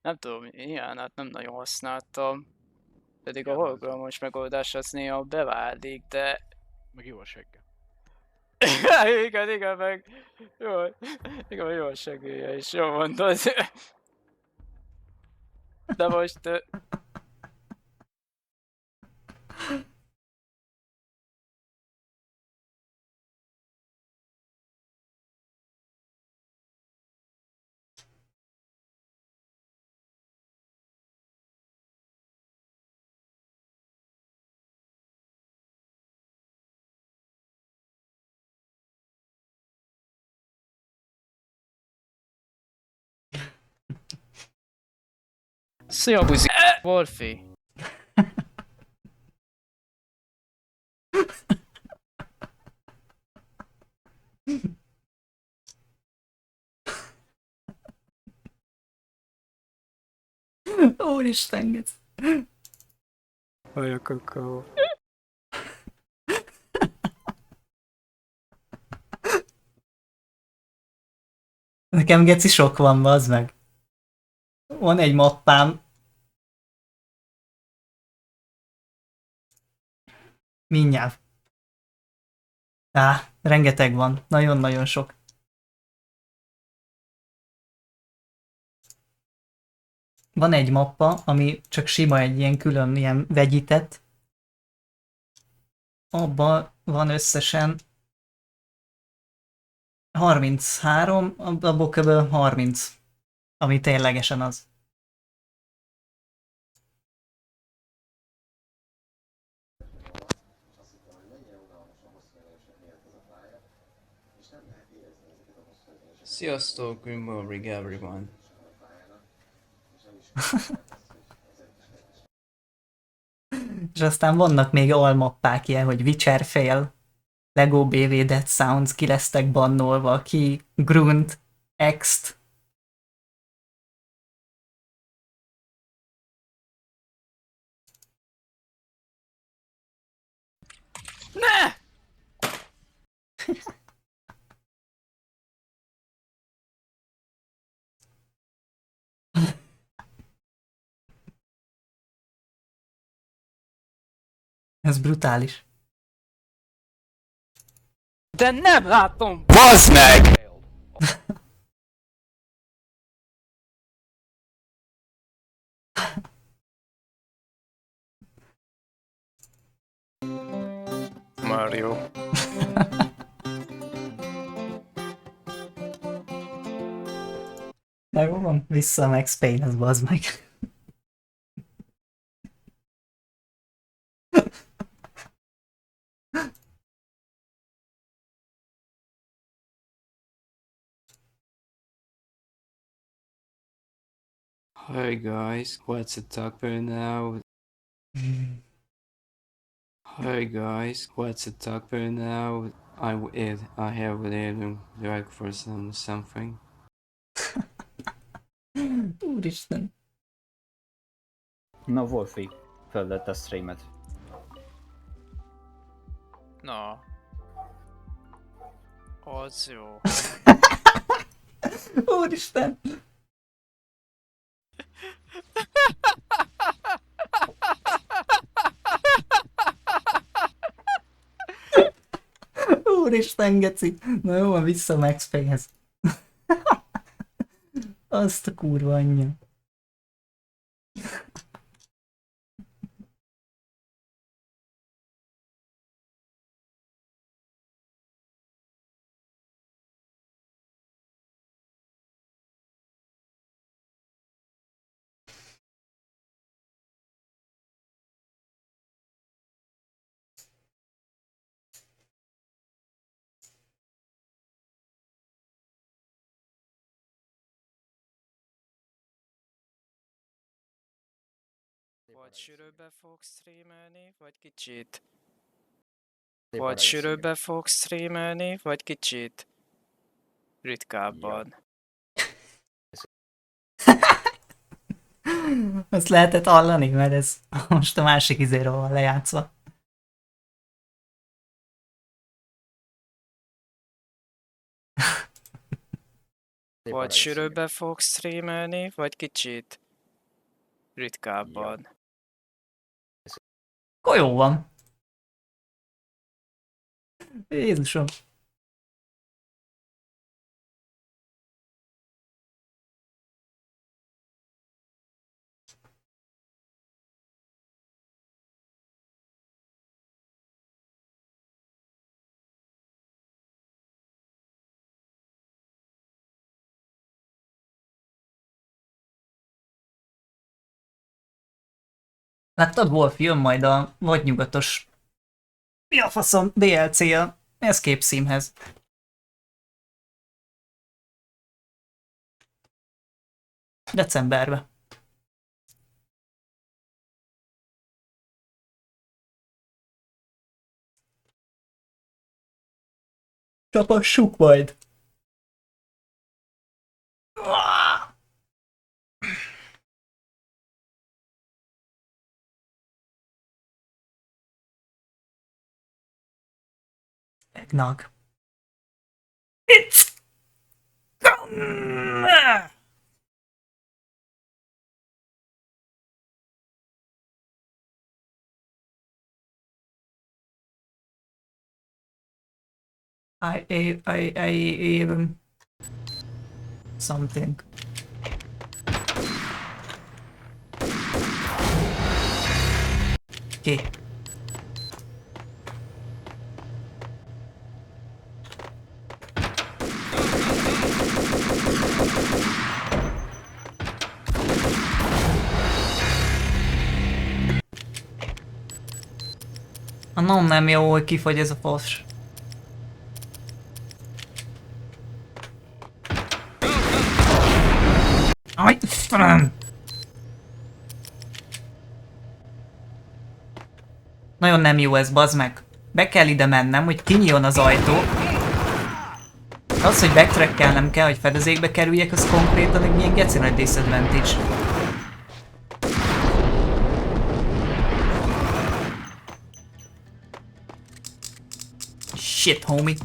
Nem tudom, ilyen, hát nem nagyon használtam. Pedig a hologramos megoldás az néha beválik, de... Meg jó a segge. Igen, meg... Jó, igen, jó a segélye is, jó mondod. De most... Szia, buzi! Wolfi! Úristen, gec. Vagy a kakaó. Nekem geci sok van, bazd meg. Van egy mappám. Mindjárt. Rengeteg van. Nagyon-nagyon sok. Van egy mappa, ami csak sima egy ilyen külön ilyen vegyített, abban van összesen 33, abból kb. 30, ami ténylegesen az. Sziasztok, good morning everyone. És aztán vannak még almappák ilyen, hogy Witcher fél, Lego BV Dead Sounds ki lesztek bannolva, ki Grunt, Ext. Ne! Ez brutális. De nem látom! Bazd meg! Mario. Na jó van, vissza a Max Payne-hez, bazd meg. Hi guys, what's the topic now? Hi guys, what's the topic now? I have eaten like for something. Úristen. Na Wolfi, földett a streamet. Na. Az jó. Úristen. Úristen, geci. Na jó, van, vissza a Max Payne-hez. Azt a kurva anyja. Vagy sűrűbbe fogsz streamelni, vagy kicsit? Vagy sűrűbbe fogsz streamelni, vagy kicsit? Ritkábban. Azt lehetett hallani, mert ez most a másik izéről van lejátszva. Vagy sűrűbbe fogsz streamelni, vagy kicsit? Ritkábban. Akkor jó van. Jézusom. Láttad, Wolf, jön majd a vadnyugatos... Mi a faszom DLC-a Escape Simhez. Decemberben. Csapassuk majd! Eggnog. It's come! I something. Ki? Nem jó, hogy kifogy ez a fos. Aj, Istenem! Nagyon nem jó ez, bazd meg. Be kell ide mennem, hogy kinyíljon az ajtó. Az, hogy backtrackelnem kell, hogy fedezékbe kerüljek, az konkrétan egy ilyen geci nagy disadvantage. Shit, homie.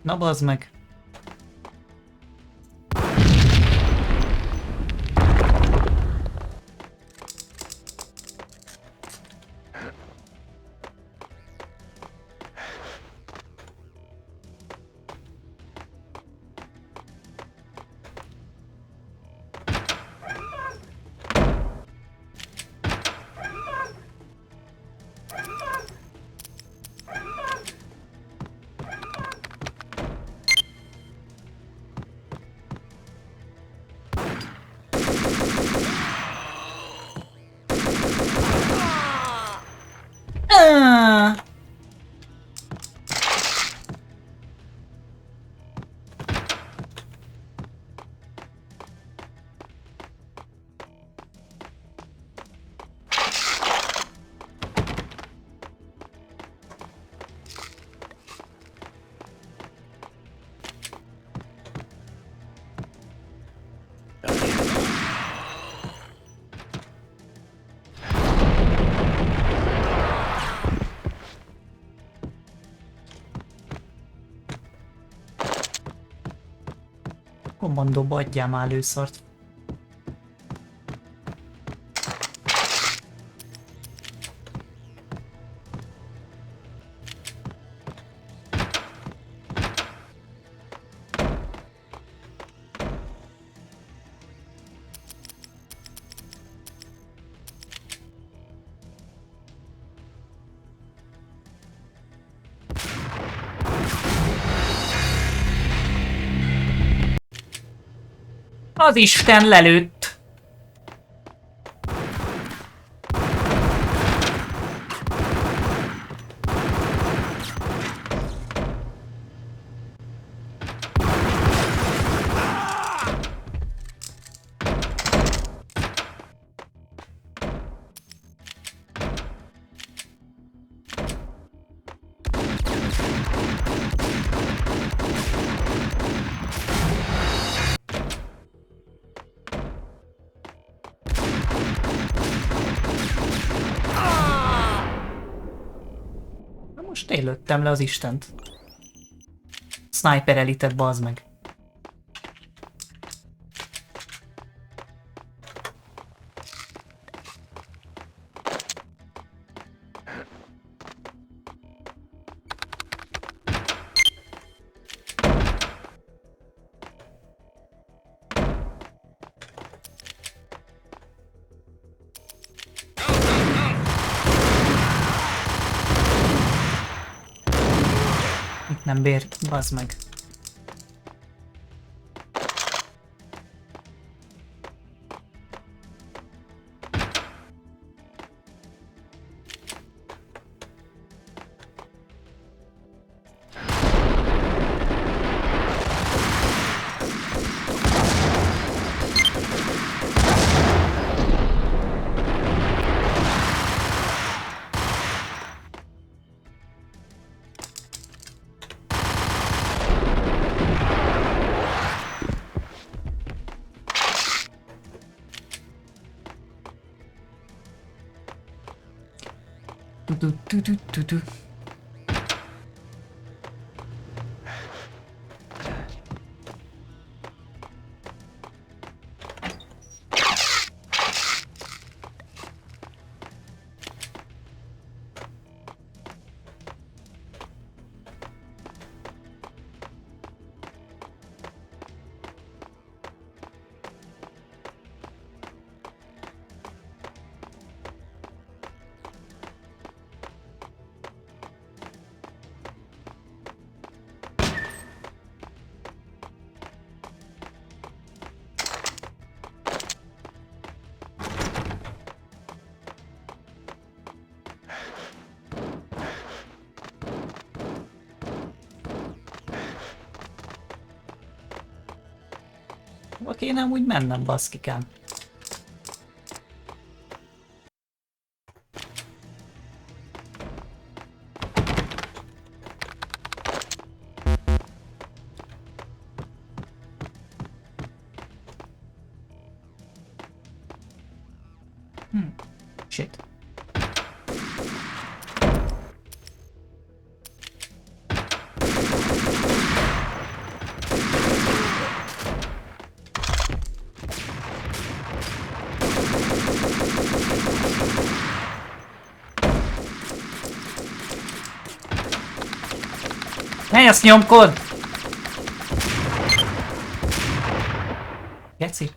Na bazd meg. Kommandóba adjál már előszart. Az Isten lelőtt! Most én lőttem le az Istent. Sniper elitet, bazd meg. Itt nem bírt, bazd meg. Du. Hova kéne amúgy mennem, baszkikám? Shit. Ne ezt nyomkod! Geci.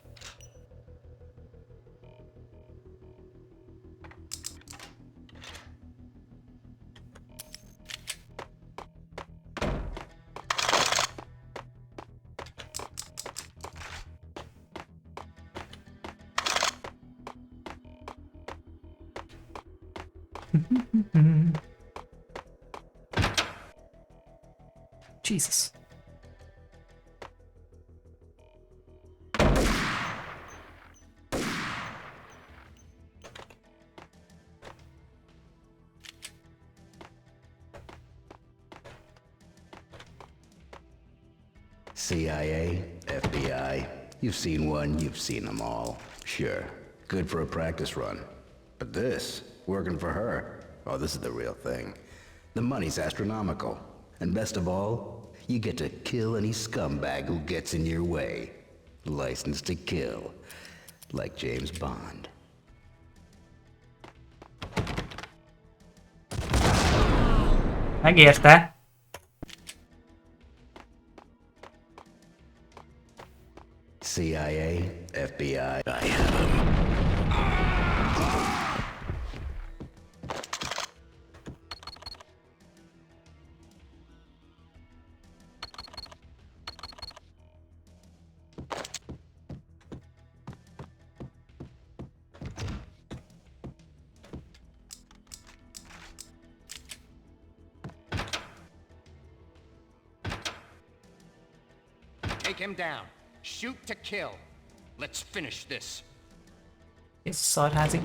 Jesus. CIA, FBI, you've seen one, you've seen them all. Sure, good for a practice run. But this, working for her, oh, this is the real thing. The money's astronomical. And best of all, you get to kill any scumbag who gets in your way. License to kill. Like James Bond. Megérte. CIA, FBI, I have him. Take him down. Shoot to kill. Let's finish this. Ez szarházi.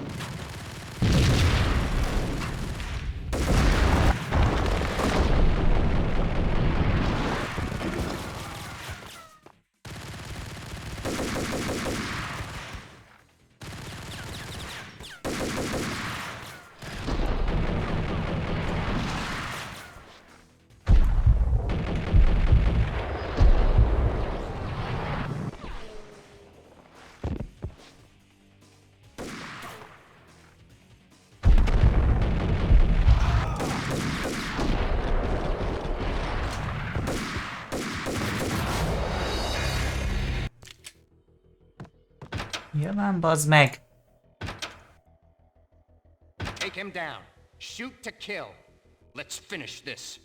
Nyilván, bazd meg! Take him down. Shoot to kill. Let's finish this.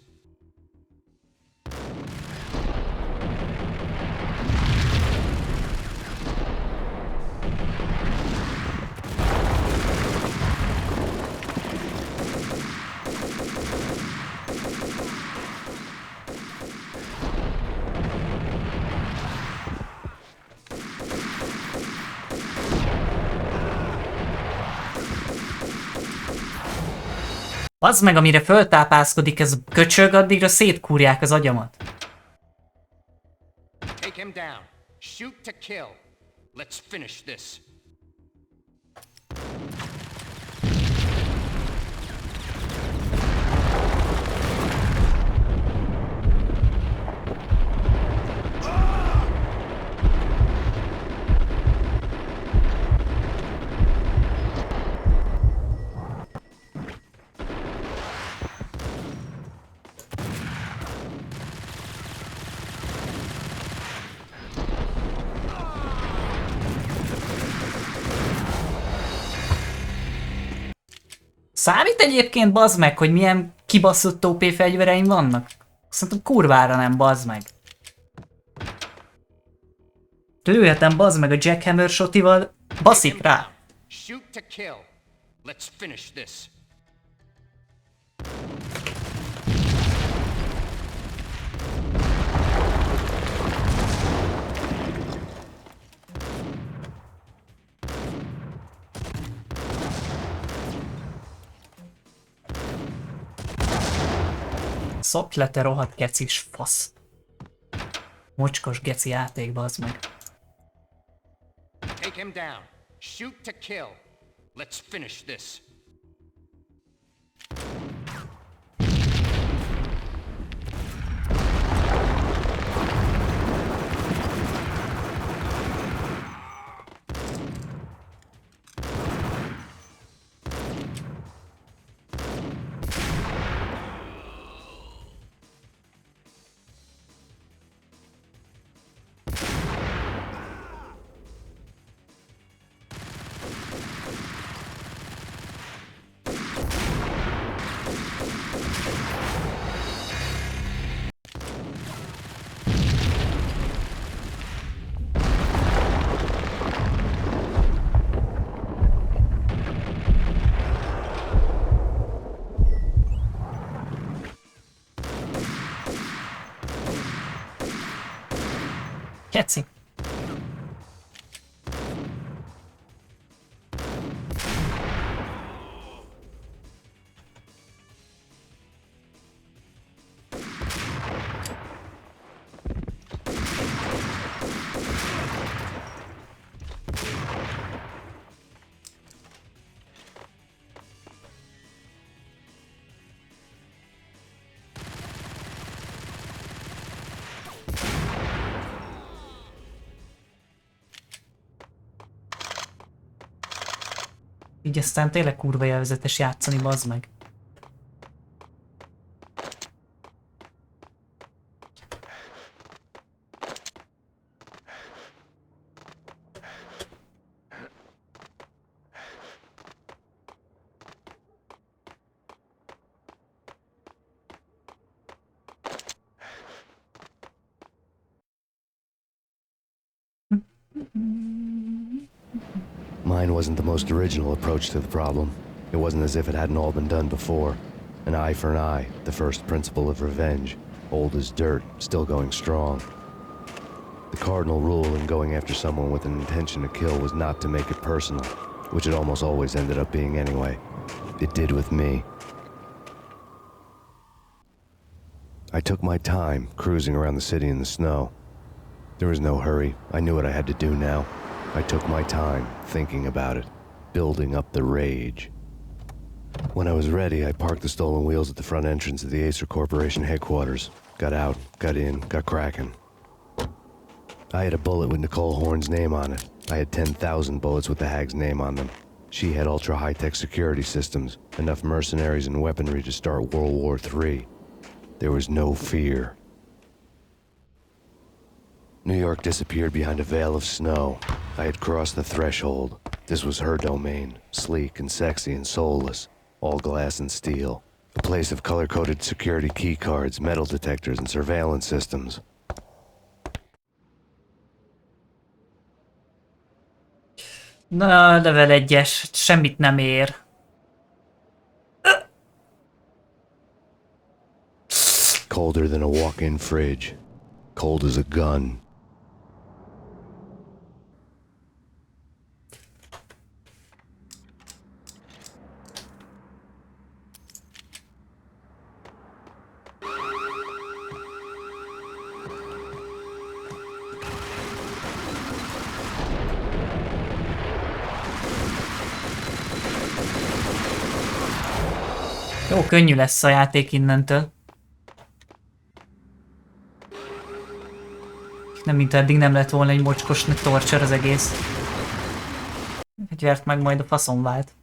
Az meg, amire föltápászkodik ez a köcsög, addigra szétkúrják az agyamat. Take him down. Shoot to kill. Let's finish this. Számít egyébként, bazd meg, hogy milyen kibaszott OP fegyvereim vannak? Szerintem kurvára nem, bazd meg. Lőhetem, bazd meg, a jackhammer shotival, baszik rá. Shoot to kill. Let's finish this. Szoklete rohadt gecis fasz. Mocskos geci játék, bazd meg. Take him down. Shoot to kill. Let's finish this. Geci. Így aztán tényleg kurva élvezetes játszani, bazd meg. Mine wasn't the most original approach to the problem. It wasn't as if it hadn't all been done before. An eye for an eye, the first principle of revenge. Old as dirt, still going strong. The cardinal rule in going after someone with an intention to kill was not to make it personal, which it almost always ended up being anyway. It did with me. I took my time, cruising around the city in the snow. There was no hurry. I knew what I had to do now. I took my time, thinking about it, building up the rage. When I was ready, I parked the stolen wheels at the front entrance of the Acer Corporation headquarters. Got out, got in, got cracking. I had a bullet with Nicole Horn's name on it. I had 10,000 bullets with the Hag's name on them. She had ultra-high-tech security systems, enough mercenaries and weaponry to start World War III. There was no fear. New York disappeared behind a veil of snow. I had crossed the threshold. This was her domain, sleek and sexy and soulless, all glass and steel. A place of color-coded security keycards, metal detectors, and surveillance systems. Na, level 1-es, semmit nem ér. Colder than a walk-in fridge. Cold as a gun. Jó, könnyű lesz a játék innentől. Nem, mint eddig nem lett volna egy mocskos torture az egész. Fegyvert meg majd a faszom vált.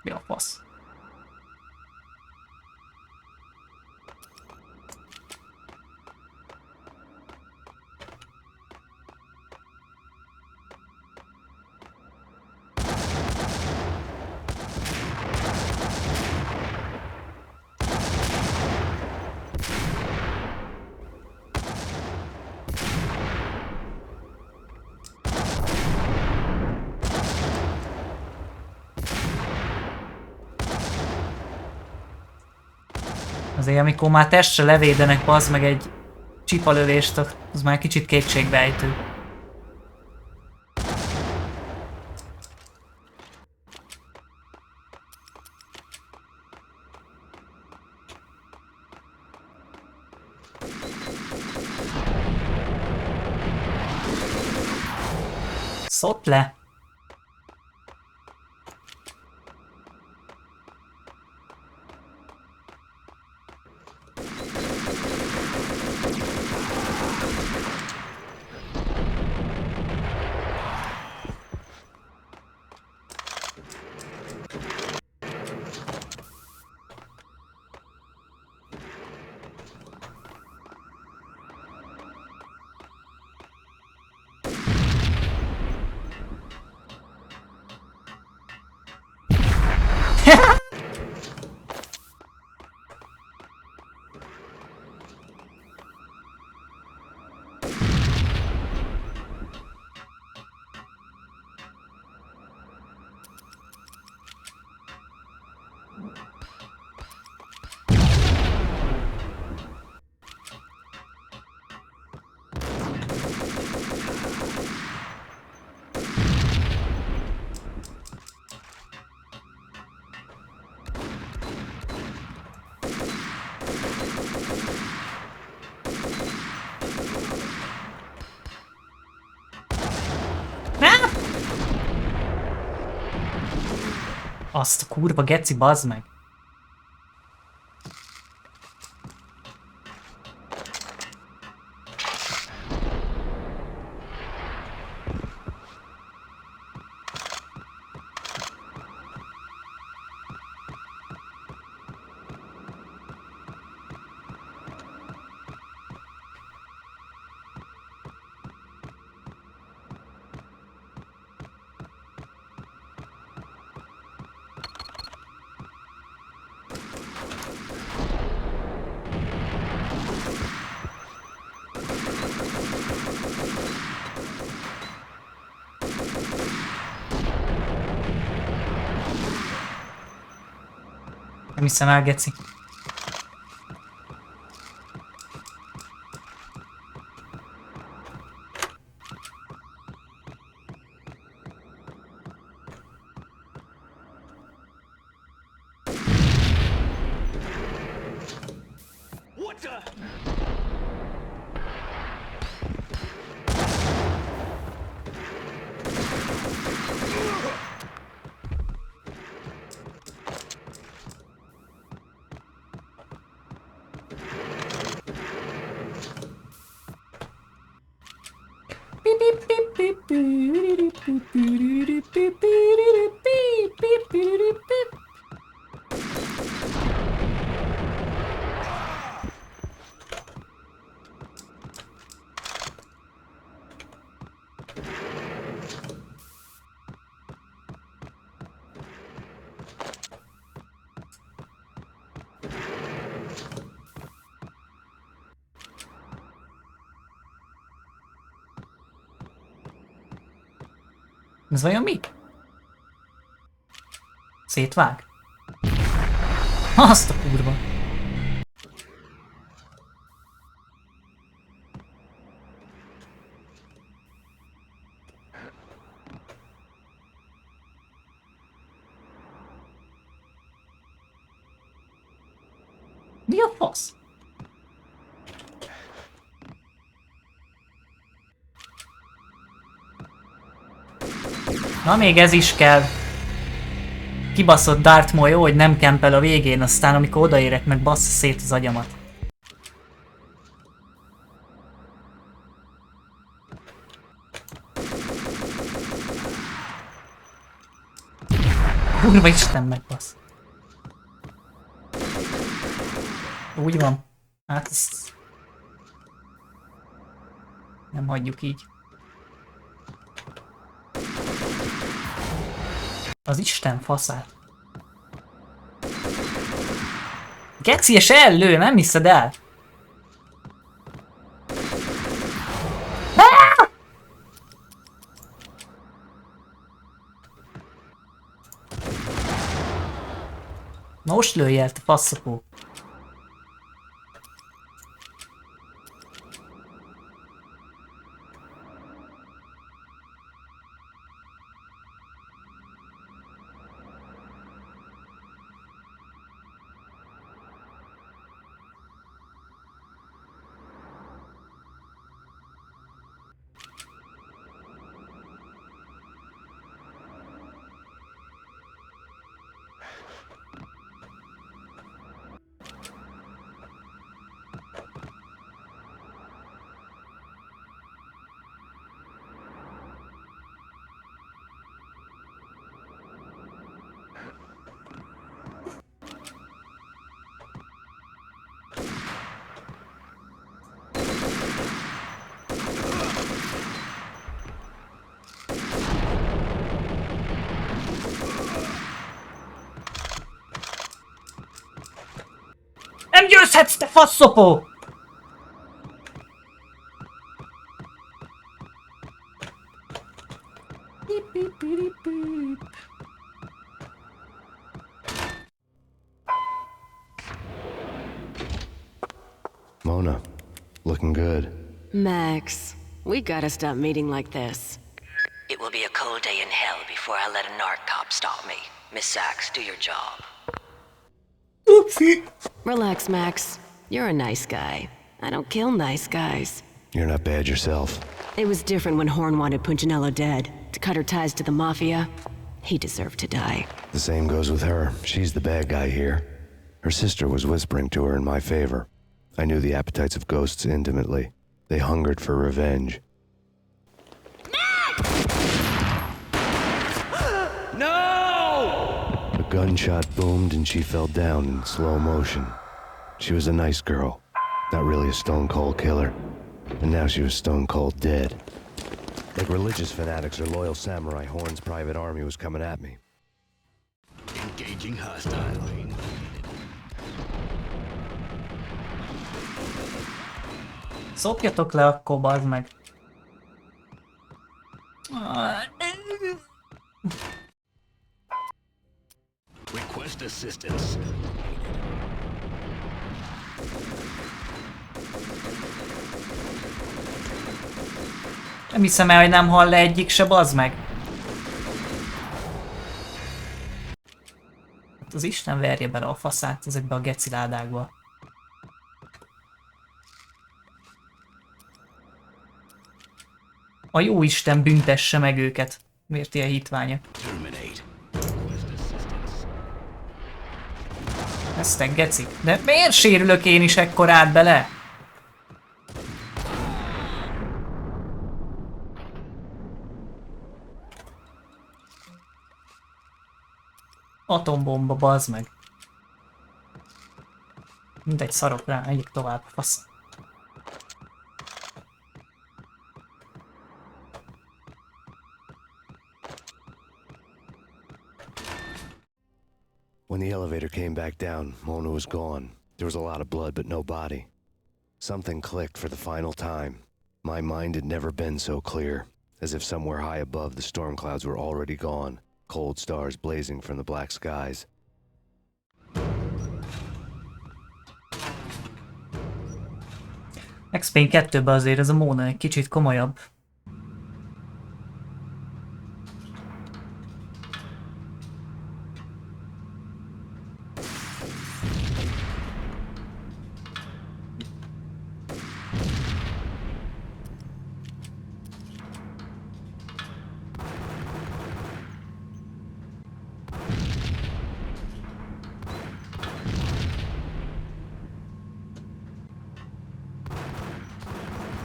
Mi a fasz? Azért amikor már testre levédenek, bazd meg egy csipalövést, az már kicsit kétségbeejtő. Szott le! Azt a kurva geci, bazd meg! Nem hiszem el, geci. Ez vajon mi? Szétvág? Azt a kurva! Mi a fasz? Na még ez is kell. Kibaszott Darth Maul, jó, hogy nem kempel a végén, aztán amikor odaérek, meg bassza szét az agyamat. Kurva Isten meg bassz. Úgy van. Hát ezt... nem hagyjuk így. Az Isten faszát. Gecies ellő, nem hiszed el? Most lőj el, te faszopó. győzhetsz, te faszopó! Mona, looking good. Max, we gotta stop meeting like this. It will be a cold day in hell before I let a narc cop stop me. Miss Sachs, do your job. Oopsie. Relax, Max. You're a nice guy. I don't kill nice guys. You're not bad yourself. It was different when Horn wanted Punchinello dead. To cut her ties to the Mafia. He deserved to die. The same goes with her. She's the bad guy here. Her sister was whispering to her in my favor. I knew the appetites of ghosts intimately. They hungered for revenge. No! A gunshot boomed and she fell down in slow motion. She was a nice girl, not really a stone-cold killer. And now she was stone-cold dead. Like religious fanatics or loyal samurai, Horn's private army was coming at me. Engaging hostile. Szopjatok le akkor, bazd meg. Request assistance. Nem hiszem el, hogy nem hall le egyik se, bazd meg. Hát az Isten verje bele a faszát ezekbe a geciládákba. A jó Isten büntesse meg őket. Miért ilyen hitványa? Eztek gecik. De miért sérülök én is ekkorát bele? Atombomba, bazd meg. Mindegy, szarok rá, megyek tovább, fasz. When the elevator came back down, Mona was gone. There was a lot of blood, but no body. Something clicked for the final time. My mind had never been so clear, as if somewhere high above the storm clouds were already gone, cold stars blazing from the black skies. Max Payne 2-ben azért ez a Mona egy kicsit komolyabb.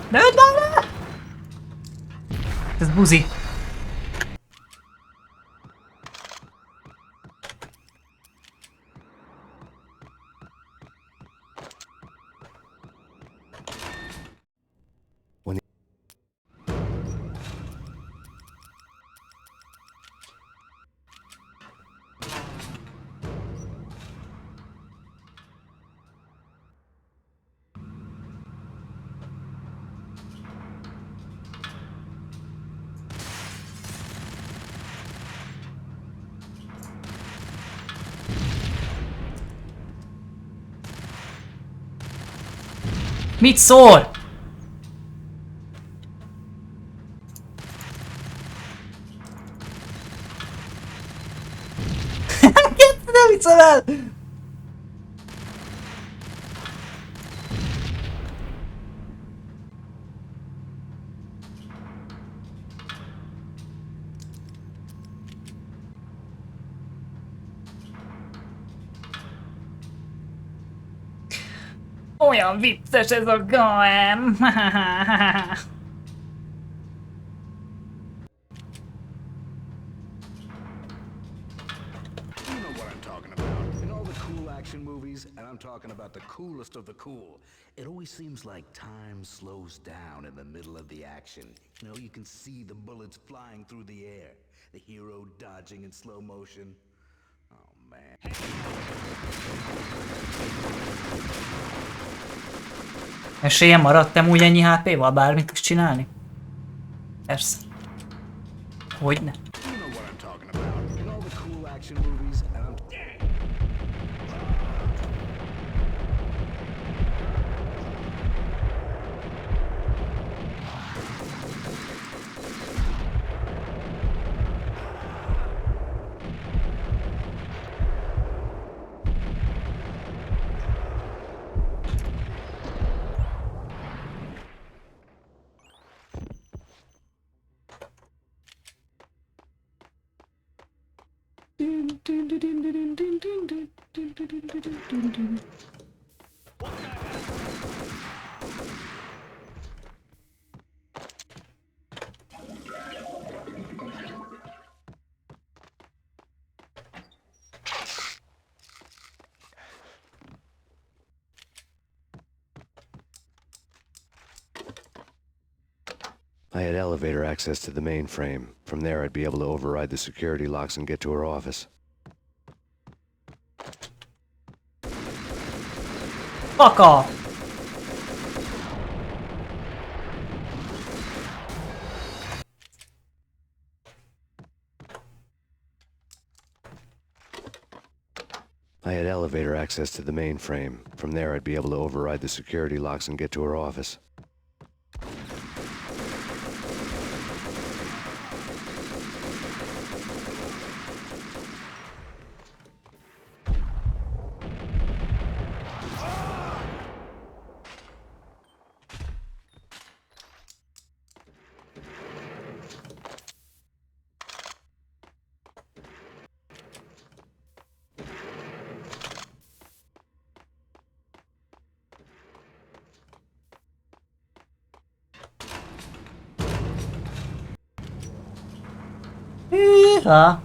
Lőd már! Ez buzi. Mit szól? Nem hiszem el! Olyan vicces ez a game! You know what I'm talking about. In all the cool action movies, and I'm talking about the coolest of the cool, it always seems like time slows down in the middle of the action. You know, you can see the bullets flying through the air, the hero dodging in slow motion. Oh Esélye maradtam úgy ennyi HP-val bármit is csinálni? Persze. Hogyne. You know what I'm talking about. In all the cool action movies, and I'm... I had elevator access to the mainframe. From there, I'd be able to override the security locks and get to her office. Fuck off! I had elevator access to the mainframe. From there, I'd be able to override the security locks and get to her office. Hűha!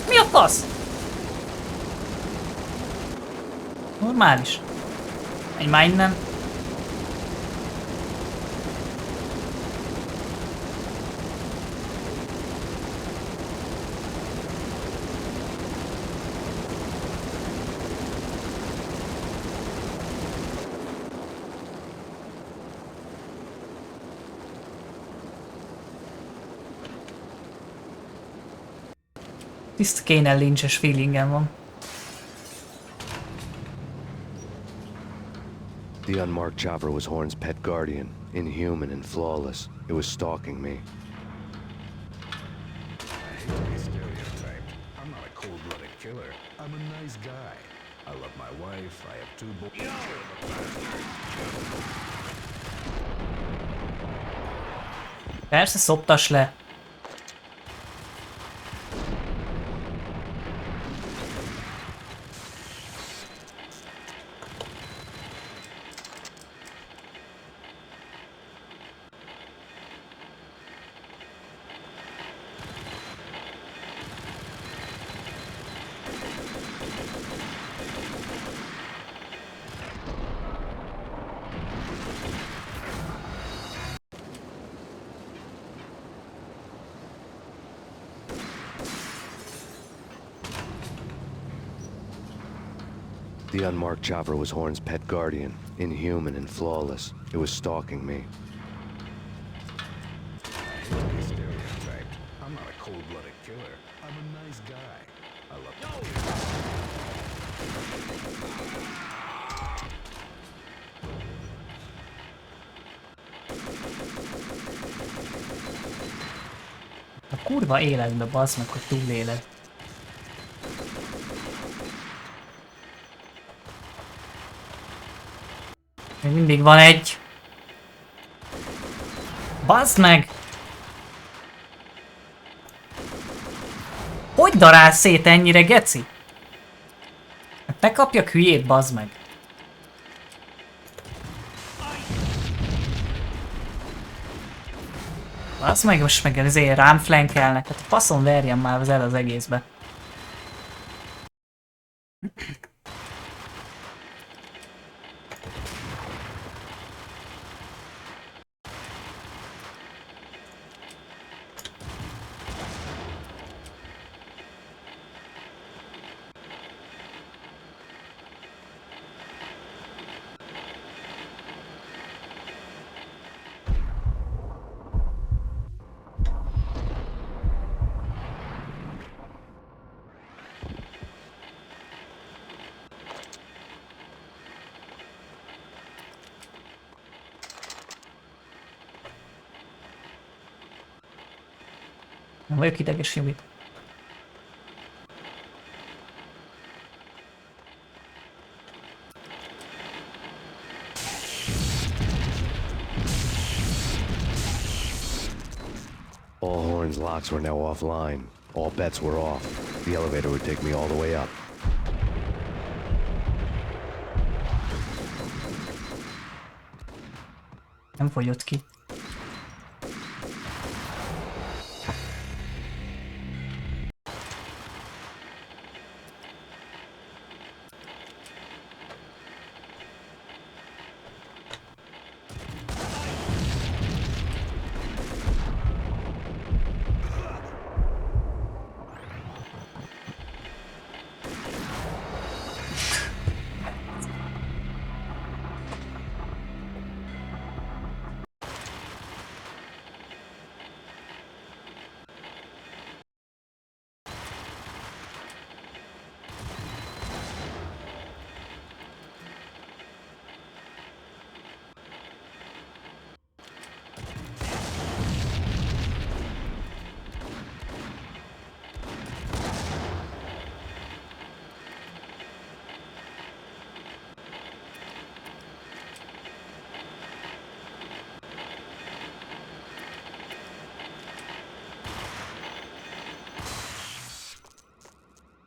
Mi a fasz? Normális. Menj már innen. Tiszta Kane Lynch-es feelingem van. The unmarked chopper was Horn's pet guardian, inhuman and flawless. It was stalking me. I hate to be stereotyped. I'm not a cold-blooded killer. I'm a nice guy. I love my wife. I have 2 boys. Persze, szoptas le. The unmarked chopper was Horn's pet guardian, inhuman and flawless. It was stalking me. I hate to be stereotyped. I'm not a cold-blooded killer. I'm a nice guy. I love A kurva életbe bazd meg, hogy túléled. Még mindig van egy. Bazd meg! Hogy darál szét ennyire, geci? Hát ne kapjak hülyét, bazd meg. Bazd meg, most meg ezért rám flankelnek. Hát a faszon verjem már el az egészbe. Nem vagyok ideges, Jumi. All Horn's locks were now offline. All bets were off. The elevator would take me all the way up. Nem fogyott ki.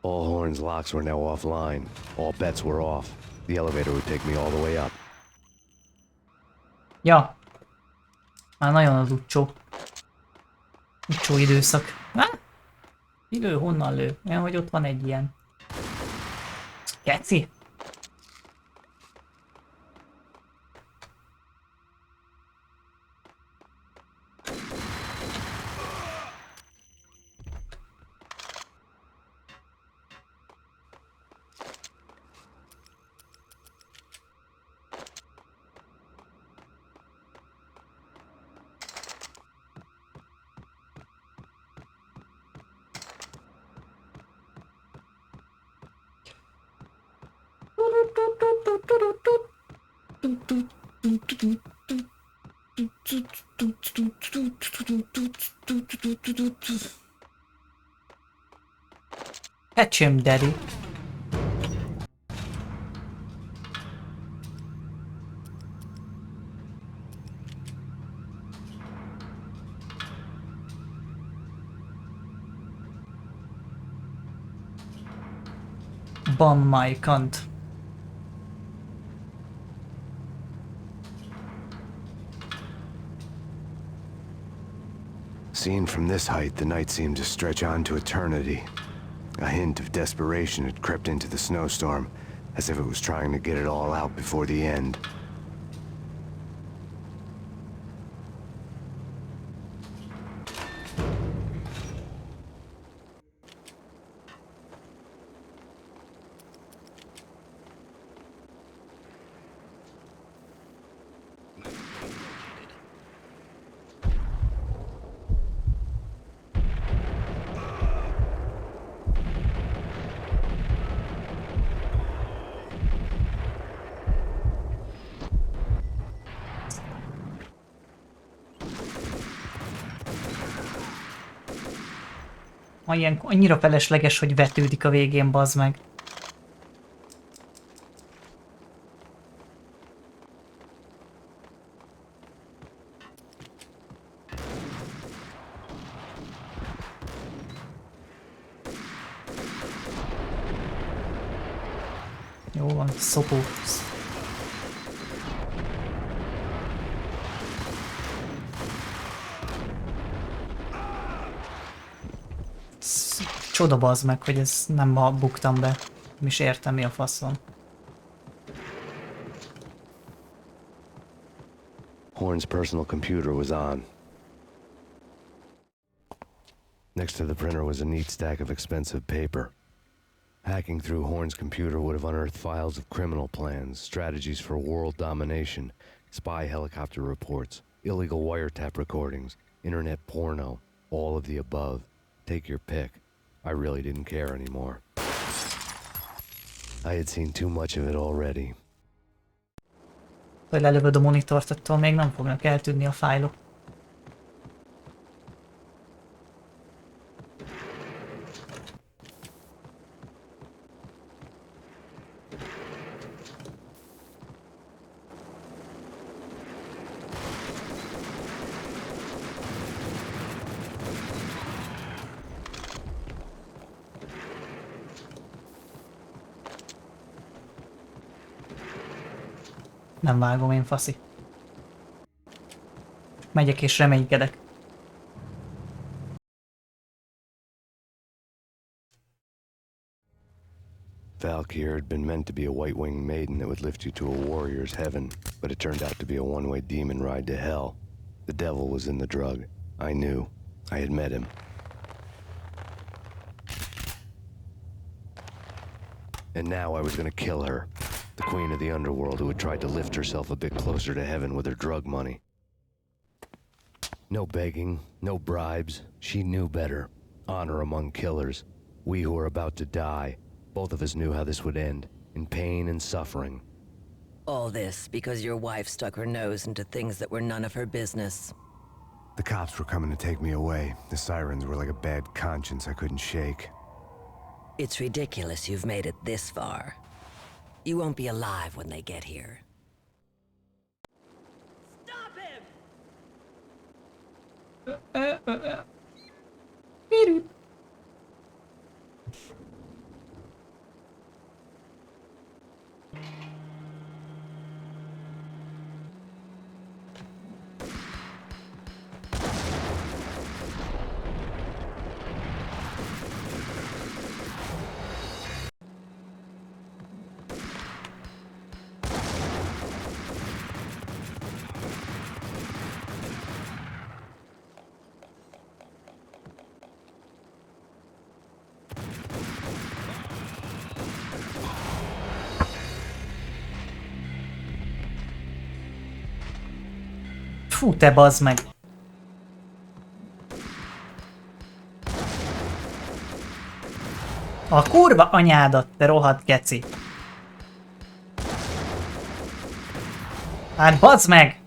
All Horn's locks were now offline. All bets were off. The elevator would take me all the way up. Ja. Már nagyon az utcsó. Utcsó időszak. Há? Idő honnan lő? Olyan, hogy ott van egy ilyen. Keci? Catch him, daddy. Bomb my cunt. Seen from this height, the night seemed to stretch on to eternity. A hint of desperation had crept into the snowstorm, as if it was trying to get it all out before the end. Ilyen, annyira felesleges, hogy vetődik a végén, bazd meg. Jó van, szopó. Csoda bazd meg, hogy ez nem ma buktam be. Nem is értem, mi a faszom. Horn's personal computer was on. Next to the printer was a neat stack of expensive paper. Hacking through Horn's computer would have unearthed files of criminal plans, strategies for world domination, spy helicopter reports, illegal wiretap recordings, internet porno, all of the above. Take your pick. I really didn't care anymore. I had seen too much of it already. Hogy lelövöd a monitort, attól még nem fognak eltűnni a fájlok. Nem vágom én, faszi. Megyek és reménykedek. Valkyr had been meant to be a white-winged maiden that would lift you to a warrior's heaven, but it turned out to be a one-way demon ride to hell. The devil was in the drug. I knew. I had met him. And now I was gonna kill her. The queen of the underworld who had tried to lift herself a bit closer to heaven with her drug money. No begging, no bribes. She knew better. Honor among killers. We who were about to die. Both of us knew how this would end. In pain and suffering. All this because your wife stuck her nose into things that were none of her business. The cops were coming to take me away. The sirens were like a bad conscience I couldn't shake. It's ridiculous you've made it this far. You won't be alive when they get here. Stop him! Fú, te bazd meg! A kurva anyádat, te rohadt geci! Hát bazd meg!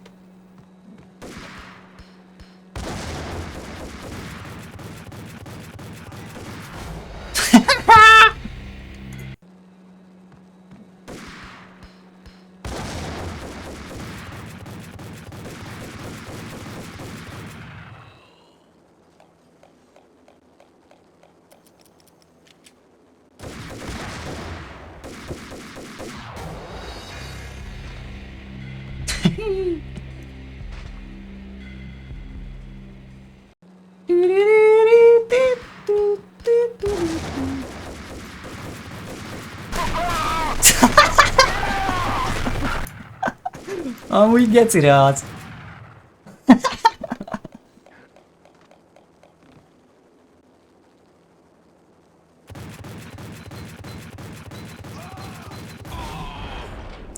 Amúgy gecire az.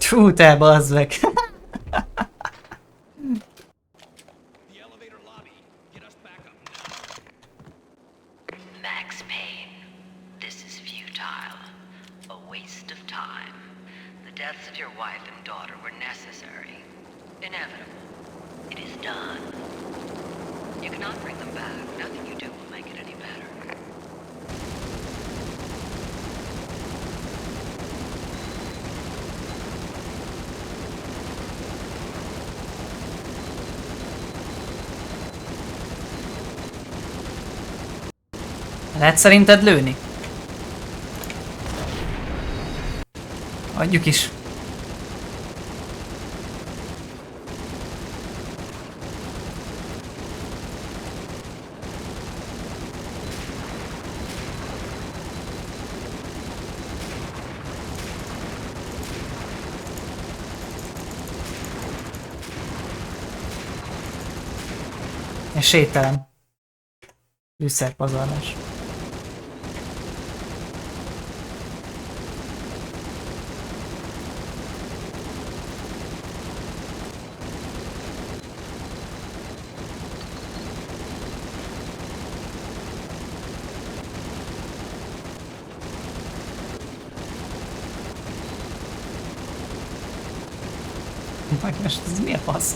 Fú, te bazd meg. Max Payne, this is futile. A waste of time. The deaths of your wife and daughter were necessary. Inevitable. It is done. You cannot bring them back. Nothing you do will make it any better. Lehet szerinted lőni? Adjuk is. Esélytelen. Lőszerpazarlás. Most ez mi a fasz?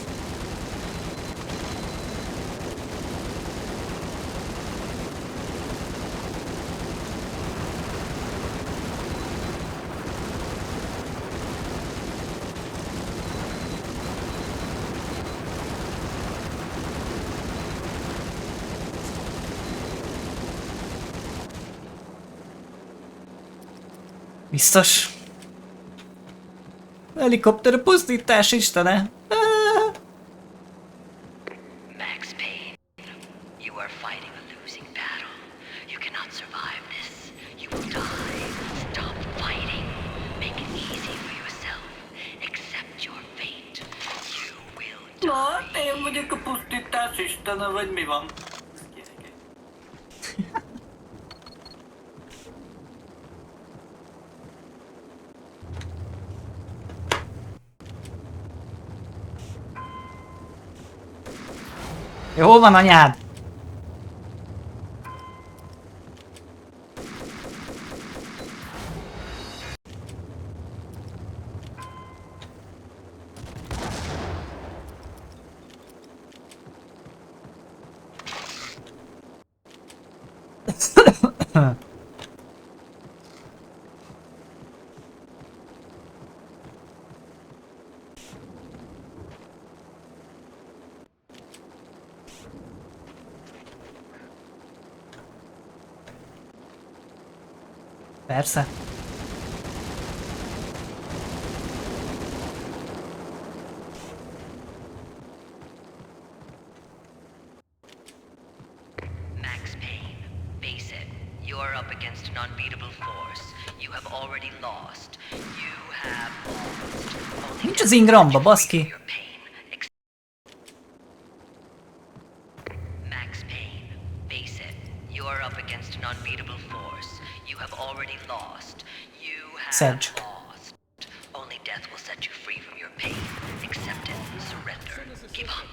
Biztos? Helikopter pusztítás istene. Max Payne, you are fighting a losing battle. You cannot survive this. You will die. Stop fighting. Make it easy for yourself. Accept your fate. You will die. Na, én vagyok a pusztítás istene, vagy mi van? Jó, hol van anyád? Persze. Max Payne, face it. You are up against an unbeatable force. You have already lost. You have lost. Nincs az ingramba, baszki. Max Payne, face it. You are up against an unbeatable force. You have already lost. You have Sedge. lost. Only death will set you free from your pain. Accept it. Surrender. Give up.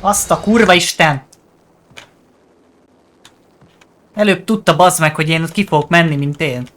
Azt a kurva isten! Előbb tudta bazd meg, hogy én ott ki fogok menni, mint én.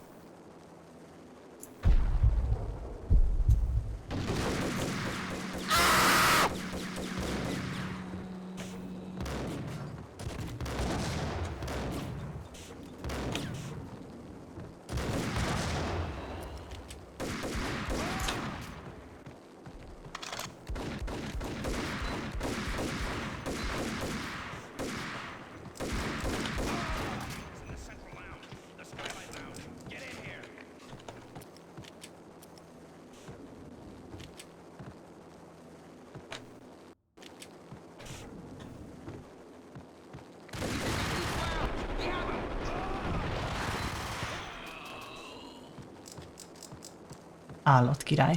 Állatkirály.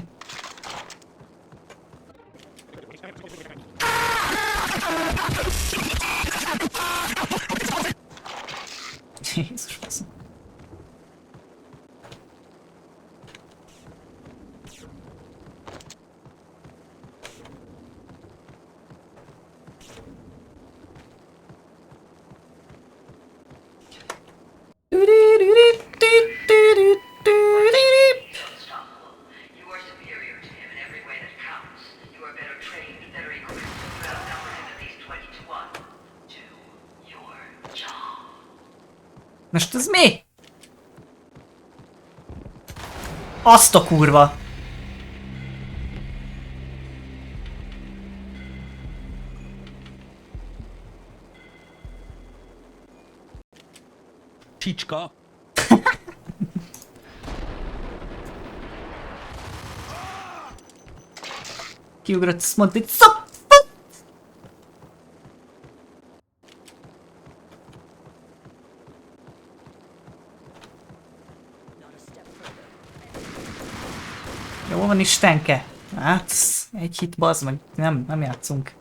Jézus faszom. Most ez mi? Azt a kurva! Csicska. Kiugrott, azt mondta, hogy szop! Jó van, Istenke! Hát, egy hit, bazd meg, nem játszunk.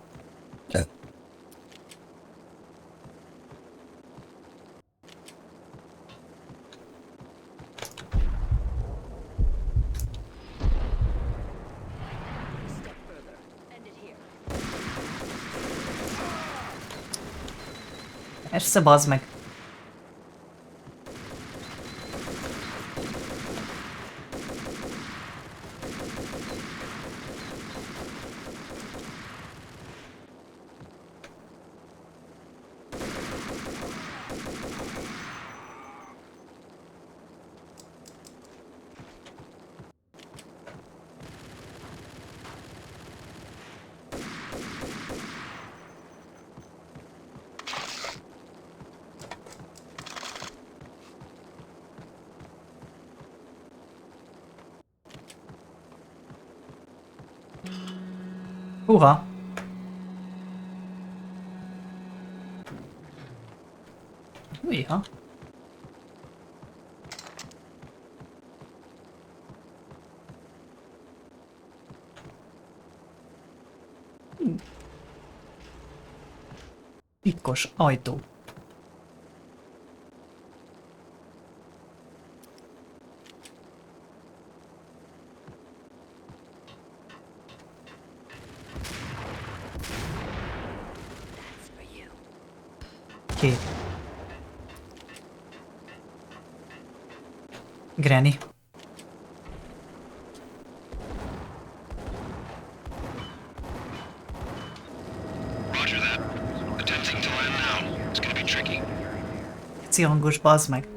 Persze, bazd meg. Húha. Húha. Titkos ajtó. Oké. Granny. Roger that. Attempting to land now. It's gonna be tricky. Keci hangos, bazd meg.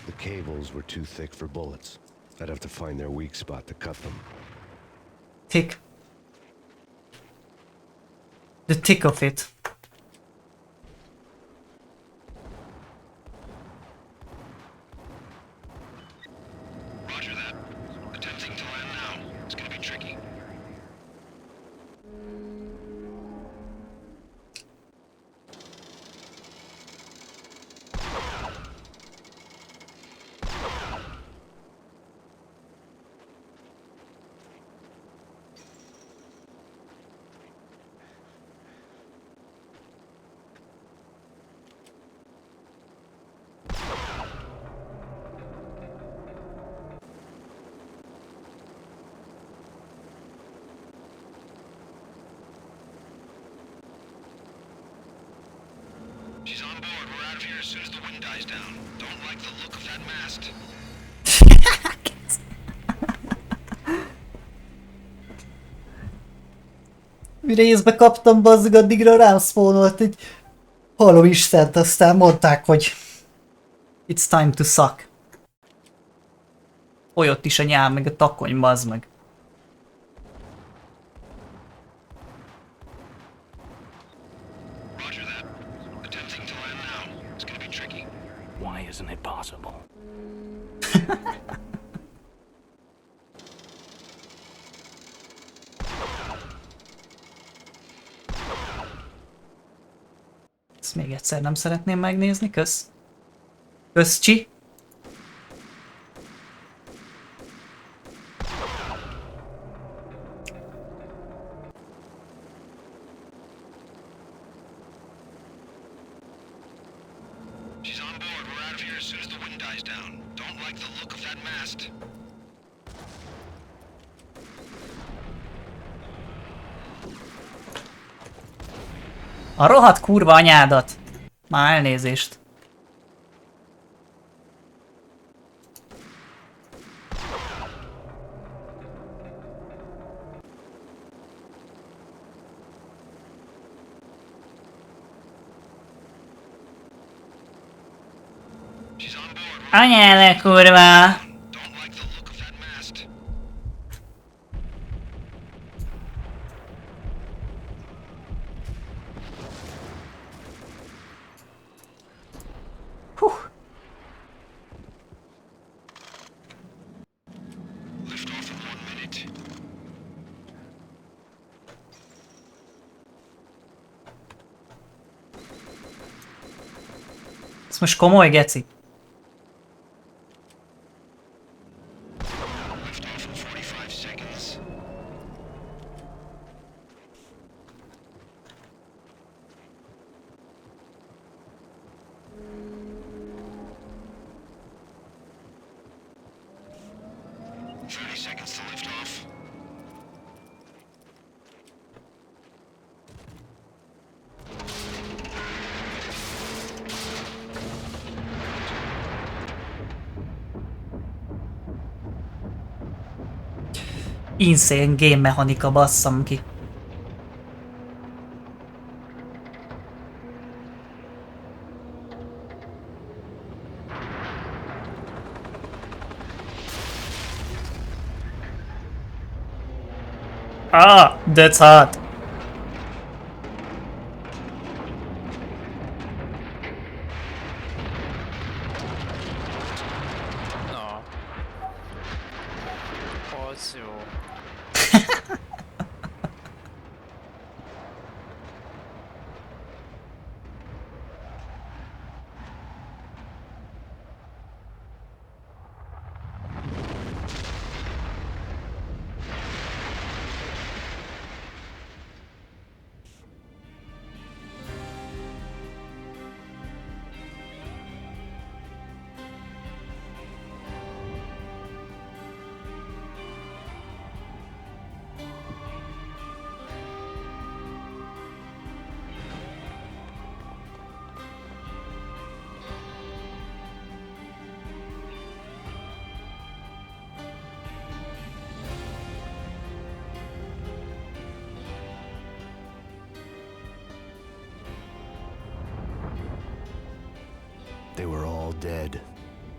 The cables were too thick for bullets. I'd have to find their weak spot to cut them. Tick. The tick of it. Roger that. Attempting to land now. It's gonna be tricky. She's on board. We're out of here as soon as the wind dies down. Don't like the look of that mast. Mire észbe kaptam, bazzeg, addigra rám spawnolt egy haló istent, aztán mondták, hogy it's time to suck. Folyott is a nyál, meg a takony, bazd meg. Roger that. Attempting to land now. It's gonna be tricky. Why isn't it possible? Ezt még egyszer nem szeretném megnézni, kösz. Kösz, Csi. She's on board. We're out of here as soon as the wind dies down. Don't like the look of that mast. A rohadt kurva anyádat! Már elnézést. Anyád, kurva! Ez most komoly, geci? Insane game mechanika, basszam ki. Ah, that's hot. Na. Az jó. They were all dead.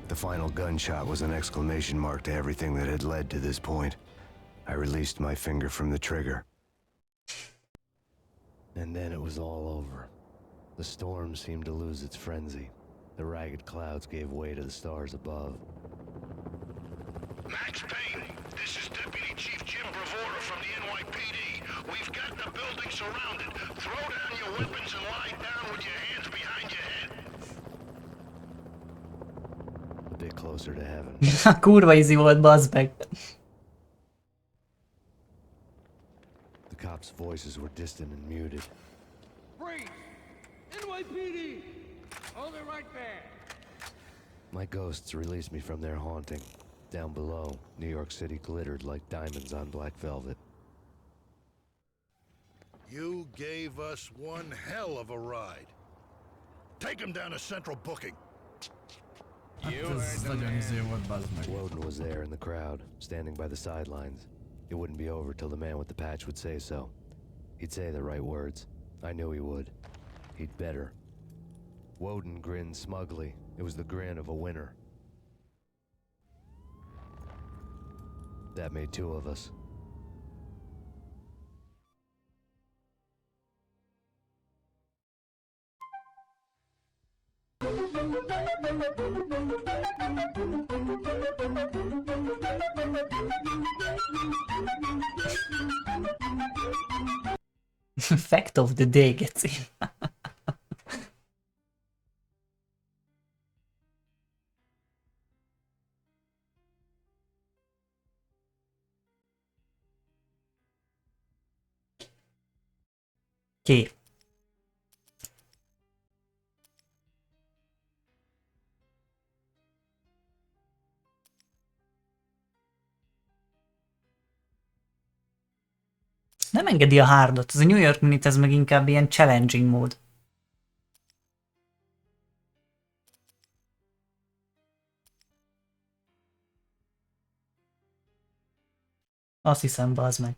The final gunshot was an exclamation mark to everything that had led to this point. I released my finger from the trigger. And then it was all over. The storm seemed to lose its frenzy. The ragged clouds gave way to the stars above. Max Payne, this is Deputy Chief Jim Bravura from the NYPD. We've got the building surrounded. Throw down your weapons and lie down with your hands behind your head. A bit closer to heaven. Kurva easy volt, bazd meg. The cops' voices were distant and muted. Freeze! NYPD! Hold it right there! My ghosts released me from their haunting. Down below, New York City glittered like diamonds on black velvet. You gave us one hell of a ride. Take him down to central booking. Ez nagyon izé volt, bazd meg. Woden was there in the crowd, standing by the sidelines. It wouldn't be over till the man with the patch would say so. He'd say the right words. I knew he would. He'd better. Woden grinned smugly. It was the grin of a winner. That made two of us. Fact of the day, geci. Ki? Nem engedi a hardot, ez a New York Minute, ez meg inkább ilyen challenging mód. Azt hiszem, bazd meg.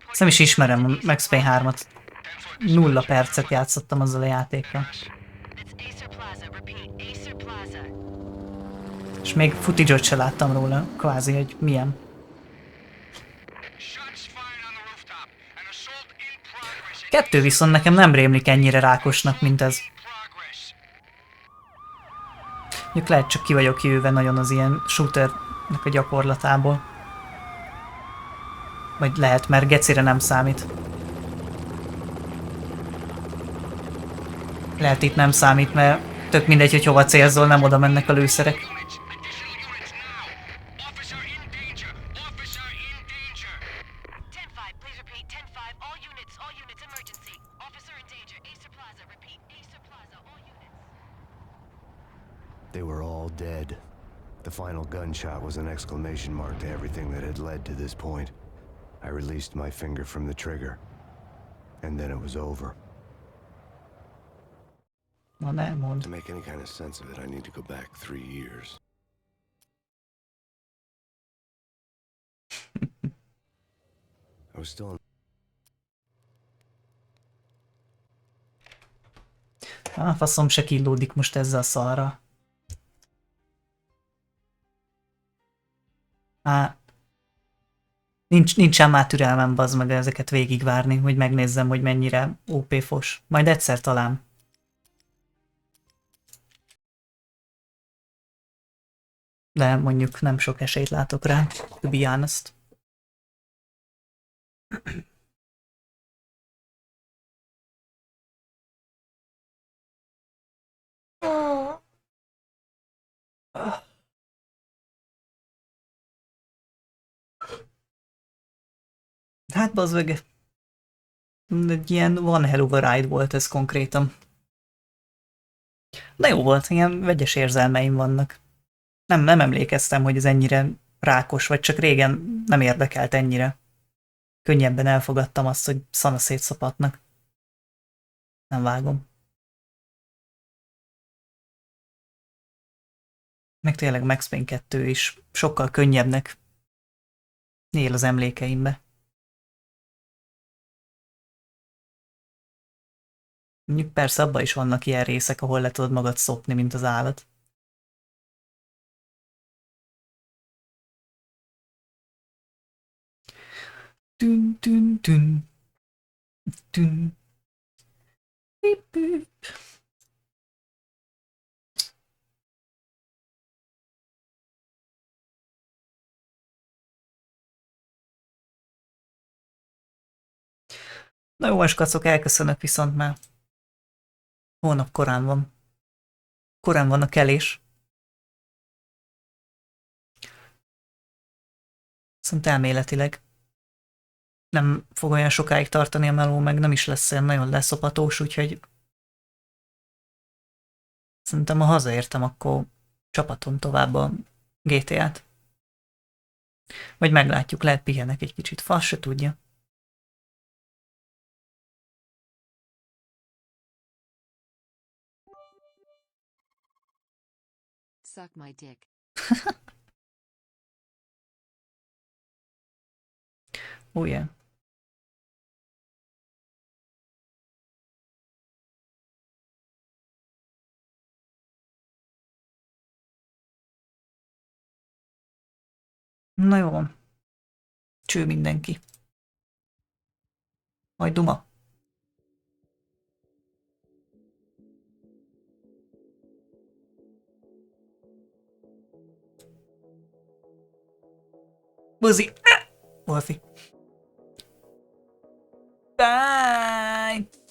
Ezt nem is ismerem a Max Payne 3-at. 0 percet játszottam azzal a játékkal. És még footage-ot se láttam róla, kvázi, hogy milyen. Kettő viszont nekem nem rémlik ennyire rákosnak, mint ez. Mondjuk lehet csak ki vagyok jöve nagyon az ilyen shooternek a gyakorlatából. Vagy lehet, mert gecire nem számít. Lehet itt nem számít, mert tök mindegy, hogy hova célzol, nem oda mennek a lőszerek. They were all dead. The final gunshot was an exclamation mark to everything that had led to this point. I released my finger from the trigger. And then it was over. Na nem mond. To make any kind of sense of it, I need to go back 3 years. I was still in... Faszom se killódik most ezzel a szarra. Nincsen már türelmem, bazd meg ezeket végigvárni, hogy megnézzem, hogy mennyire OP-fos. Majd egyszer talán. De mondjuk nem sok esélyt látok rá, to be honest. Hát bazd meg, egy ilyen one hell of a ride volt ez konkrétan. De jó volt, ilyen vegyes érzelmeim vannak. Nem emlékeztem, hogy ez ennyire rákos, vagy csak régen nem érdekelt ennyire. Könnyebben elfogadtam azt, hogy szana szétszapatnak. Nem vágom. Meg tényleg Max Payne 2 is sokkal könnyebbnek él az emlékeimbe. Mondjuk persze abban is vannak ilyen részek, ahol le tudod magad szopni, mint az állat. Tün, tün, tün. Tün. Bip, bip. Na jó, skacok, elköszönök viszont már. Hónap korán van. Korán van a kelés. Viszont elméletileg nem fog olyan sokáig tartani a meló, meg nem is lesz olyan nagyon leszopatós, úgyhogy szerintem ha hazaértem, akkor csapatom tovább a GTA-t. Vagy meglátjuk, lehet pihenek egy kicsit, fasz se tudja. Suck my dick. Oh yeah. Na jó van. Cső mindenki. Majd duma. Buzi. Wolfie. Bye.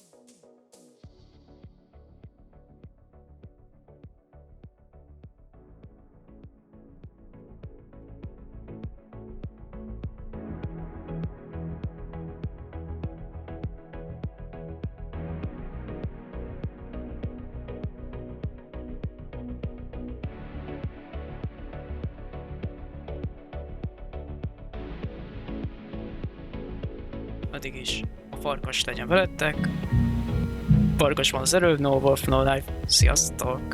Addig is a farkas legyen veletek. Farkas van az erő, no wolf, no life. Sziasztok!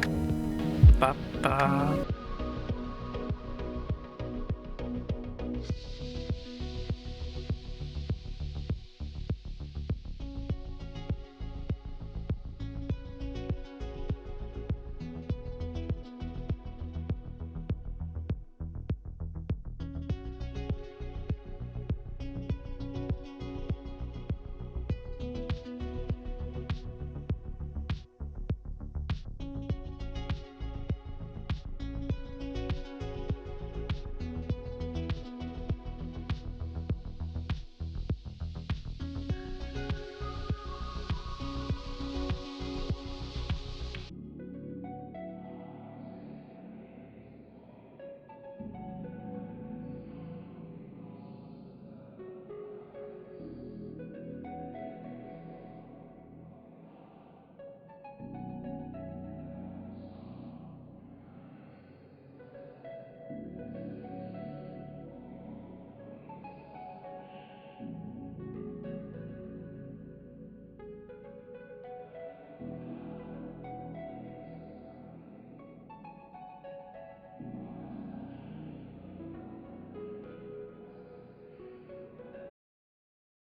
Pa, pa.